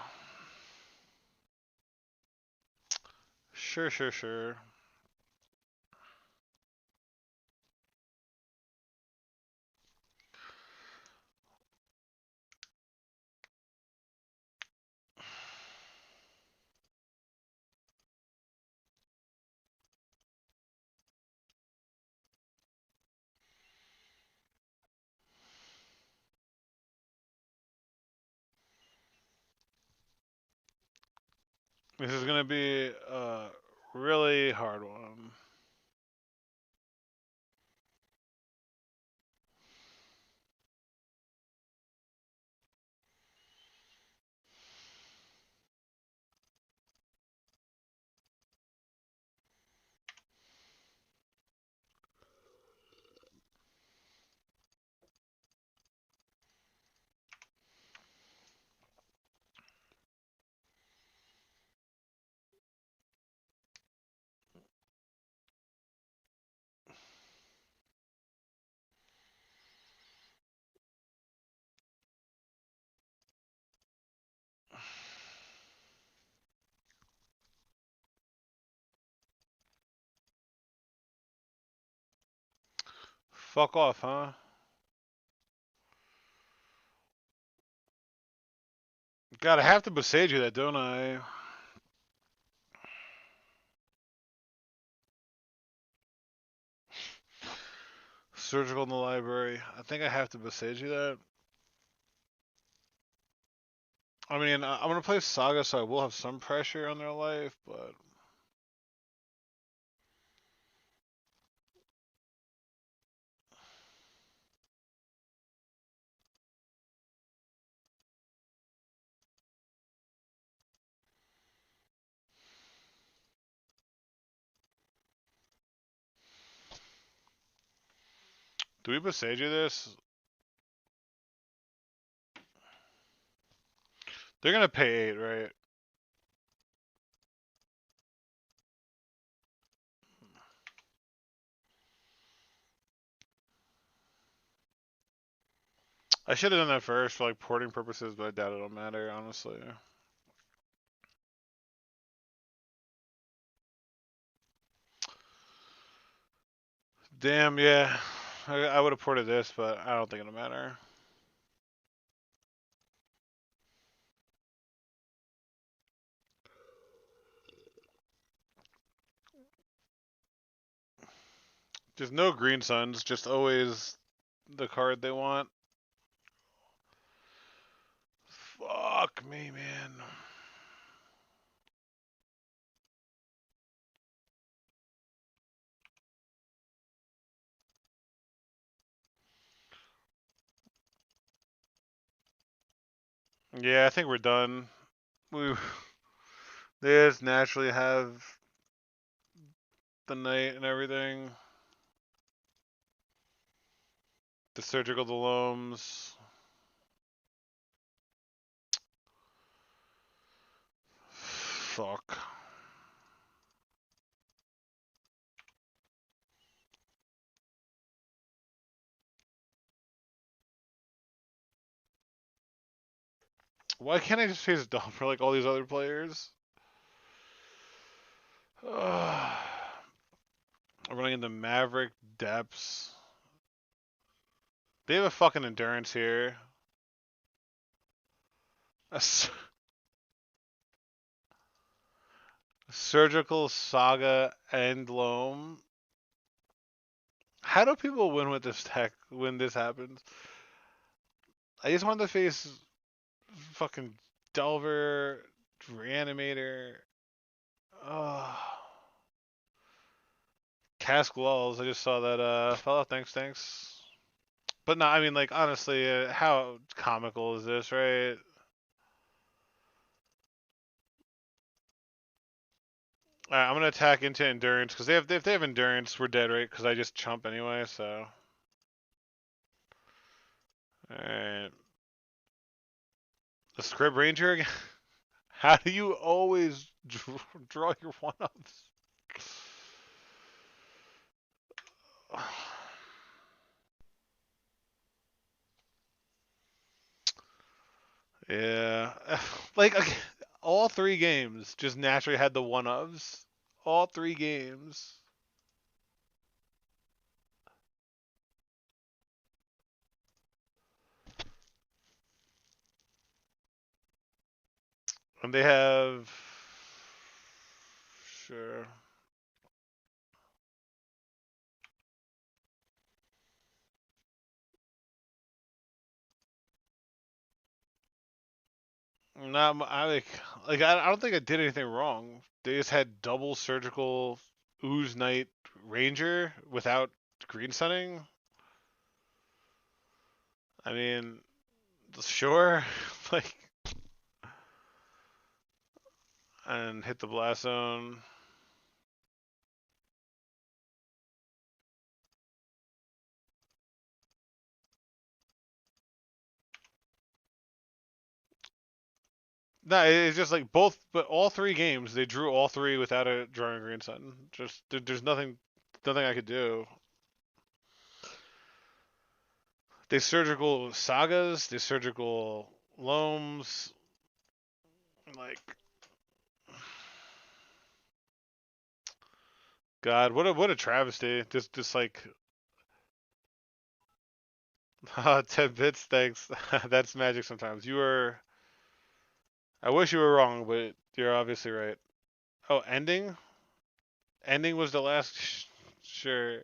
Sure. This is gonna be a really hard one. Fuck off, huh? God, I have to besage you that, don't I? Surgical in the library. I think I have to besage you that. I mean, I'm gonna play Saga, so I will have some pressure on their life, but do we besage you this? They're gonna pay 8, right? I should have done that first for like porting purposes, but I doubt it'll matter, honestly. Damn, yeah. I would have ported this, but I don't think it'll matter. Just no green suns, just always the card they want. Fuck me, man. Yeah, I think we're done. We just naturally have the night and everything. The surgical delomes. Fuck. Why can't I just face Dumper like all these other players? I'm running into Maverick Depths. They have a fucking endurance here. A surgical Saga and Loam. How do people win with this deck when this happens? I just want to face fucking Delver, Reanimator. Oh. Cask Lulls. I just saw that fella. Thanks. But no, I mean, like, honestly, how comical is this, right? Alright, I'm gonna attack into endurance because if they have endurance, we're dead, right? Because I just chump anyway. So, alright, the Scrib Ranger again. How do you always draw your one-ups? Yeah, like okay, all three games just naturally had the one-ups. All three games. And they have sure. Not I don't think I did anything wrong. They just had double surgical Ooze Knight Ranger without green sunning. I mean, sure, like, and hit the blast zone. No, it's just like both, but all three games they drew all three without a drawing green sun. Just there's nothing I could do. They surgical sagas, they surgical loams, like God, what a travesty. Just like 10 bits, thanks. That's magic sometimes. You were I wish you were wrong, but you're obviously right. Oh, ending? Ending was the last sure.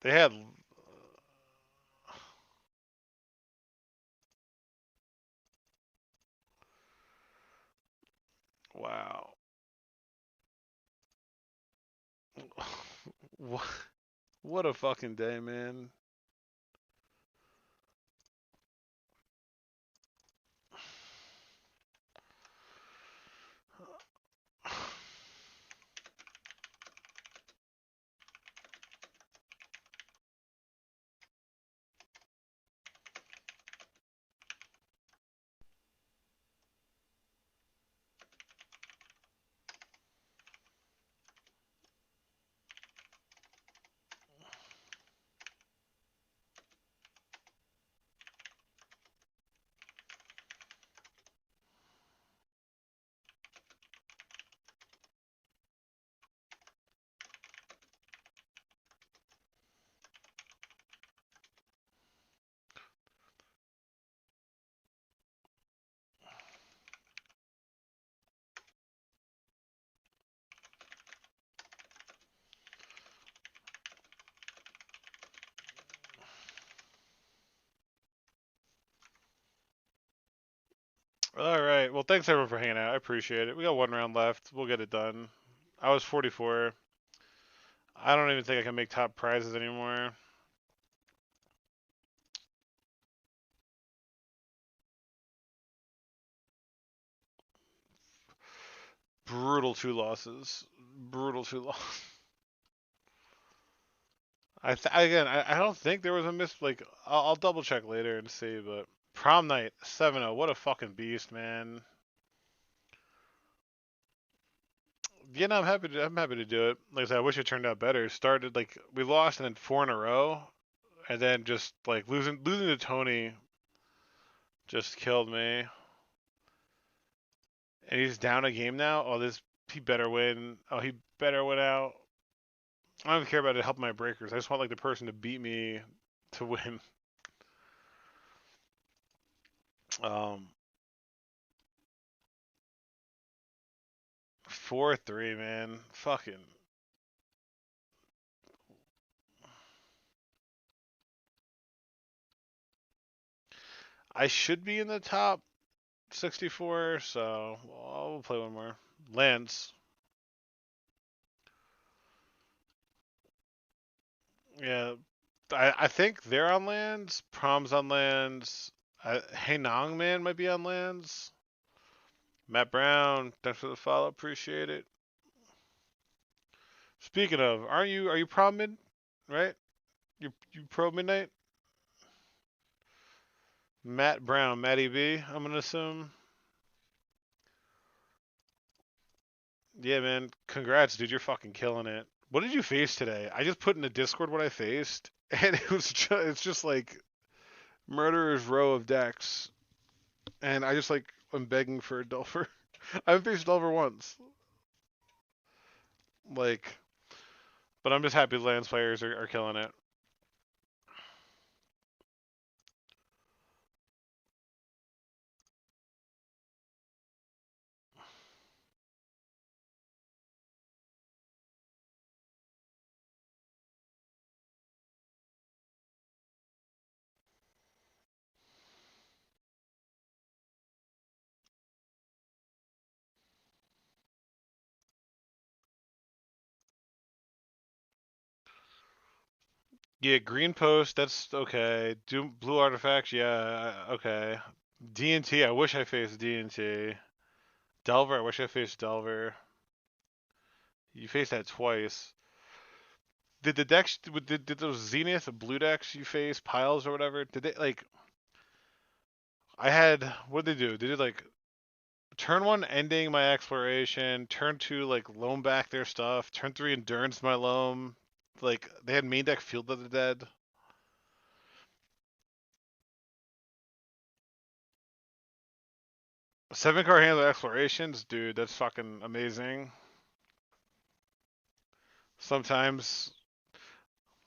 They had wow. What a fucking day, man. All right. Well, thanks everyone for hanging out. I appreciate it. We got one round left. We'll get it done. I was 44. I don't even think I can make top prizes anymore. Brutal two losses. Brutal two losses. I don't think there was a miss. Like, I'll double check later and see, but prom night 7-0. What a fucking beast, man. Yeah, no, I'm happy to do it. Like I said, I wish it turned out better. Started like we lost and then four in a row, and then just like losing to Tony just killed me. And he's down a game now. Oh, he better win. Oh, he better win out. I don't even care about it helping my breakers. I just want like the person to beat me to win. Um, 4-3, man. Fucking. I should be in the top 64, so I'll play one more. Lance. Yeah, I think they're on lands. Prom's on lands. Hey Nong Man might be on lands. Matt Brown, thanks for the follow. Appreciate it. Speaking of, are you prom mid? Right? You pro midnight? Matt Brown, Matty B, I'm gonna assume. Yeah, man. Congrats, dude. You're fucking killing it. What did you face today? I just put in the Discord what I faced, and it's just like murderer's row of decks, and I just like I'm begging for a Delver. I haven't faced Delver once. Like, but I'm just happy the Lance players are killing it. Yeah, green post, that's okay. Blue artifacts, yeah, okay. D&T, I wish I faced D&T. Delver, I wish I faced Delver. You faced that twice. Did the decks, did those Zenith blue decks you face, piles or whatever, did they, like, I had, what did they do? They did, like, turn one ending my exploration, turn two, like, loam back their stuff, turn three endurance my loam. Like, they had main deck Field of the Dead. 7 card hand of explorations, dude, that's fucking amazing. Sometimes,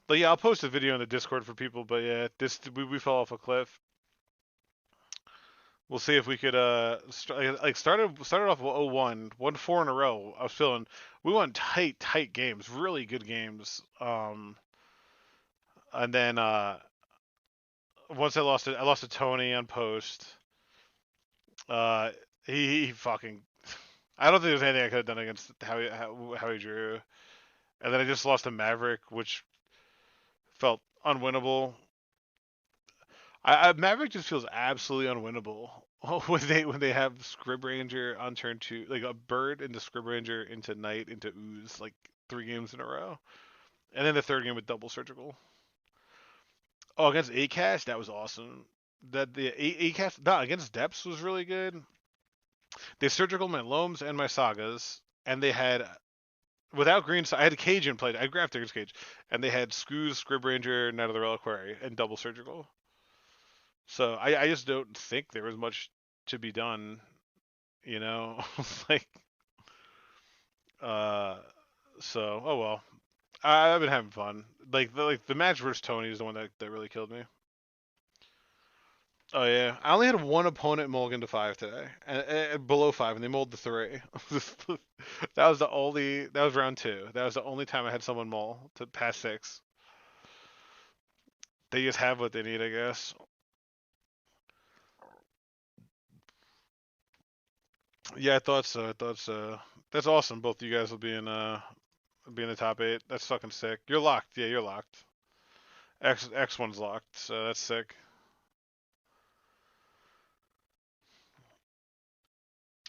but yeah, I'll post a video on the Discord for people. But yeah, we fell off a cliff. We'll see if we could started off 0-1, won 4 in a row. I was feeling we won tight games, really good games. And then once I lost to Tony on post. Uh, he fucking. I don't think there's anything I could have done against how he drew. And then I just lost to Maverick, which felt unwinnable. Maverick just feels absolutely unwinnable when they have Scrib Ranger on turn two, like a bird into Scrib Ranger into Knight into Ooze, like 3 games in a row, and then the third game with double surgical. Oh, against Acash, that was awesome. That the Acash, no, against Depths was really good. They surgical my Loams and my Sagas, and they had without green. I had Cajun played. I had Grafdigger's Cage, and they had Scooz, Scrib Ranger, Knight of the Reliquary, and double surgical. So I just don't think there was much to be done, you know, like uh. So oh well, I've been having fun. Like the match versus Tony is the one that really killed me. Oh yeah, I only had one opponent mulligan to 5 today, and below 5, and they mulled the 3. That was the only. That was round 2. That was the only time I had someone mull to pass 6. They just have what they need, I guess. Yeah, I thought so. I thought so. That's awesome. Both you guys will be in the top 8. That's fucking sick. You're locked. Yeah, you're locked. X1's locked, so that's sick.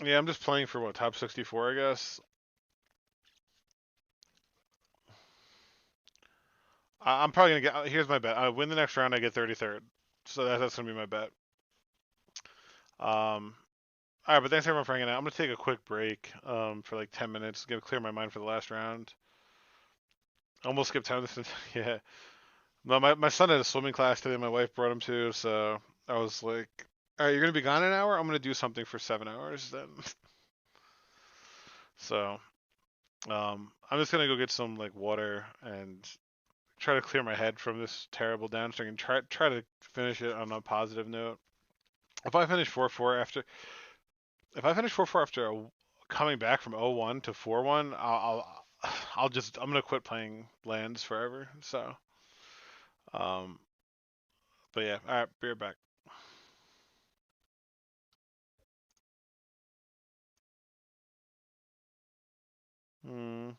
Yeah, I'm just playing for what, top 64, I guess. I'm probably gonna get. Here's my bet. I win the next round. I get 33rd. So that's gonna be my bet. All right, but thanks everyone for hanging out. I'm gonna take a quick break for like 10 minutes. Gonna clear my mind for the last round. Almost skipped time. This yeah. No, my son had a swimming class today. My wife brought him to, so I was like, "All right, you're gonna be gone an hour. I'm gonna do something for 7 hours then." So, I'm just gonna go get some like water and try to clear my head from this terrible down so I can try to finish it on a positive note. If I finish 4-4 after, if I finish 4-4 after coming back from 0-1 to 4-1, I'm gonna quit playing lands forever. So, um, but yeah, all right, be right back. Hmm.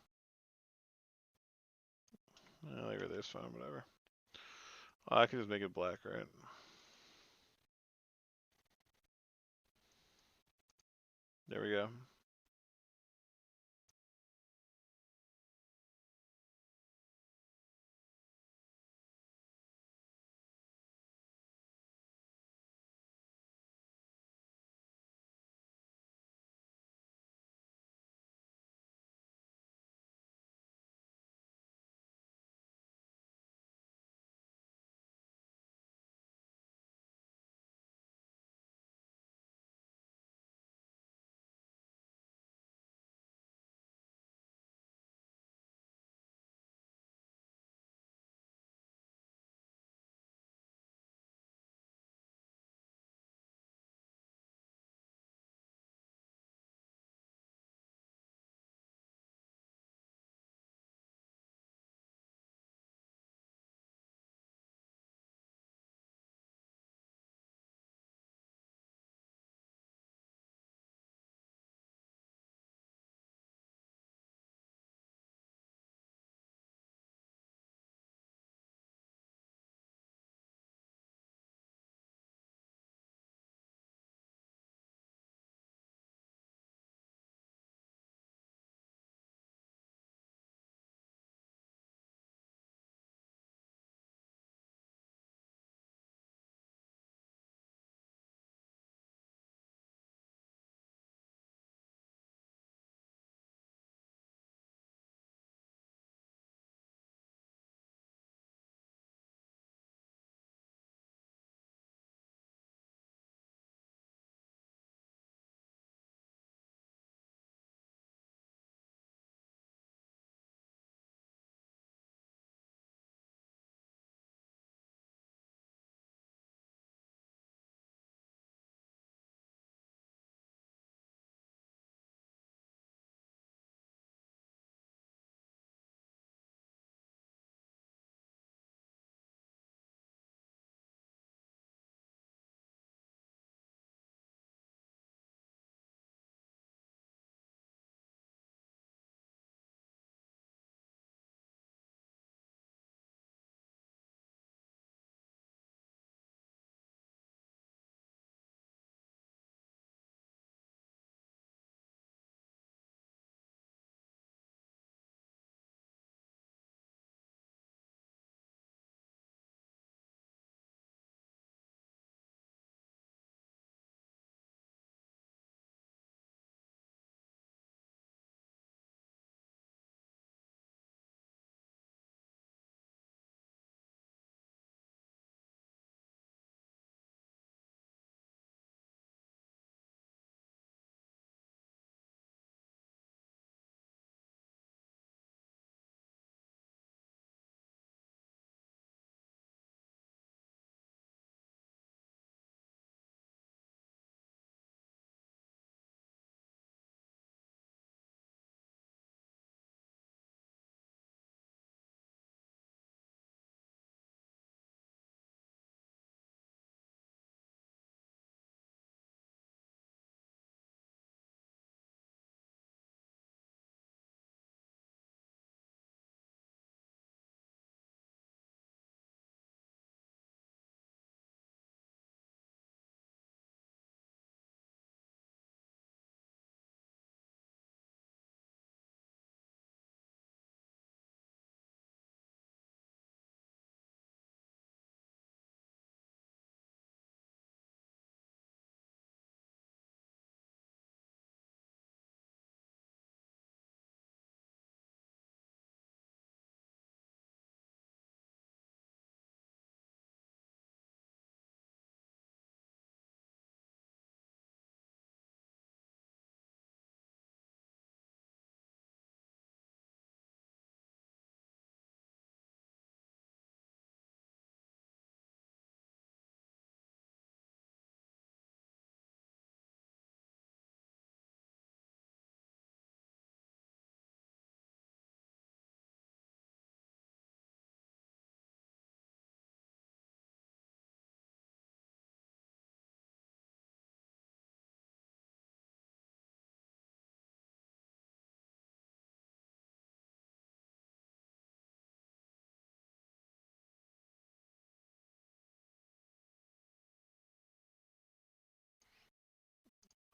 Yeah, like this fine, whatever. Oh, I can just make it black, right? There we go.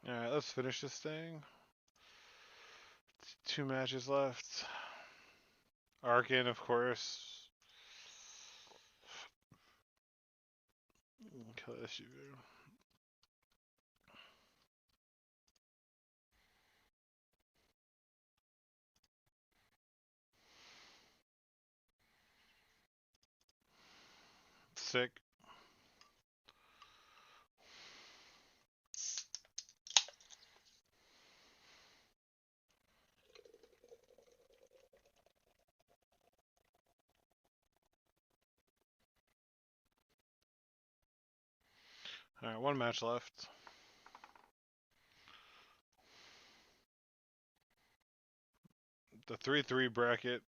Alright, let's finish this thing. 2 matches left. Arkin, of course. Kill SUV. Sick. Alright, 1 match left. The 3-3 bracket.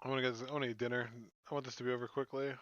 I want to eat dinner. I want this to be over quickly.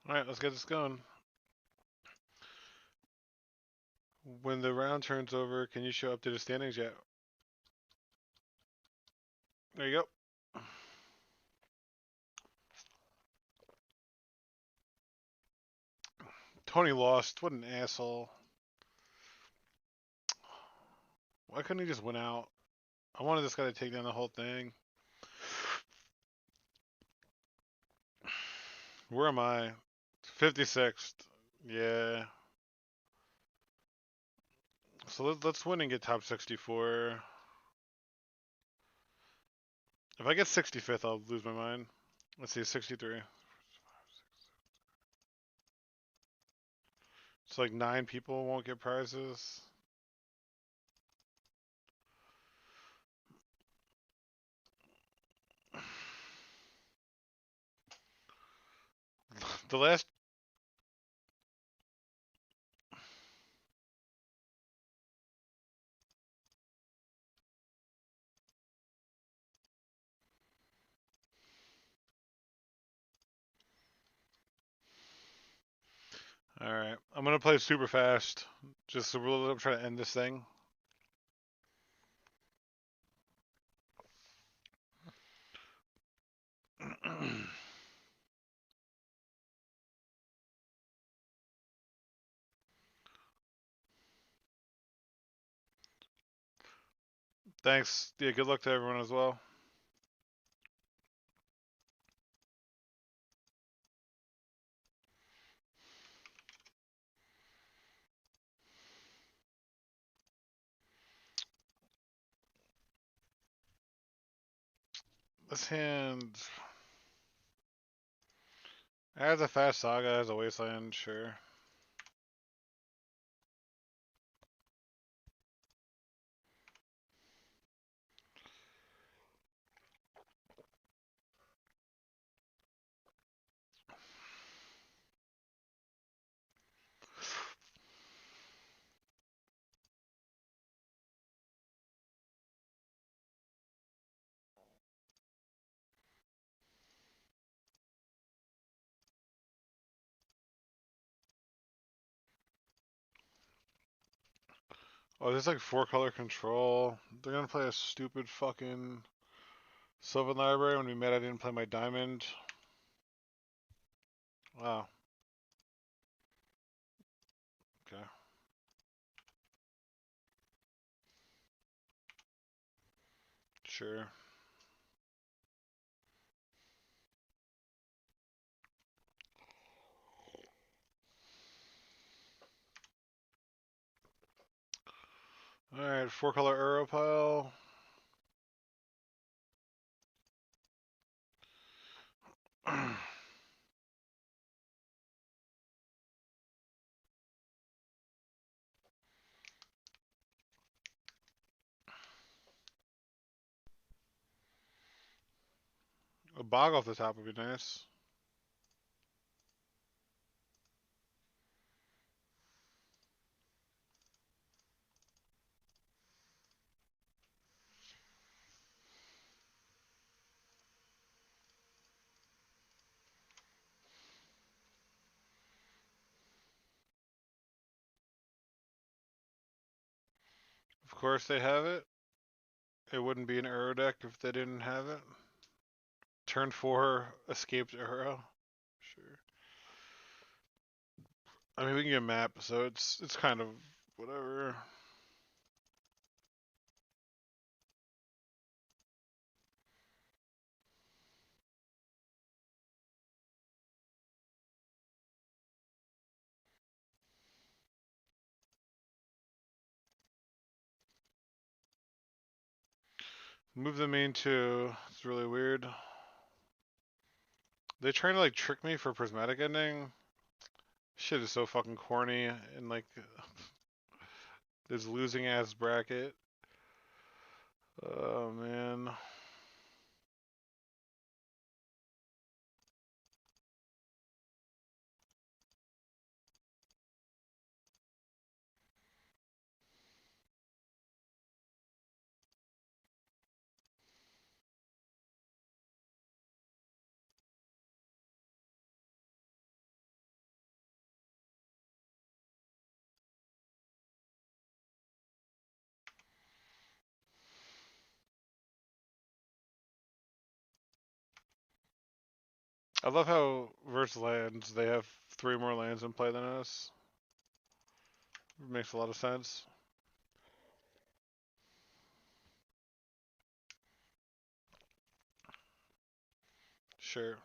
Alright, let's get this going. When the round turns over, can you show up to the standings yet? There you go. Tony lost. What an asshole. Why couldn't he just win out? I wanted this guy to take down the whole thing. Where am I? 56th. Yeah. So let's win and get top 64. If I get 65th, I'll lose my mind. Let's see, 63. It's like 9 people won't get prizes. The last. Alright, I'm gonna play super fast. Just so I'm trying to end this thing. Thanks. Yeah, good luck to everyone as well. This hand has a fast saga, has a wasteland, sure. Oh, there's like 4-color control. They're gonna play a stupid fucking Sylvan Library when we met. I didn't play my diamond. Wow. Okay. Sure. Alright, 4-color Euro pile. A bog off the top would be nice. Of course they have it. It wouldn't be an Euro deck if they didn't have it. Turn 4, escaped Euro. Sure. I mean, we can get a map, so it's kind of whatever. Move the main 2. It's really weird. They trying to like trick me for prismatic ending. Shit is so fucking corny and like this losing ass bracket. Oh man. I love how versus lands they have 3 more lands in play than us. It makes a lot of sense. Sure.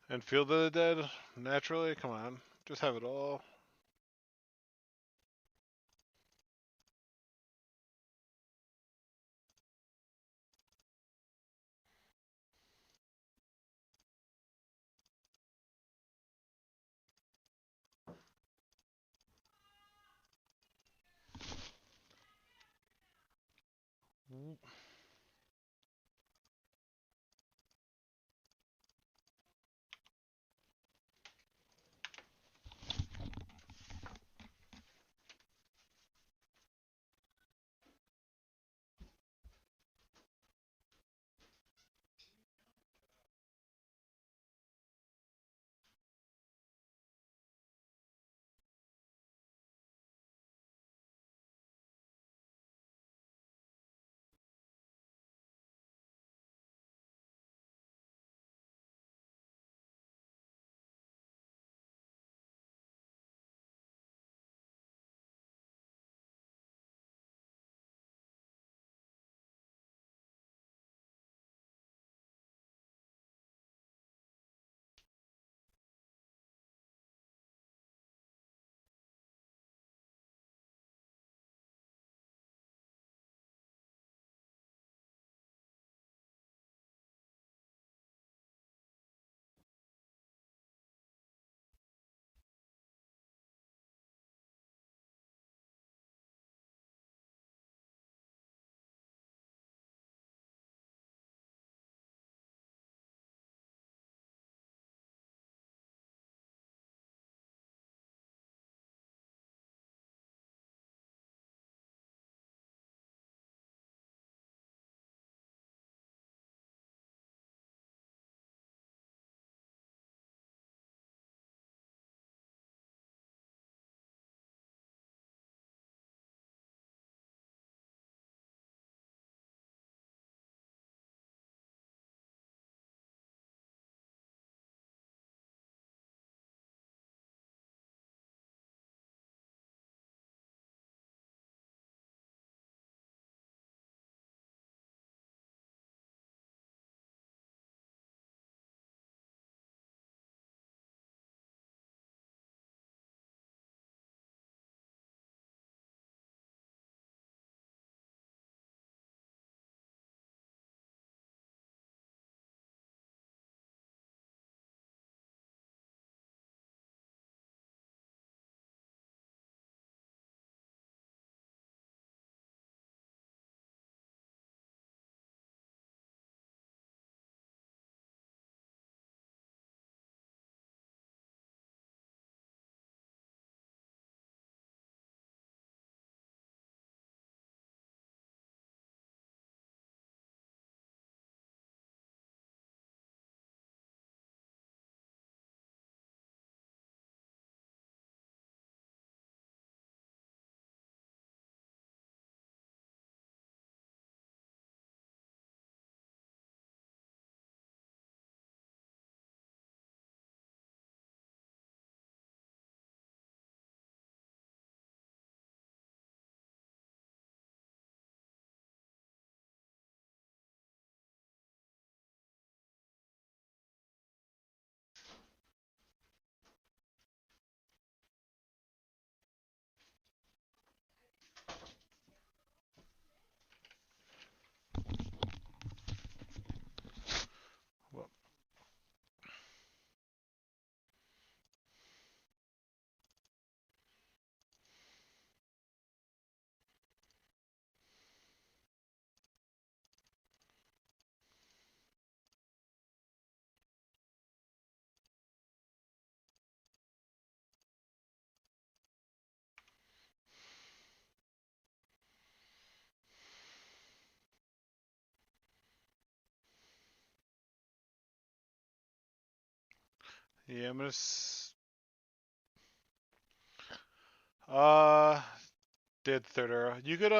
And Field of the Dead, naturally? Come on. Just have it all. Yeah, I'm gonna. Uh, did third arrow. You could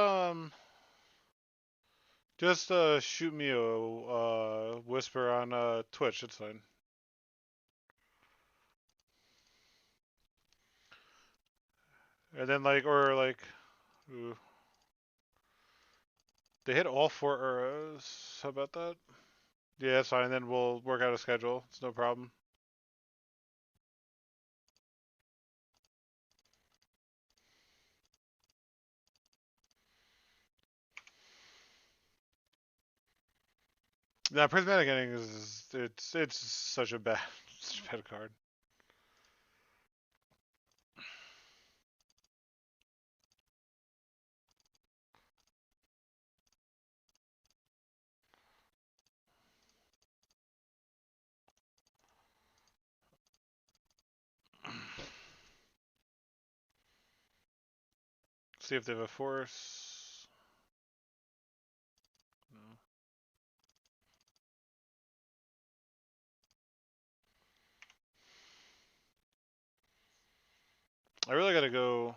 just shoot me a whisper on Twitch. It's fine. And then ooh, they hit all 4 arrows. How about that? Yeah, that's fine. Then we'll work out a schedule. It's no problem. Now, prismatic ending is it's such a bad such a bad card. See if they have a force. No. I really gotta go.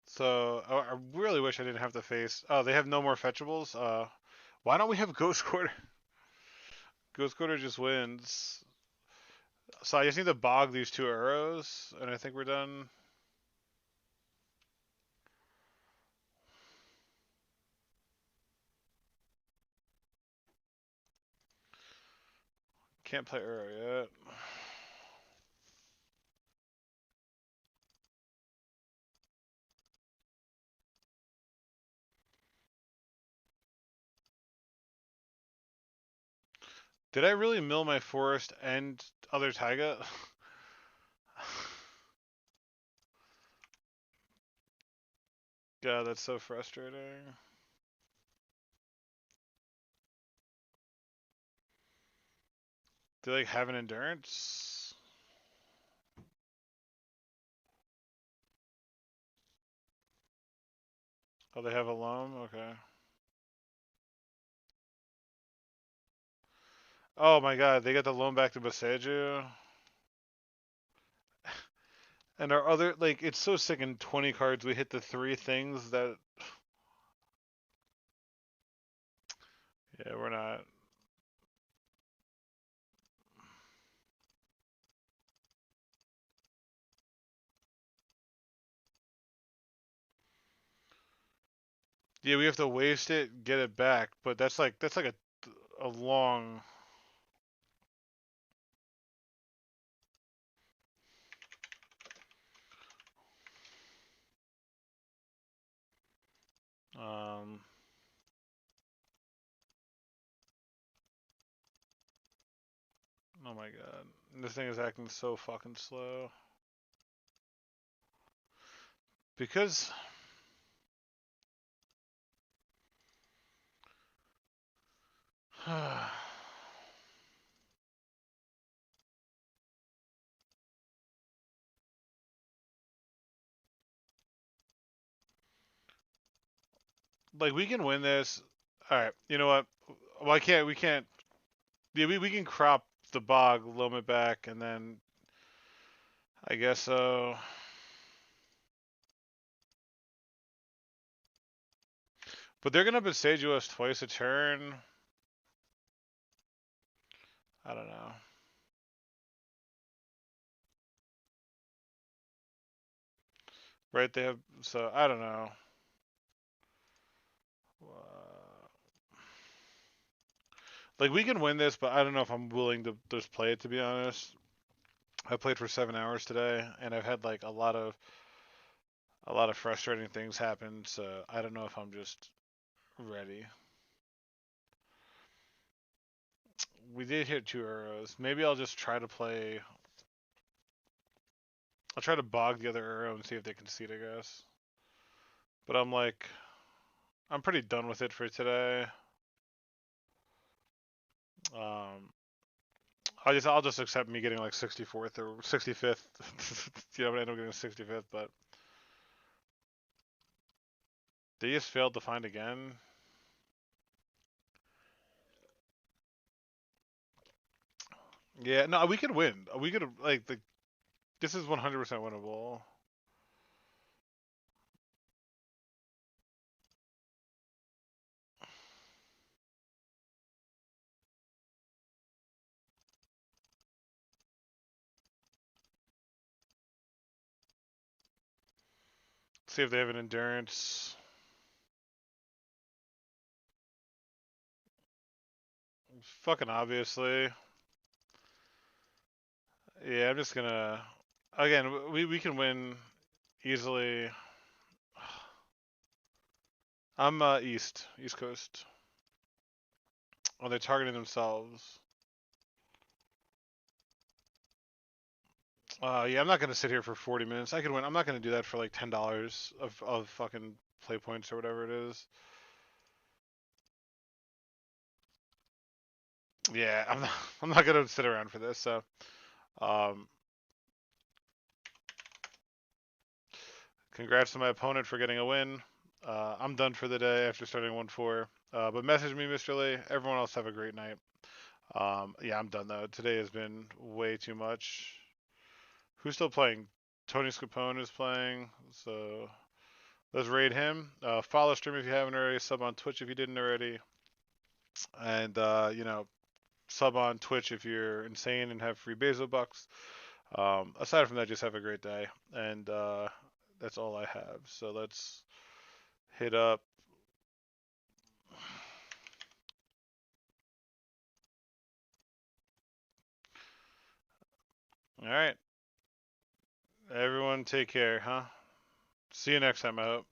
So I really wish I didn't have to face. Oh, they have no more fetchables. Why don't we have Ghost Quarter? Ghost Quarter just wins. So I just need to bog these 2 arrows, and I think we're done. Can't play arrow yet. Did I really mill my forest and other taiga? God, that's so frustrating. Do they have an endurance? Oh, they have a loam? Okay. Oh my god, they got the loam back to Boseiju. And our other, like, it's so sick in 20 cards we hit the 3 things that. Yeah, we're not. Yeah, we have to waste it, get it back, but that's like a long. Um, oh my god, this thing is acting so fucking slow. Because like we can win this. All right, you know what? Why can't we can't? Yeah, we can crop the bog, loam it back, and then I guess so. But they're gonna besage us twice a turn. I don't know. Right? They have so I don't know. Like we can win this, but I don't know if I'm willing to just play it. To be honest, I played for 7 hours today, and I've had like a lot of frustrating things happen. So I don't know if I'm just ready. We did hit 2 arrows. Maybe I'll just try to play. I'll try to bog the other arrow and see if they can see it, I guess. But I'm pretty done with it for today. Um, I'll just accept me getting like 64th or 65th. You know, I end up getting 65th, but they just failed to find again. Yeah, no, we could win. We could like this is 100% winnable. See if they have an endurance. Fucking obviously. Yeah, I'm just gonna. Again, we can win easily. I'm East Coast. Oh, they're targeting themselves. Yeah, I'm not gonna sit here for 40 minutes. I can win. I'm not gonna do that for like $10 of fucking play points or whatever it is. Yeah, I'm not. I'm not gonna sit around for this. So, um, congrats to my opponent for getting a win. I'm done for the day after starting 1-4. But message me, Mr. Lee. Everyone else have a great night. Yeah, I'm done though. Today has been way too much. Who's still playing? Tony Scapone is playing. So let's raid him. Follow stream if you haven't already. Sub on Twitch if you didn't already. And sub on Twitch if you're insane and have free Bezo bucks. Aside from that, just have a great day. And that's all I have. So let's hit up. All right. Everyone take care, huh? See you next time, I hope.